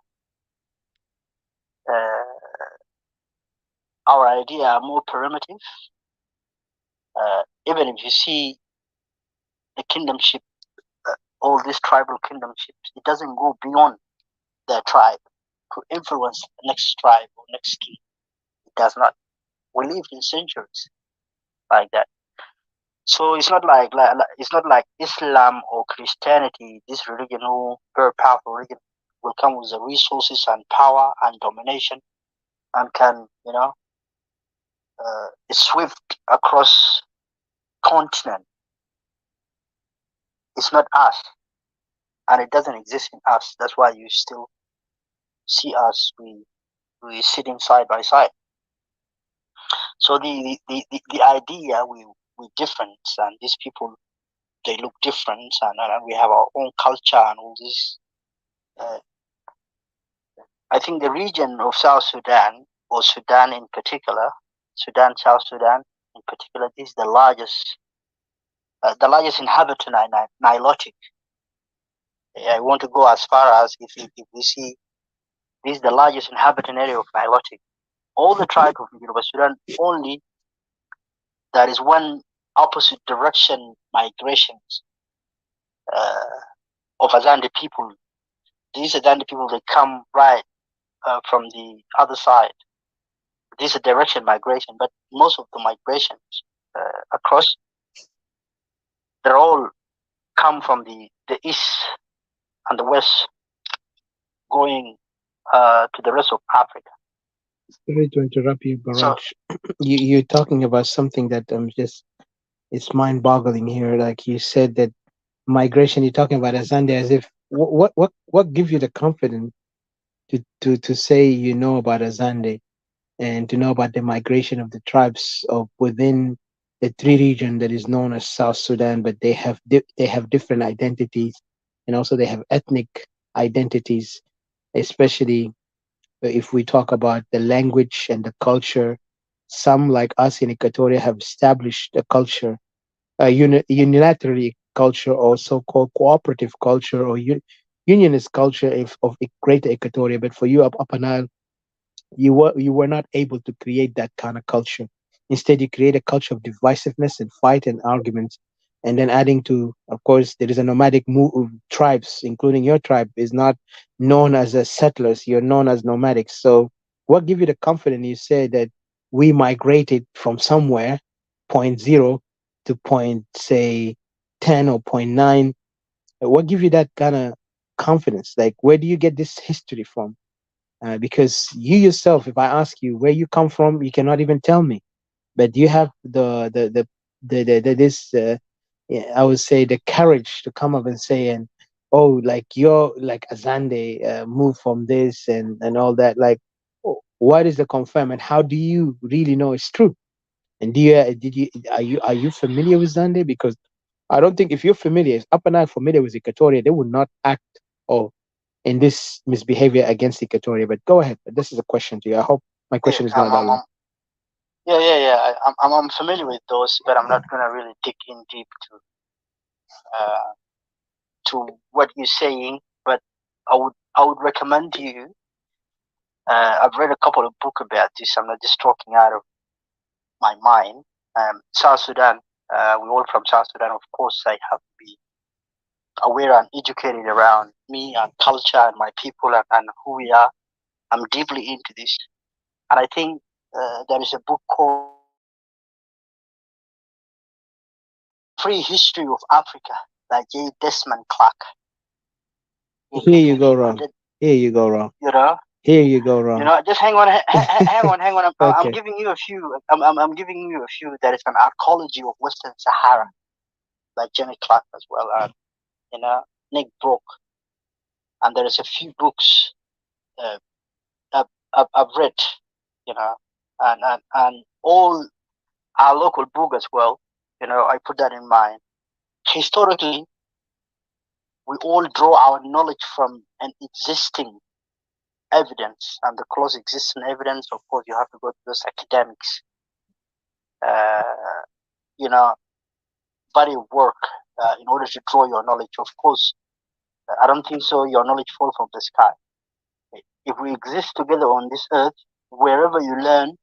Our idea are more primitive. Even if you see the kingdomship, all these tribal kingdomships, it doesn't go beyond their tribe to influence the next tribe or next king. It does not. We lived in centuries like that. So it's not like Islam or Christianity. This religion, who very powerful religion, will come with the resources and power and domination, and can swift across continent. It's not us, and it doesn't exist in us. That's why you still see us. We sitting side by side. So the idea we different, and these people they look different, and we have our own culture and all this. I think the region of South Sudan, or Sudan in particular, Sudan, South Sudan in particular, this is the largest inhabitant Nilotic. I want to go as far as if we see this is the largest inhabitant area of Nilotic. All the tribes of Juba Sudan, only there is one opposite direction migrations of Azande people. These Azande people, they come right from the other side. This is a direction migration, but most of the migrations across, they're all come from the east and the west, going to the rest of Africa. Sorry to interrupt you, Baraj. You're talking about something that it's mind-boggling here. Like you said that migration. You're talking about Azande as if what gives you the confidence to say you know about Azande and to know about the migration of the tribes of within the three region that is known as South Sudan, but they have different identities, and also they have ethnic identities, especially if we talk about the language and the culture. Some, like us in Equatoria, have established a culture, a unilaterally culture, or so-called cooperative culture, or unionist culture of Greater Equatoria. But for you, Upper Nile, you were not able to create that kind of culture. Instead, you create a culture of divisiveness and fight and arguments. And then adding to, of course, there is a nomadic tribes, including your tribe, is not known as a settlers. You're known as nomadics. So, what give you the confidence? You say that we migrated from somewhere, point zero, to point say 10 or point 9. What give you that kind of confidence? Like, where do you get this history from? because you yourself, if I ask you where you come from, you cannot even tell me. But you have the this yeah, I would say the courage to come up and say, and oh, like you're like Azande move from this and all that. Like, what is the confirm, and how do you really know it's true? And do you did you are you familiar with Zande? Because I don't think if you're familiar, if Upper Nile familiar with Equatoria, they would not act or in this misbehavior against Equatoria. But go ahead. This is a question to you. I hope my Yeah, question is not that long. yeah. I'm familiar with those, but I'm not gonna really dig in deep uh, to what you're saying. But I would recommend you. I've read a couple of books about this. I'm not just talking out of my mind. South Sudan. We all from South Sudan. Of course, I have to be aware and educated around me and culture and my people and who we are. I'm deeply into this, and I think there is a book called Free History of Africa by J. Desmond Clark. Here you go I wrong. did, Here you go wrong. you know, Here you go wrong. just hang on, hang on. I'm Okay. giving you a few. I'm giving you a few. There is an archaeology of Western Sahara by Jenny Clark as well, and Nick Brook. And there is a few books uh, I've read, and all our local book as well. I put that in mind. Historically, we all draw our knowledge from an existing evidence, and the close existing evidence, of course, you have to go to those academics, uh, you know, body of work in order to draw your knowledge. Of course, I don't think so. Your knowledge fall from the sky. If we exist together on this earth, wherever you learn,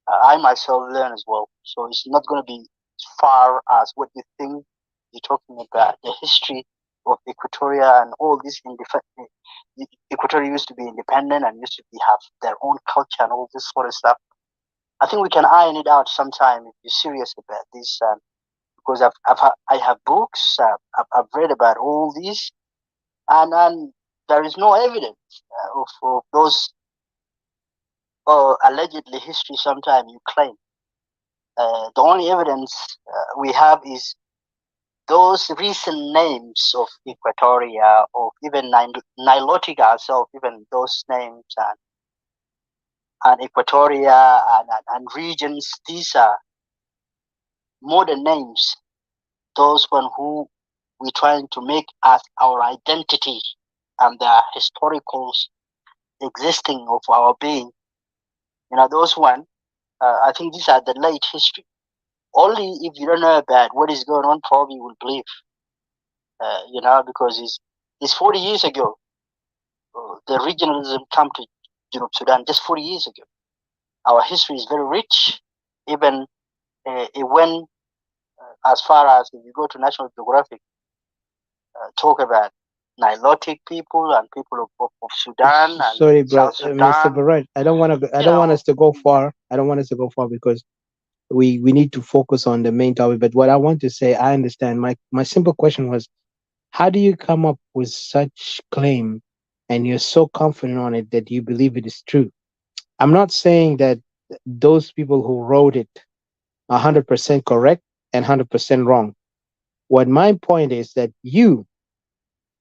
I myself learn as well. So it's not going to be as far as what you think you're talking about. The history of Equatoria and all this Equatoria used to be independent and used to have their own culture and all this sort of stuff. I think we can iron it out sometime if you're serious about this. Because I have books, I've read about all these, and there is no evidence of those allegedly history. Sometimes you claim. The only evidence we have is those recent names of Equatoria or even Nilotic ourselves, even those names and Equatoria and regions, these are modern names. Those one who we're trying to make as our identity and the historical existing of our being. Those one, I think these are the late history. Only if you don't know about what is going on, probably you will believe. Because it's 40 years ago. The regionalism come to Sudan just 40 years ago. Our history is very rich. Even it went as far as if you go to National Geographic, talk about Nilotic people and people of Sudan and Sorry, bro, South Mr. Sudan. Barrett. I don't want to. I You don't want know, us to go far. I don't want us to go far because we need to focus on the main topic. But what I want to say, I understand. My simple question was, how do you come up with such claim, and you're so confident on it that you believe it is true? I'm not saying that those people who wrote it 100% correct and 100% wrong. What my point is that you,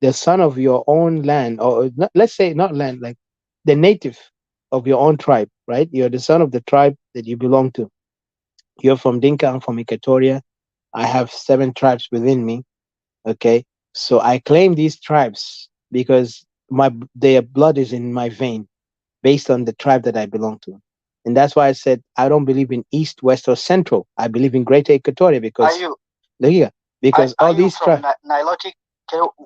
the son of your own land, or let's say not land, like the native of your own tribe, right? You're the son of the tribe that you belong to. You're from Dinka, I'm from Equatoria. I have 7 tribes within me. Okay. So I claim these tribes because their blood is in my vein based on the tribe that I belong to. And that's why I said I don't believe in east, west, or central. I believe in greater Equatoria are because you yeah, because are all you these from tribes. Nilotic?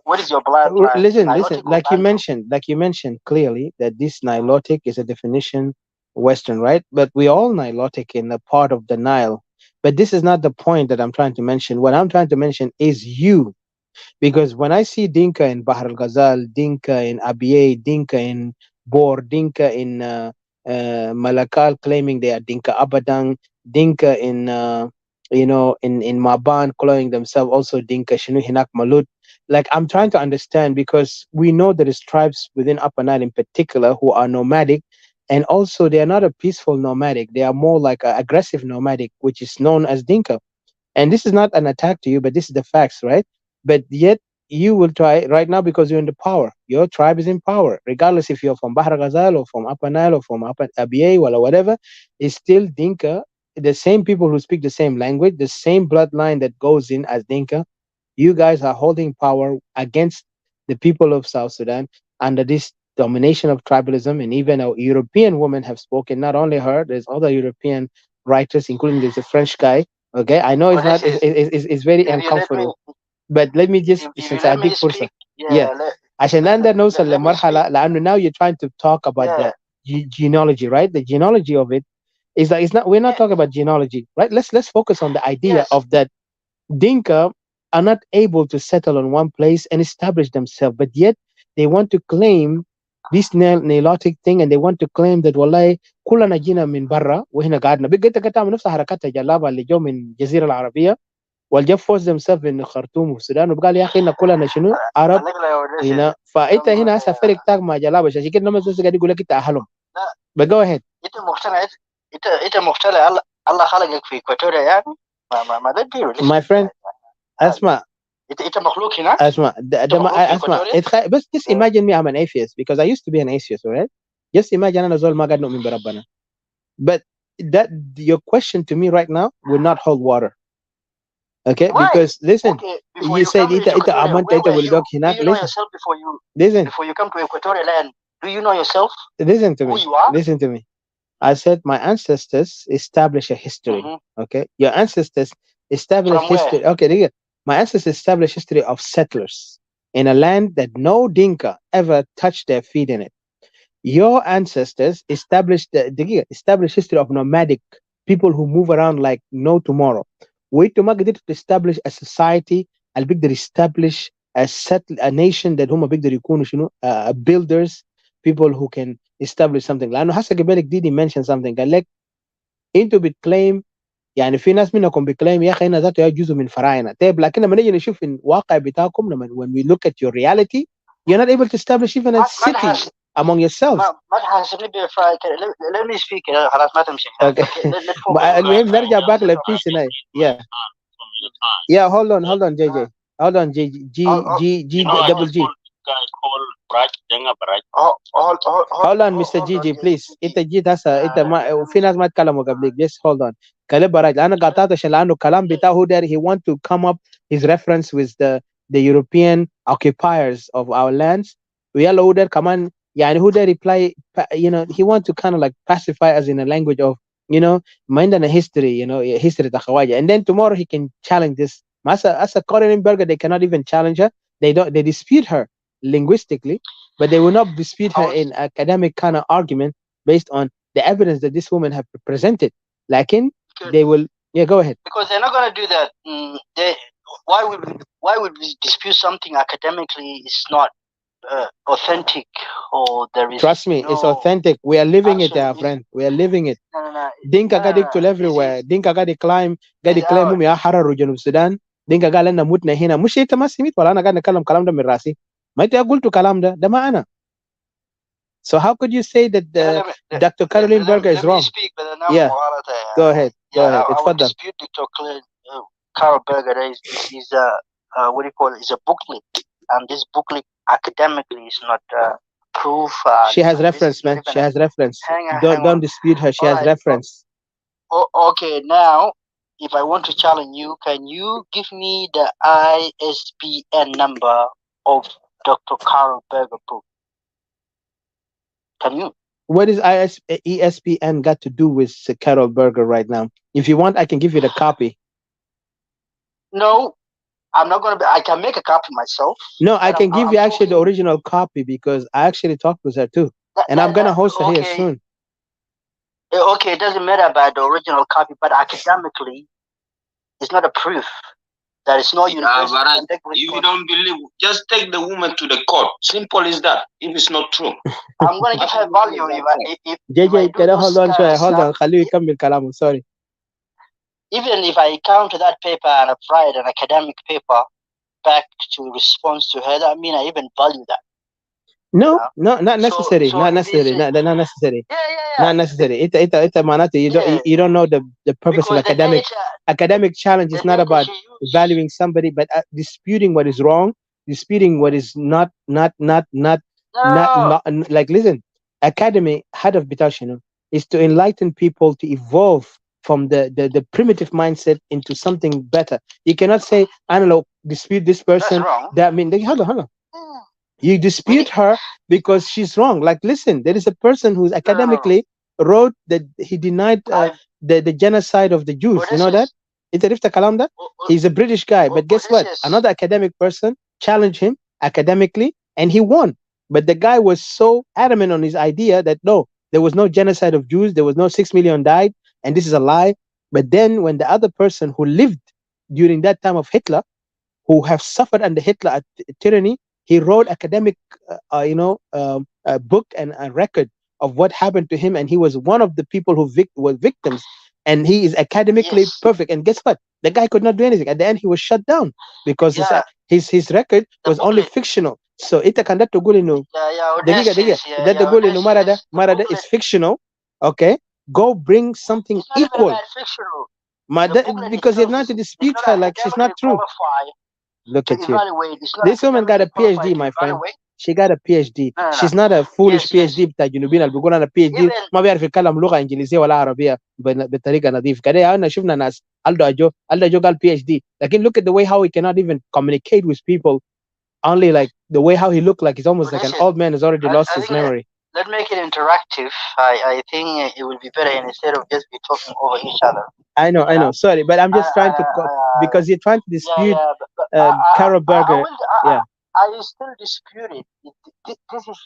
What is your bloodline? Listen. Nilotic or Bantu? Like you mentioned clearly that this Nilotic is a definition Western, right? But we all Nilotic in a part of the Nile. But this is not the point that I'm trying to mention. What I'm trying to mention is you, because when I see Dinka in Bahar al Ghazal, Dinka in Abyei, Dinka in Bor, Dinka in Malakal claiming they are Dinka Abadang, Dinka in in Maban calling themselves also Dinka Shinu Hinak Malut. Like I'm trying to understand because we know there is tribes within Upper Nile in particular who are nomadic, and also they are not a peaceful nomadic. They are more like a aggressive nomadic, which is known as Dinka. And this is not an attack to you, but this is the facts, right? But yet you will try right now because you're in the power. Your tribe is in power, regardless if you're from Bahar Ghazal or from Upper Nile or from Upper Abiy or whatever. It's still Dinka. The same people who speak the same language, the same bloodline that goes in as Dinka. You guys are holding power against the people of South Sudan under this domination of tribalism. And even a European women have spoken. Not only her, there's other European writers, including there's a French guy. Okay, I know it's Well, not. this is It's very if you let me uncomfortable, but let me just if you since let me أديك فرصة. speak, Yeah, yeah, عشان نقدر نوصل let me speak, لمرحلة لأنه now you're trying to talk about yeah, the genealogy, right? The genealogy of it is that it's not. We're not yeah. talking about genealogy, right? Let's focus on the idea Yes, of that Dinka are not able to settle on one place and establish themselves, but yet they want to claim this Nilotic thing, and they want to claim that والله كلنا جينا من برا وهنا قعدنا. بقيت تعمل نفس حركات الجلابه اللي جو من الجزيره العربيه والجو force themselves in خرطوم والسودان وقال يا اخي إن كلنا شنو عرب this is هنا. فانت don't go هنا هسه there. فرق تاك مع جلابه عشان كده الناس بس قاعد يقول لك انت اهلهم. لا But go ahead. انت مقتنع، انت مقتنع الله خلقك في اكواتوريا يعني؟ ما ده be My realistic friend, يعني. اسمع انت مخلوق هناك؟ اسمع انت مخلوق في اسمع اكواتوريا؟ بس just imagine me I'm an atheist because I used to be an atheist, alright? Just imagine انا زول ما قاعد نؤمن بربنا. But that your question to me right now will not hold water. Okay? Why? Because listen, Okay, before you you said come ita into ita Equatoria, amanta where ita were will dog you? Do hinak. you know Listen, yourself listen, before you come to Equatorial land? Do you know yourself? listen to Who me. you are? Listen to me. I said my ancestors established a history. Mm-hmm. Okay? Your ancestors established From where? history. Okay, my ancestors established history of settlers in a land that no Dinka ever touched their feet in it. Your ancestors established established history of nomadic people who move around like no tomorrow. Wait to قدرت to establish a society اللي بيقدر establish a nation that هم بيقدر يكونوا شنو builders, people who can establish something. لأنه هسه قبلك ديدي mention something قال لك انتوا بتكليم يعني في ناس منكم بيكليم يا اخي انا ذاته يا جزء من فراعنه. طيب لكن لما نيجي نشوف الواقع بتاعكم لما when we look at your reality you're not able to establish even a ما city among yourselves. ما تحاسبني بفرايك. Let me speak. خلاص ما تمشي هناك. Okay. Okay, let's focus on المهم نرجع back للبيس هنا. Yeah. Yeah, hold on, JJ. Hold on, G oh, G oh, G G double G. Hold on, Mr. hold on, Gigi, please. انت جيت هسه انت ما وفي ناس ما تكلموا قبلك. Just hold on. كلام براج لانه قطعت عشان لانه كلام بتاعه هو there he want to come up his reference with the European occupiers of our lands. ويلا هو there كمان يعني هو there reply you know he want to kind of like pacify us in a language of you know ما عندنا history you know history تخواجه and then tomorrow he can challenge this. ما هسه Corinne Berger they cannot even challenge her. They dispute her linguistically, but they will not dispute her in academic kind of argument based on the evidence that this woman have presented. Like in, they will, yeah, go ahead. Because they're not going to do that. Why would we dispute something academically is not authentic, or there is Trust me, it's authentic. We are living it, our friend. We are living it. No. Dinka got it everywhere. Dinka got it climb, got it claim ya hararu janub Sudan. Dinka قال لنا متنا هنا مش انت ما سمعت ولا انا قاعد نتكلم كلام ده من راسي. ما انت قلت كلام ده ما انا. So how could you say that Dr. Caroline Berger is wrong? Speak, yeah. Go ahead. Go ahead. I would dispute Dr. Carol Berger. Is what do you call it? Is a booklet, and this booklet academically is not proof. She has reference, man. She has reference. Don't dispute her. She has reference. Okay, now if I want to challenge you, can you give me the ISBN number of Dr. Carol Berger book? Can you? What does ESPN got to do with Carol Berger right now? If you want, I can give you the copy. No, I'm not going to. I can make a copy myself. No, I can give you actually the original copy because I actually talked with her too. And I'm going to host her here soon. Okay, it doesn't matter about the original copy, but academically, it's not a proof. There is no university. If you don't believe, just take the woman to the court. Simple as that. If it's not true, I'm going to give her value. If JJ, hold on, خليه يكمل كلامه. Sorry. Even if I come to that paper and I write an academic paper, back to response to her. I mean, I even value that. No, no, not necessary. So Not in this, necessary. Not necessary. yeah, yeah, Not necessary. It's a manata. yeah, You don't know the purpose of because the, academic challenge the is not data about she used. valuing somebody, but disputing what is wrong, disputing what is No, no, no. like listen. Academy head of Bitash, is to enlighten people to evolve from the primitive mindset into something better. You cannot say, I don't know, dispute this That's person. wrong. That mean hold on. Mm. You We need dispute her because she's wrong. Like, listen, there is a person who's no, no, no, no. academically wrote that he denied I the genocide of the Jews. You know that? Odysseus, It's a Rifta Kalamda. He's a British guy, but guess what? Odysseus. Another academic person challenged him academically, and he won. But the guy was so adamant on his idea that no, there was no genocide of Jews, there was no 6 million died, and this is a lie. But then when the other person who lived during that time of Hitler, who have suffered under Hitler tyranny, he wrote academic, a book and a record of what happened to him, and he was one of the people who were victims, and he is academically Yes. perfect. And guess what? The guy could not do anything. At the end, he was shut down because Yeah. his record The was only booklet. fictional. So ita kan dato guli no Yeah, dagiga Odysseus. Yeah, dato yeah, guli no Odysseus. The marada is booklet. fictional. Okay, go bring something It's not even equal. about fictional. The booklet Because you're itself not to is dispute not her like she's academically not true. qualified Look to at you. evaluate. It's not This woman got academically a qualified PhD, to my friend. evaluate. She got a PhD. No, no, no. She's not a foolish Yes, yes. PhD بتاع جنوبين اللي بيقول انا PhD Even ما بيعرف يتكلم لغه انجليزيه ولا عربيه بطريقه نظيفه كده. انا شفنا ناس الدو جو قال PhD, لكن look at the way how he cannot even communicate with people. Only like the way how he looked like he's almost like an Odysseus. old man who's already lost I his think memory. let's make it interactive. I think it will be better instead of just be talking over each other. I know, You know. sorry, but I'm just trying to because you're trying to Yeah, dispute yeah. But Carol I Berger. will. Yeah. I still dispute it. This is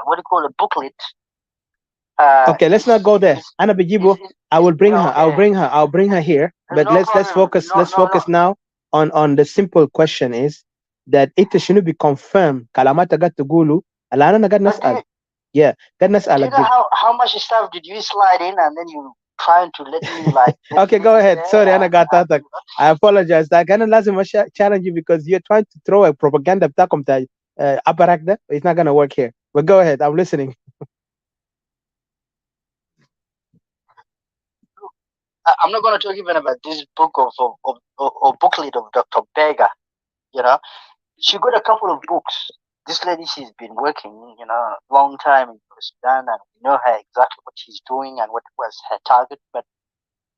what do you call a booklet. Okay, let's not go there. Anna Bejibo, I will bring her. okay. I'll bring her here. But No let's problem. focus. No, Let's no, no. focus now on the simple question is that it should be confirmed. Kalamata got to gulu. Alana na gat But nasal. Yeah, gat nasal. do you know how much stuff did you slide in and then you trying to let me like? Okay, go ahead. Sorry, Anna Gatatak. I apologize. I cannot challenge you because you're trying to throw a propaganda aparak. It's not gonna work here. But go ahead. I'm listening. I'm not going to talk even about this book or booklet of Dr. Berger. You know, she got a couple of books. This lady, she's been working, long time in Sudan, and we know her exactly what she's doing and what was her target. But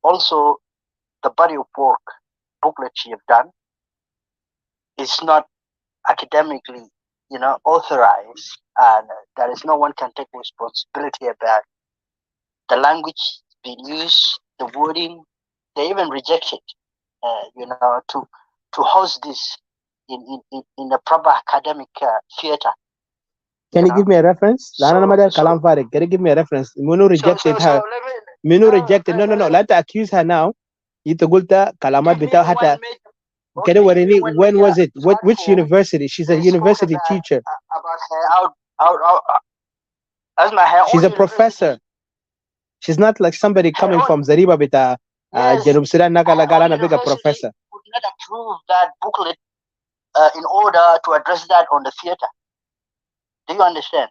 also, the body of work booklet she have done is not academically, authorized, and there is no one can take responsibility about the language being used, the wording. They even rejected, to host this in a proper academic theater. Can you give me a reference? Can you give me a reference? Munu rejected her. Minu rejected. No. Let her accuse her now. Itagulta kalamat bitaw hata. When was it? Which university? She's a university teacher. About her out. As her She's a professor. She's not like somebody coming from Zariba bita. Janub Sudan Nagalagala, bigger professor. Would not approve that booklet in order to address that on the theater. Do you understand?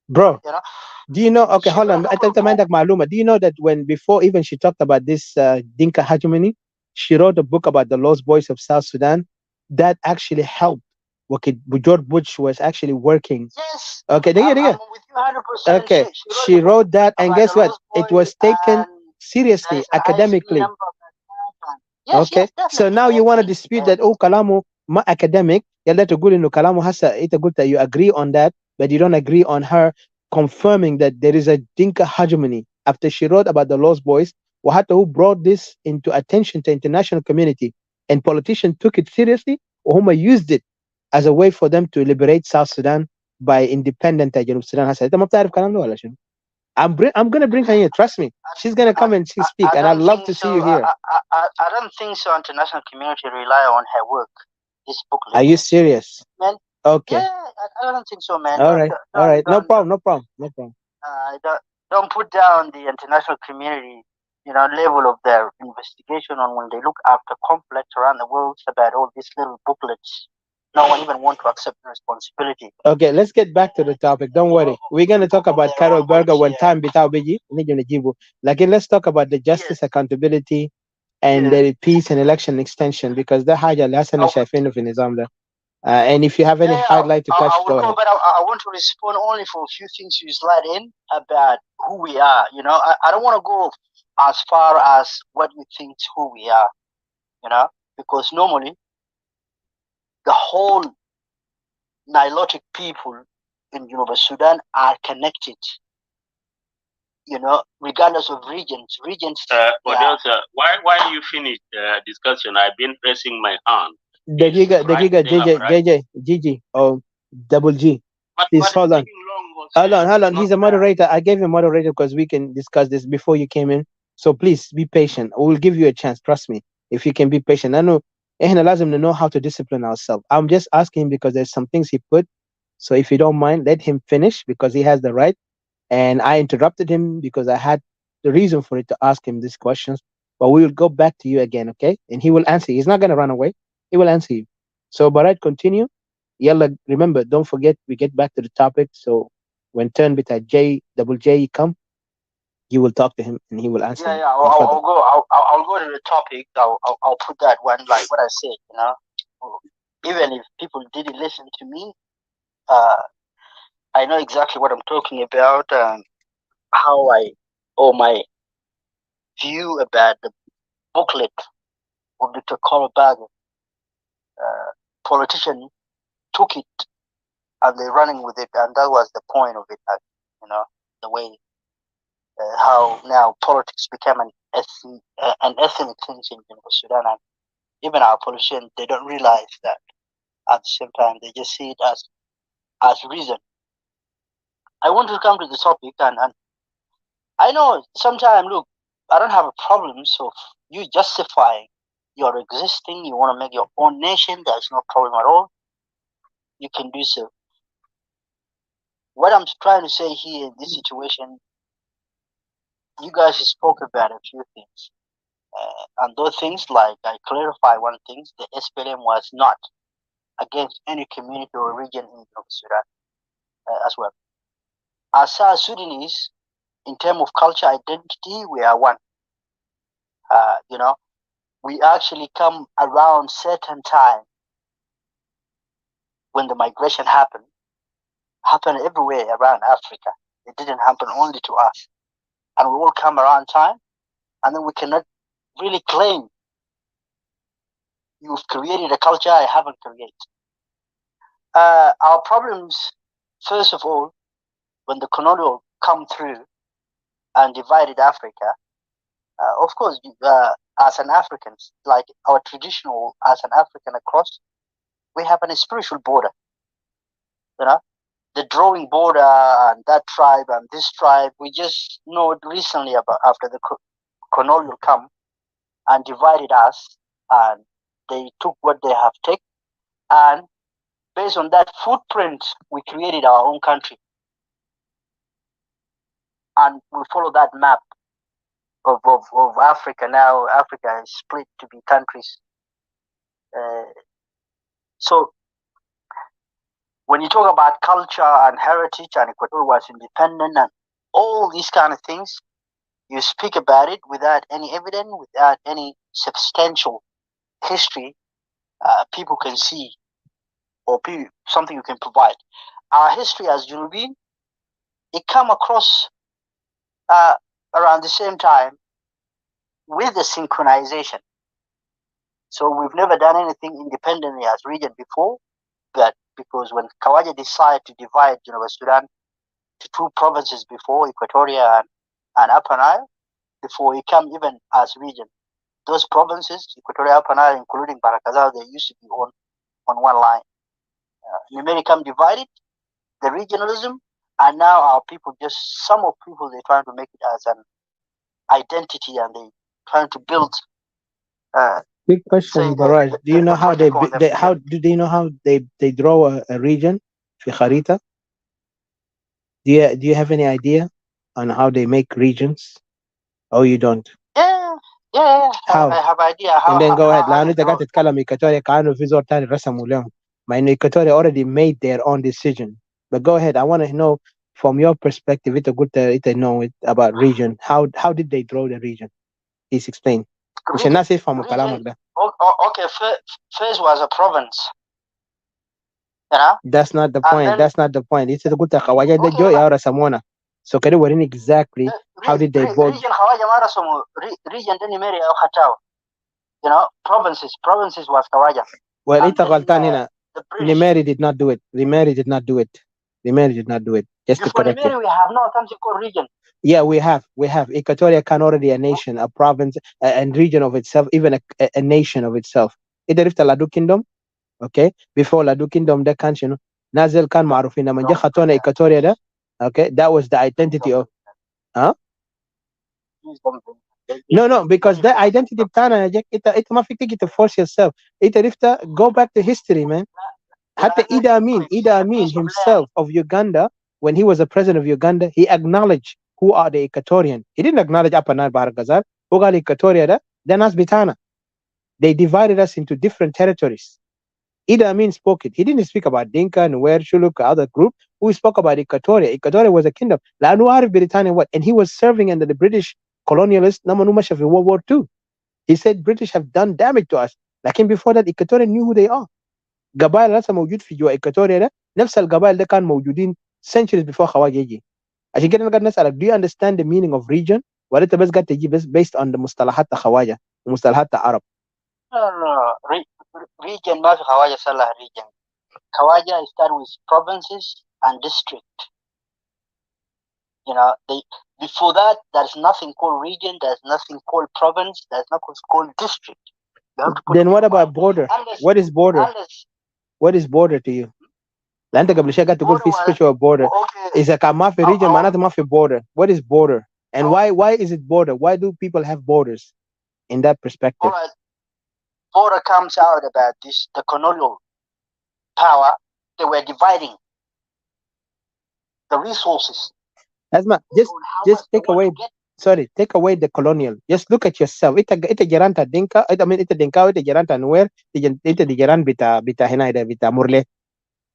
Bro, do you know? Okay, hold on. Do you know that before even she talked about this Dinka hegemony, she wrote a book about the lost boys of South Sudan that actually helped. George Bush was actually working. Yes. Okay, I'm with you 100%. Okay, she wrote that, and guess what? It was taken seriously academically. Yes, okay, yes, so now you want to dispute that? Oh, Kalamu ma academic. Yalla to guli no Kalamu hasa ita gulta. You agree on that, but you don't agree on her confirming that there is a Dinka hegemony after she wrote about the Lost Boys. Wahata who brought this into attention to international community, and politicians took it seriously. Wahuma used it as a way for them to liberate South Sudan by independent Junub Sudan hasa. Ita ma btaarif kalam da wala shunu? I'm gonna bring her here. Trust me, she's gonna come and speak, and I'd love to see you here. I don't think so. International community rely on her work. This booklet. Are you serious? Man, okay. Yeah, I don't think so, man. All right. No problem. Don't put down the international community, level of their investigation on when they look after conflicts around the world about all these little booklets. No one even want to accept the responsibility. Okay, let's get back to the topic. Don't worry. We're going to talk about Carol Berger one time without Biji. Like, let's talk about the justice, accountability, and the peace and election extension because the haja اللي هسه شايفينه في النظام ده. And if you have any highlight to touch, I will go go, ahead. but I want to respond only for a few things you slide in about who we are. You know, I don't want to go as far as what you think who we are. You know, because normally the whole Nilotic people in Sudan are connected. You know, regardless of regions. Why do you finish the discussion? I've been pressing my hand. The giga, Gigi, or double G. Please hold on. Hold on. He's a moderator. I gave him moderator because we can discuss this before you came in. So please be patient. We'll give you a chance. Trust me. If you can be patient. I know it allows him to know how to discipline ourselves. I'm just asking him because there's some things he put. So if you don't mind, let him finish because he has the right. And I interrupted him because I had the reason for it to ask him these questions. But we will go back to you again, okay? And he will answer. He's not going to run away. He will answer you. So, Barat, continue. Yalla, remember, don't forget, we get back to the topic. So, when turn with a double J come, you will talk to him and he will answer. Yeah, I'll go. I'll go to the topic. I'll put that one like what I said. You know, even if people didn't listen to me, I know exactly what I'm talking about and how or my view about the booklet of Dr. Colorado. Politician took it and they're running with it, and that was the point of it. You know, the way how now politics became an ethnic thing in Sudan, and even our politicians, they don't realize that. At the same time, they just see it as reason. I want to come to the topic, and I know sometimes, look, I don't have a problem. So you justifying your existing, you want to make your own nation, there's no problem at all. You can do so. What I'm trying to say here in this situation, you guys spoke about a few things. And those things, like I clarify one thing, the SPLM was not against any community or region in Sudan as well. As South Sudanese, in terms of culture identity, we are one. You know, we actually come around certain time when the migration happened everywhere around Africa. It didn't happen only to us. And we all come around time, and then we cannot really claim you've created a culture I haven't created. Our problems, first of all, when the colonial come through and divided Africa, of course, as an African, like our traditional as an African across, we have a spiritual border. You know, the drawing border and that tribe and this tribe, we just know recently about after the colonial come and divided us, and they took what they have taken, and based on that footprint, we created our own country, and we follow that map of Africa. Now Africa is split to be countries. So when you talk about culture and heritage, and Equatorial was independent and all these kind of things, you speak about it without any evidence, without any substantial history people can see, or something you can provide. Our history as Junubin, it come across around the same time with the synchronization. So we've never done anything independently as region before, but because when Kawaja decided to divide Sudan to two provinces before, Equatoria and Upper Nile, before it came even as region, those provinces, Equatoria, Upper Nile, including Barakazal, they used to be on one line. Numeri come divided, the regionalism, and now our people some of people, they're trying to make it as an identity, and they trying to build. Big question, Baraj. Do you know how do you know how they draw a region, في خريطة? Do you have any idea on how they make regions? Oh, you don't? Yeah. How? I have idea how. And then go ahead. لأن أنت قاعد تتكلم إيكاتوريا كأنه في زور تاني رسموا لهم. My Equatoria already made their own decision. But go ahead. I want to know from your perspective. It's a good. It's a know it about region. How did they draw the region? Please explain. مش Region, الناس يفهموا region. كلامك ده. Okay, first was a province, you know, That's not the and point. then That's not the point. It's a good kawaja de okay, joy or Samona. So can you worry exactly how did they both region Hawaja Marasumu, region Denimeri au Hatao, you know, provinces was Kawaja. well And it's a then galtan hina. the British. Nimeri did not do it. Nimeri did not do it. Nimeri did not do it. Just to Before correct it. Nimeri, we have no something called region. Yeah, we have. We have. Equatoria can already a nation, a province, and region of itself, even a nation of itself. Ida rifta Ladu Kingdom, okay? Before Ladu Kingdom, the country, you know, Nazil kan marufina manja khatona Equatoria da, okay? That was the identity of, huh? No, no, because the identity بتاعنا انت ما فيك تيجي to force yourself. انت عرفت go back to history, man. حتى Idi Amin himself of Uganda, when he was the president of Uganda, he acknowledged who are the Equatorian. He didn't acknowledge Upper Nile Bahar Ghazal. Who got Equatoria da? Then us Bitana. They divided us into different territories. Idi Amin spoke it. He didn't speak about Dinka and Nuer, Shuluk, other group. Who spoke about Equatoria? Equatoria was a kingdom. لأنه عارف بريطانيا what? And he was serving under the British colonialists. لما نمشي في World War II. He said British have done damage to us. Like before that, Equatorian knew who they are. قبائل نفسها موجود في جوا إكواتوريا ده نفس القبائل ده كان موجودين centuries before خواجه يجي. عشان كده انا قاعد نسألك do you understand the meaning of region ولا انت بس قاعد تجي بس based on the مصطلحات خواجه ومصطلحات عرب. No. Region, not Hawaja Salah region. Kawaja start with provinces and district. You know, before that, there's nothing called region, there's nothing called province, there's nothing called district. You have to put Then what about border? What is border? What is border to you? لا انت قبل شويه قاعد تقول في spiritual border. اذا كان ما في region معناته ما في border. What is border? And why is it border? Why do people have borders in that perspective? All right. Border comes out about this, the colonial power. They were dividing the resources. Asma, just take away. Sorry, take away the colonial. Just look at yourself. Ita geranta dinka. I mean, ita dinka. Ita geranta nuer. Ita digeran bita hina ida bita murle.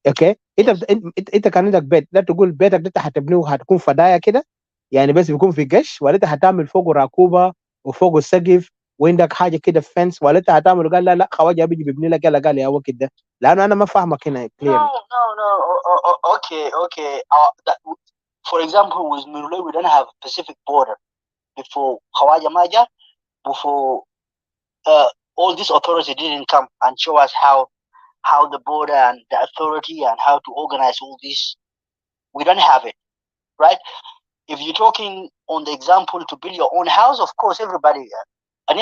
Okay. Ita كان عندك بيت لا تقول بيتك ده هتبنيه هتكون فدايا كده يعني بس بيكون في قش ولا انت هتعمل فوقه راكوبه وفوقه سقف وعندك حاجه كده فنس ولا انت هتعمل قال لا خواجه بيجي بيبني لك يلا قال يا وقت ده لانه انا ما فاهمك هنا clearly. No. Okay. For example, with Murle, we don't have a Pacific border. Before Khawaja Maja, before all these authorities didn't come and show us how the border and the authority and how to organize all this. We don't have it, right? If you're talking on the example to build your own house, of course, everybody. For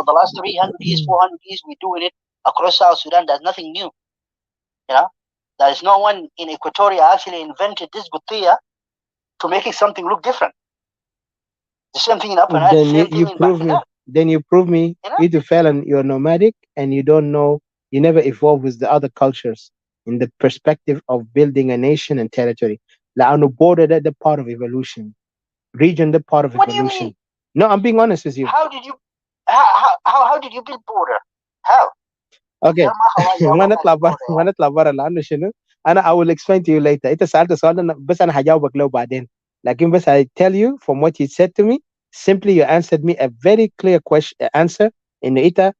the last 300 years, 400 years, we're doing it across South Sudan. There's nothing new. You know, there is no one in Equatoria actually invented this Gutia to make it something look different. The same thing in Upper Nile, the same thing in Bahar. Then you prove me you fell and you're nomadic and you don't know, you never evolve with the other cultures in the perspective of building a nation and territory. لأنه border that the part of evolution, region the part of evolution. What do you mean? No, I'm being honest with you. How did you build border? How? Okay. ما نطلع برا لأنه شنو؟ I will explain to you later. انت سألت سؤال بس انا هجاوبك له بعدين. لكن بس I tell you from what you said to me, simply you answered me a very clear answer in ita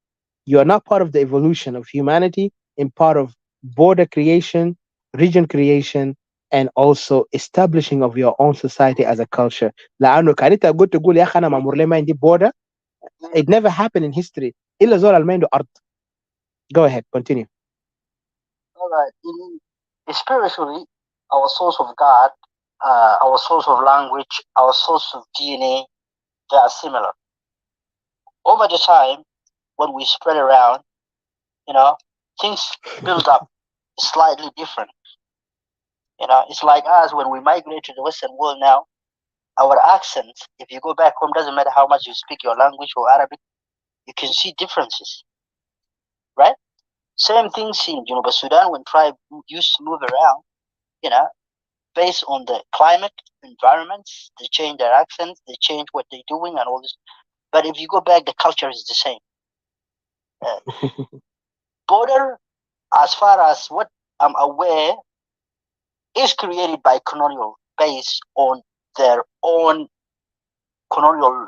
you are not part of the evolution of humanity in part of border creation, region creation, and also establishing of your own society as a culture. لأنه كان انت قلت تقول يا اخي انا مامور لي ما عندي border, it never happened in history إلا زول اللي ما عنده أرض. Go ahead, continue. All right. Spiritually, our source of God, our source of language, our source of DNA, they are similar. Over the time, when we spread around, things build up slightly different. It's like us when we migrate to the Western world now. Our accents, if you go back home, doesn't matter how much you speak your language or Arabic, you can see differences, right? Same things in Sudan when tribes used to move around, based on the climate, environments, they change their accents, they change what they're doing and all this. But if you go back, the culture is the same. border, as far as what I'm aware, is created by colonial based on their own colonial.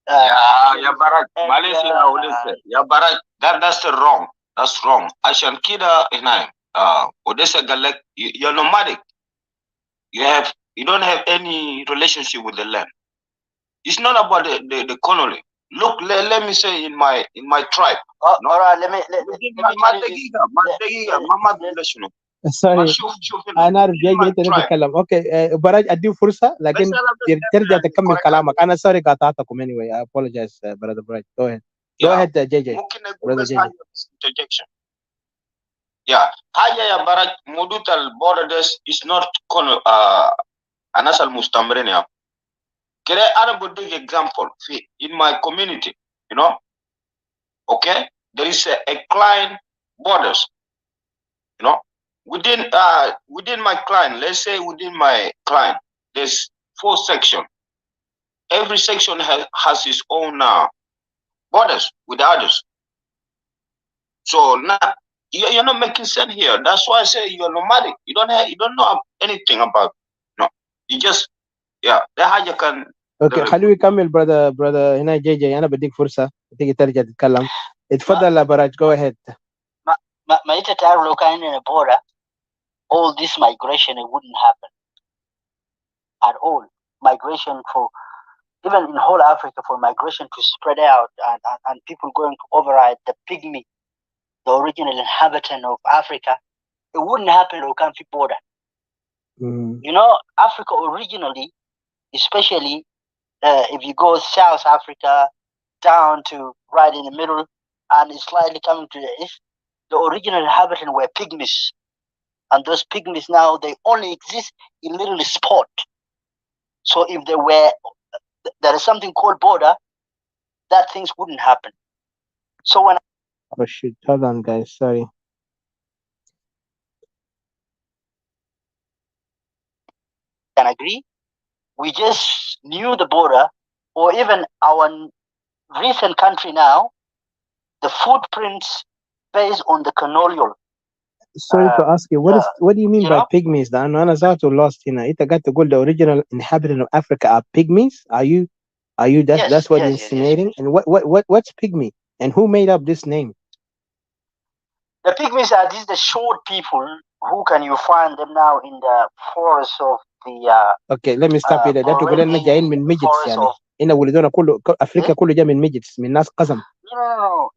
Yeah, Barak, Malaysia, yeah, Barak, that's the wrong. That's wrong. Ashan Kida, Odessa Galek, you're nomadic. You don't have any relationship with the land. It's not about the colony. Look, let me say in my tribe. All right, let me sorry انا اعرف جاي انت تتكلم اوكي براج اديه فرصه لكن ترجع تكمل كلامك انا سوري قاطعتكم anyway I apologize brother براج go ahead JJ ممكن اقول بس حاجه interjection. حاجه يا براج موضوع البوردرز is not الناس المستمرين يا كده انا بديك example in my community, you know, okay, there is a client borders, you know, within my client, let's say within my client, there's 4 sections. Every section has its own borders with others. So now you're not making sense here. That's why I say you're nomadic. You don't know anything about. No, you just ده حاجه كان. اوكي خليه يكمل brother هنا جي انا بديك فرصه تيجي ترجع تتكلم. اتفضل يا براج go ahead. ما انت تعرف لو كان عندنا border, all this migration, it wouldn't happen at all. Migration for even in whole Africa, for migration to spread out and people going to override the pygmy, the original inhabitant of Africa, it wouldn't happen if we can't be border. You know, Africa originally, especially if you go South Africa down to right in the middle and slightly coming to the east, the original inhabitants were pygmies. And those pygmies now, they only exist in little spot. So if there is something called border, that things wouldn't happen. So when oh shit, hold on guys, sorry. Can agree, we just knew the border, or even our recent country now, the footprints based on the colonial. Sorry to ask you, what do you mean by pygmies? لأنه أنا ذاته lost هنا. أنت قاعد تقول the original inhabitant of Africa are pygmies? Are you that's what you're insinuating? And what's pygmy? And who made up this name? The pygmies are these the short people who can you find them now in the forests of the Okay, let me stop you there. ده تقول لنا جايين من midgets يعني. هنا ولدونا كله أفريقيا كله جاي من midgets من ناس قزم. No.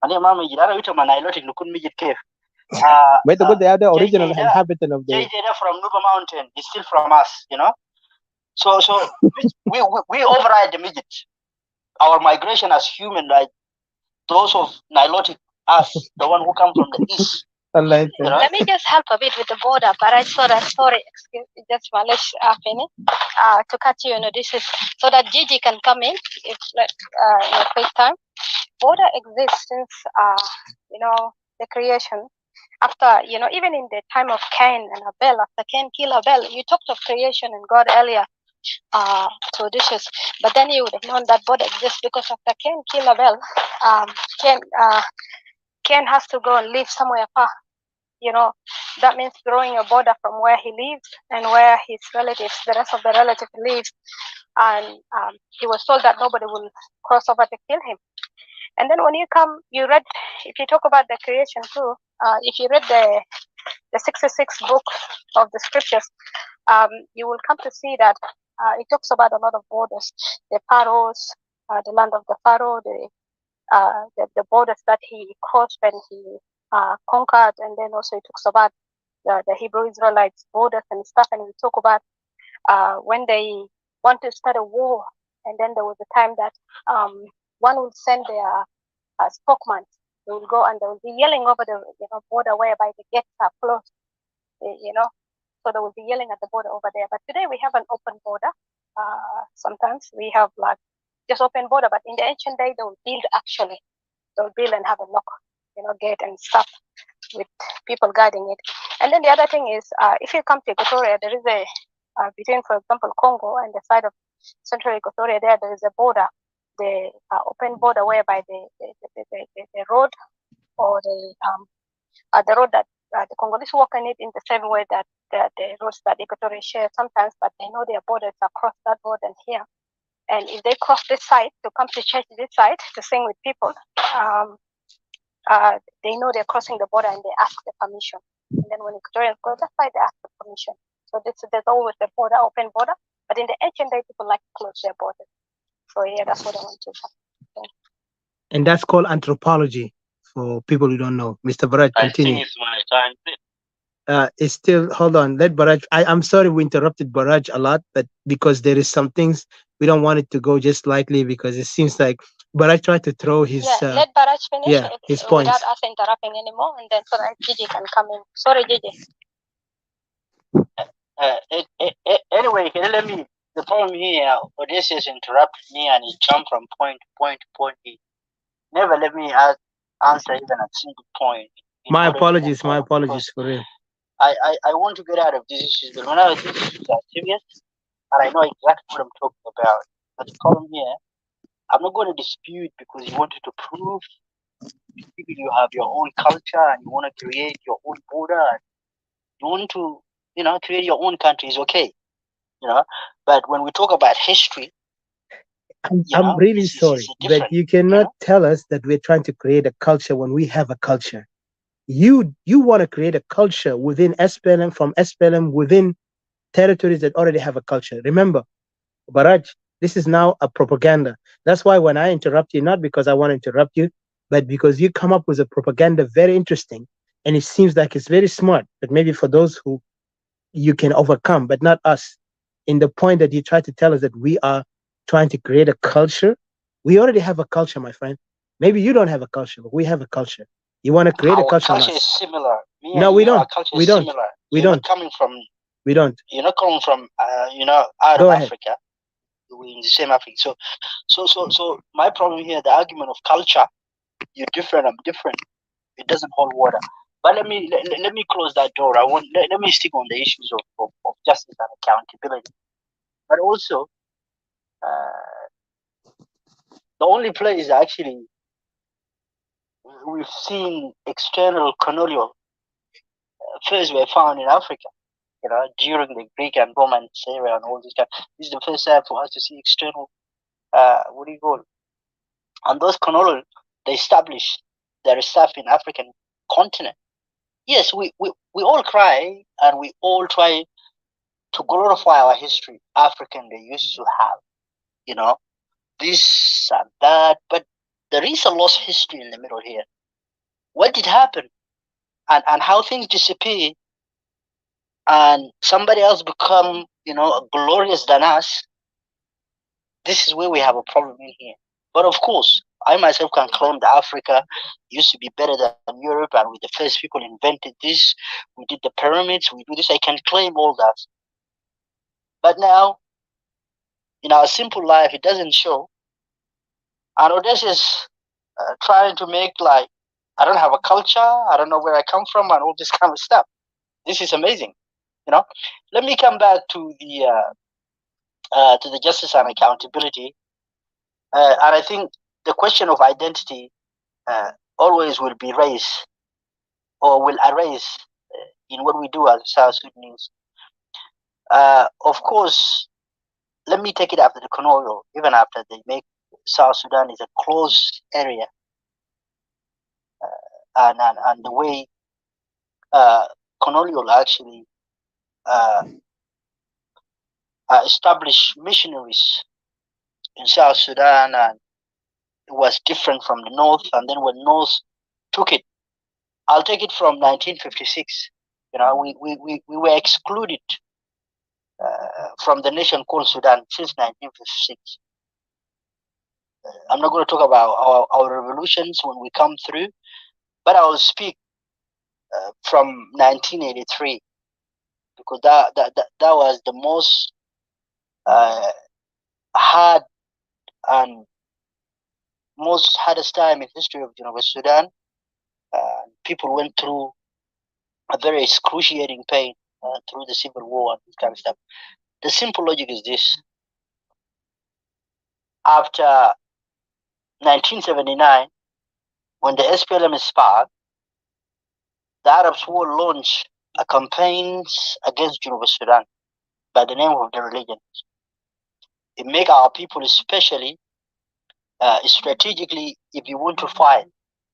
أنا ما midget. أنا يوتو ما نايلوتك نكون midget كيف؟ But the original inhabitant of the JJ from Nuba Mountain is still from us, you know. So we override the midget. Our migration as human, like those of Nilotic, us, the one who come from the east. Let me just help a bit with the border, but I saw that, sorry, excuse me, just let's finish to cut you, this is so that Gigi can come in if in a quick time. Border exists since the creation. After, even in the time of Cain and Abel, after Cain killed Abel, you talked of creation and God earlier to dishes, but then you would have known that border exists because after Cain killed Abel, Cain has to go and live somewhere far. That means drawing a border from where he lives and where his relatives, the rest of the relatives live. And he was told that nobody will cross over to kill him. And then when you read, if you talk about the creation too, if you read the 66 book of the scriptures, you will come to see that it talks about a lot of borders, the pharaohs, the land of the pharaoh, the borders that he crossed and he conquered, and then also it talks about the Hebrew Israelites borders and stuff, and we talk about when they want to start a war, and then there was a time that one will send their spokesman. They will go and they will be yelling over the border whereby the gates are closed, so they will be yelling at the border over there. But today we have an open border. Sometimes we have like just open border, but in the ancient day they will build actually. They will build and have a lock, gate and stuff with people guarding it. And then the other thing is, if you come to Equatoria, there is between, for example, Congo and the side of central Equatoria, there is a border, the open border whereby the road or the road that the Congolese walk on it in the same way that the roads that Equatoria share sometimes, but they know their borders across that road and here. And if they cross this side to come to church this side to sing with people, they know they're crossing the border and they ask the permission. And then when Equatorians go that side, they ask the permission. So there's always the border, open border. But in the ancient day, people like to close their borders. So yeah, that's what I want to say. And that's called anthropology for people who don't know. Mr. Baraj, continue. I think it's my time. It's still, hold on, let Baraj. I'm sorry we interrupted Baraj a lot, but because there is some things we don't want it to go just lightly, because it seems like Baraj tried to throw his let Baraj finish his points without us interrupting anymore, and then so that Gigi can come in. Sorry, Gigi. Anyway, can you let me? The problem here, Odysseus interrupted me and he jumped from point to point to point. He never let me answer even a single point. My apologies for real. I want to get out of these issues, but when these issues are serious, and I know exactly what I'm talking about. But the problem here, I'm not going to dispute because you wanted to prove you have your own culture and you want to create your own border. And you want to, create your own country is okay, But when we talk about history, I'm really sorry, but you cannot tell us that we're trying to create a culture when we have a culture. You want to create a culture within SPLM, from SPLM, within territories that already have a culture. Remember, Baraj, this is now a propaganda. That's why when I interrupt you, not because I want to interrupt you, but because you come up with a propaganda very interesting, and it seems like it's very smart, but maybe for those who you can overcome, but not us. In the point that you try to tell us that we are trying to create a culture, we already have a culture, my friend. Maybe you don't have a culture, but we have a culture. You want to create a culture? Our culture is similar. No, we don't. Our culture is similar. We don't. Coming from. We don't. You're not coming from. Out of Africa. We're in the same Africa. So my problem here, the argument of culture, you're different. I'm different. It doesn't hold water. But let me close that door. Let me stick on the issues of justice and accountability. But also, the only place actually we've seen external colonial affairs were found in Africa. During the Greek and Roman era and all this kind. This is the first time for us to see external. What do you call it? And those colonial, they established their stuff in African continent. Yes, we all cry and we all try to glorify our history, African they used to have, this and that, but there is a lost history in the middle here. What did happen? And how things disappear and somebody else become, glorious than us. This is where we have a problem in here. But of course, I myself can claim that Africa used to be better than Europe, and we're the first people invented this. We did the pyramids, we do this. I can claim all that. But now, in our simple life, it doesn't show. And Odysseus trying to make like, I don't have a culture, I don't know where I come from, and all this kind of stuff. This is amazing. Let me come back to the justice and accountability. And I think the question of identity always will be raised or will arise in what we do as South Sudanese. Of course, let me take it after the colonial, even after they make South Sudan is a closed area. And the way colonial actually established missionaries in South Sudan, and it was different from the North. And then when North took it, I'll take it from 1956. We were excluded from the nation called Sudan since 1956. I'm not going to talk about our revolutions when we come through, but I will speak from 1983 because that was the most hard and most hardest time in history of Sudan. People went through a very excruciating pain through the civil war and this kind of stuff. The simple logic is this: after 1979, when the SPLM is sparked, the Arabs will launch a campaigns against Junub Sudan by the name of the religion. It make our people, especially strategically, if you want to fight.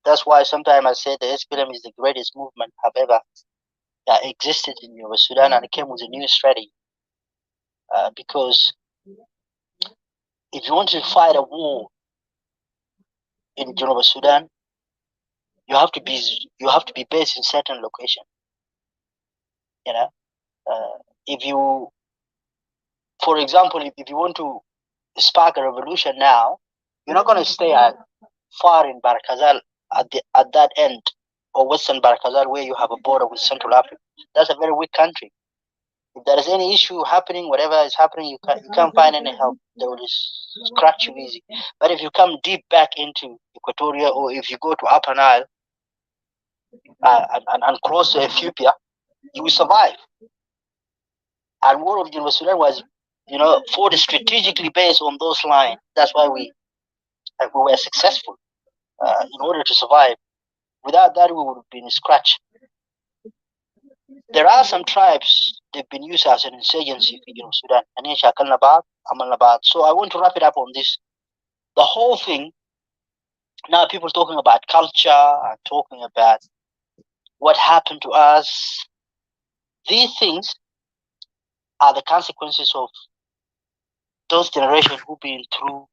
That's why sometimes I say the SPLM is the greatest movement have ever existed in Junub Sudan, and it came with a new strategy. Because if you want to fight a war in Junub Sudan, you have to be based in certain location. You know, if you, for example, if you want to spark a revolution now, you're not going to stay far in Barkazal at that end, or Western Barkazal, where you have a border with Central Africa. That's a very weak country. If there is any issue happening, whatever is happening, you can't find any help. They will scratch you easy. But if you come deep back into Equatoria, or if you go to Upper Nile and cross to Ethiopia, you will survive. And war of Geneva Sudan was, fought strategically based on those lines. That's why we were successful in order to survive. Without that, we would have been scratched. There are some tribes, they've been used as an insurgency in Sudan. So I want to wrap it up on this. The whole thing, now people talking about culture and talking about what happened to us. These things are the consequences of those generations who've been through